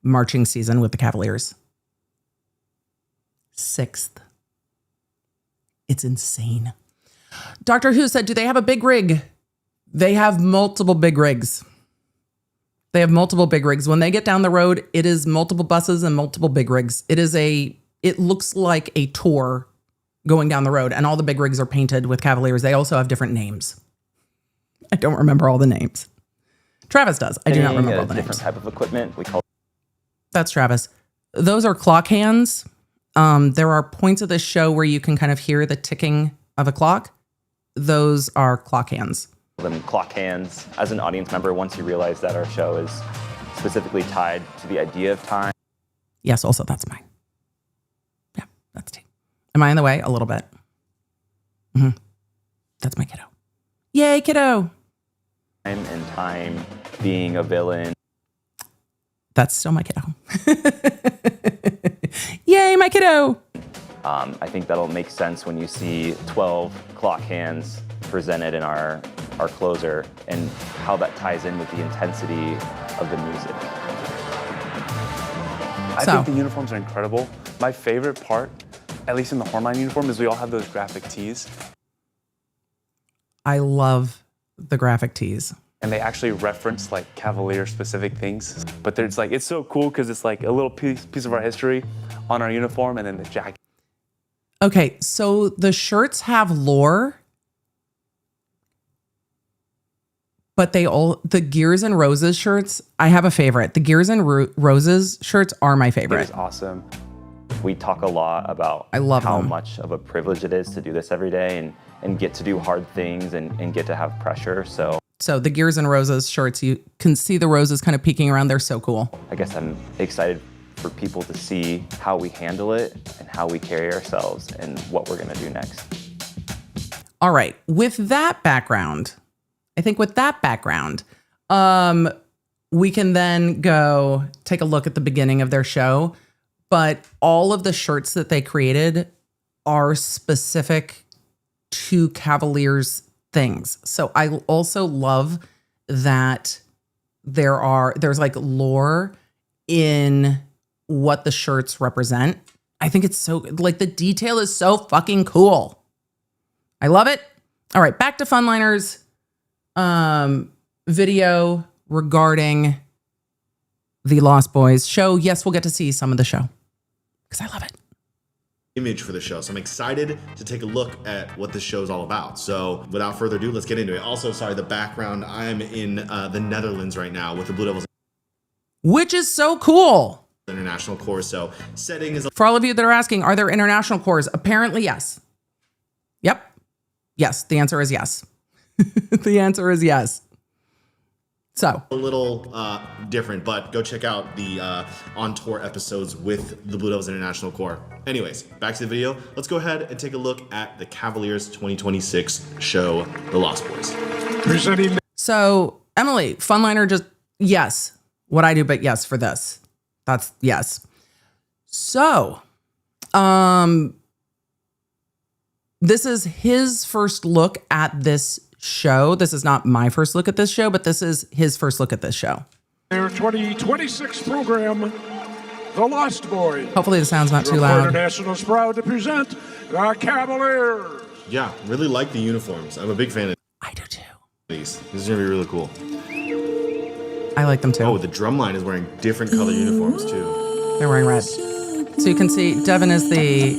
marching season with the Cavaliers. 6th. It's insane. Doctor Who said, do they have a big rig? They have multiple big rigs. They have multiple big rigs. When they get down the road, it is multiple buses and multiple big rigs. It looks like a tour going down the road, and all the big rigs are painted with Cavaliers. They also have different names. I don't remember all the names. Travis does. I do not remember all the names. Different type of equipment. We call. That's Travis. Those are clock hands. There are points of this show where you can kind of hear the ticking of a clock. Those are clock hands. Them clock hands. As an audience member, once you realize that our show is specifically tied to the idea of time. Yes, also that's mine. Yeah, that's T. Am I in the way? A little bit. That's my kiddo. Yay, kiddo. And time being a villain. That's still my kiddo. Yay, my kiddo. I think that'll make sense when you see 12 clock hands presented in our closer and how that ties in with the intensity of the music. I think the uniforms are incredible. My favorite part, at least in the Hornline uniform, is we all have those graphic tees. I love the graphic tees. And they actually reference like Cavalier specific things. But there's like, it's so cool because it's like a little piece of our history on our uniform and then the jacket. Okay, so the shirts have lore, but the Gears and Roses shirts, I have a favorite. The Gears and Roses shirts are my favorite. It is awesome. We talk a lot about how much of a privilege it is to do this every day and get to do hard things and get to have pressure. So the Gears and Roses shirts, you can see the roses kind of peeking around. They're so cool. I guess I'm excited for people to see how we handle it and how we carry ourselves and what we're gonna do next. All right, with that background, I think with that background, we can then go take a look at the beginning of their show. But all of the shirts that they created are specific to Cavaliers things. So I also love that there's like lore in what the shirts represent. I think it's so, like, the detail is so fucking cool. I love it. All right, back to Funliner's video regarding the Lost Boys show. Yes, we'll get to see some of the show because I love it. Image for the show. So I'm excited to take a look at what this show is all about. So without further ado, let's get into it. Also, sorry, the background, I'm in the Netherlands right now with the Blue Devils. Which is so cool. International course. So setting is... For all of you that are asking, are there international cores? Apparently, yes. Yep. Yes, the answer is yes. The answer is yes. So a little different, but go check out the on tour episodes with the Blue Devils International Corps. Anyways, back to the video. Let's go ahead and take a look at the Cavaliers 2026 show, The Lost Boys. So Emily, Funliner, just yes, what I do, but yes for this. That's yes. So, this is his first look at this show. This is not my first look at this show, but this is his first look at this show. Their 2026 program, The Lost Boys. Hopefully the sound's not too loud. International is proud to present the Cavaliers. Yeah, really like the uniforms. I'm a big fan of I do too. these. This is gonna be really cool. I like them too. Oh, the drumline is wearing different color uniforms too. They're wearing red. So you can see Devin is the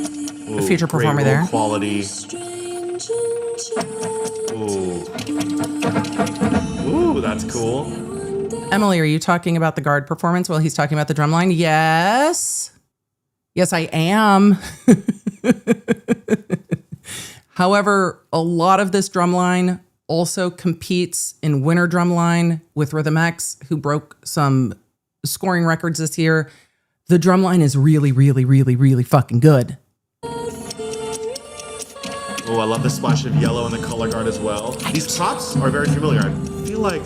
feature performer there. Quality. Ooh, that's cool. Emily, are you talking about the guard performance while he's talking about the drumline? Yes. Yes, I am. However, a lot of this drumline also competes in winter drumline with Rhythm X, who broke some scoring records this year. The drumline is really, really, really, really fucking good. Oh, I love the splash of yellow in the color guard as well. These props are very familiar. I feel like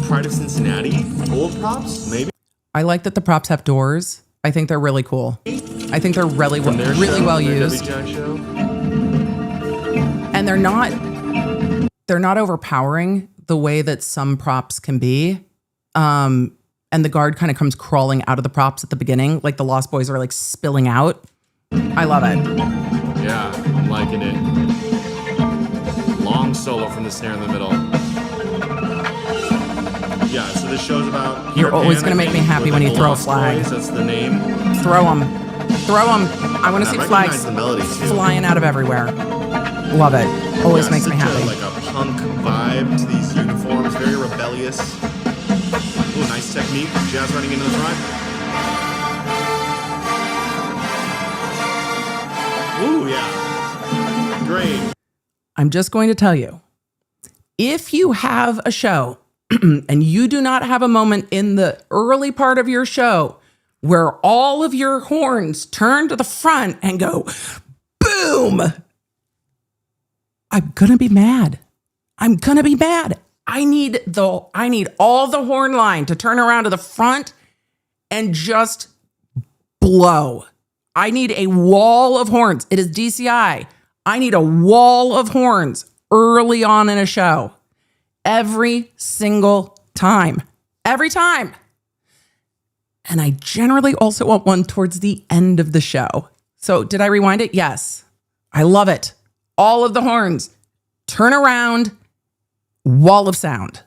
Pride of Cincinnati, old props, maybe? I like that the props have doors. I think they're really cool. I think they're really well used. And they're not overpowering the way that some props can be. And the guard kind of comes crawling out of the props at the beginning. Like the Lost Boys are like spilling out. I love it. Yeah, I'm liking it. Long solo from the snare in the middle. Yeah, so this show's about... You're always going to make me happy when you throw a flag. Boys, that's the name. Throw them. Throw them. I want to see flags flying out of everywhere. Love it. Always makes me happy. Like a punk vibe to these uniforms. Very rebellious. Ooh, nice technique. Jazz running into the front. Ooh, yeah. Great. I'm just going to tell you, if you have a show and you do not have a moment in the early part of your show where all of your horns turn to the front and go boom, I'm gonna be mad. I'm gonna be mad. I need all the horn line to turn around to the front and just blow. I need a wall of horns. It is DCI. I need a wall of horns early on in a show. Every single time. Every time. And I generally also want one towards the end of the show. So did I rewind it? Yes. I love it. All of the horns. Turn around. Wall of sound.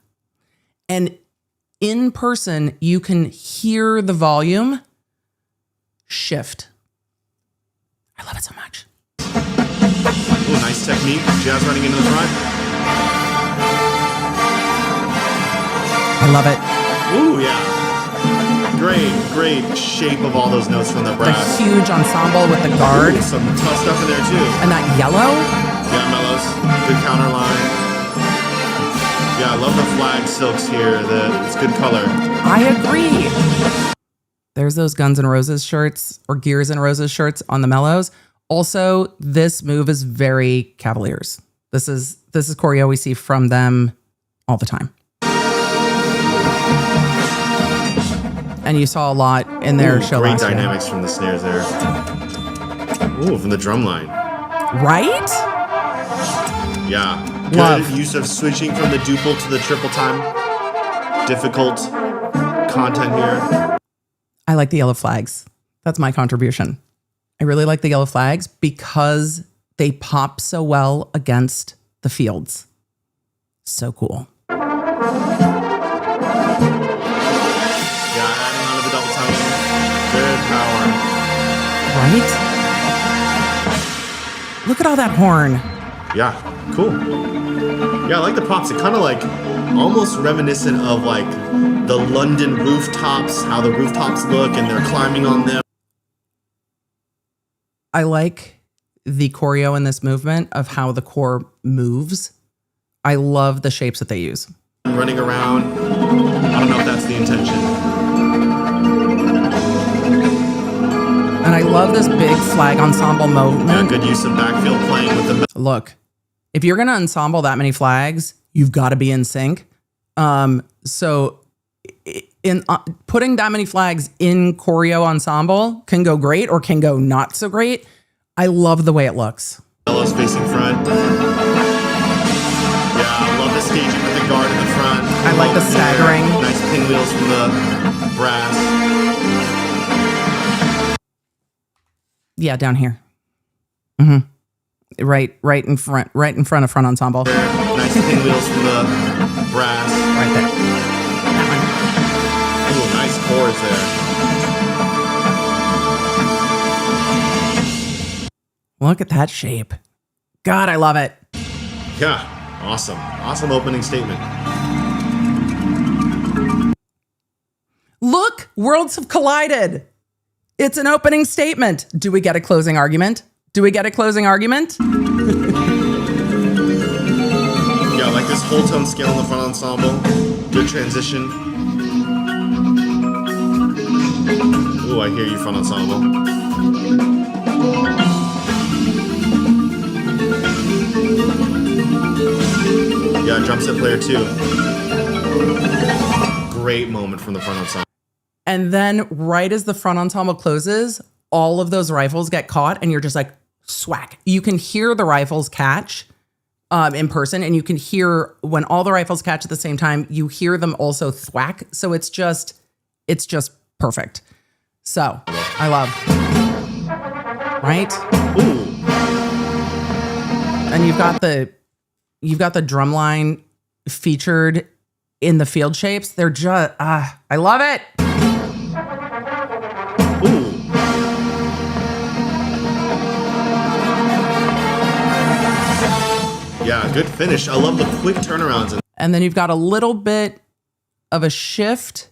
And in person, you can hear the volume shift. I love it so much. Ooh, nice technique. Jazz running into the front. I love it. Ooh, yeah. Great shape of all those notes from the brass. The huge ensemble with the guard. Ooh, some tough stuff in there too. And that yellow. Yeah, mellows. Good counter line. Yeah, I love the flag silks here. It's good color. I agree. There's those Guns N' Roses shirts or Gears N' Roses shirts on the mellows. Also, this move is very Cavaliers. This is choreo we see from them all the time. And you saw a lot in their show great last year. dynamics from the snares there. Ooh, from the drum line. Right? Yeah. Good Love. use of switching from the duple to the triple time. Difficult content here. I like the yellow flags. That's my contribution. I really like the yellow flags because they pop so well against the fields. So cool. Yeah, adding on to the double time. Good power. Right? Look at all that horn. Yeah, cool. Yeah, I like the props. It kind of like almost reminiscent of like the London rooftops, how the rooftops look and they're climbing on them. I like the choreo in this movement of how the core moves. I love the shapes that they use. Running around. I don't know if that's the intention. And I love this big flag ensemble Yeah, movement. good use of backfield playing with the Look, if you're going to ensemble that many flags, you've got to be in sync. So in putting that many flags in choreo ensemble can go great or can go not so great. I love the way it looks. Mellows facing front. Yeah, I love the staging with the guard in the front. I like the staggering. Nice pinwheels from the brass. Yeah, down here. Right in front of front ensemble. Nice pinwheels from the brass. Right there. That Ooh, nice chords there. one. Look at that shape. God, I love it. Yeah, awesome. Awesome opening statement. Look, worlds have collided. It's an opening statement. Do we get a closing argument? Yeah, I like this whole tone scale in the front ensemble. Good transition. Ooh, I hear you, front ensemble. Yeah, drum set player too. Great moment from the front ensemble. And then right as the front ensemble closes, all of those rifles get caught and you're just like, swack. You can hear the rifles catch in person, and you can hear when all the rifles catch at the same time, you hear them also thwack. So it's just perfect. So I love, right? Ooh. And you've got the drum line featured in the field shapes. They're just, I love it. Ooh. Yeah, good finish. I love the quick turnarounds. And then you've got a little bit of a shift.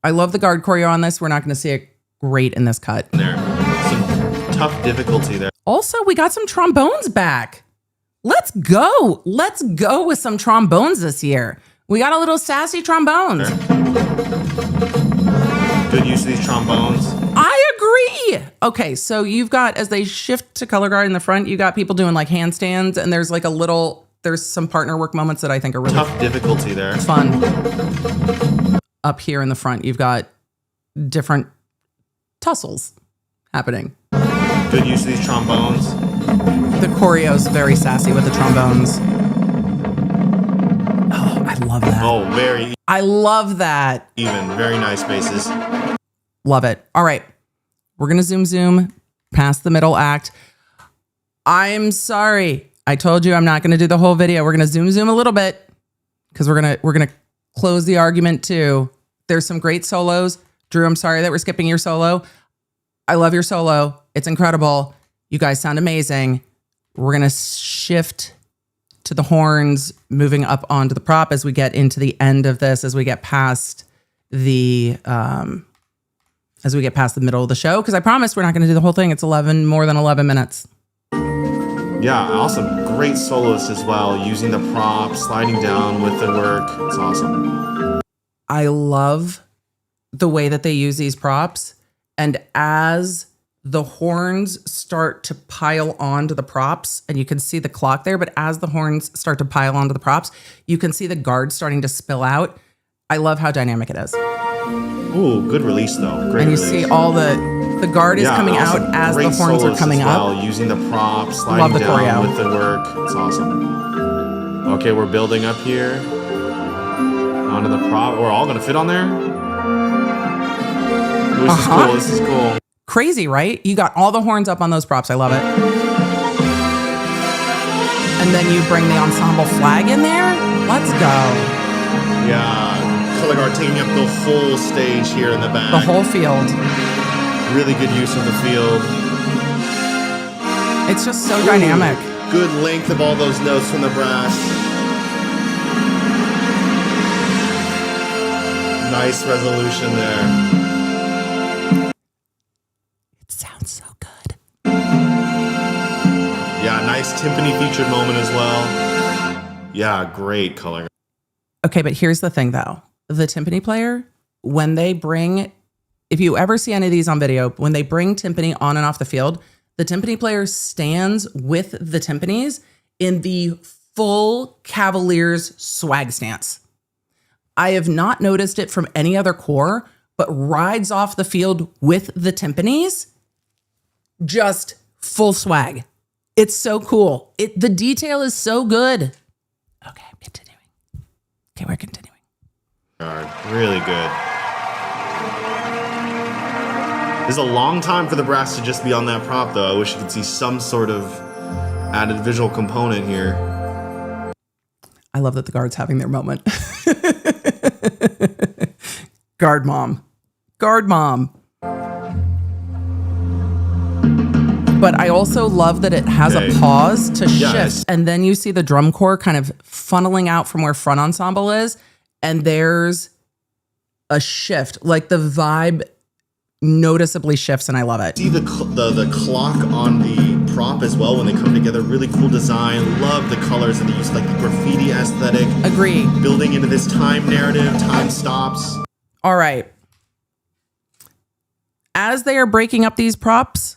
I love the guard choreo on this. We're not going to see it great in this cut. There. Some tough difficulty there. Also, we got some trombones back. Let's go. Let's go with some trombones this year. We got a little sassy trombones. Good use of these trombones. I agree. Okay, so you've got, as they shift to color guard in the front, you got people doing like handstands, and there's like there's some partner work moments that I think are really Tough difficulty there. fun. Up here in the front, you've got different tussles happening. Good use of these trombones. The choreo's very sassy with the trombones. Oh, I love that. Oh, very I love that. even. Very nice bases. Love it. All right. We're going to zoom past the middle act. I'm sorry. I told you I'm not going to do the whole video. We're going to zoom a little bit because we're going to close the argument too. There's some great solos. Drew, I'm sorry that we're skipping your solo. I love your solo. It's incredible. You guys sound amazing. We're going to shift to the horns, moving up onto the prop as we get into the end of this, as we get past the middle of the show, because I promised we're not going to do the whole thing. It's more than 11 minutes. Yeah, awesome. Great soloist as well, using the prop, sliding down with the work. It's awesome. I love the way that they use these props. And as the horns start to pile onto the props, and you can see the clock there, but as the horns start to pile onto the props, you can see the guard starting to spill out. I love how dynamic it is. Ooh, good release though. Great And you release. see all the guard is coming awesome. out as Great the horns are soloist coming as well, up. using the prop, Love sliding the down choreo. with the work. It's awesome. Okay, we're building up here onto the prop. We're all gonna fit on there. Ooh, this is cool. This is cool. Crazy, right? You got all the horns up on those props. I love it. And then you bring the ensemble flag in there. Let's go. Yeah, color guard taking up the full stage here in the back. The whole field. Really good use of the field. It's just so dynamic. Good length of all those notes from the brass. Nice resolution there. It sounds so good. Yeah, nice timpani featured moment as well. Yeah, great color. Okay, but here's the thing though. The timpani player, when they bring, if you ever see any of these on video, when they bring timpani on and off the field, the timpani player stands with the timpanis in the full Cavaliers swag stance. I have not noticed it from any other corps, but rides off the field with the timpanis, just full swag. It's so cool. The detail is so good. Okay, I'm continuing. Okay, we're continuing. Really good. This is a long time for the brass to just be on that prop, though. I wish you could see some sort of added visual component here. I love that the guard's having their moment. Guard mom. Guard mom. But I also love that it has a pause to shift. And then you see the drum corps kind of funneling out from where front ensemble is. And there's a shift. Like the vibe noticeably shifts, and I love it. See the clock on the prop as well when they come together. Really cool design. Love the colors and the use, like the graffiti aesthetic. Agree. Building into this time narrative, time stops. All right. As they are breaking up these props,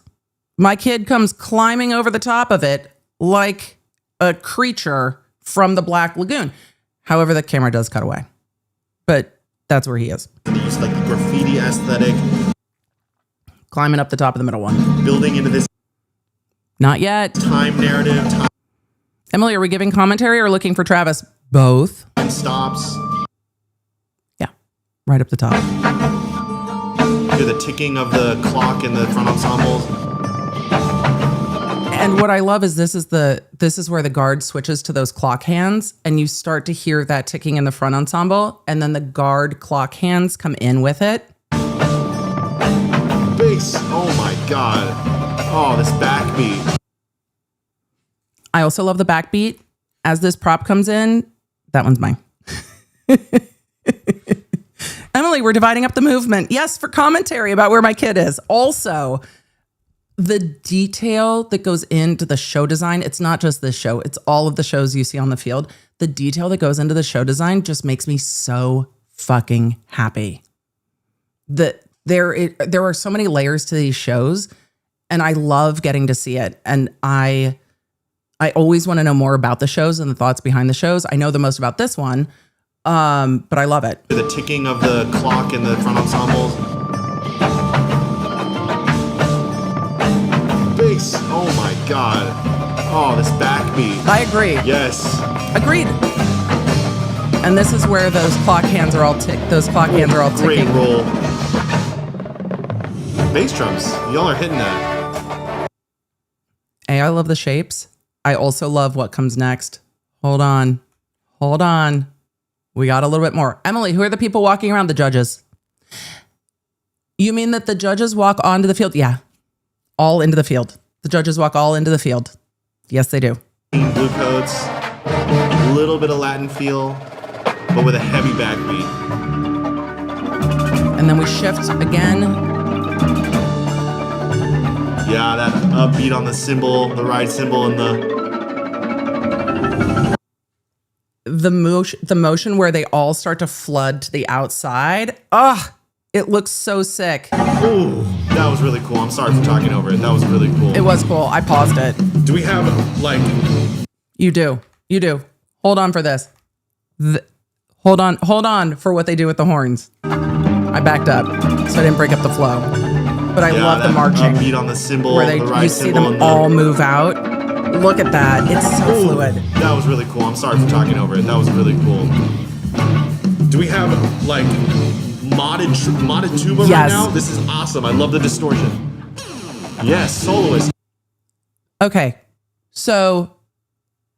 my kid comes climbing over the top of it like a creature from the Black Lagoon. However, the camera does cut away. But that's where he is. They use like the graffiti aesthetic. Climbing up the top of the middle one. Building into this Not yet. time narrative, Emily, are we giving commentary or looking for Travis? Both. time stops. Yeah. Right up the top. Hear the ticking of the clock in the front ensembles. And what I love is this is where the guard switches to those clock hands, and you start to hear that ticking in the front ensemble, and then the guard clock hands come in with it. Bass. Oh my god. Oh, this backbeat. I also love the backbeat. As this prop comes in, that one's mine. Emily, we're dividing up the movement. Yes, for commentary about where my kid is. Also, the detail that goes into the show design, it's not just this show, it's all of the shows you see on the field. the detail that goes into the show design just makes me so fucking happy. There are so many layers to these shows, and I love getting to see it. And I always want to know more about the shows and the thoughts behind the shows. I know the most about this one, but I love it. The ticking of the clock in the front ensembles. Bass. Oh my God. Oh, this backbeat. I agree. Yes. Agreed. And this is where those clock hands are all ticking. Great roll. Bass drums. Y'all are hitting that. Hey, I love the shapes. I also love what comes next. Hold on. We got a little bit more. Emily, who are the people walking around? The judges. You mean that the judges walk onto the field? Yeah. All into the field. The judges walk all into the field. Yes, they do. Blue coats. A little bit of Latin feel, but with a heavy backbeat. And then we shift again. Yeah, that upbeat on the cymbal, the ride cymbal, and the motion where they all start to flood to the outside. Ugh, it looks so sick. Ooh, that was really cool. I'm sorry for talking over it. That was really cool. It was cool. I paused it. Do we have, like... You do. Hold on for this. Hold on for what they do with the horns. I backed up, so I didn't break up the flow. But I love the marching. Upbeat on the cymbal, where the ride you see cymbal, them all move out. Look at that. It's so fluid. That was really cool. I'm sorry for talking over it. That was really cool. Do we have, like, modded tuba right now? This is awesome. I love the distortion. Yes, soloist. Okay, so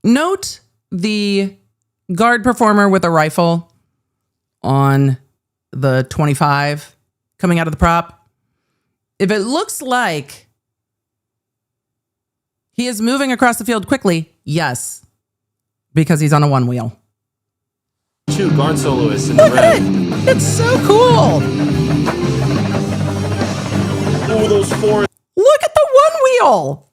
note the guard performer with a rifle on the 25 coming out of the prop. If it looks like he is moving across the field quickly, yes, because he's on a one wheel. 2 guard soloists in the red. It's so cool. Oh, those 4. Look at the one wheel.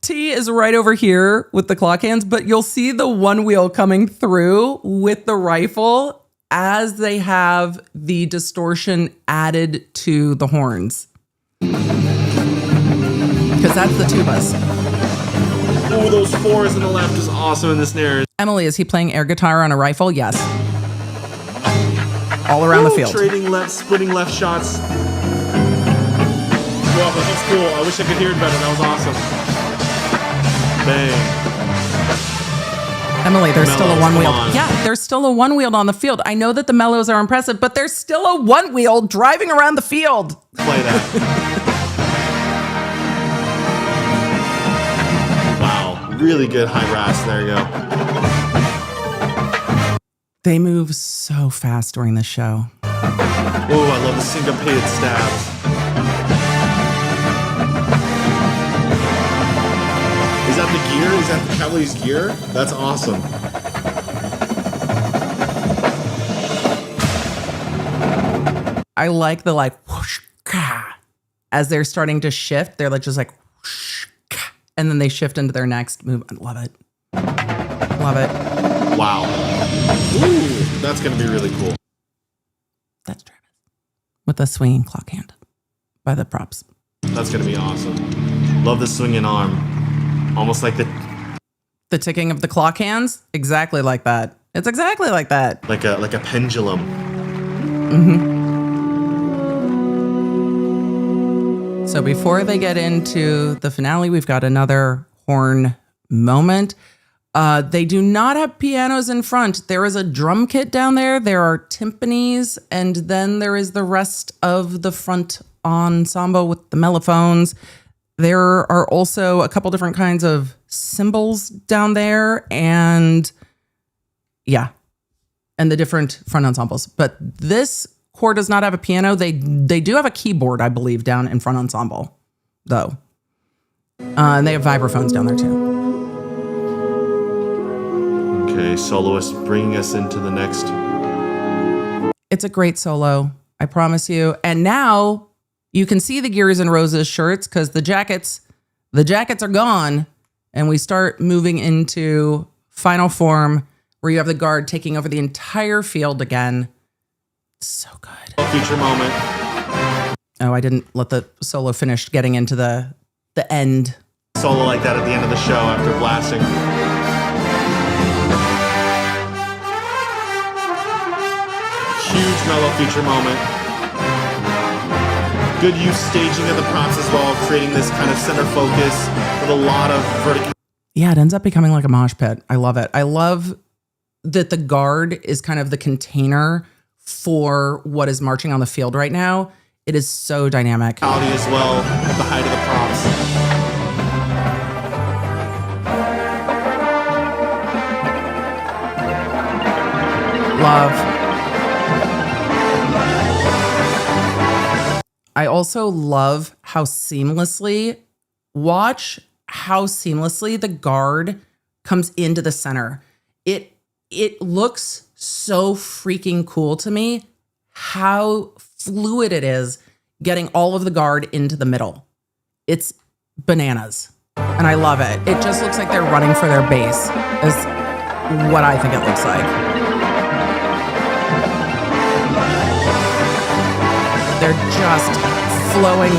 T is right over here with the clock hands, but you'll see the one wheel coming through with the rifle as they have the distortion added to the horns. Because that's the tubas. Oh, those 4s in the left is awesome in the snares. Emily, is he playing air guitar on a rifle? Yes. All around the field. Trading left, splitting left shots. Wow, that's cool. I wish I could hear it better. That was awesome. Bang. Emily, there's still a one wheel. on. Yeah, there's still a one wheel on the field. I know that the mellows are impressive, but there's still a one wheel driving around the field. Play that. Wow, really good high brass. There you go. They move so fast during the show. Oh, I love the syncopated stabs. Is that the gear? Is that the Cavalier's gear? That's awesome. I like the whoosh, ka, as they're starting to shift. They're just whoosh, ka, and then they shift into their next movement. Love it. Love it. Wow. Ooh, that's going to be really cool. That's Travis with a swinging clock hand by the props. That's going to be awesome. Love the swinging arm. Almost like the ticking of the clock hands. Exactly like that. It's exactly like that. Like a pendulum. Mm-hmm. So before they get into the finale, we've got another horn moment. They do not have pianos in front. There is a drum kit down there. There are timpanis, and then there is the rest of the front ensemble with the mellophones. There are also a couple different kinds of cymbals down there, and the different front ensembles. But this corps does not have a piano. They do have a keyboard, I believe, down in front ensemble, though. And they have vibraphones down there too. Okay, soloist bringing us into the next. It's a great solo, I promise you. And now you can see the Gears and Roses shirts because the jackets the jackets are gone, and we start moving into final form where you have the guard taking over the entire field again. So good. Feature moment. Oh, I didn't let the solo finish getting into the end. Solo like that at the end of the show after blasting. Huge mellow feature moment. Good use staging of the props as well, creating this kind of center focus with a lot of vertical. Yeah, it ends up becoming like a mosh pit. I love it. I love that the guard is kind of the container for what is marching on the field right now. It is so dynamic. As well at the height of the props. Love. I also love how seamlessly the guard comes into the center. It looks so freaking cool to me how fluid it is getting all of the guard into the middle. It's bananas. And I love it. It just looks like they're running for their base is what I think it looks like. They're just flowing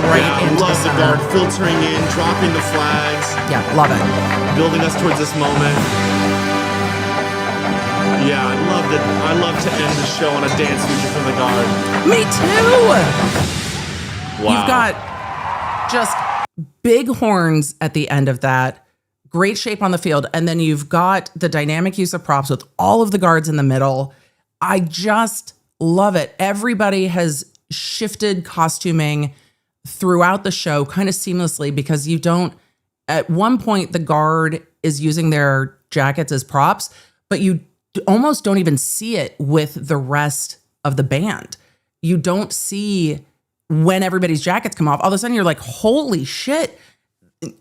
right into love the the center. guard filtering in, dropping the flags. Yeah, love it. Building us towards this moment. Yeah, I love to end the show on a dance feature from the guard. Me too. Wow. You've got just big horns at the end of that. Great shape on the field. And then you've got the dynamic use of props with all of the guards in the middle. I just love it. Everybody has shifted costuming throughout the show kind of seamlessly because at one point the guard is using their jackets as props, but you almost don't even see it with the rest of the band. You don't see when everybody's jackets come off. All of a sudden you're like, holy shit.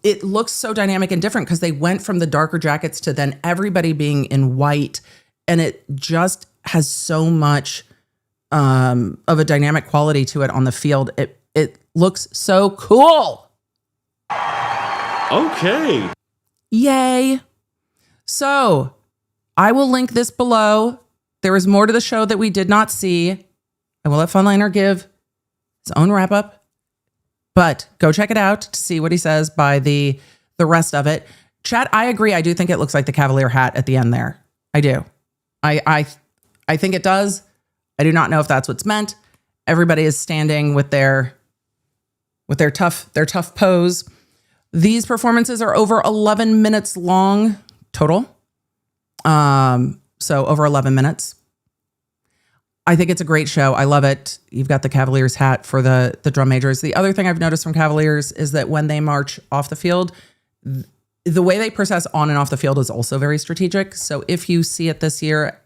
It looks so dynamic and different because they went from the darker jackets to then everybody being in white. And it just has so much of a dynamic quality to it on the field. It looks so cool. Okay. Yay. So I will link this below. There is more to the show that we did not see. I will let Funliner give his own wrap up, but go check it out to see what he says by the rest of it. Chat, I agree. I do think it looks like the Cavalier hat at the end there. I do. I think it does. I do not know if that's what's meant. Everybody is standing with their tough pose. These performances are over 11 minutes long total. So over 11 minutes. I think it's a great show. I love it. You've got the Cavaliers hat for the drum majors. The other thing I've noticed from Cavaliers is that when they march off the field, the way they process on and off the field is also very strategic. So if you see it this year,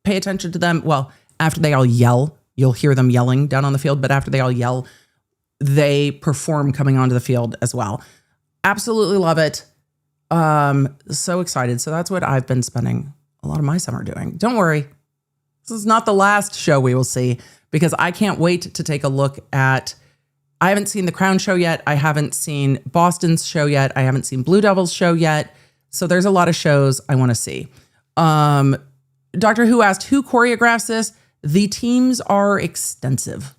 pay attention to them. Well, after they all yell, you'll hear them yelling down on the field, but after they all yell, they perform coming onto the field as well. Absolutely love it. So excited. So that's what I've been spending a lot of my summer doing. Don't worry. This is not the last show we will see because I can't wait to take a look at, I haven't seen the Crown show yet. I haven't seen Boston's show yet. I haven't seen Blue Devil's show yet. So there's a lot of shows I want to see. Doctor Who asked, who choreographs this? The teams are extensive.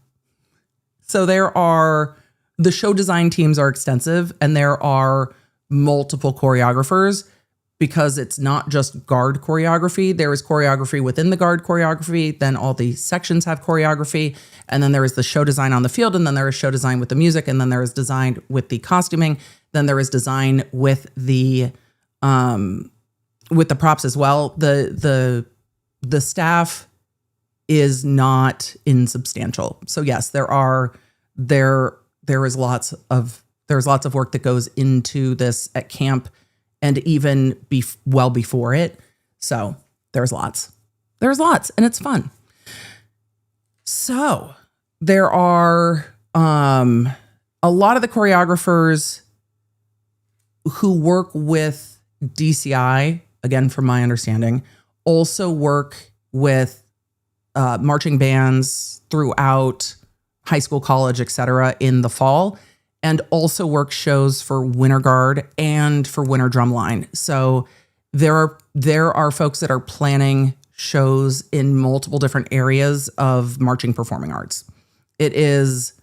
So the show design teams are extensive and there are multiple choreographers because it's not just guard choreography. There is choreography within the guard choreography. Then all the sections have choreography. And then there is the show design on the field. And then there is show design with the music. And then there is design with the costuming. Then there is design with the props as well. The staff is not insubstantial. So yes, there is lots of work that goes into this at camp and even well before it. So there's lots, and it's fun. So there are a lot of the choreographers who work with DCI, again, from my understanding, also work with marching bands throughout high school, college, etc. in the fall. and also works shows for Winter Guard and for Winter Drumline. So there are folks that are planning shows in multiple different areas of marching performing arts. It is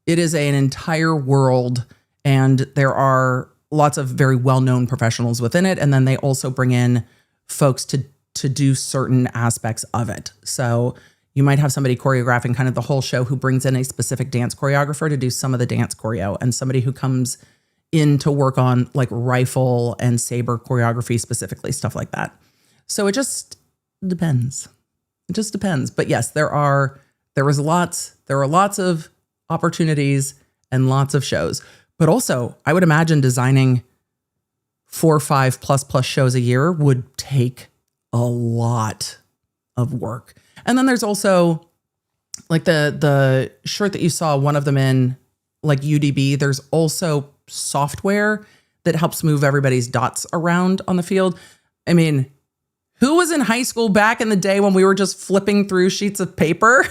an entire world, and there are lots of very well-known professionals within it. And then they also bring in folks to do certain aspects of it. So you might have somebody choreographing kind of the whole show who brings in a specific dance choreographer to do some of the dance choreo, and somebody who comes in to work on like rifle and saber choreography specifically, stuff like that. So it just depends. It just depends. But yes, there are lots of opportunities and lots of shows. But also, I would imagine designing 4 or 5 plus shows a year would take a lot of work. And then there's also like the shirt that you saw one of them in, like UDB, there's also software that helps move everybody's dots around on the field. I mean, who was in high school back in the day when we were just flipping through sheets of paper?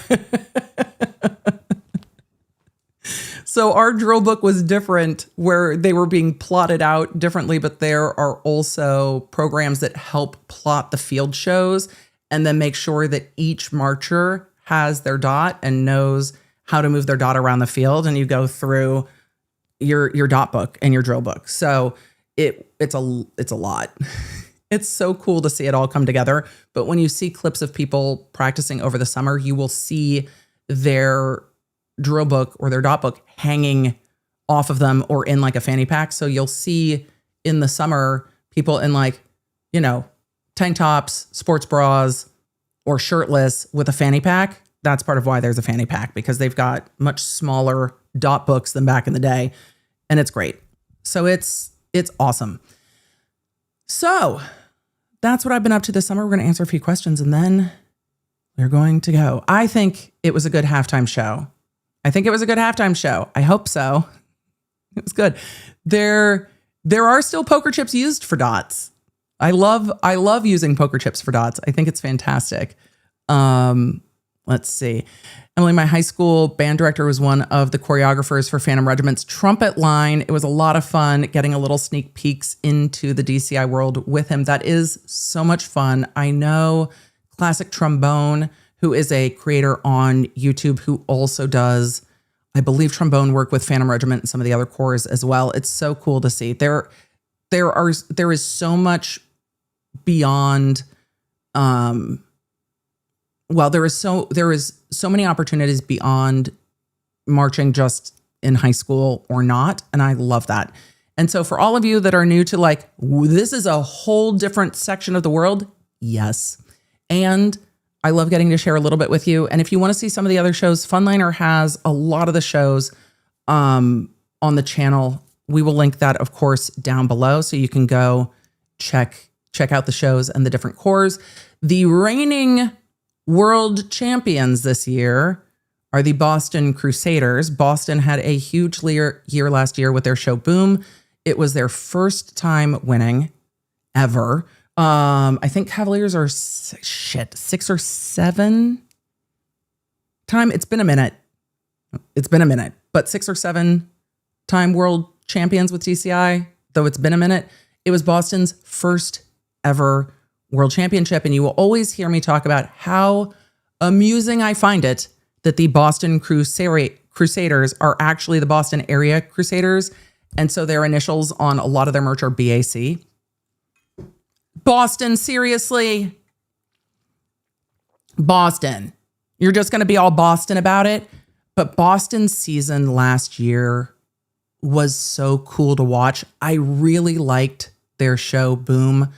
So our drill book was different, where they were being plotted out differently, but there are also programs that help plot the field shows and then make sure that each marcher has their dot and knows how to move their dot around the field. And you go through your dot book and your drill book. So it's a lot. It's so cool to see it all come together. But when you see clips of people practicing over the summer, you will see their drill book or their dot book hanging off of them or in like a fanny pack. So you'll see in the summer people in like, tank tops, sports bras, or shirtless with a fanny pack. That's part of why there's a fanny pack, because they've got much smaller dot books than back in the day. And it's great. So it's awesome. So that's what I've been up to this summer. We're going to answer a few questions and then we're going to go. I think it was a good halftime show. I hope so. It was good. There are still poker chips used for dots. I love using poker chips for dots. I think it's fantastic. Let's see. Emily, my high school band director, was one of the choreographers for Phantom Regiment's trumpet line. It was a lot of fun getting a little sneak peeks into the DCI world with him. That is so much fun. I know Classic Trombone, who is a creator on YouTube who also does, I believe, trombone work with Phantom Regiment and some of the other corps as well. It's so cool to see. There is so much beyond, there is so many opportunities beyond marching just in high school or not. And I love that. And so for all of you that are new to like, this is a whole different section of the world. Yes. And I love getting to share a little bit with you. And if you want to see some of the other shows, Funliner has a lot of the shows on the channel. We will link that, of course, down below, so you can go check out the shows and the different corps. The reigning world champions this year are the Boston Crusaders. Boston had a huge year last year with their show Boom. It was their first time winning ever. I think Cavaliers are 6 or 7 time. It's been a minute, but 6 or 7 time world champions with DCI, though it's been a minute. It was Boston's first ever world championship. And you will always hear me talk about how amusing I find it that the Boston Crusaders are actually the Boston area Crusaders. And so their initials on a lot of their merch are BAC. Boston, seriously? Boston. You're just going to be all Boston about it? But Boston's season last year was so cool to watch. I really liked their show Boom.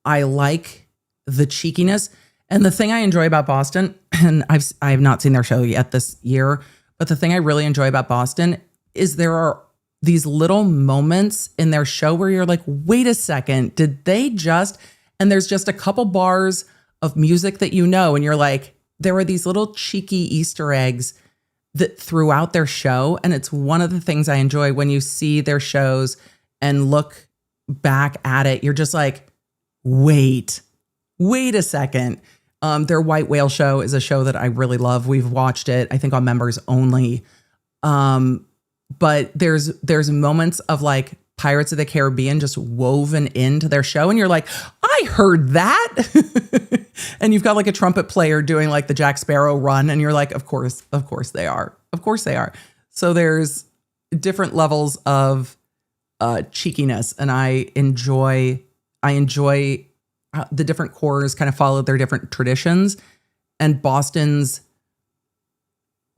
I like the cheekiness. And the thing I enjoy about Boston, and I have not seen their show yet this year, but the thing I really enjoy about Boston is there are these little moments in their show where you're like, wait a second, did they just, and there's just a couple bars of music that you know, and you're like, there are these little cheeky Easter eggs that throughout their show. And it's one of the things I enjoy when you see their shows and look back at it. You're just like, wait a second. Their White Whale show is a show that I really love. We've watched it, I think, on members only. but there's moments of like Pirates of the Caribbean just woven into their show. And you're like, I heard that. And you've got like a trumpet player doing like the Jack Sparrow run. And you're like, of course they are. Of course they are. So there's different levels of cheekiness. And I enjoy the different cores kind of follow their different traditions. And Boston's,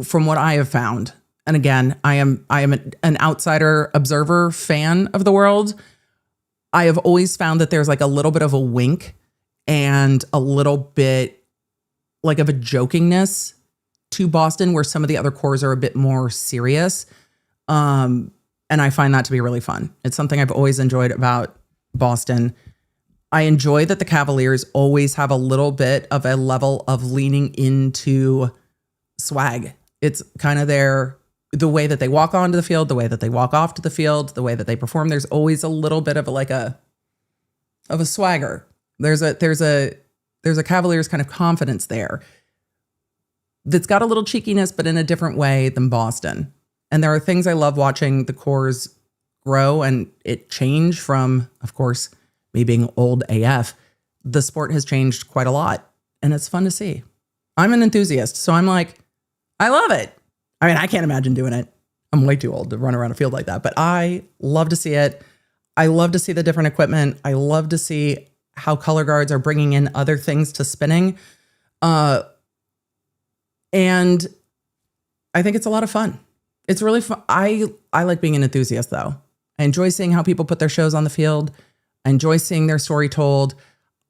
from what I have found, and again, I am an outsider observer fan of the world. I have always found that there's like a little bit of a wink and a little bit like of a jokingness to Boston, where some of the other cores are a bit more serious. And I find that to be really fun. It's something I've always enjoyed about Boston. I enjoy that the Cavaliers always have a little bit of a level of leaning into swag. It's kind of the way that they walk onto the field, the way that they walk off to the field, the way that they perform. There's always a little bit of a swagger. There's a Cavaliers kind of confidence there that's got a little cheekiness, but in a different way than Boston. And there are things I love watching the cores grow and it change from, of course, me being old AF. The sport has changed quite a lot and it's fun to see. I'm an enthusiast, so I'm like, I love it. I mean, I can't imagine doing it. I'm way too old to run around a field like that, but I love to see it. I love to see the different equipment. I love to see how color guards are bringing in other things to spinning. And I think it's a lot of fun. It's really fun. I like being an enthusiast though. I enjoy seeing how people put their shows on the field. I enjoy seeing their story told.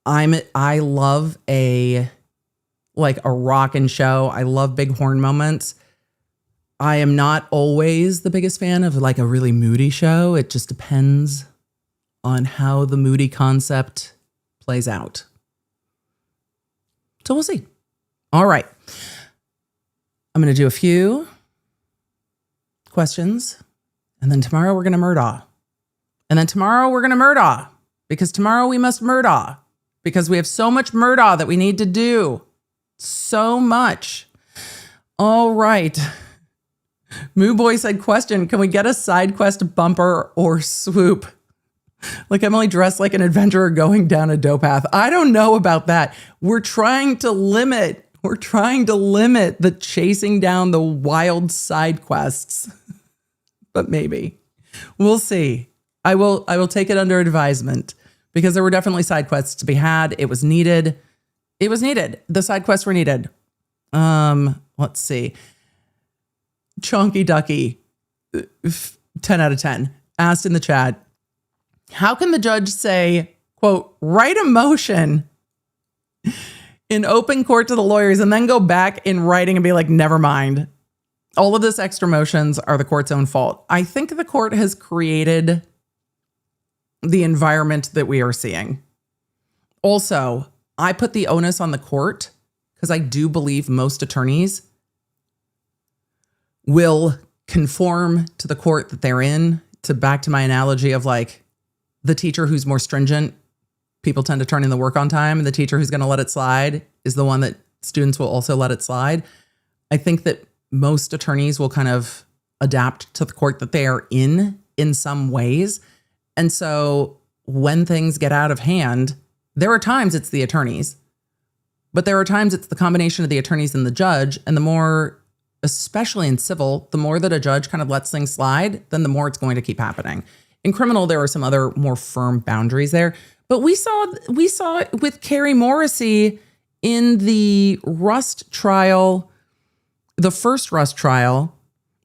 I love a rockin' show. I love big horn moments. I am not always the biggest fan of like a really moody show. It just depends on how the moody concept plays out. So we'll see. All right. I'm going to do a few questions and then tomorrow we're going to murdaw. And then tomorrow we're going to murdaw because tomorrow we must murdaw because we have so much murdaw that we need to do. So much. All right. Moo Boy said, question, can we get a side quest bumper or swoop? Like Emily dressed like an adventurer going down a dope path. I don't know about that. We're trying to limit the chasing down the wild side quests. But maybe. We'll see. I will take it under advisement because there were definitely side quests to be had. It was needed. The side quests were needed. Let's see. Chonky Ducky, 10 out of 10, asked in the chat, how can the judge say, quote, write a motion in open court to the lawyers and then go back in writing and be like, never mind. All of this extra motions are the court's own fault. I think the court has created the environment that we are seeing. Also, I put the onus on the court because I do believe most attorneys will conform to the court that they're in. Back to my analogy of like the teacher who's more stringent, people tend to turn in the work on time, and the teacher who's going to let it slide is the one that students will also let it slide. I think that most attorneys will kind of adapt to the court that they are in some ways. And so when things get out of hand, there are times it's the attorneys, but there are times it's the combination of the attorneys and the judge. And the more, especially in civil, the more that a judge kind of lets things slide, then the more it's going to keep happening. In criminal, there are some other more firm boundaries there. But we saw it with Carrie Morrissey in the Rust trial, the first Rust trial.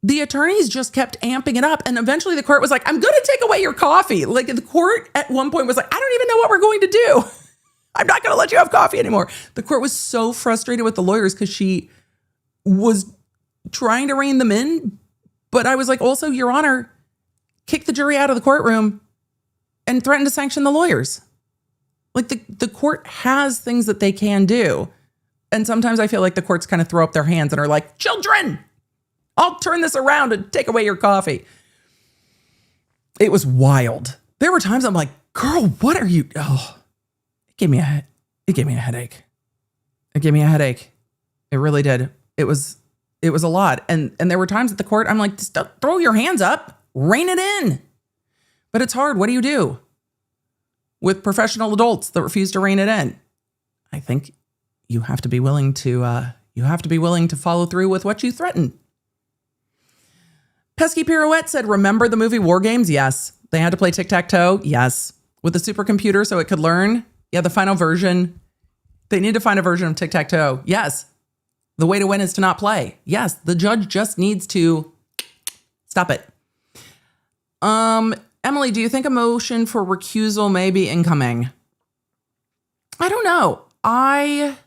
The attorneys just kept amping it up. And eventually the court was like, I'm going to take away your coffee. Like the court at one point was like, I don't even know what we're going to do. I'm not going to let you have coffee anymore. The court was so frustrated with the lawyers because she was trying to rein them in. But I was like, also, Your Honor, kick the jury out of the courtroom and threaten to sanction the lawyers. Like the court has things that they can do. And sometimes I feel like the courts kind of throw up their hands and are like, children, I'll turn this around and take away your coffee. It was wild. There were times I'm like, girl, what are you? Oh, it gave me a headache. It gave me a headache. It really did. It was It was a lot. And there were times at the court, I'm like, just don't throw your hands up, rein it in. But it's hard. What do you do with professional adults that refuse to rein it in? I think you have to be willing to follow through with what you threaten. Pesky Pirouette said, remember the movie War Games? Yes. They had to play tic-tac-toe? Yes. With the supercomputer so it could learn? Yeah, the final version. They need to find a version of tic-tac-toe. Yes. The way to win is to not play. Yes. The judge just needs to stop it. Emily, do you think a motion for recusal may be incoming? I don't know. I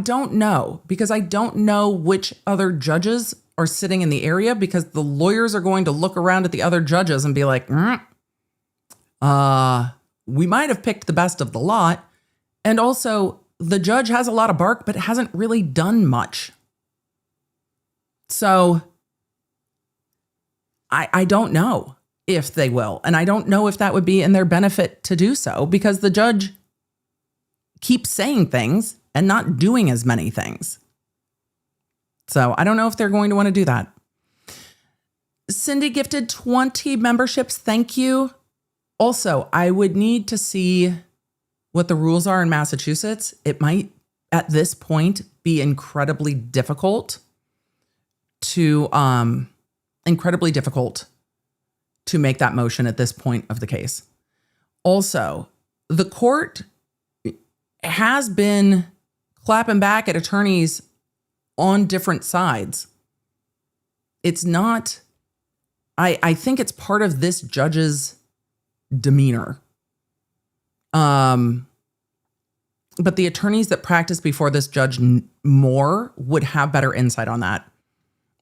don't know, because I don't know which other judges are sitting in the area, because the lawyers are going to look around at the other judges and be like, we might have picked the best of the lot. And also, the judge has a lot of bark, but hasn't really done much. So I don't know if they will. And I don't know if that would be in their benefit to do so, because the judge keeps saying things and not doing as many things. So I don't know if they're going to want to do that. Cindy gifted 20 memberships. Thank you. Also, I would need to see what the rules are in Massachusetts. It might, at this point, be incredibly difficult to make that motion at this point of the case. Also, the court has been clapping back at attorneys on different sides. It's not, I think it's part of this judge's demeanor. But the attorneys that practice before this judge more would have better insight on that.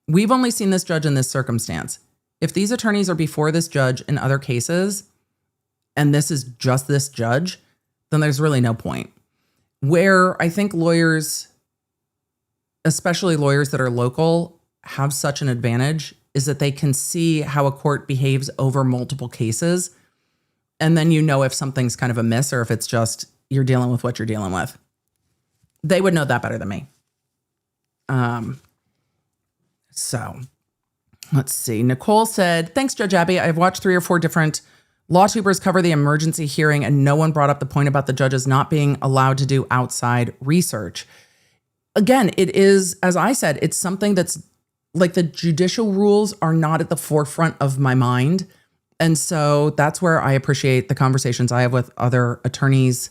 We've only seen this judge in this circumstance. If these attorneys are before this judge in other cases, and this is just this judge, then there's really no point. Where I think lawyers, especially lawyers that are local, have such an advantage is that they can see how a court behaves over multiple cases. And then you know if something's kind of amiss or if it's just you're dealing with what you're dealing with. They would know that better than me. So let's see. Nicole said, thanks, Judge Abby. I've watched 3 or 4 different LawTubers cover the emergency hearing, and no one brought up the point about the judges not being allowed to do outside research. Again, it is, as I said, it's something that's like the judicial rules are not at the forefront of my mind. And so that's where I appreciate the conversations I have with other attorneys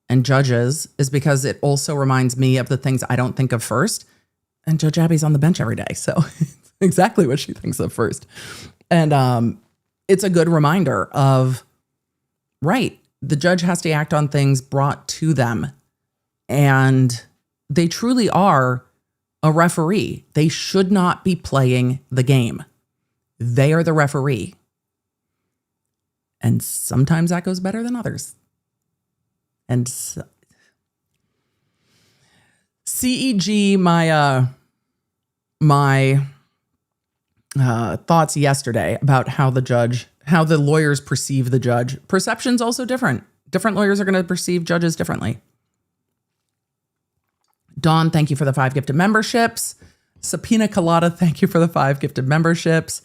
and judges, is because it also reminds me of the things I don't think of first. And Judge Abby's on the bench every day, so it's exactly what she thinks of first. And it's a good reminder of, right, the judge has to act on things brought to them. And they truly are a referee. They should not be playing the game. They are the referee. And sometimes that goes better than others. And so, CEG, my thoughts yesterday about how the lawyers perceive the judge. Perception's also different. Different lawyers are going to perceive judges differently. Dawn, thank you for the 5 gifted memberships. Sapina Colada, thank you for the 5 gifted memberships.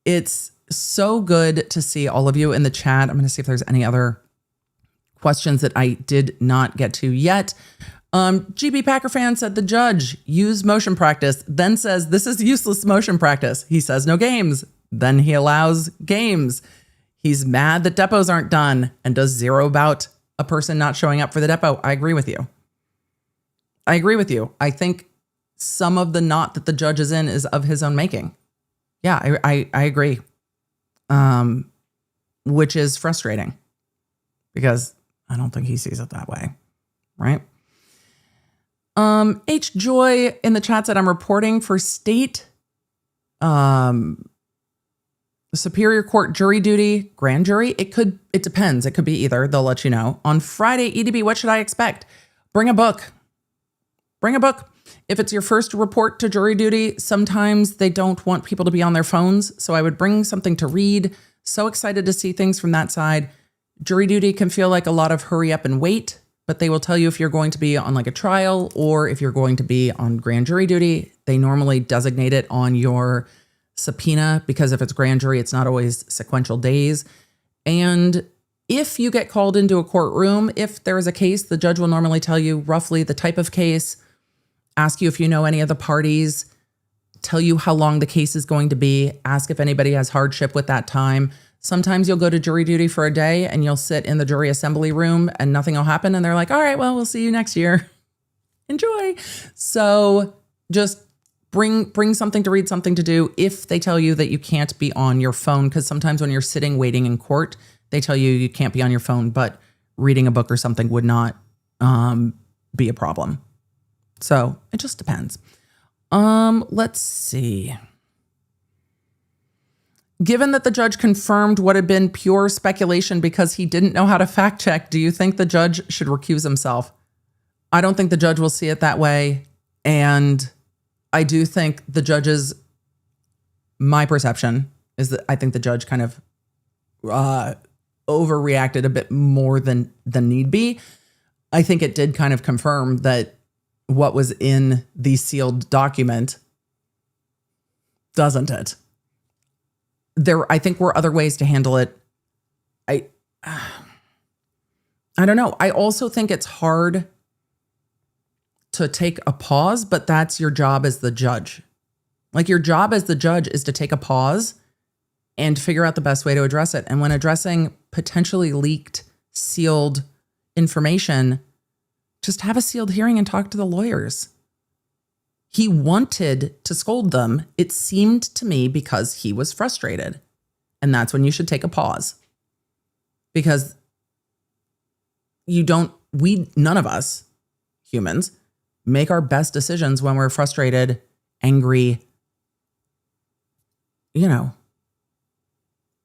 It's so good to see all of you in the chat. I'm going to see if there's any other questions that I did not get to yet. GB Packer fan said the judge used motion practice, then says this is useless motion practice. He says no games. Then he allows games. He's mad that depos aren't done and does 0 about a person not showing up for the depot. I agree with you. I think some of the knot that the judge is in is of his own making. Yeah, I agree. Which is frustrating because I don't think he sees it that way. Right? H Joy in the chat said I'm reporting for state Superior Court jury duty, grand jury. It depends. It could be either. They'll let you know. On Friday, EDB, what should I expect? Bring a book. If it's your first report to jury duty, sometimes they don't want people to be on their phones. So I would bring something to read. So excited to see things from that side. Jury duty can feel like a lot of hurry up and wait. but they will tell you if you're going to be on like a trial or if you're going to be on grand jury duty. They normally designate it on your subpoena because if it's grand jury, it's not always sequential days. And if you get called into a courtroom, if there is a case, the judge will normally tell you roughly the type of case, ask you if you know any of the parties, tell you how long the case is going to be, ask if anybody has hardship with that time. Sometimes you'll go to jury duty for a day and you'll sit in the jury assembly room and nothing will happen. And they're like, all right, well, we'll see you next year. Enjoy. So just bring something to read, something to do. If they tell you that you can't be on your phone, because sometimes when you're sitting waiting in court, they tell you you can't be on your phone, but reading a book or something would not be a problem. So it just depends. Let's see. Given that the judge confirmed what had been pure speculation because he didn't know how to fact check, do you think the judge should recuse himself? I don't think the judge will see it that way. And I do think the judge's, my perception is that I think the judge kind of overreacted a bit more than need be. I think it did kind of confirm that what was in the sealed document, doesn't it? There, I think, were other ways to handle it. I don't know. I also think it's hard to take a pause, but that's your job as the judge. Like, your job as the judge is to take a pause and figure out the best way to address it. And when addressing potentially leaked, sealed information, just have a sealed hearing and talk to the lawyers. He wanted to scold them, it seemed to me, because he was frustrated. And that's when you should take a pause. Because none of us humans make our best decisions when we're frustrated, angry. You know,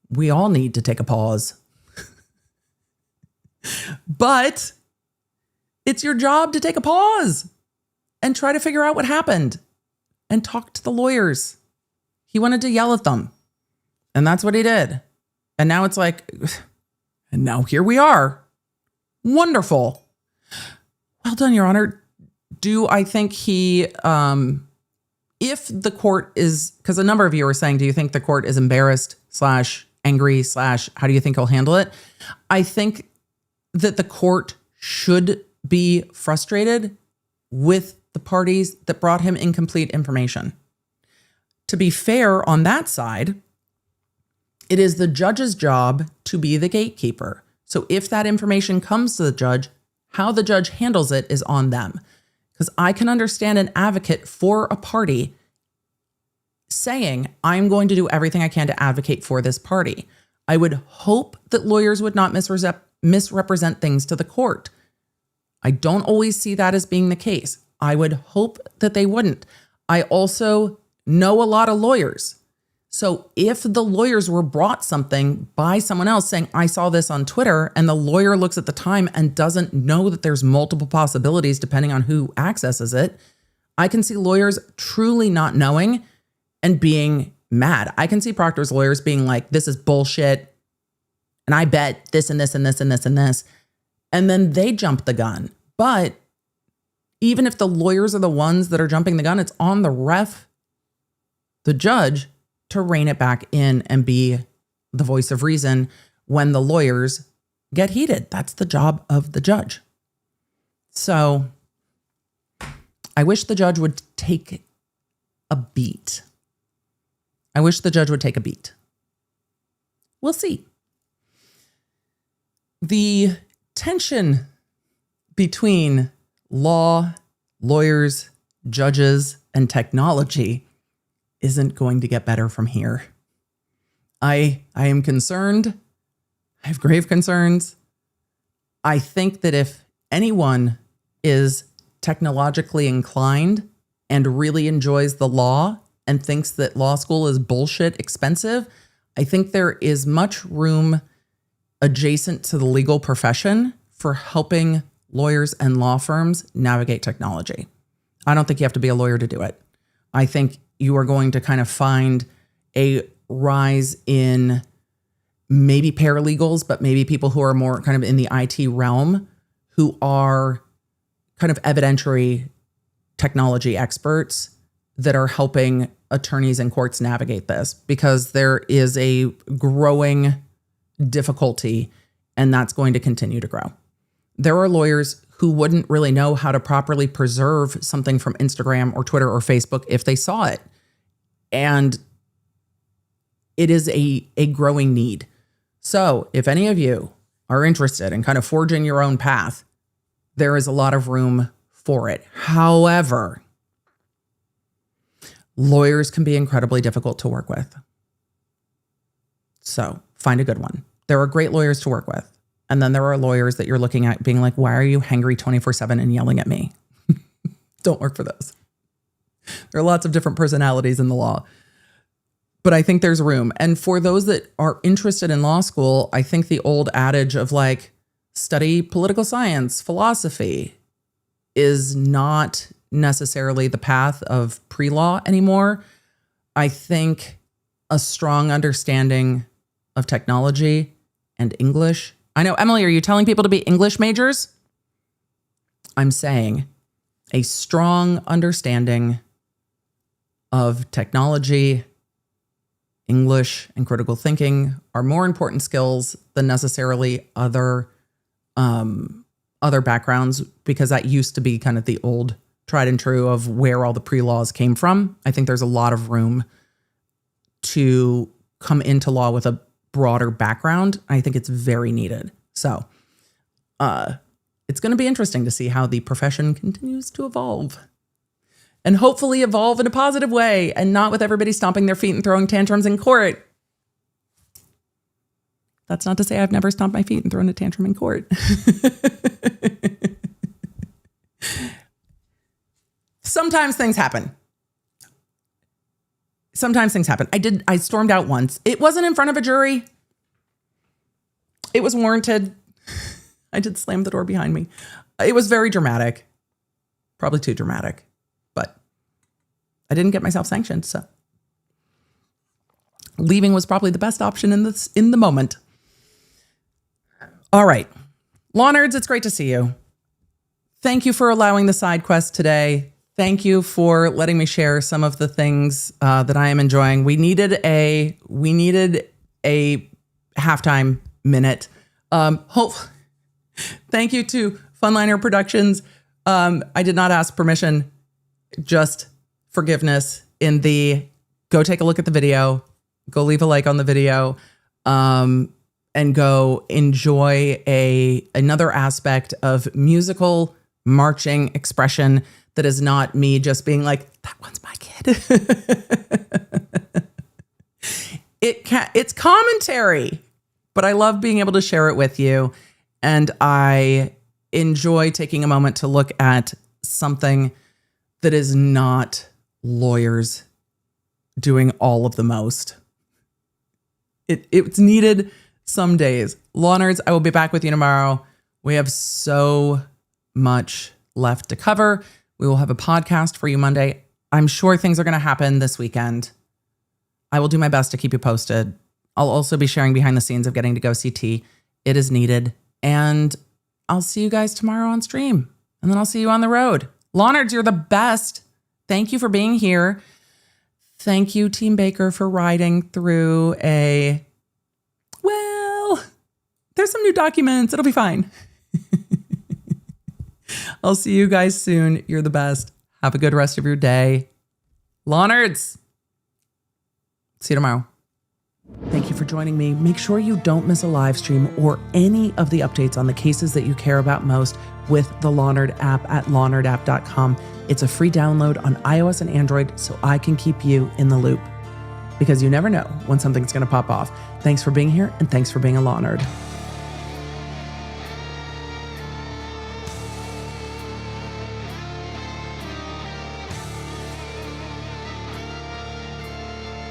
we all need to take a pause. But it's your job to take a pause and try to figure out what happened and talk to the lawyers. He wanted to yell at them, and that's what he did. And now it's like, and now here we are. Wonderful. Well done, Your Honor. Do I think he, if the court is, because a number of you are saying, do you think the court is embarrassed / angry / how do you think he'll handle it? I think that the court should be frustrated with the parties that brought him incomplete information. To be fair on that side, it is the judge's job to be the gatekeeper. So if that information comes to the judge, how the judge handles it is on them. Because I can understand an advocate for a party saying, I'm going to do everything I can to advocate for this party. I would hope that lawyers would not misrepresent things to the court. I don't always see that as being the case. I would hope that they wouldn't. I also know a lot of lawyers. So if the lawyers were brought something by someone else saying, I saw this on Twitter, and the lawyer looks at the time and doesn't know that there's multiple possibilities depending on who accesses it, I can see lawyers truly not knowing and being mad. I can see Proctor's lawyers being like, this is bullshit, and I bet this and this and this and this and this. And then they jump the gun. But even if the lawyers are the ones that are jumping the gun, it's on the judge, to rein it back in and be the voice of reason when the lawyers get heated. That's the job of the judge. So I wish the judge would take a beat. We'll see. The tension between law, lawyers, judges, and technology isn't going to get better from here. I am concerned. I have grave concerns. I think that if anyone is technologically inclined and really enjoys the law and thinks that law school is bullshit expensive, I think there is much room adjacent to the legal profession for helping lawyers and law firms navigate technology. I don't think you have to be a lawyer to do it. I think you are going to kind of find a rise in maybe paralegals, but maybe people who are more kind of in the IT realm who are kind of evidentiary technology experts that are helping attorneys and courts navigate this, because there is a growing difficulty, and that's going to continue to grow. There are lawyers who wouldn't really know how to properly preserve something from Instagram or Twitter or Facebook if they saw it. And it is a growing need. So if any of you are interested in kind of forging your own path, there is a lot of room for it. However, lawyers can be incredibly difficult to work with. So find a good one. There are great lawyers to work with. And then there are lawyers that you're looking at being like, why are you hangry 24/7 and yelling at me? Don't work for those. There are lots of different personalities in the law. But I think there's room. And for those that are interested in law school, I think the old adage of like, study political science, philosophy, is not necessarily the path of pre-law anymore. I think a strong understanding of technology and English. I know, Emily, are you telling people to be English majors? I'm saying a strong understanding of technology, English, and critical thinking are more important skills than necessarily other backgrounds, because that used to be kind of the old tried and true of where all the pre-laws came from. I think there's a lot of room to come into law with a broader background. I think it's very needed. So it's going to be interesting to see how the profession continues to evolve, and hopefully evolve in a positive way and not with everybody stomping their feet and throwing tantrums in court. That's not to say I've never stomped my feet and thrown a tantrum in court. Sometimes things happen. I stormed out once. It wasn't in front of a jury. It was warranted. I did slam the door behind me. It was very dramatic. Probably too dramatic. But I didn't get myself sanctioned, so leaving was probably the best option in the moment. All right. Law nerds, it's great to see you. Thank you for allowing the side quest today. Thank you for letting me share some of the things that I am enjoying. We needed a halftime minute. Thank you to Funliner Productions. I did not ask permission, just forgiveness in the go take a look at the video, go leave a like on the video, and go enjoy another aspect of musical marching expression that is not me just being like, that one's my kid. It's commentary, but I love being able to share it with you. And I enjoy taking a moment to look at something that is not lawyers doing all of the most. It's needed some days. Law nerds, I will be back with you tomorrow. We have so much left to cover. We will have a podcast for you Monday. I'm sure things are going to happen this weekend. I will do my best to keep you posted. I'll also be sharing behind the scenes of getting to go see T. It is needed. And I'll see you guys tomorrow on stream. And then I'll see you on the road. Law nerds, you're the best. Thank you for being here. Thank you, Team Baker, for riding through there's some new documents. It'll be fine. I'll see you guys soon. You're the best. Have a good rest of your day. Law nerds. See you tomorrow. Thank you for joining me. Make sure you don't miss a live stream or any of the updates on the cases that you care about most with the Law Nerd app at lawnerdapp.com. It's a free download on iOS and Android, so I can keep you in the loop, because you never know when something's going to pop off. Thanks for being here, and thanks for being a Law Nerd.